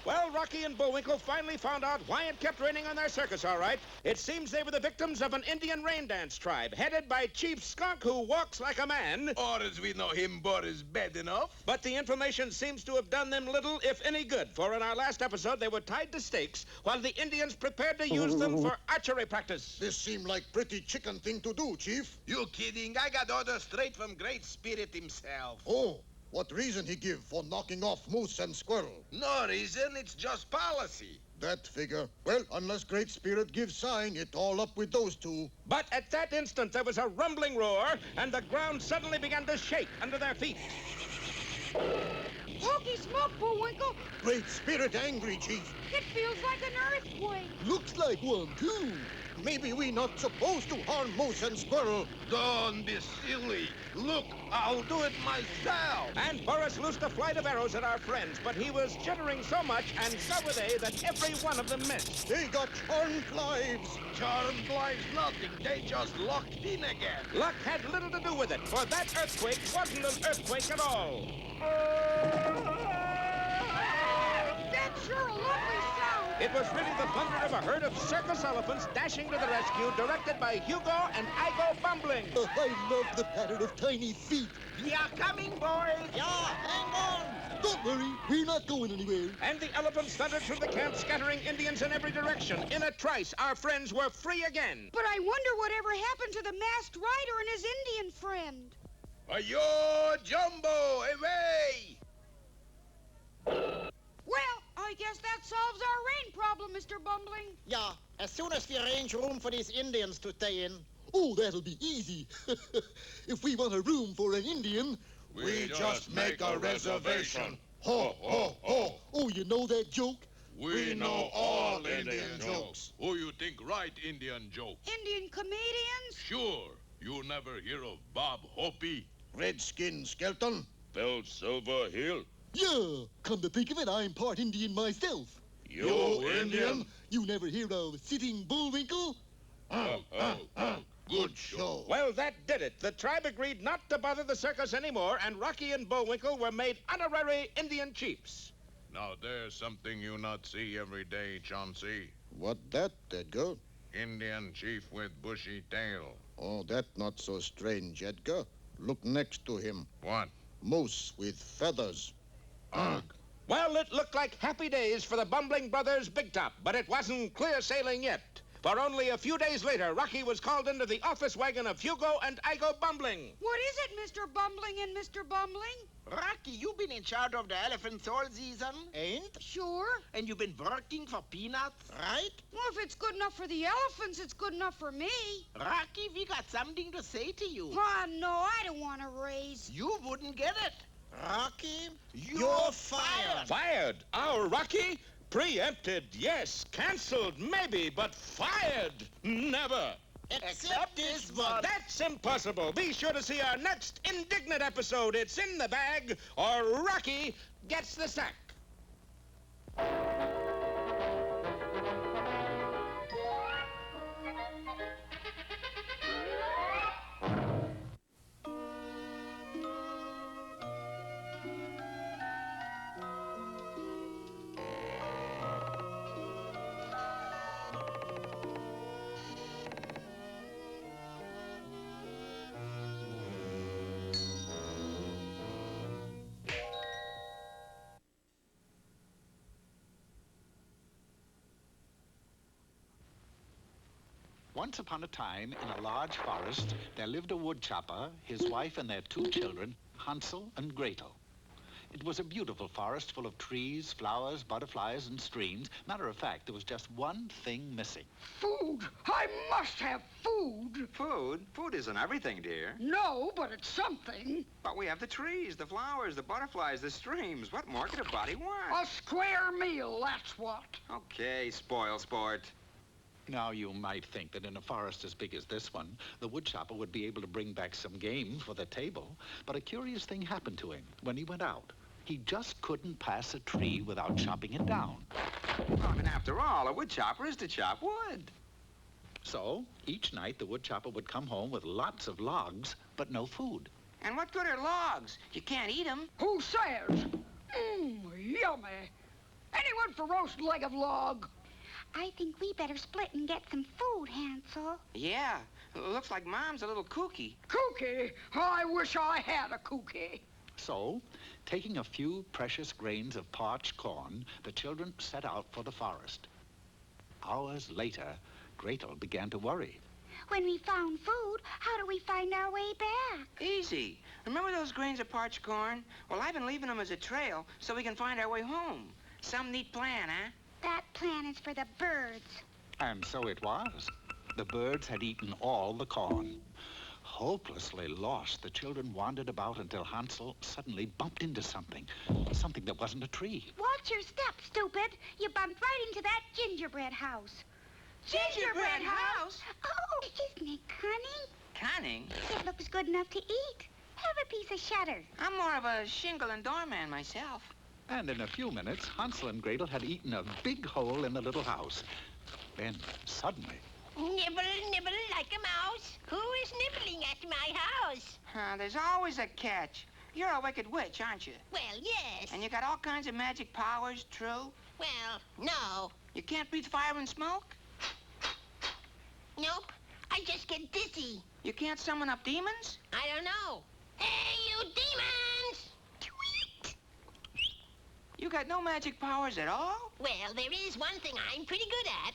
Well, Rocky and Bullwinkle finally found out why it kept raining on their circus, all right. It seems they were the victims of an Indian rain dance tribe, headed by Chief Skunk, who walks like a man. Or as we know him, but is bad enough. But the information seems to have done them little, if any good, for in our last episode, they were tied to stakes while the Indians prepared to use them for archery practice. This seemed like pretty chicken thing to do, Chief. You kidding? I got orders straight from Great Spirit himself. Oh, what reason he give for knocking off Moose and Squirrel? No reason, it's just policy. That figure. Well, unless Great Spirit gives sign, it all up with those two. But at that instant, there was a rumbling roar, and the ground suddenly began to shake under their feet. Holy smoke, Bullwinkle! Great Spirit angry, Chief. It feels like an earthquake. Looks like one, too. Maybe we not supposed to harm Moose and Squirrel. Don't be silly. Look, I'll do it myself. And Boris loosed a flight of arrows at our friends, but he was jittering so much, and so were they, that every one of them missed. They got charmed lives. Charmed lives nothing. They just locked in again. Luck had little to do with it, for that earthquake wasn't an earthquake at all. That's sure a lovely sound. It was really the thunder of a herd of circus elephants dashing to the rescue, directed by Hugo and Igo Bumbling. I love the pattern of tiny feet. Yeah, coming, boys. Yeah, hang on. Don't worry, we're not going anywhere. And the elephants thundered through the camp, scattering Indians in every direction. In a trice, our friends were free again. But I wonder whatever happened to the masked rider and his Indian friend. Ayo, Jumbo, away! Well, I guess that solves our rain problem, Mr. Bumbling. Yeah, as soon as we arrange room for these Indians to stay in. Oh, that'll be easy. If we want a room for an Indian, we just make a reservation. Ho, ho, ho. Oh, you know that joke? We know all Indian jokes. Who you think write Indian joke? Indian comedians? Sure. You never hear of Bob Hopi? Redskin Skelton. Bill Silverhill? Yeah, come to think of it, I'm part Indian myself. You Indian? You never hear of Sitting Bullwinkle? Good show. Well, that did it. The tribe agreed not to bother the circus anymore, and Rocky and Bullwinkle were made honorary Indian chiefs. Now, there's something you not see every day, Chauncey. What that, Edgar? Indian chief with bushy tail. Oh, that not so strange, Edgar. Look next to him. What? Moose with feathers. Well, it looked like happy days for the Bumbling Brothers Big Top, but it wasn't clear sailing yet. For only a few days later, Rocky was called into the office wagon of Hugo and Igo Bumbling. What is it, Mr. Bumbling and Mr. Bumbling? Rocky, you've been in charge of the elephant all season, ain't? Sure. And you've been working for peanuts, right? Well, if it's good enough for the elephants, it's good enough for me. Rocky, we got something to say to you. Oh, no, I don't want to raise. You wouldn't get it. Rocky, you're fired. Fired? Our Rocky? Preempted, yes. Cancelled, maybe, but fired, never. Except this one. That's impossible. Be sure to see our next indignant episode. It's in the bag, or Rocky gets the sack. Once upon a time, in a large forest, there lived a woodchopper, his wife, and their 2 children, Hansel and Gretel. It was a beautiful forest full of trees, flowers, butterflies, and streams. Matter of fact, there was just one thing missing. Food. I must have food. Food? Food isn't everything, dear. No, but it's something. But we have the trees, the flowers, the butterflies, the streams. What more could a body want? A square meal, that's what. Okay, spoil sport. Now, you might think that in a forest as big as this one, the woodchopper would be able to bring back some game for the table. But a curious thing happened to him when he went out. He just couldn't pass a tree without chopping it down. Well, I mean, after all, a woodchopper is to chop wood. So, each night, the woodchopper would come home with lots of logs, but no food. And what good are logs? You can't eat them. Who says? Yummy. Anyone for roast leg of log? I think we better split and get some food, Hansel. Yeah, looks like Mom's a little kooky. Kooky? I wish I had a kooky. So, taking a few precious grains of parched corn, the children set out for the forest. Hours later, Gretel began to worry. When we found food, how do we find our way back? Easy. Remember those grains of parched corn? Well, I've been leaving them as a trail so we can find our way home. Some neat plan, huh? That plan is for the birds. And so it was. The birds had eaten all the corn. Hopelessly lost, the children wandered about until Hansel suddenly bumped into something that wasn't a tree. Watch your step, stupid. You bumped right into that gingerbread house. Gingerbread house? Oh, isn't it cunning? Cunning? It looks good enough to eat. Have a piece of shutter. I'm more of a shingle and doorman myself. And in a few minutes, Hansel and Gretel had eaten a big hole in the little house. Then, suddenly... Nibble, nibble like a mouse. Who is nibbling at my house? There's always a catch. You're a wicked witch, aren't you? Well, yes. And you got all kinds of magic powers, true? Well, no. You can't breathe fire and smoke? Nope. I just get dizzy. You can't summon up demons? I don't know. Hey, you demons! You got no magic powers at all? Well, there is one thing I'm pretty good at.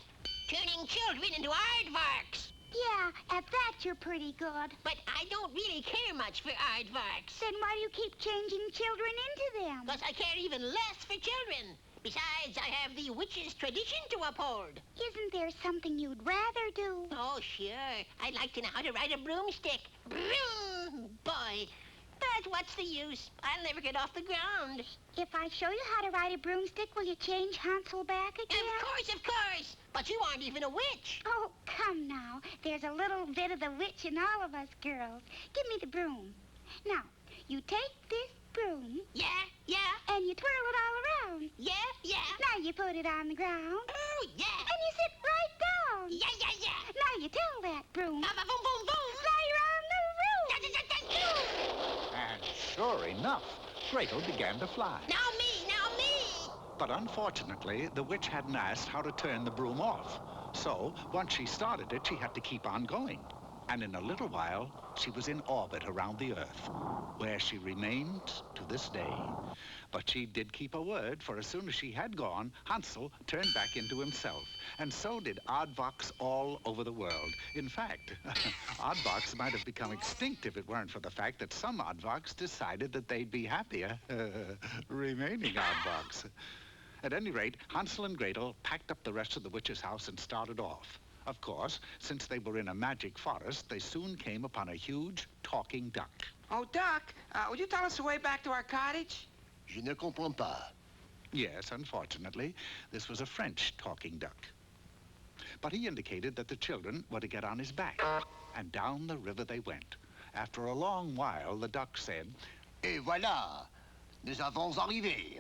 Turning children into aardvarks. Yeah, at that you're pretty good. But I don't really care much for aardvarks. Then why do you keep changing children into them? Because I care even less for children. Besides, I have the witch's tradition to uphold. Isn't there something you'd rather do? Oh, sure. I'd like to know how to ride a broomstick. Broom, boy. But what's the use? I'll never get off the ground. If I show you how to ride a broomstick, will you change Hansel back again? Of course. But you aren't even a witch. Oh, come now. There's a little bit of the witch in all of us girls. Give me the broom. Now, you take this broom. Yeah. And you twirl it all around. Yeah. Now you put it on the ground. Oh, yeah. And you sit right down. Yeah. Now you tell that broom. Boom, boom, boom. Fly around the room. And sure enough, Gretel began to fly. Now me. But unfortunately, the witch hadn't asked how to turn the broom off. So, once she started it, she had to keep on going. And in a little while, she was in orbit around the Earth, where she remained to this day. But she did keep her word, for as soon as she had gone, Hansel turned back into himself. And so did Oddvox all over the world. In fact, Oddvox might have become extinct if it weren't for the fact that some Oddvox decided that they'd be happier remaining Oddvox. At any rate, Hansel and Gretel packed up the rest of the witch's house and started off. Of course, since they were in a magic forest, they soon came upon a huge talking duck. Oh, Duck, would you tell us the way back to our cottage? Je ne comprends pas. Yes, unfortunately, this was a French talking duck. But he indicated that the children were to get on his back, and down the river they went. After a long while, the duck said, Et voilà, nous avons arrivé.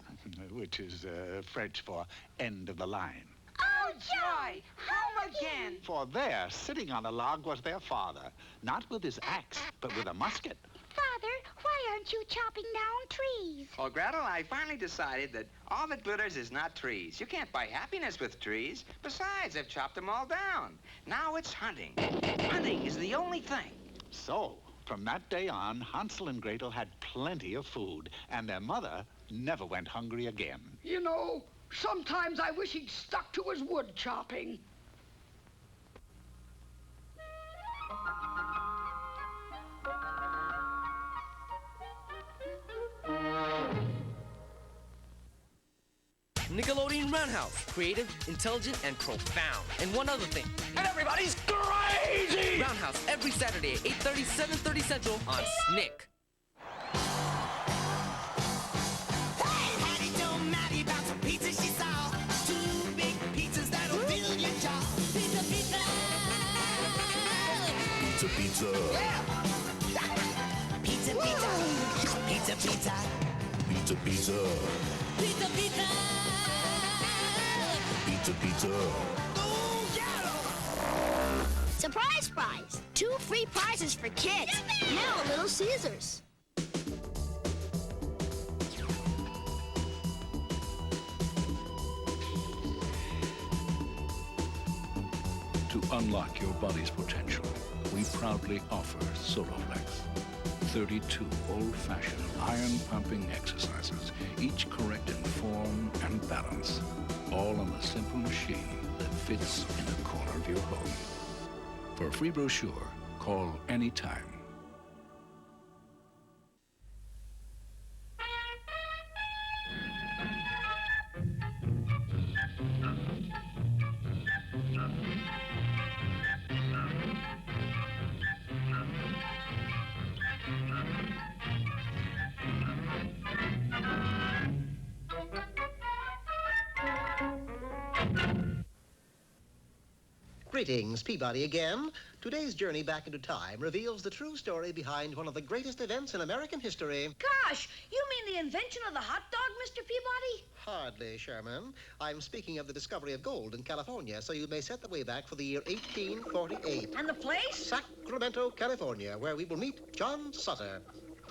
Which is French for end of the line. Oh, joy! Home again! For there, sitting on a log, was their father. Not with his axe, but with a musket. Father, why aren't you chopping down trees? Well, Gretel, I finally decided that all that glitters is not trees. You can't buy happiness with trees. Besides, I've chopped them all down. Now it's hunting. Hunting is the only thing. So, from that day on, Hansel and Gretel had plenty of food, and their mother never went hungry again. You know, sometimes I wish he'd stuck to his wood chopping. Nickelodeon Roundhouse. Creative, intelligent, and profound. And one other thing. And everybody's crazy! Roundhouse every Saturday at 8:30, 7:30 Central on SNICK. Pizza. Yeah. Pizza, pizza. Pizza, pizza. Pizza, pizza. Pizza, pizza. Pizza, pizza. Surprise prize! 2 free prizes for kids. Now Little Caesars. To unlock your body's potential, we proudly offer Soloflex. 32 old-fashioned iron-pumping exercises, each correct in form and balance, all on a simple machine that fits in the corner of your home. For a free brochure, call anytime. Greetings, Peabody again. Today's journey back into time reveals the true story behind one of the greatest events in American history. Gosh, you mean the invention of the hot dog, Mr. Peabody? Hardly, Sherman. I'm speaking of the discovery of gold in California, so you may set the way back for the year 1848. And the place? Sacramento, California, where we will meet John Sutter.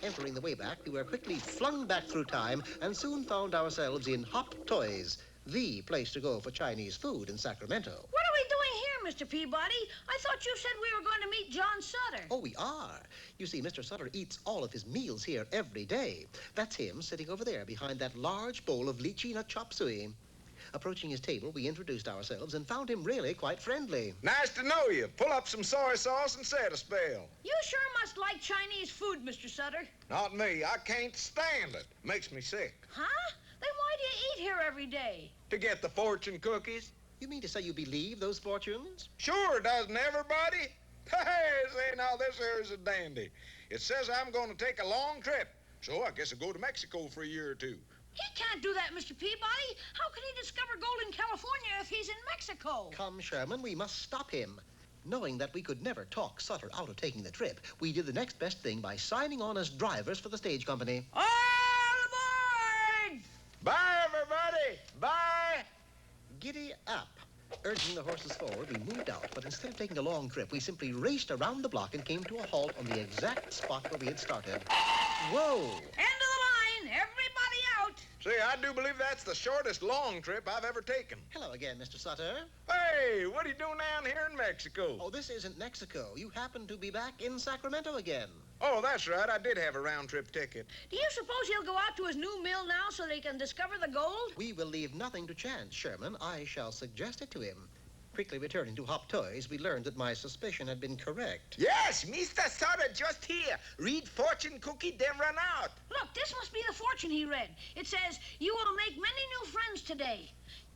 Entering the Wayback, we were quickly flung back through time and soon found ourselves in Hop Toys, the place to go for Chinese food in Sacramento. What are we doing here, Mr. Peabody? I thought you said we were going to meet John Sutter. Oh, we are. You see, Mr. Sutter eats all of his meals here every day. That's him sitting over there behind that large bowl of lychee nut chop suey. Approaching his table, we introduced ourselves and found him really quite friendly. Nice to know you. Pull up some soy sauce and set a spell. You sure must like Chinese food, Mr. Sutter. Not me. I can't stand it. Makes me sick. Huh? Then why do you eat here every day? To get the fortune cookies. You mean to say you believe those fortunes? Sure, doesn't everybody? Hey, say now, this here is a dandy. It says I'm going to take a long trip, so I guess I'll go to Mexico for a year or two. He can't do that, Mr. Peabody. How can he discover gold in California if he's in Mexico? Come, Sherman, we must stop him. Knowing that we could never talk Sutter out of taking the trip, we did the next best thing by signing on as drivers for the stage company. All aboard! Bye, everybody! Bye! Giddy up. Urging the horses forward, we moved out, but instead of taking a long trip, we simply raced around the block and came to a halt on the exact spot where we had started. Whoa! End of the line! Everybody out! Say, I do believe that's the shortest long trip I've ever taken. Hello again, Mr. Sutter. Hey, what are you doing down here in Mexico? Oh, this isn't Mexico. You happen to be back in Sacramento again. Oh, that's right. I did have a round-trip ticket. Do you suppose he'll go out to his new mill now so they can discover the gold? We will leave nothing to chance, Sherman. I shall suggest it to him. Quickly returning to Hop Toys, we learned that my suspicion had been correct. Yes, Mr. Sutter just here. Read fortune cookie, then run out. Look, this must be the fortune he read. It says, you will make many new friends today.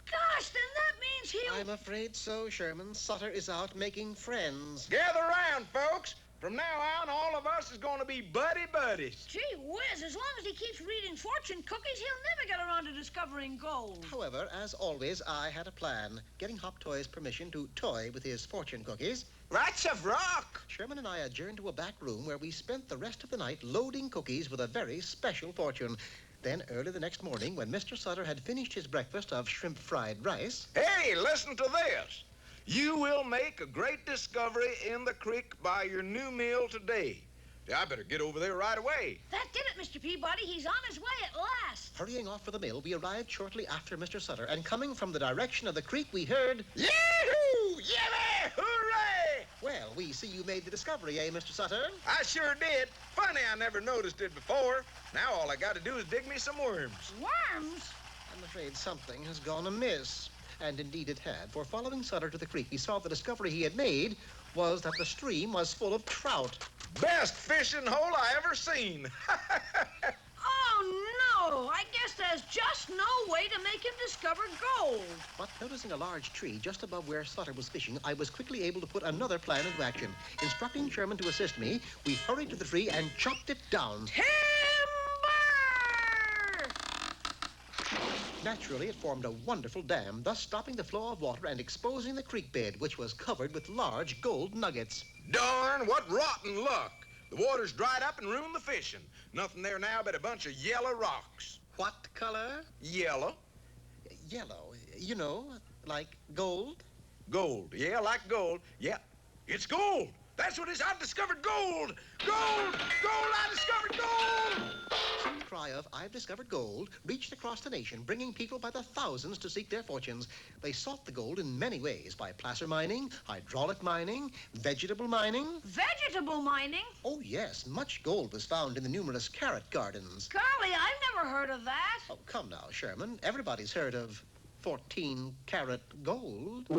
Gosh, then that means he'll... I'm afraid so, Sherman. Sutter is out making friends. Gather around, folks. From now on, all of us is going to be buddy-buddies. Gee whiz, as long as he keeps reading fortune cookies, he'll never get around to discovering gold. However, as always, I had a plan. Getting Hop Toys permission to toy with his fortune cookies. Lots of rock. Sherman and I adjourned to a back room where we spent the rest of the night loading cookies with a very special fortune. Then, early the next morning, when Mr. Sutter had finished his breakfast of shrimp fried rice... Hey, listen to this. You will make a great discovery in the creek by your new mill today. I better get over there right away. That did it, Mr. Peabody. He's on his way at last. Hurrying off for the mill, we arrived shortly after Mr. Sutter, and coming from the direction of the creek, we heard... Yahoo! Yippee! Hooray! Well, we see you made the discovery, eh, Mr. Sutter? I sure did. Funny I never noticed it before. Now all I got to do is dig me some worms. Worms? I'm afraid something has gone amiss. And indeed it had, for following Sutter to the creek, we saw the discovery he had made was that the stream was full of trout. Best fishing hole I ever seen. Oh, no! I guess there's just no way to make him discover gold. But noticing a large tree just above where Sutter was fishing, I was quickly able to put another plan into action. Instructing Sherman to assist me, we hurried to the tree and chopped it down. Naturally, it formed a wonderful dam, thus stopping the flow of water and exposing the creek bed, which was covered with large gold nuggets. Darn, what rotten luck. The water's dried up and ruined the fishing. Nothing there now but a bunch of yellow rocks. What color? Yellow. Yellow. You know, like gold? Gold. Yeah, like gold. Yeah, it's gold. That's what it is. I've discovered gold. Gold! Gold! I discovered gold! Soon the cry of "I've discovered gold" reached across the nation, bringing people by the thousands to seek their fortunes. They sought the gold in many ways, by placer mining, hydraulic mining, vegetable mining. Vegetable mining? Oh, yes. Much gold was found in the numerous carrot gardens. Golly, I've never heard of that. Oh, come now, Sherman. Everybody's heard of 14-carat gold.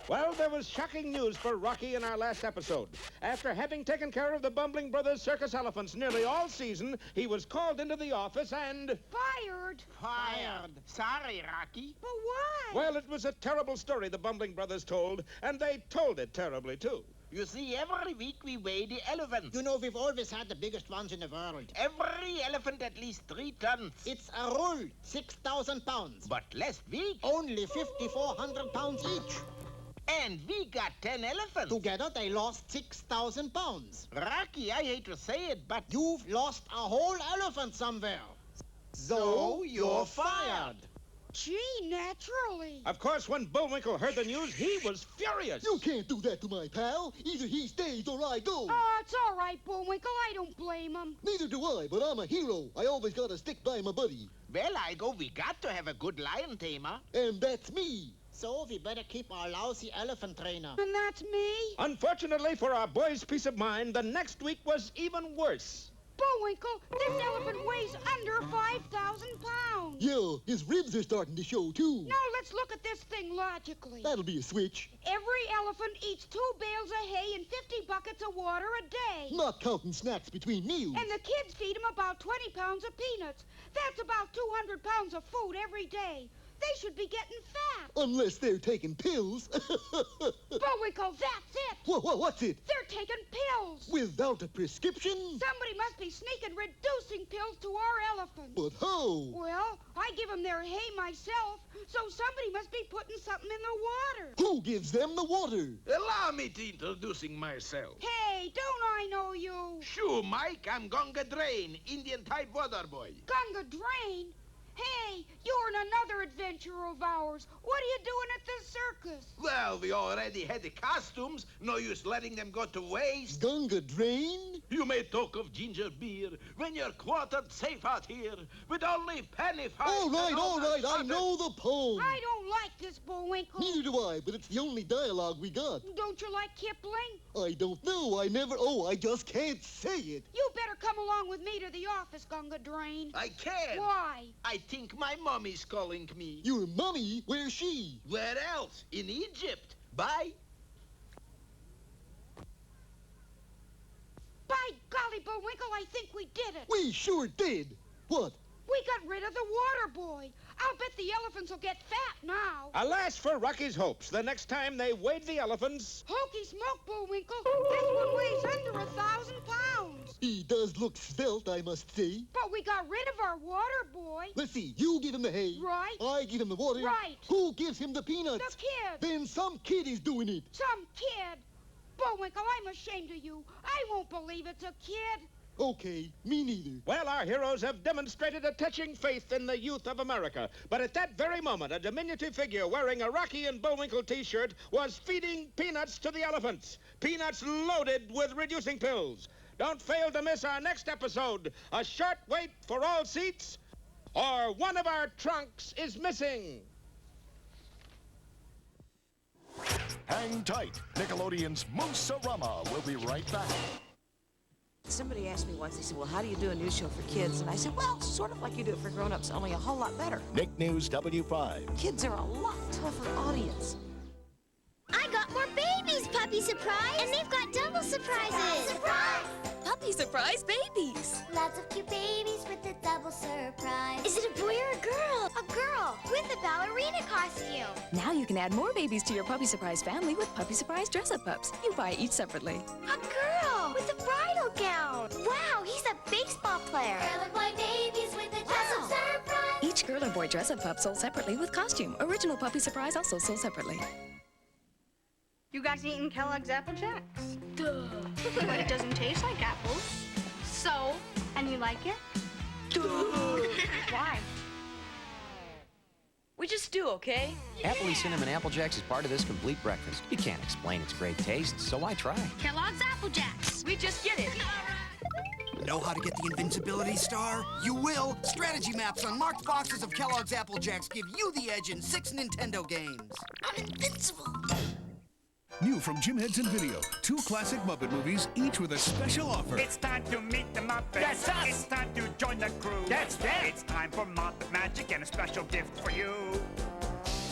Well, there was shocking news for Rocky in our last episode. After having taken care of the Bumbling Brothers circus elephants nearly all season, he was called into the office and... Fired. Fired. Sorry, Rocky. But why? Well, it was a terrible story the Bumbling Brothers told, and they told it terribly, too. You see, every week we weigh the elephants. You know, we've always had the biggest ones in the world. Every elephant at least 3 tons. It's a rule, 6,000 pounds. But last week... Only 5,400 pounds each. And we got 10 elephants. Together, they lost 6,000 pounds. Rocky, I hate to say it, but... You've lost a whole elephant somewhere. So you're fired. Gee, naturally. Of course, when Bullwinkle heard the news, he was furious. You can't do that to my pal. Either he stays or I go. Oh, it's all right, Bullwinkle. I don't blame him. Neither do I, but I'm a hero. I always gotta stick by my buddy. Well, I go, we got to have a good lion tamer. And that's me. So we better keep our lousy elephant trainer. And that's me? Unfortunately for our boys' peace of mind, the next week was even worse. Bullwinkle, this elephant weighs under 5,000 pounds. Yeah, his ribs are starting to show, too. Now, let's look at this thing logically. That'll be a switch. Every elephant eats 2 bales of hay and 50 buckets of water a day. Not counting snacks between meals. And the kids feed them about 20 pounds of peanuts. That's about 200 pounds of food every day. They should be getting fat. Unless they're taking pills. Bullwinkle, that's it. What's it? They're taking pills. Without a prescription? Somebody must be sneaking reducing pills to our elephants. But how? Well, I give them their hay myself, so somebody must be putting something in the water. Who gives them the water? Allow me to introducing myself. Hey, don't I know you? Sure, Mike. I'm Gunga Drain, Indian type water boy. Gunga Drain? Hey, you're in another adventure of ours. What are you doing at the circus? Well, we already had the costumes. No use letting them go to waste. Gunga Drain? You may talk of ginger beer when you're quartered safe out here with only penny fines. All right, I know the poem. I don't like this, Bullwinkle. Neither do I, but it's the only dialogue we got. Don't you like Kipling? I don't know. I just can't say it. You better come along with me to the office, Gunga Drain. I can't. Why? I think my mommy's calling me. Your mommy? Where's she? Where else? In Egypt. Bye. By golly, Bullwinkle, I think we did it. We sure did. What? We got rid of the water boy. I'll bet the elephants will get fat now. Alas for Rocky's hopes. The next time they weighed the elephants... Hokey smoke, Bullwinkle. This one weighs under 1,000 pounds. He does look svelte, I must say. But we got rid of our water boy. Let's see. You give him the hay. Right. I give him the water. Right. Who gives him the peanuts? The kid. Then some kid is doing it. Some kid. Bullwinkle, I'm ashamed of you. I won't believe it's a kid. Okay, me neither. Well, our heroes have demonstrated a touching faith in the youth of America. But at that very moment, a diminutive figure wearing a Rocky and Bullwinkle t-shirt was feeding peanuts to the elephants. Peanuts loaded with reducing pills. Don't fail to miss our next episode. A short wait for all seats, or one of our trunks is missing. Hang tight. Nickelodeon's Moose-o-Rama will be right back. Somebody asked me once, they said, well, how do you do a news show for kids? And I said, well, sort of like you do it for grown-ups, only a whole lot better. Nick News W5. Kids are a lot tougher audience. I got more babies, Puppy Surprise! And they've got double surprises! Surprise! Puppy Surprise babies! Lots of cute babies with a double surprise. Is it a boy or a girl? A girl with a ballerina costume. Now you can add more babies to your Puppy Surprise family with Puppy Surprise dress-up pups. You buy each separately. A girl with a bridal gown. Wow, he's a baseball player. Girl and boy babies with a dress-up surprise. Each girl or boy dress-up pup sold separately with costume. Original Puppy Surprise also sold separately. You guys eating Kellogg's Apple Jacks? Duh. But it doesn't taste like apples. So, and you like it? Duh. Why? We just do, okay? Appley Cinnamon Apple Jacks is part of this complete breakfast. You can't explain its great taste, so why try? Kellogg's Apple Jacks. We just get it. Know how to get the invincibility star? You will. Strategy maps on marked boxes of Kellogg's Apple Jacks give you the edge in 6 Nintendo games. I'm invincible. New from Jim Henson Video, 2 classic Muppet movies, each with a special offer. It's time to meet the Muppets. That's us. It's time to join the crew. That's them. It's time for Muppet Magic and a special gift for you.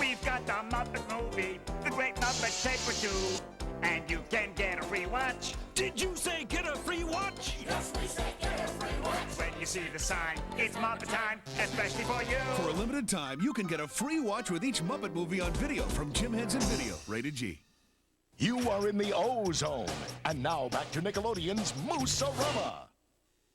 We've got the Muppet movie, the Great Muppet Caper 2, and you can get a free watch. Did you say get a free watch? Yes, we say get a free watch. When you see the sign, it's Muppet time, especially for you. For a limited time, you can get a free watch with each Muppet movie on video from Jim Henson Video, rated G. You are in the O-Zone. And now back to Nickelodeon's Moose-o-Rama.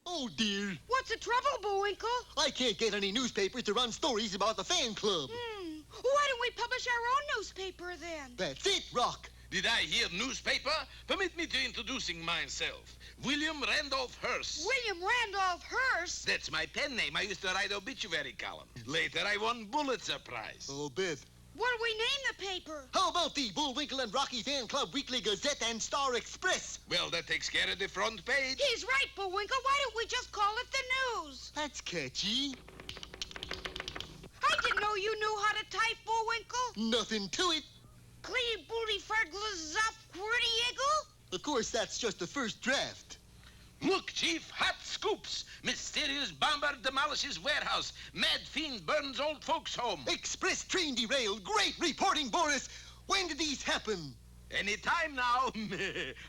Oh, dear. What's the trouble, Bullwinkle? I can't get any newspapers to run stories about the fan club. Why don't we publish our own newspaper, then? That's it, Rock. Did I hear newspaper? Permit me to introducing myself. William Randolph Hearst. William Randolph Hearst? That's my pen name. I used to write obituary column. Later, I won Pulitzer Prize. Oh, bet. What do we name the paper? How about the Bullwinkle and Rocky Fan Club Weekly Gazette and Star Express? Well, that takes care of the front page. He's right, Bullwinkle. Why don't we just call it the news? That's catchy. I didn't know you knew how to type, Bullwinkle. Nothing to it. Clee booty ferglers up, pretty eagle? Of course, that's just the first draft. Look, Chief, hot scoops. Mysterious bomber demolishes warehouse. Mad fiend burns old folks' home. Express train derailed. Great reporting, Boris. When did these happen? Any time now.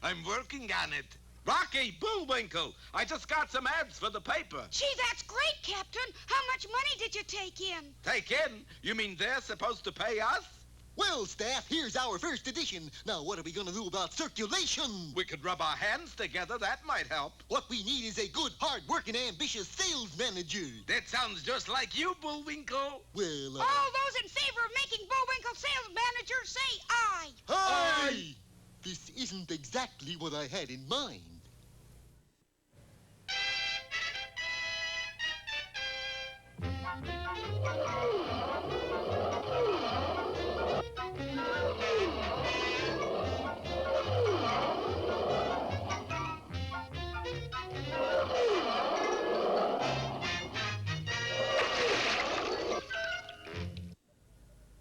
I'm working on it. Rocky, Bullwinkle, I just got some ads for the paper. Gee, that's great, Captain. How much money did you take in? Take in? You mean they're supposed to pay us? Well, staff, here's our first edition. Now, what are we gonna do about circulation? We could rub our hands together. That might help. What we need is a good, hard-working, ambitious sales manager. That sounds just like you, Bullwinkle. Well, All those in favor of making Bullwinkle sales manager, say aye. Aye! This isn't exactly what I had in mind.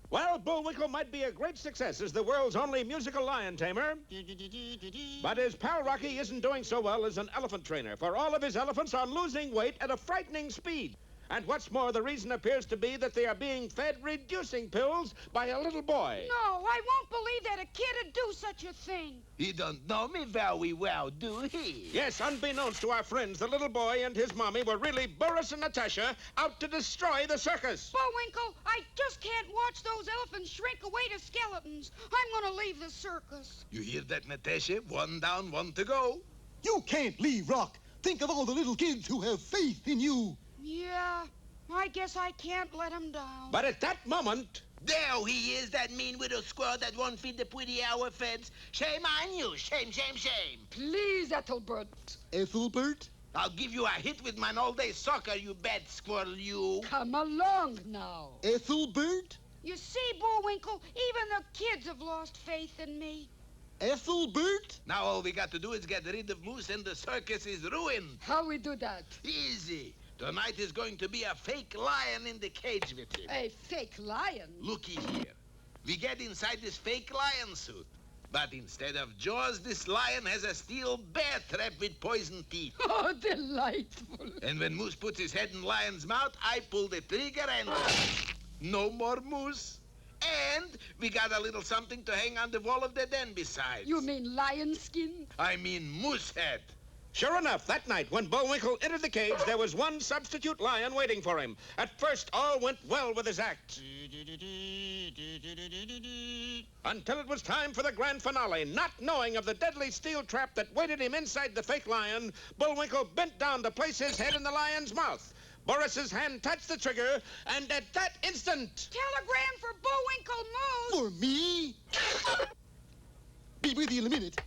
Well, Bullwinkle might be a great success as the world's only musical lion tamer. But his pal Rocky isn't doing so well as an elephant trainer, for all of his elephants are losing weight at a frightening speed. And what's more, the reason appears to be that they are being fed reducing pills by a little boy. No, I won't believe that a kid would do such a thing. He don't know me very well, do he? Yes, unbeknownst to our friends, the little boy and his mommy were really Boris and Natasha out to destroy the circus. Bullwinkle, I just can't watch those elephants shrink away to skeletons. I'm gonna leave the circus. You hear that, Natasha? One down, one to go. You can't leave, Rock. Think of all the little kids who have faith in you. Yeah, I guess I can't let him down. But at that moment... There he is, that mean widow squirrel that won't feed the pretty our feds. Shame on you. Shame, shame, shame. Please, Ethelbert. Ethelbert? I'll give you a hit with my all-day soccer, you bad squirrel, you. Come along now. Ethelbert? You see, Bullwinkle, even the kids have lost faith in me. Ethelbert? Now all we got to do is get rid of Moose and the circus is ruined. How we do that? Easy. Tonight is going to be a fake lion in the cage with him. A fake lion? Looky here. We get inside this fake lion suit. But instead of jaws, this lion has a steel bear trap with poison teeth. Oh, delightful. And when Moose puts his head in lion's mouth, I pull the trigger and... no more Moose. And we got a little something to hang on the wall of the den besides. You mean lion skin? I mean moose head. Sure enough, that night when Bullwinkle entered the cage, there was one substitute lion waiting for him. At first, all went well with his act. Until it was time for the grand finale. Not knowing of the deadly steel trap that waited him inside the fake lion, Bullwinkle bent down to place his head in the lion's mouth. Boris's hand touched the trigger, and at that instant... Telegram for Bullwinkle Moose! For me? Be with you in a minute.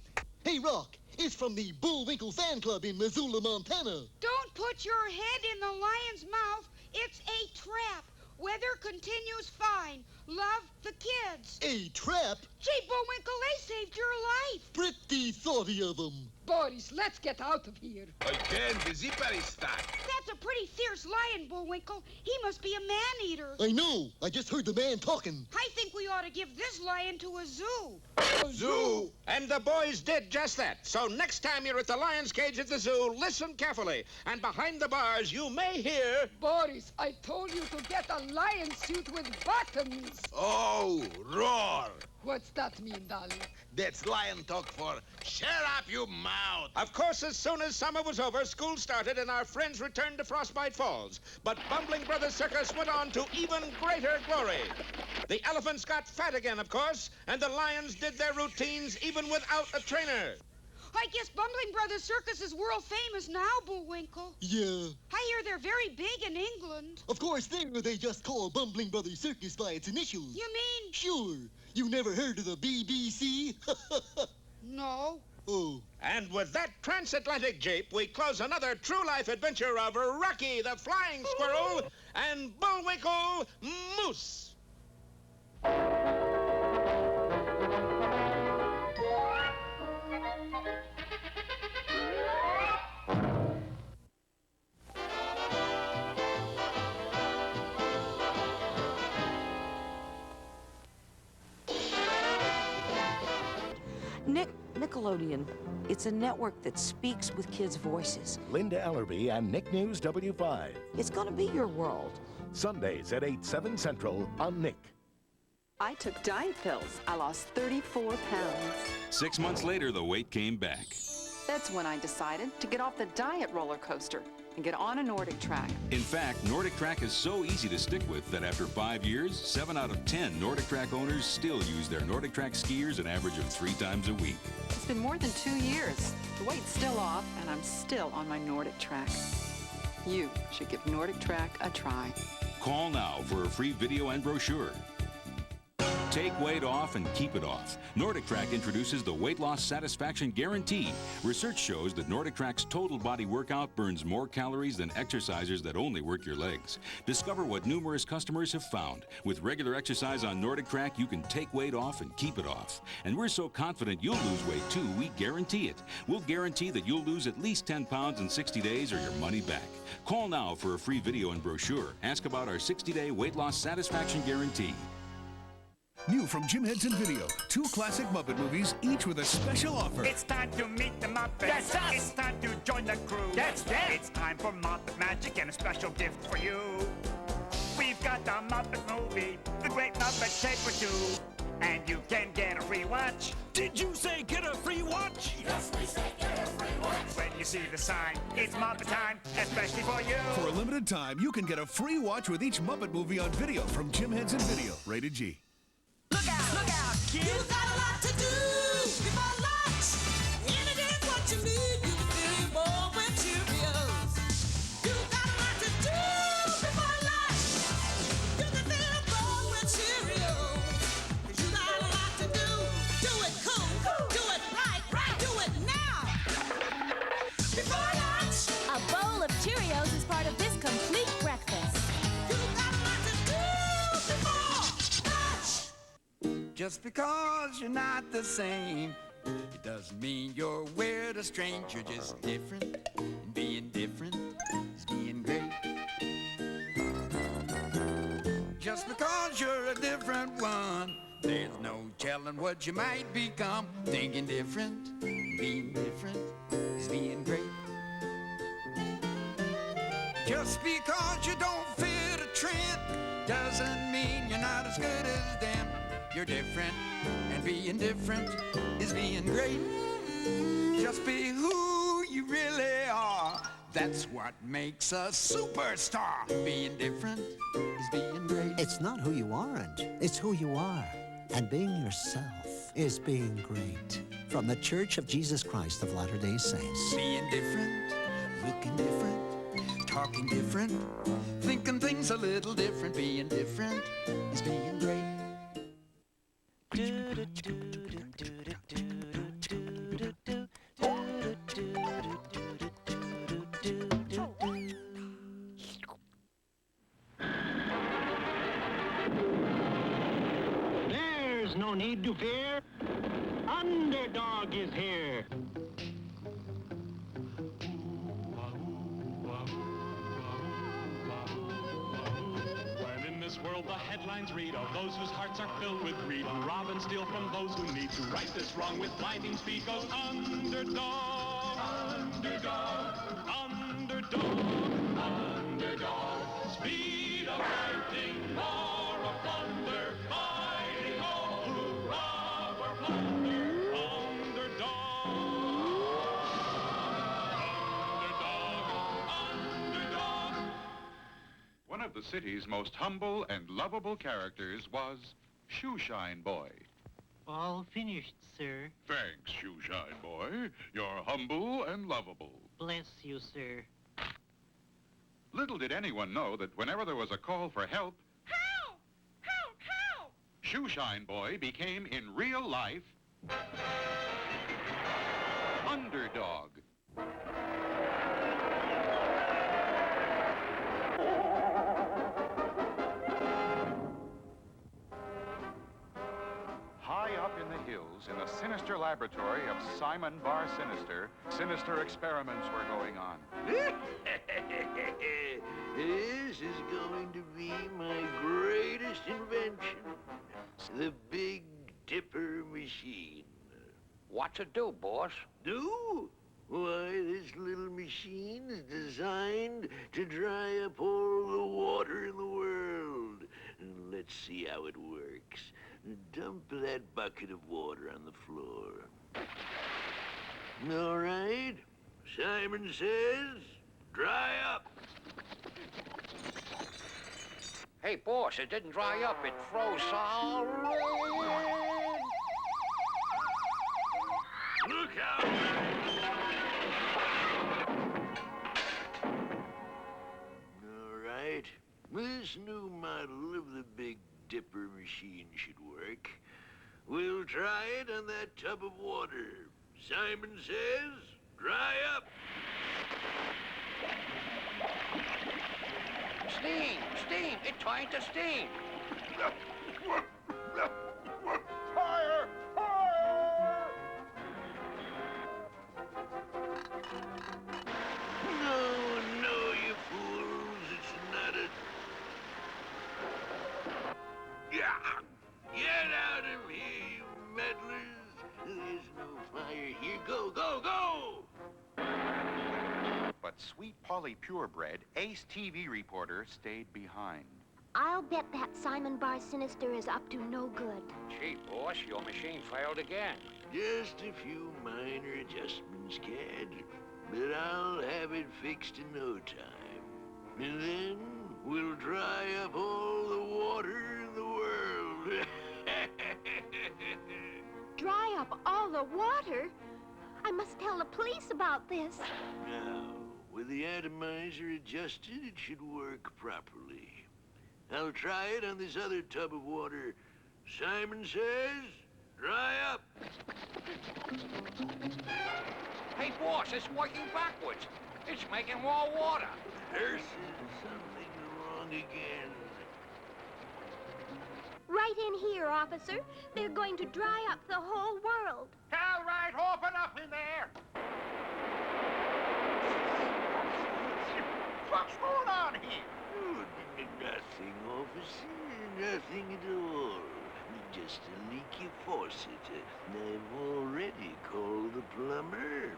Hey, Rock. It's from the Bullwinkle Fan Club in Missoula, Montana. Don't put your head in the lion's mouth. It's a trap. Weather continues fine. Love, the kids. A trap? Gee, Bullwinkle, they saved your life. Pretty thoughty of them. Boris, let's get out of here. Again, the zipper is stuck. That's a pretty fierce lion, Bullwinkle. He must be a man-eater. I know. I just heard the man talking. I think we ought to give this lion to a zoo. Zoo? And the boys did just that. So next time you're at the lion's cage at the zoo, listen carefully. And behind the bars, you may hear... Boris, I told you to get a lion suit with buttons. Oh, roar. What's that mean, darling? That's lion talk for shut up, you mouth. Of course, as soon as summer was over, school started and our friends returned to Frostbite Falls. But Bumbling Brothers Circus went on to even greater glory. The elephants got fat again, of course, and the lions did their routines even without a trainer. I guess Bumbling Brothers Circus is world famous now, Bullwinkle. Yeah. I hear they're very big in England. Of course, there they just call Bumbling Brothers Circus by its initials. You mean? Sure. You never heard of the BBC? No. Oh. And with that transatlantic jape, we close another true-life adventure of Rocky the Flying Squirrel and Bullwinkle Moose. Nickelodeon. It's a network that speaks with kids' voices. Linda Ellerby and Nick News W5. It's gonna be your world. Sundays at 8, 7 Central on Nick. I took diet pills. I lost 34 pounds. 6 months later, the weight came back. That's when I decided to get off the diet roller coaster. and get on a Nordic track. In fact, Nordic Track is so easy to stick with that after 5 years, 7 out of 10 Nordic Track owners still use their Nordic Track skiers an average of 3 times a week. It's been more than 2 years. The weight's still off, and I'm still on my Nordic track. You should give Nordic Track a try. Call now for a free video and brochure. Take weight off and keep it off. Nordic Track introduces the Weight Loss Satisfaction Guarantee. Research shows that Nordic Track's total body workout burns more calories than exercisers that only work your legs. Discover what numerous customers have found. With regular exercise on Nordic Track, you can take weight off and keep it off. And we're so confident you'll lose weight too, we guarantee it. We'll guarantee that you'll lose at least 10 pounds in 60 days or your money back. Call now for a free video and brochure. Ask about our 60-day Weight Loss Satisfaction Guarantee. New from Jim Henson Video, 2 classic Muppet movies, each with a special offer. It's time to meet the Muppets. That's us. It's time to join the crew. That's them. It's time for Muppet Magic and a special gift for you. We've got the Muppet movie, The Great Muppet Caper 2, and you can get a free watch. Did you say get a free watch? Yes, we say get a free watch. When you see the sign, it's Muppet time, especially for you. For a limited time, you can get a free watch with each Muppet movie on video from Jim Henson Video, rated G. Look out, kid. You got a lot to do before lunch. Anything's what you need. You can feel more with Cheerios. You got a lot to do before lunch. You can feel more with Cheerios. 'Cause you got a lot to do. Do it cool. Do it right. Do it now. Before lunch. A bowl of Cheerios is part of this complete breakfast. You got a lot to do before lunch. Just because you're not the same, it doesn't mean you're weird or strange. You're just different, and being different is being great. Just because you're a different one, there's no telling what you might become. Thinking different, being different is being great. Just because you don't fit a trend doesn't mean you're not as good as them. You're different, and being different is being great. Just be who you really are. That's what makes a superstar. Being different is being great. It's not who you aren't, it's who you are. And being yourself is being great. From the Church of Jesus Christ of Latter-day Saints. Being different, looking different, talking different, thinking things a little different. Being different is being great. There's no need to fear. Underdog is here. When in this world the headlines read of those whose hearts are filled with greed, who rob and steal from those who need to right this wrong with blinding speed, goes underdog, underdog, underdog, underdog. Speed of fighting, roar of thunder, mighty ho, who rob or plunder, underdog, underdog, underdog. One of the city's most humble and lovable characters was Shoeshine Boy. All finished, sir. Thanks, Shoeshine Boy. You're humble and lovable. Bless you, sir. Little did anyone know that whenever there was a call for help, Help! Help! Help! Shoeshine Boy became, in real life, Underdog. High up in the hills, in the sinister laboratory of Simon Bar Sinister, sinister experiments were going on. This is going to be my greatest invention. The Big Dipper machine. What's it do, boss? Do? Why, this little machine is designed to dry up all the water in the world. And let's see how it works. Dump that bucket of water on the floor. All right. Simon says, dry up. Hey, boss, it didn't dry up. It froze solid. Look out! All right. This new model of the Big Dipper machine should work. We'll try it on that tub of water. Simon says, dry up. Steam! Steam! It turned to steam! Fire! Fire! No, you fools. It's not a... Yeah! Get out of here, you meddlers! There's no fire here. Go, go, go! But Sweet Polly Purebred, ace TV reporter, stayed behind. I'll bet that Simon Bar Sinister is up to no good. Gee, boss, your machine failed again. Just a few minor adjustments, Cad. But I'll have it fixed in no time. And then we'll dry up all the water in the world. Dry up all the water? I must tell the police about this. Now, with the atomizer adjusted, it should work properly. I'll try it on this other tub of water. Simon says, dry up. Hey, boss, it's working backwards. It's making more water. There's something wrong again. Right in here, officer. They're going to dry up the whole world. All right, open up in there. What's going on here? Oh, nothing, officer. Nothing at all. Just a leaky faucet. I've already called the plumber.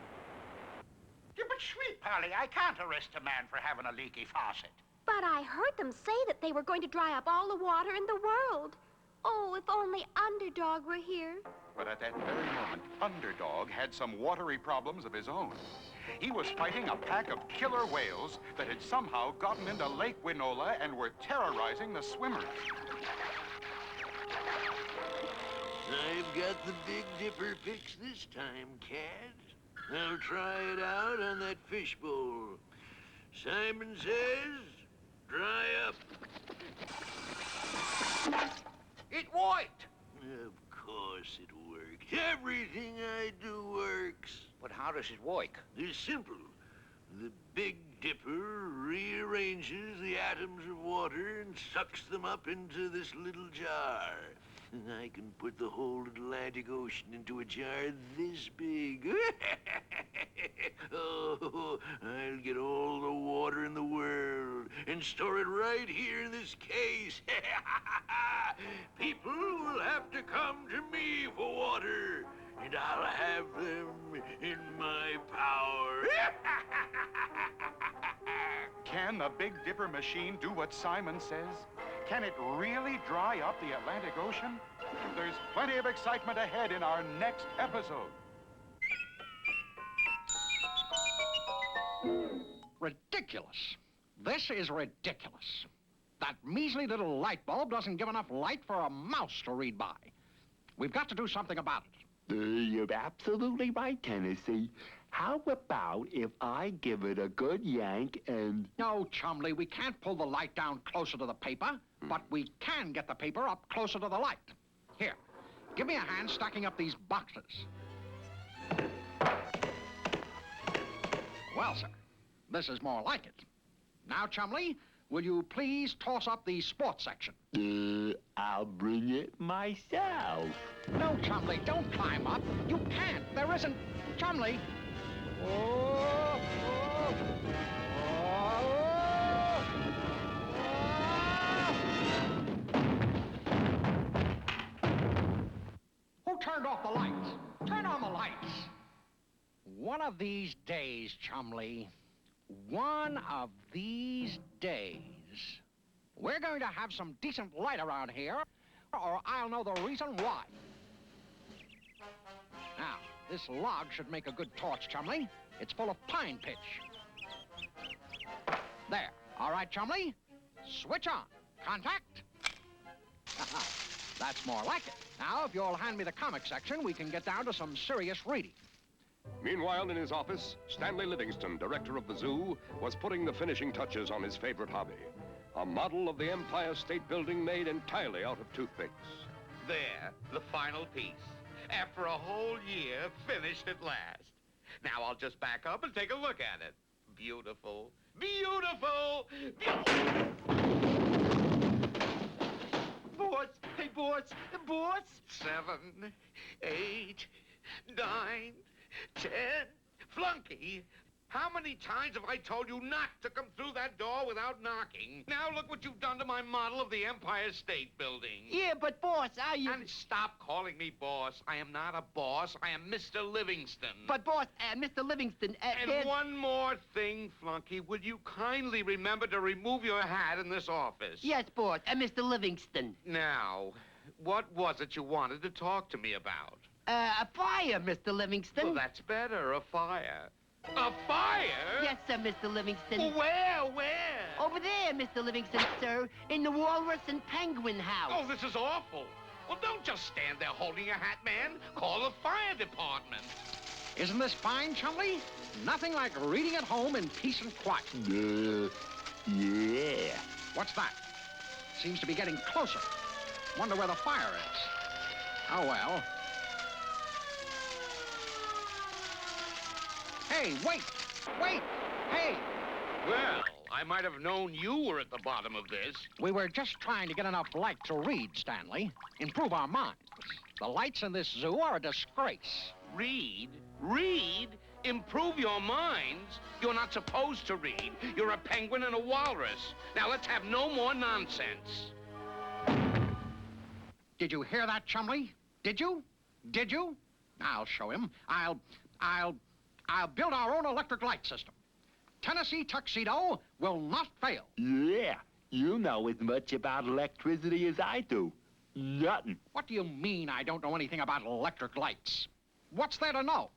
Yeah, but Sweet Polly, I can't arrest a man for having a leaky faucet. But I heard them say that they were going to dry up all the water in the world. Oh, if only Underdog were here. But at that very moment, Underdog had some watery problems of his own. He was fighting a pack of killer whales that had somehow gotten into Lake Winola and were terrorizing the swimmers. I've got the Big Dipper fixed this time, Cad. I'll try it out on that fishbowl. Simon says, dry up. It worked. Of course it worked. Everything I do works. But how does it work? It's simple. The Big Dipper rearranges the atoms of water and sucks them up into this little jar. I can put the whole Atlantic Ocean into a jar this big. Oh, I'll get all the water in the world and store it right here in this case. People will have to come to me for water, and I'll have them in my power. Can the Big Dipper machine do what Simon says? Can it really dry up the Atlantic Ocean? There's plenty of excitement ahead in our next episode. Ridiculous. This is ridiculous. That measly little light bulb doesn't give enough light for a mouse to read by. We've got to do something about it. You're absolutely right, Tennessee. How about if I give it a good yank and... No, Chumley, we can't pull the light down closer to the paper, but we can get the paper up closer to the light. Here, give me a hand stacking up these boxes. Well, sir, this is more like it. Now, Chumley, will you please toss up the sports section? I'll bring it myself. No, Chumley, don't climb up. You can't. There isn't... Chumley. Oh, oh, oh, oh. Who turned off the lights? Turn on the lights. One of these days, Chumley, one of these days, we're going to have some decent light around here, or I'll know the reason why. Now, this log should make a good torch, Chumley. It's full of pine pitch. There. All right, Chumley. Switch on. Contact. That's more like it. Now, if you'll hand me the comic section, we can get down to some serious reading. Meanwhile, in his office, Stanley Livingston, director of the zoo, was putting the finishing touches on his favorite hobby. A model of the Empire State Building made entirely out of toothpicks. There, the final piece. After a whole year, finished at last. Now I'll just back up and take a look at it. Beautiful. Beautiful! Boss! Hey, boss! Boss! 7, 8, 9, 10. Flunky! How many times have I told you not to come through that door without knocking? Now look what you've done to my model of the Empire State Building. Yeah, but boss, And stop calling me boss. I am not a boss. I am Mr. Livingston. But boss, Mr. Livingston, And one more thing, Flunky. Would you kindly remember to remove your hat in this office? Yes, boss, Mr. Livingston. Now, what was it you wanted to talk to me about? A fire, Mr. Livingston. Well, that's better, a fire. A fire? Yes, sir, Mr. Livingston. Where? Over there, Mr. Livingston, sir, in the Walrus and Penguin house. Oh, this is awful. Well, don't just stand there holding your hat, man. Call the fire department. Isn't this fine, Chumley? Nothing like reading at home in peace and quiet. Yeah. What's that? Seems to be getting closer. Wonder where the fire is. Oh, well. Hey, wait! Hey! Well, I might have known you were at the bottom of this. We were just trying to get enough light to read, Stanley. Improve our minds. The lights in this zoo are a disgrace. Read? Improve your minds? You're not supposed to read. You're a penguin and a walrus. Now, let's have no more nonsense. Did you hear that, Chumley? Did you? I'll show him. I'll build our own electric light system. Tennessee Tuxedo will not fail. Yeah, you know as much about electricity as I do. Nothing. What do you mean I don't know anything about electric lights? What's there to know?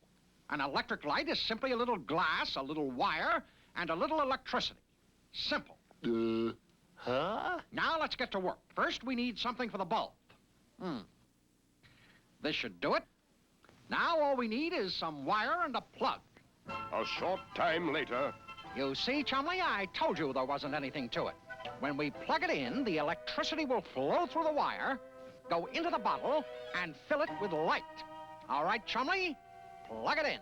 An electric light is simply a little glass, a little wire, and a little electricity. Simple. Huh? Now let's get to work. First, we need something for the bulb. This should do it. Now all we need is some wire and a plug. A short time later. You see, Chumley, I told you there wasn't anything to it. When we plug it in, the electricity will flow through the wire, go into the bottle, and fill it with light. All right, Chumley, plug it in.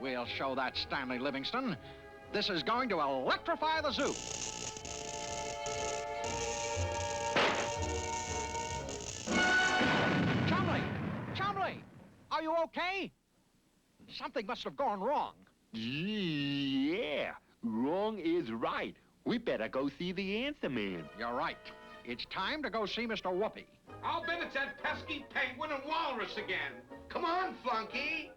We'll show that Stanley Livingston. This is going to electrify the zoo. Chumley, are you okay? Something must have gone wrong. Yeah, wrong is right. We better go see the answer man. You're right. It's time to go see Mr. Whoopi. I'll bet it's that pesky penguin and walrus again. Come on, Flunky.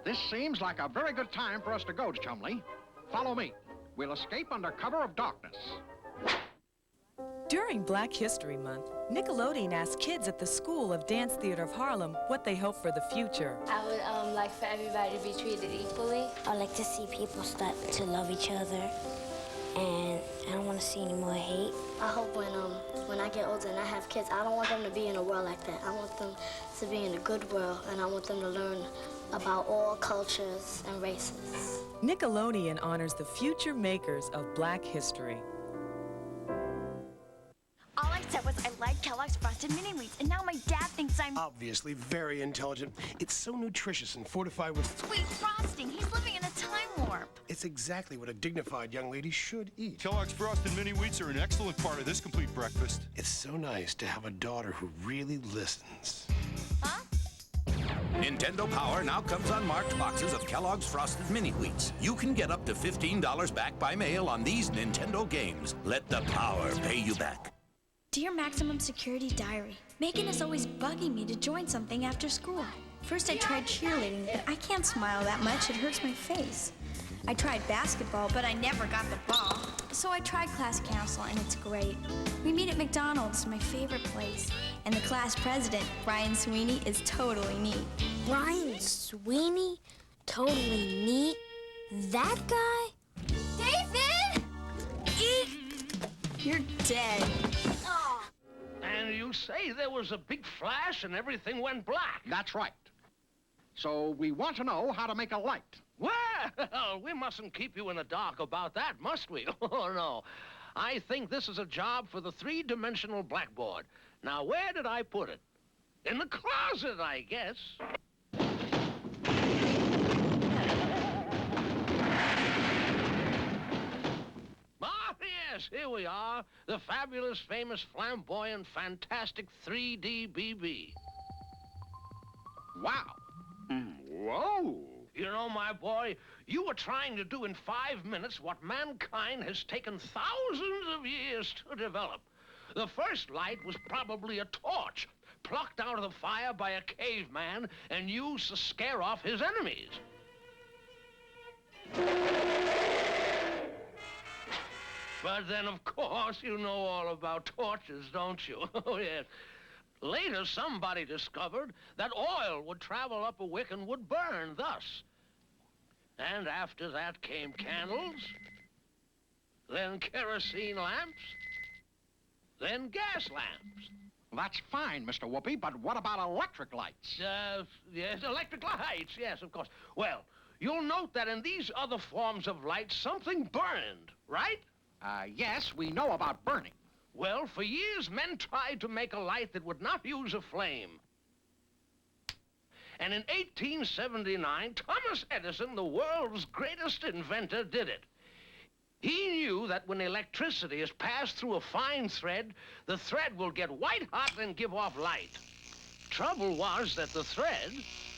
This seems like a very good time for us to go, Chumley. Follow me. We'll escape under cover of darkness. During Black History Month, Nickelodeon asked kids at the School of Dance Theater of Harlem what they hope for the future. I would like for everybody to be treated equally. I like to see people start to love each other, and I don't want to see any more hate. I hope when I get older and I have kids, I don't want them to be in a world like that. I want them to be in a good world, and I want them to learn about all cultures and races. Nickelodeon honors the future makers of Black history. All I said was I like Kellogg's Frosted Mini Wheats, and now my dad thinks I'm obviously very intelligent. It's so nutritious and fortified with sweet frosting. He's living in a time warp. It's exactly what a dignified young lady should eat. Kellogg's Frosted Mini Wheats are an excellent part of this complete breakfast. It's so nice to have a daughter who really listens. Huh? Nintendo Power now comes on marked boxes of Kellogg's Frosted Mini Wheats. You can get up to $15 back by mail on these Nintendo games. Let the power pay you back. Dear Maximum Security Diary, Megan is always bugging me to join something after school. First I tried cheerleading, but I can't smile that much, it hurts my face. I tried basketball, but I never got the ball. So I tried class council, and it's great. We meet at McDonald's, my favorite place. And the class president, Brian Sweeney, is totally neat. Brian Sweeney? Totally neat? That guy? David! You're dead. And you say there was a big flash and everything went black. That's right. So we want to know how to make a light. Well, we mustn't keep you in the dark about that, must we? Oh, no. I think this is a job for the three-dimensional blackboard. Now, where did I put it? In the closet, I guess. Ah, yes, here we are. The fabulous, famous, flamboyant, fantastic 3D BB. Wow. Whoa! You know, my boy, you were trying to do in 5 minutes what mankind has taken thousands of years to develop. The first light was probably a torch, plucked out of the fire by a caveman and used to scare off his enemies. But then, of course, you know all about torches, don't you? Oh, yes. Later, somebody discovered that oil would travel up a wick and would burn thus. And after that came candles, then kerosene lamps, then gas lamps. That's fine, Mr. Whoopi, but what about electric lights? Yes, electric lights, yes, of course. Well, you'll note that in these other forms of light, something burned, right? Yes, we know about burning. Well, for years, men tried to make a light that would not use a flame. And in 1879, Thomas Edison, the world's greatest inventor, did it. He knew that when electricity is passed through a fine thread, the thread will get white hot and give off light. Trouble was that the thread,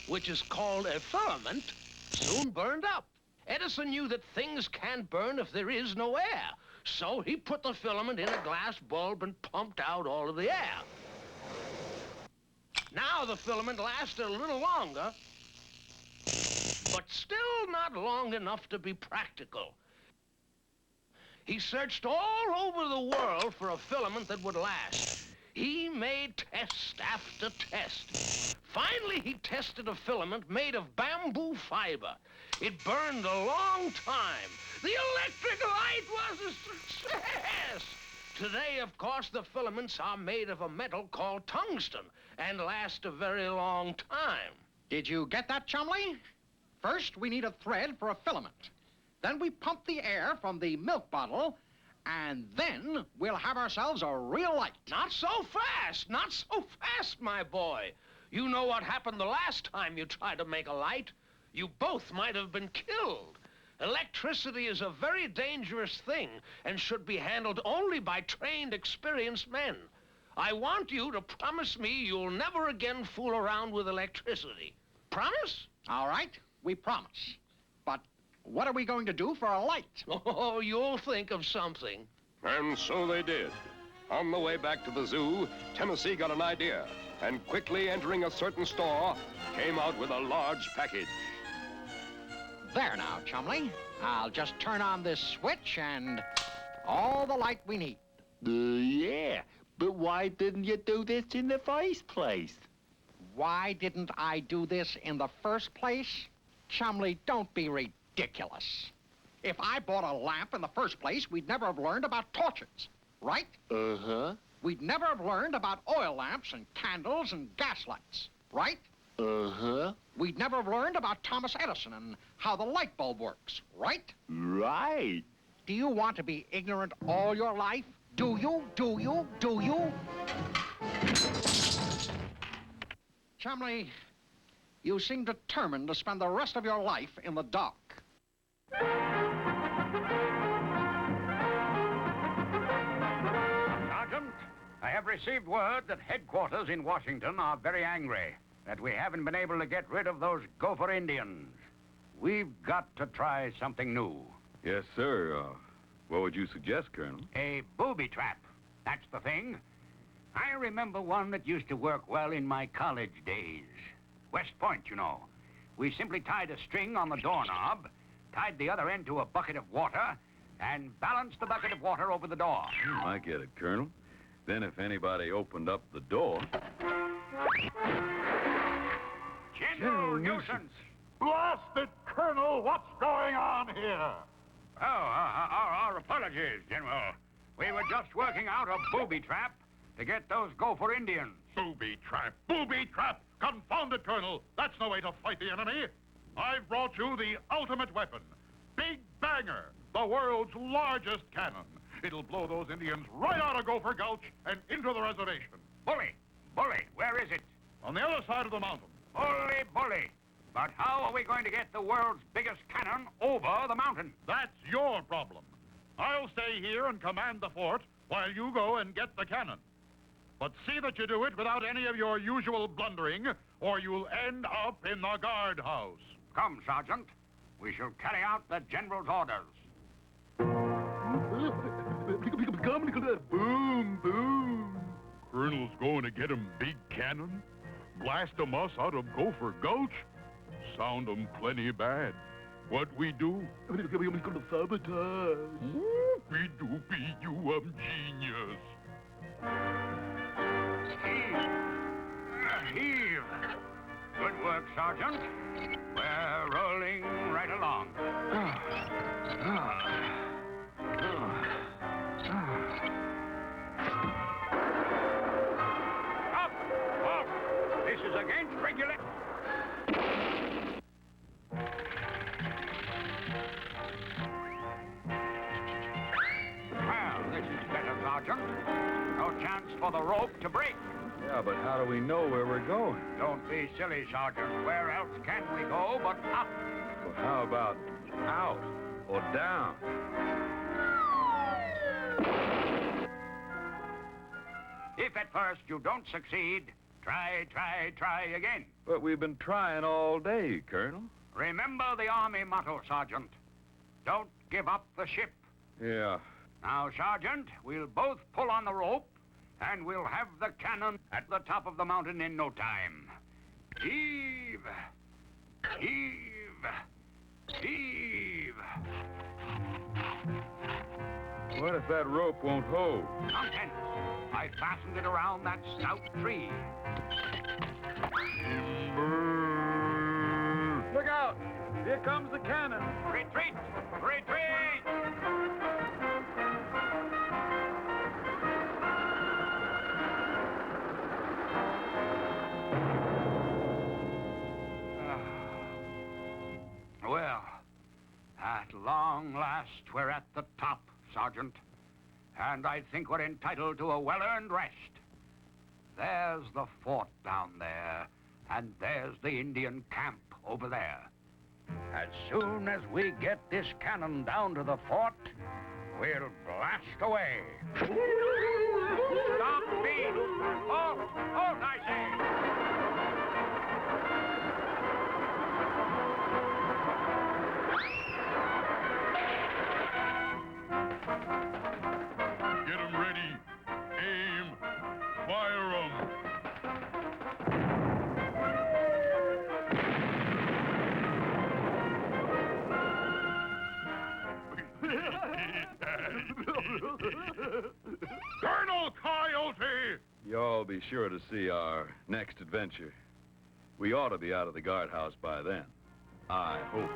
which is called a filament, soon burned up. Edison knew that things can't burn if there is no air. So he put the filament in a glass bulb and pumped out all of the air. Now the filament lasted a little longer, but still not long enough to be practical. He searched all over the world for a filament that would last. He made test after test. Finally, he tested a filament made of bamboo fiber. It burned a long time. The electric light was a success. Today, of course, the filaments are made of a metal called tungsten and last a very long time. Did you get that, Chumley? First, we need a thread for a filament. Then we pump the air from the milk bottle, and then we'll have ourselves a real light. Not so fast, not so fast, my boy. You know what happened the last time you tried to make a light. You both might have been killed. Electricity is a very dangerous thing and should be handled only by trained, experienced men. I want you to promise me you'll never again fool around with electricity. Promise? All right, we promise. But what are we going to do for a light? Oh, you'll think of something. And so they did. On the way back to the zoo, Tennessee got an idea, and quickly entering a certain store, came out with a large package. There now, Chumley. I'll just turn on this switch and all the light we need. Yeah, but why didn't you do this in the first place? Why didn't I do this in the first place? Chumley, don't be ridiculous. If I bought a lamp in the first place, we'd never have learned about torches, right? Uh-huh. We'd never have learned about oil lamps and candles and gas lights, right? Uh-huh. We'd never have learned about Thomas Edison and how the light bulb works, right? Right. Do you want to be ignorant all your life? Do you? Do you? Do you? Chumley, you seem determined to spend the rest of your life in the dark. Sergeant, I have received word that headquarters in Washington are very angry that we haven't been able to get rid of those gopher Indians. We've got to try something new. Yes, sir. What would you suggest, Colonel? A booby trap. That's the thing. I remember one that used to work well in my college days. West Point, you know. We simply tied a string on the doorknob, tied the other end to a bucket of water, and balanced the bucket of water over the door. I get it, Colonel. Then if anybody opened up the door... General nuisance! Blasted Colonel, what's going on here? Oh, our apologies, General. We were just working out a booby trap to get those gopher Indians. Booby trap! Booby trap! Confound it, Colonel! That's no way to fight the enemy! I've brought you the ultimate weapon. Big Banger, the world's largest cannon. It'll blow those Indians right out of Gopher Gulch and into the reservation. Bully! Bully, where is it? On the other side of the mountain. Bully, bully. But how are we going to get the world's biggest cannon over the mountain? That's your problem. I'll stay here and command the fort while you go and get the cannon. But see that you do it without any of your usual blundering, or you'll end up in the guardhouse. Come, Sergeant. We shall carry out the General's orders. Boom, boom. Colonel's going to get 'em big cannon? Blast 'em us out of Gopher Gulch? Sound 'em plenty bad. What we do? Sabotage. Whoopie doopie, you genius. Heave. Good work, Sergeant. We're rolling right along. Up! Up! This is against regulation. Well, this is better, Sergeant. No chance for the rope to break. Yeah, but how do we know where we're going? Don't be silly, Sergeant. Where else can we go but up? Well, how about out or down? If at first you don't succeed, try again. But we've been trying all day, Colonel. Remember the Army motto, Sergeant. Don't give up the ship. Yeah. Now, Sergeant, we'll both pull on the rope, and we'll have the cannon at the top of the mountain in no time. Heave! Heave! Heave! What if that rope won't hold? Nonsense. I fastened it around that stout tree. Look out! Here comes the cannon. Retreat! Retreat! Well, at long last, we're at the top, Sergeant. And I think we're entitled to a well-earned rest. There's the fort down there, and there's the Indian camp over there. As soon as we get this cannon down to the fort, we'll blast away. Stop speed! Halt! Halt, I say! Get 'em ready. Aim. Fire 'em. Colonel Coyote! Y'all be sure to see our next adventure. We ought to be out of the guardhouse by then. I hope.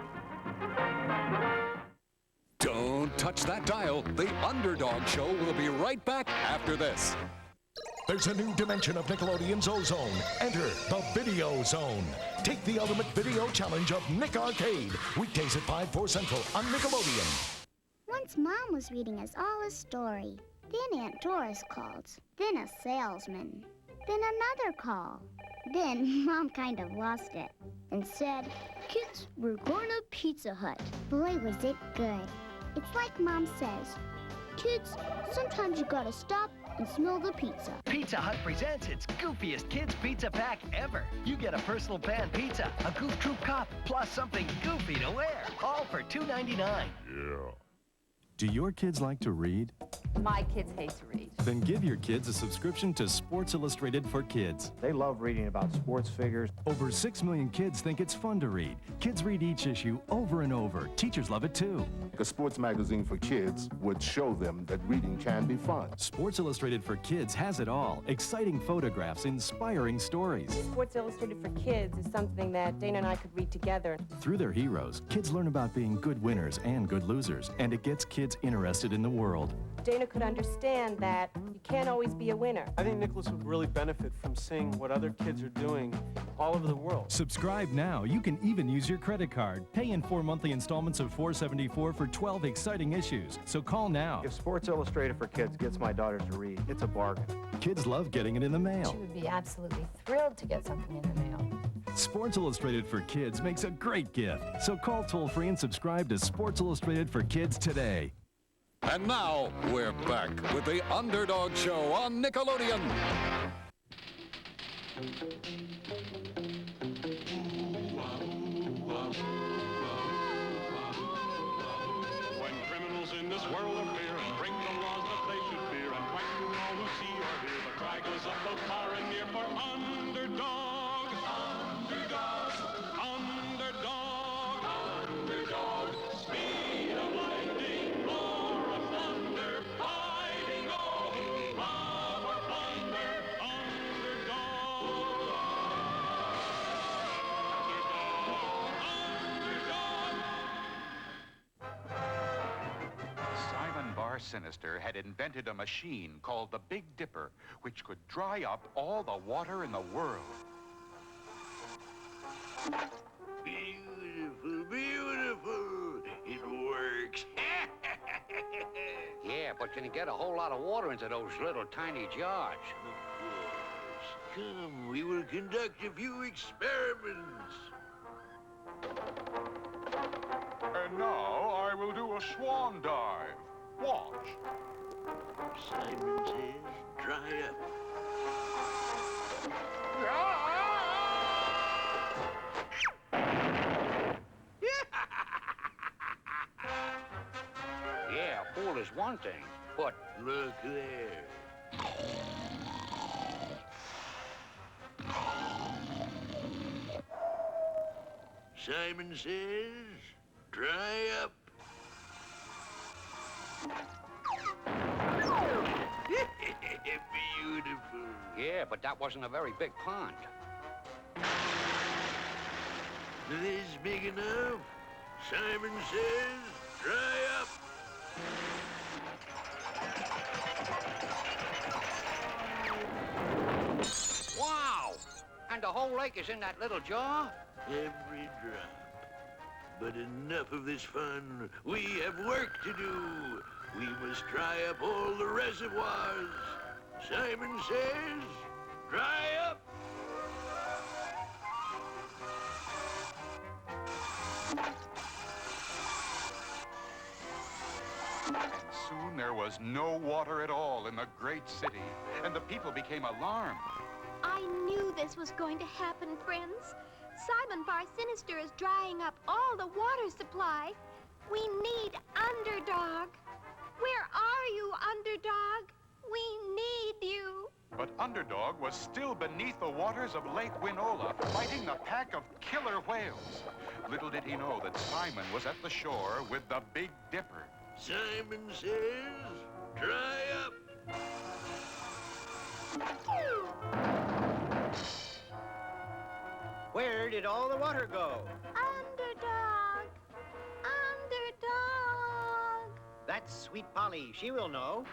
Don't touch that dial. The Underdog Show will be right back after this. There's a new dimension of Nickelodeon's Ozone. Enter the Video Zone. Take the ultimate video challenge of Nick Arcade. Weekdays at 5, 4 Central on Nickelodeon. Once Mom was reading us all a story. Then Aunt Doris called. Then a salesman. Then another call. Then Mom kind of lost it and said, "Kids, we're going to Pizza Hut." Boy, was it good. It's like Mom says, "Kids, sometimes you gotta stop and smell the pizza." Pizza Hut presents its goofiest kids pizza pack ever. You get a personal pan pizza, a Goof Troop cup, plus something goofy to wear, all for $2.99. Yeah. Do your kids like to read? My kids hate to read. Then give your kids a subscription to Sports Illustrated for Kids. They love reading about sports figures. Over 6 million kids think it's fun to read. Kids read each issue over and over. Teachers love it too. A sports magazine for kids would show them that reading can be fun. Sports Illustrated for Kids has it all. Exciting photographs, inspiring stories. Sports Illustrated for Kids is something that Dana and I could read together. Through their heroes, kids learn about being good winners and good losers, and it gets kids kids interested in the world. Dana could understand that you can't always be a winner. I think Nicholas would really benefit from seeing what other kids are doing all over the world. Subscribe now. You can even use your credit card. Pay in 4 monthly installments of $4.74 for 12 exciting issues. So call now. If Sports Illustrated for Kids gets my daughter to read, it's a bargain. Kids love getting it in the mail. She would be absolutely thrilled to get something in the mail. Sports Illustrated for Kids makes a great gift. So call toll-free and subscribe to Sports Illustrated for Kids today. And now, we're back with the Underdog Show on Nickelodeon. When criminals in this world appear and break the laws that they should fear and frighten all who see or hear, the cry goes up both far and near for Underdog. Underdog. Underdog. Underdog. Speed of lightning, roar of thunder, fighting all who rob or plunder. Underdog. Simon Bar Sinister had invented a machine called the Big Dipper, which could dry up all the water in the world. Beautiful, beautiful. It works. Yeah, but can you get a whole lot of water into those little tiny jars? Of course. Come, we will conduct a few experiments. And now I will do a swan dive. Watch. Simon says, dry up. Yeah, a pool is one thing, but look there. Simon says, dry up. Beautiful. Yeah, but that wasn't a very big pond. This big enough? Simon says, dry up. Wow! And the whole lake is in that little jar? Every drop. But enough of this fun. We have work to do. We must dry up all the reservoirs. Simon says, dry up. And soon there was no water at all in the great city, and the people became alarmed. I knew this was going to happen, friends. Simon Bar Sinister is drying up all the water supply. We need Underdog. Where are you, Underdog? We need you. But Underdog was still beneath the waters of Lake Winola, fighting the pack of killer whales. Little did he know that Simon was at the shore with the Big Dipper. Simon says, dry up. Where did all the water go? Underdog. Underdog. That's Sweet Polly. She will know.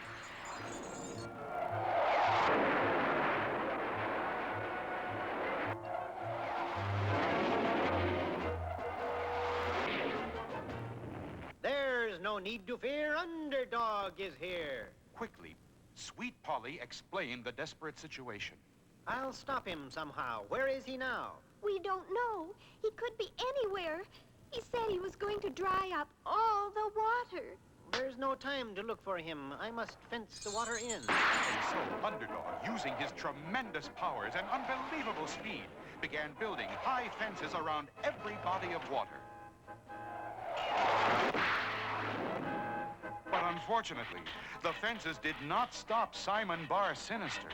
There's no need to fear. Underdog is here. Quickly, Sweet Polly explained the desperate situation. I'll stop him somehow. Where is he now? We don't know. He could be anywhere. He said he was going to dry up all the water. There's no time to look for him. I must fence the water in. And so Underdog, using his tremendous powers and unbelievable speed, began building high fences around every body of water. But unfortunately, the fences did not stop Simon Bar Sinister.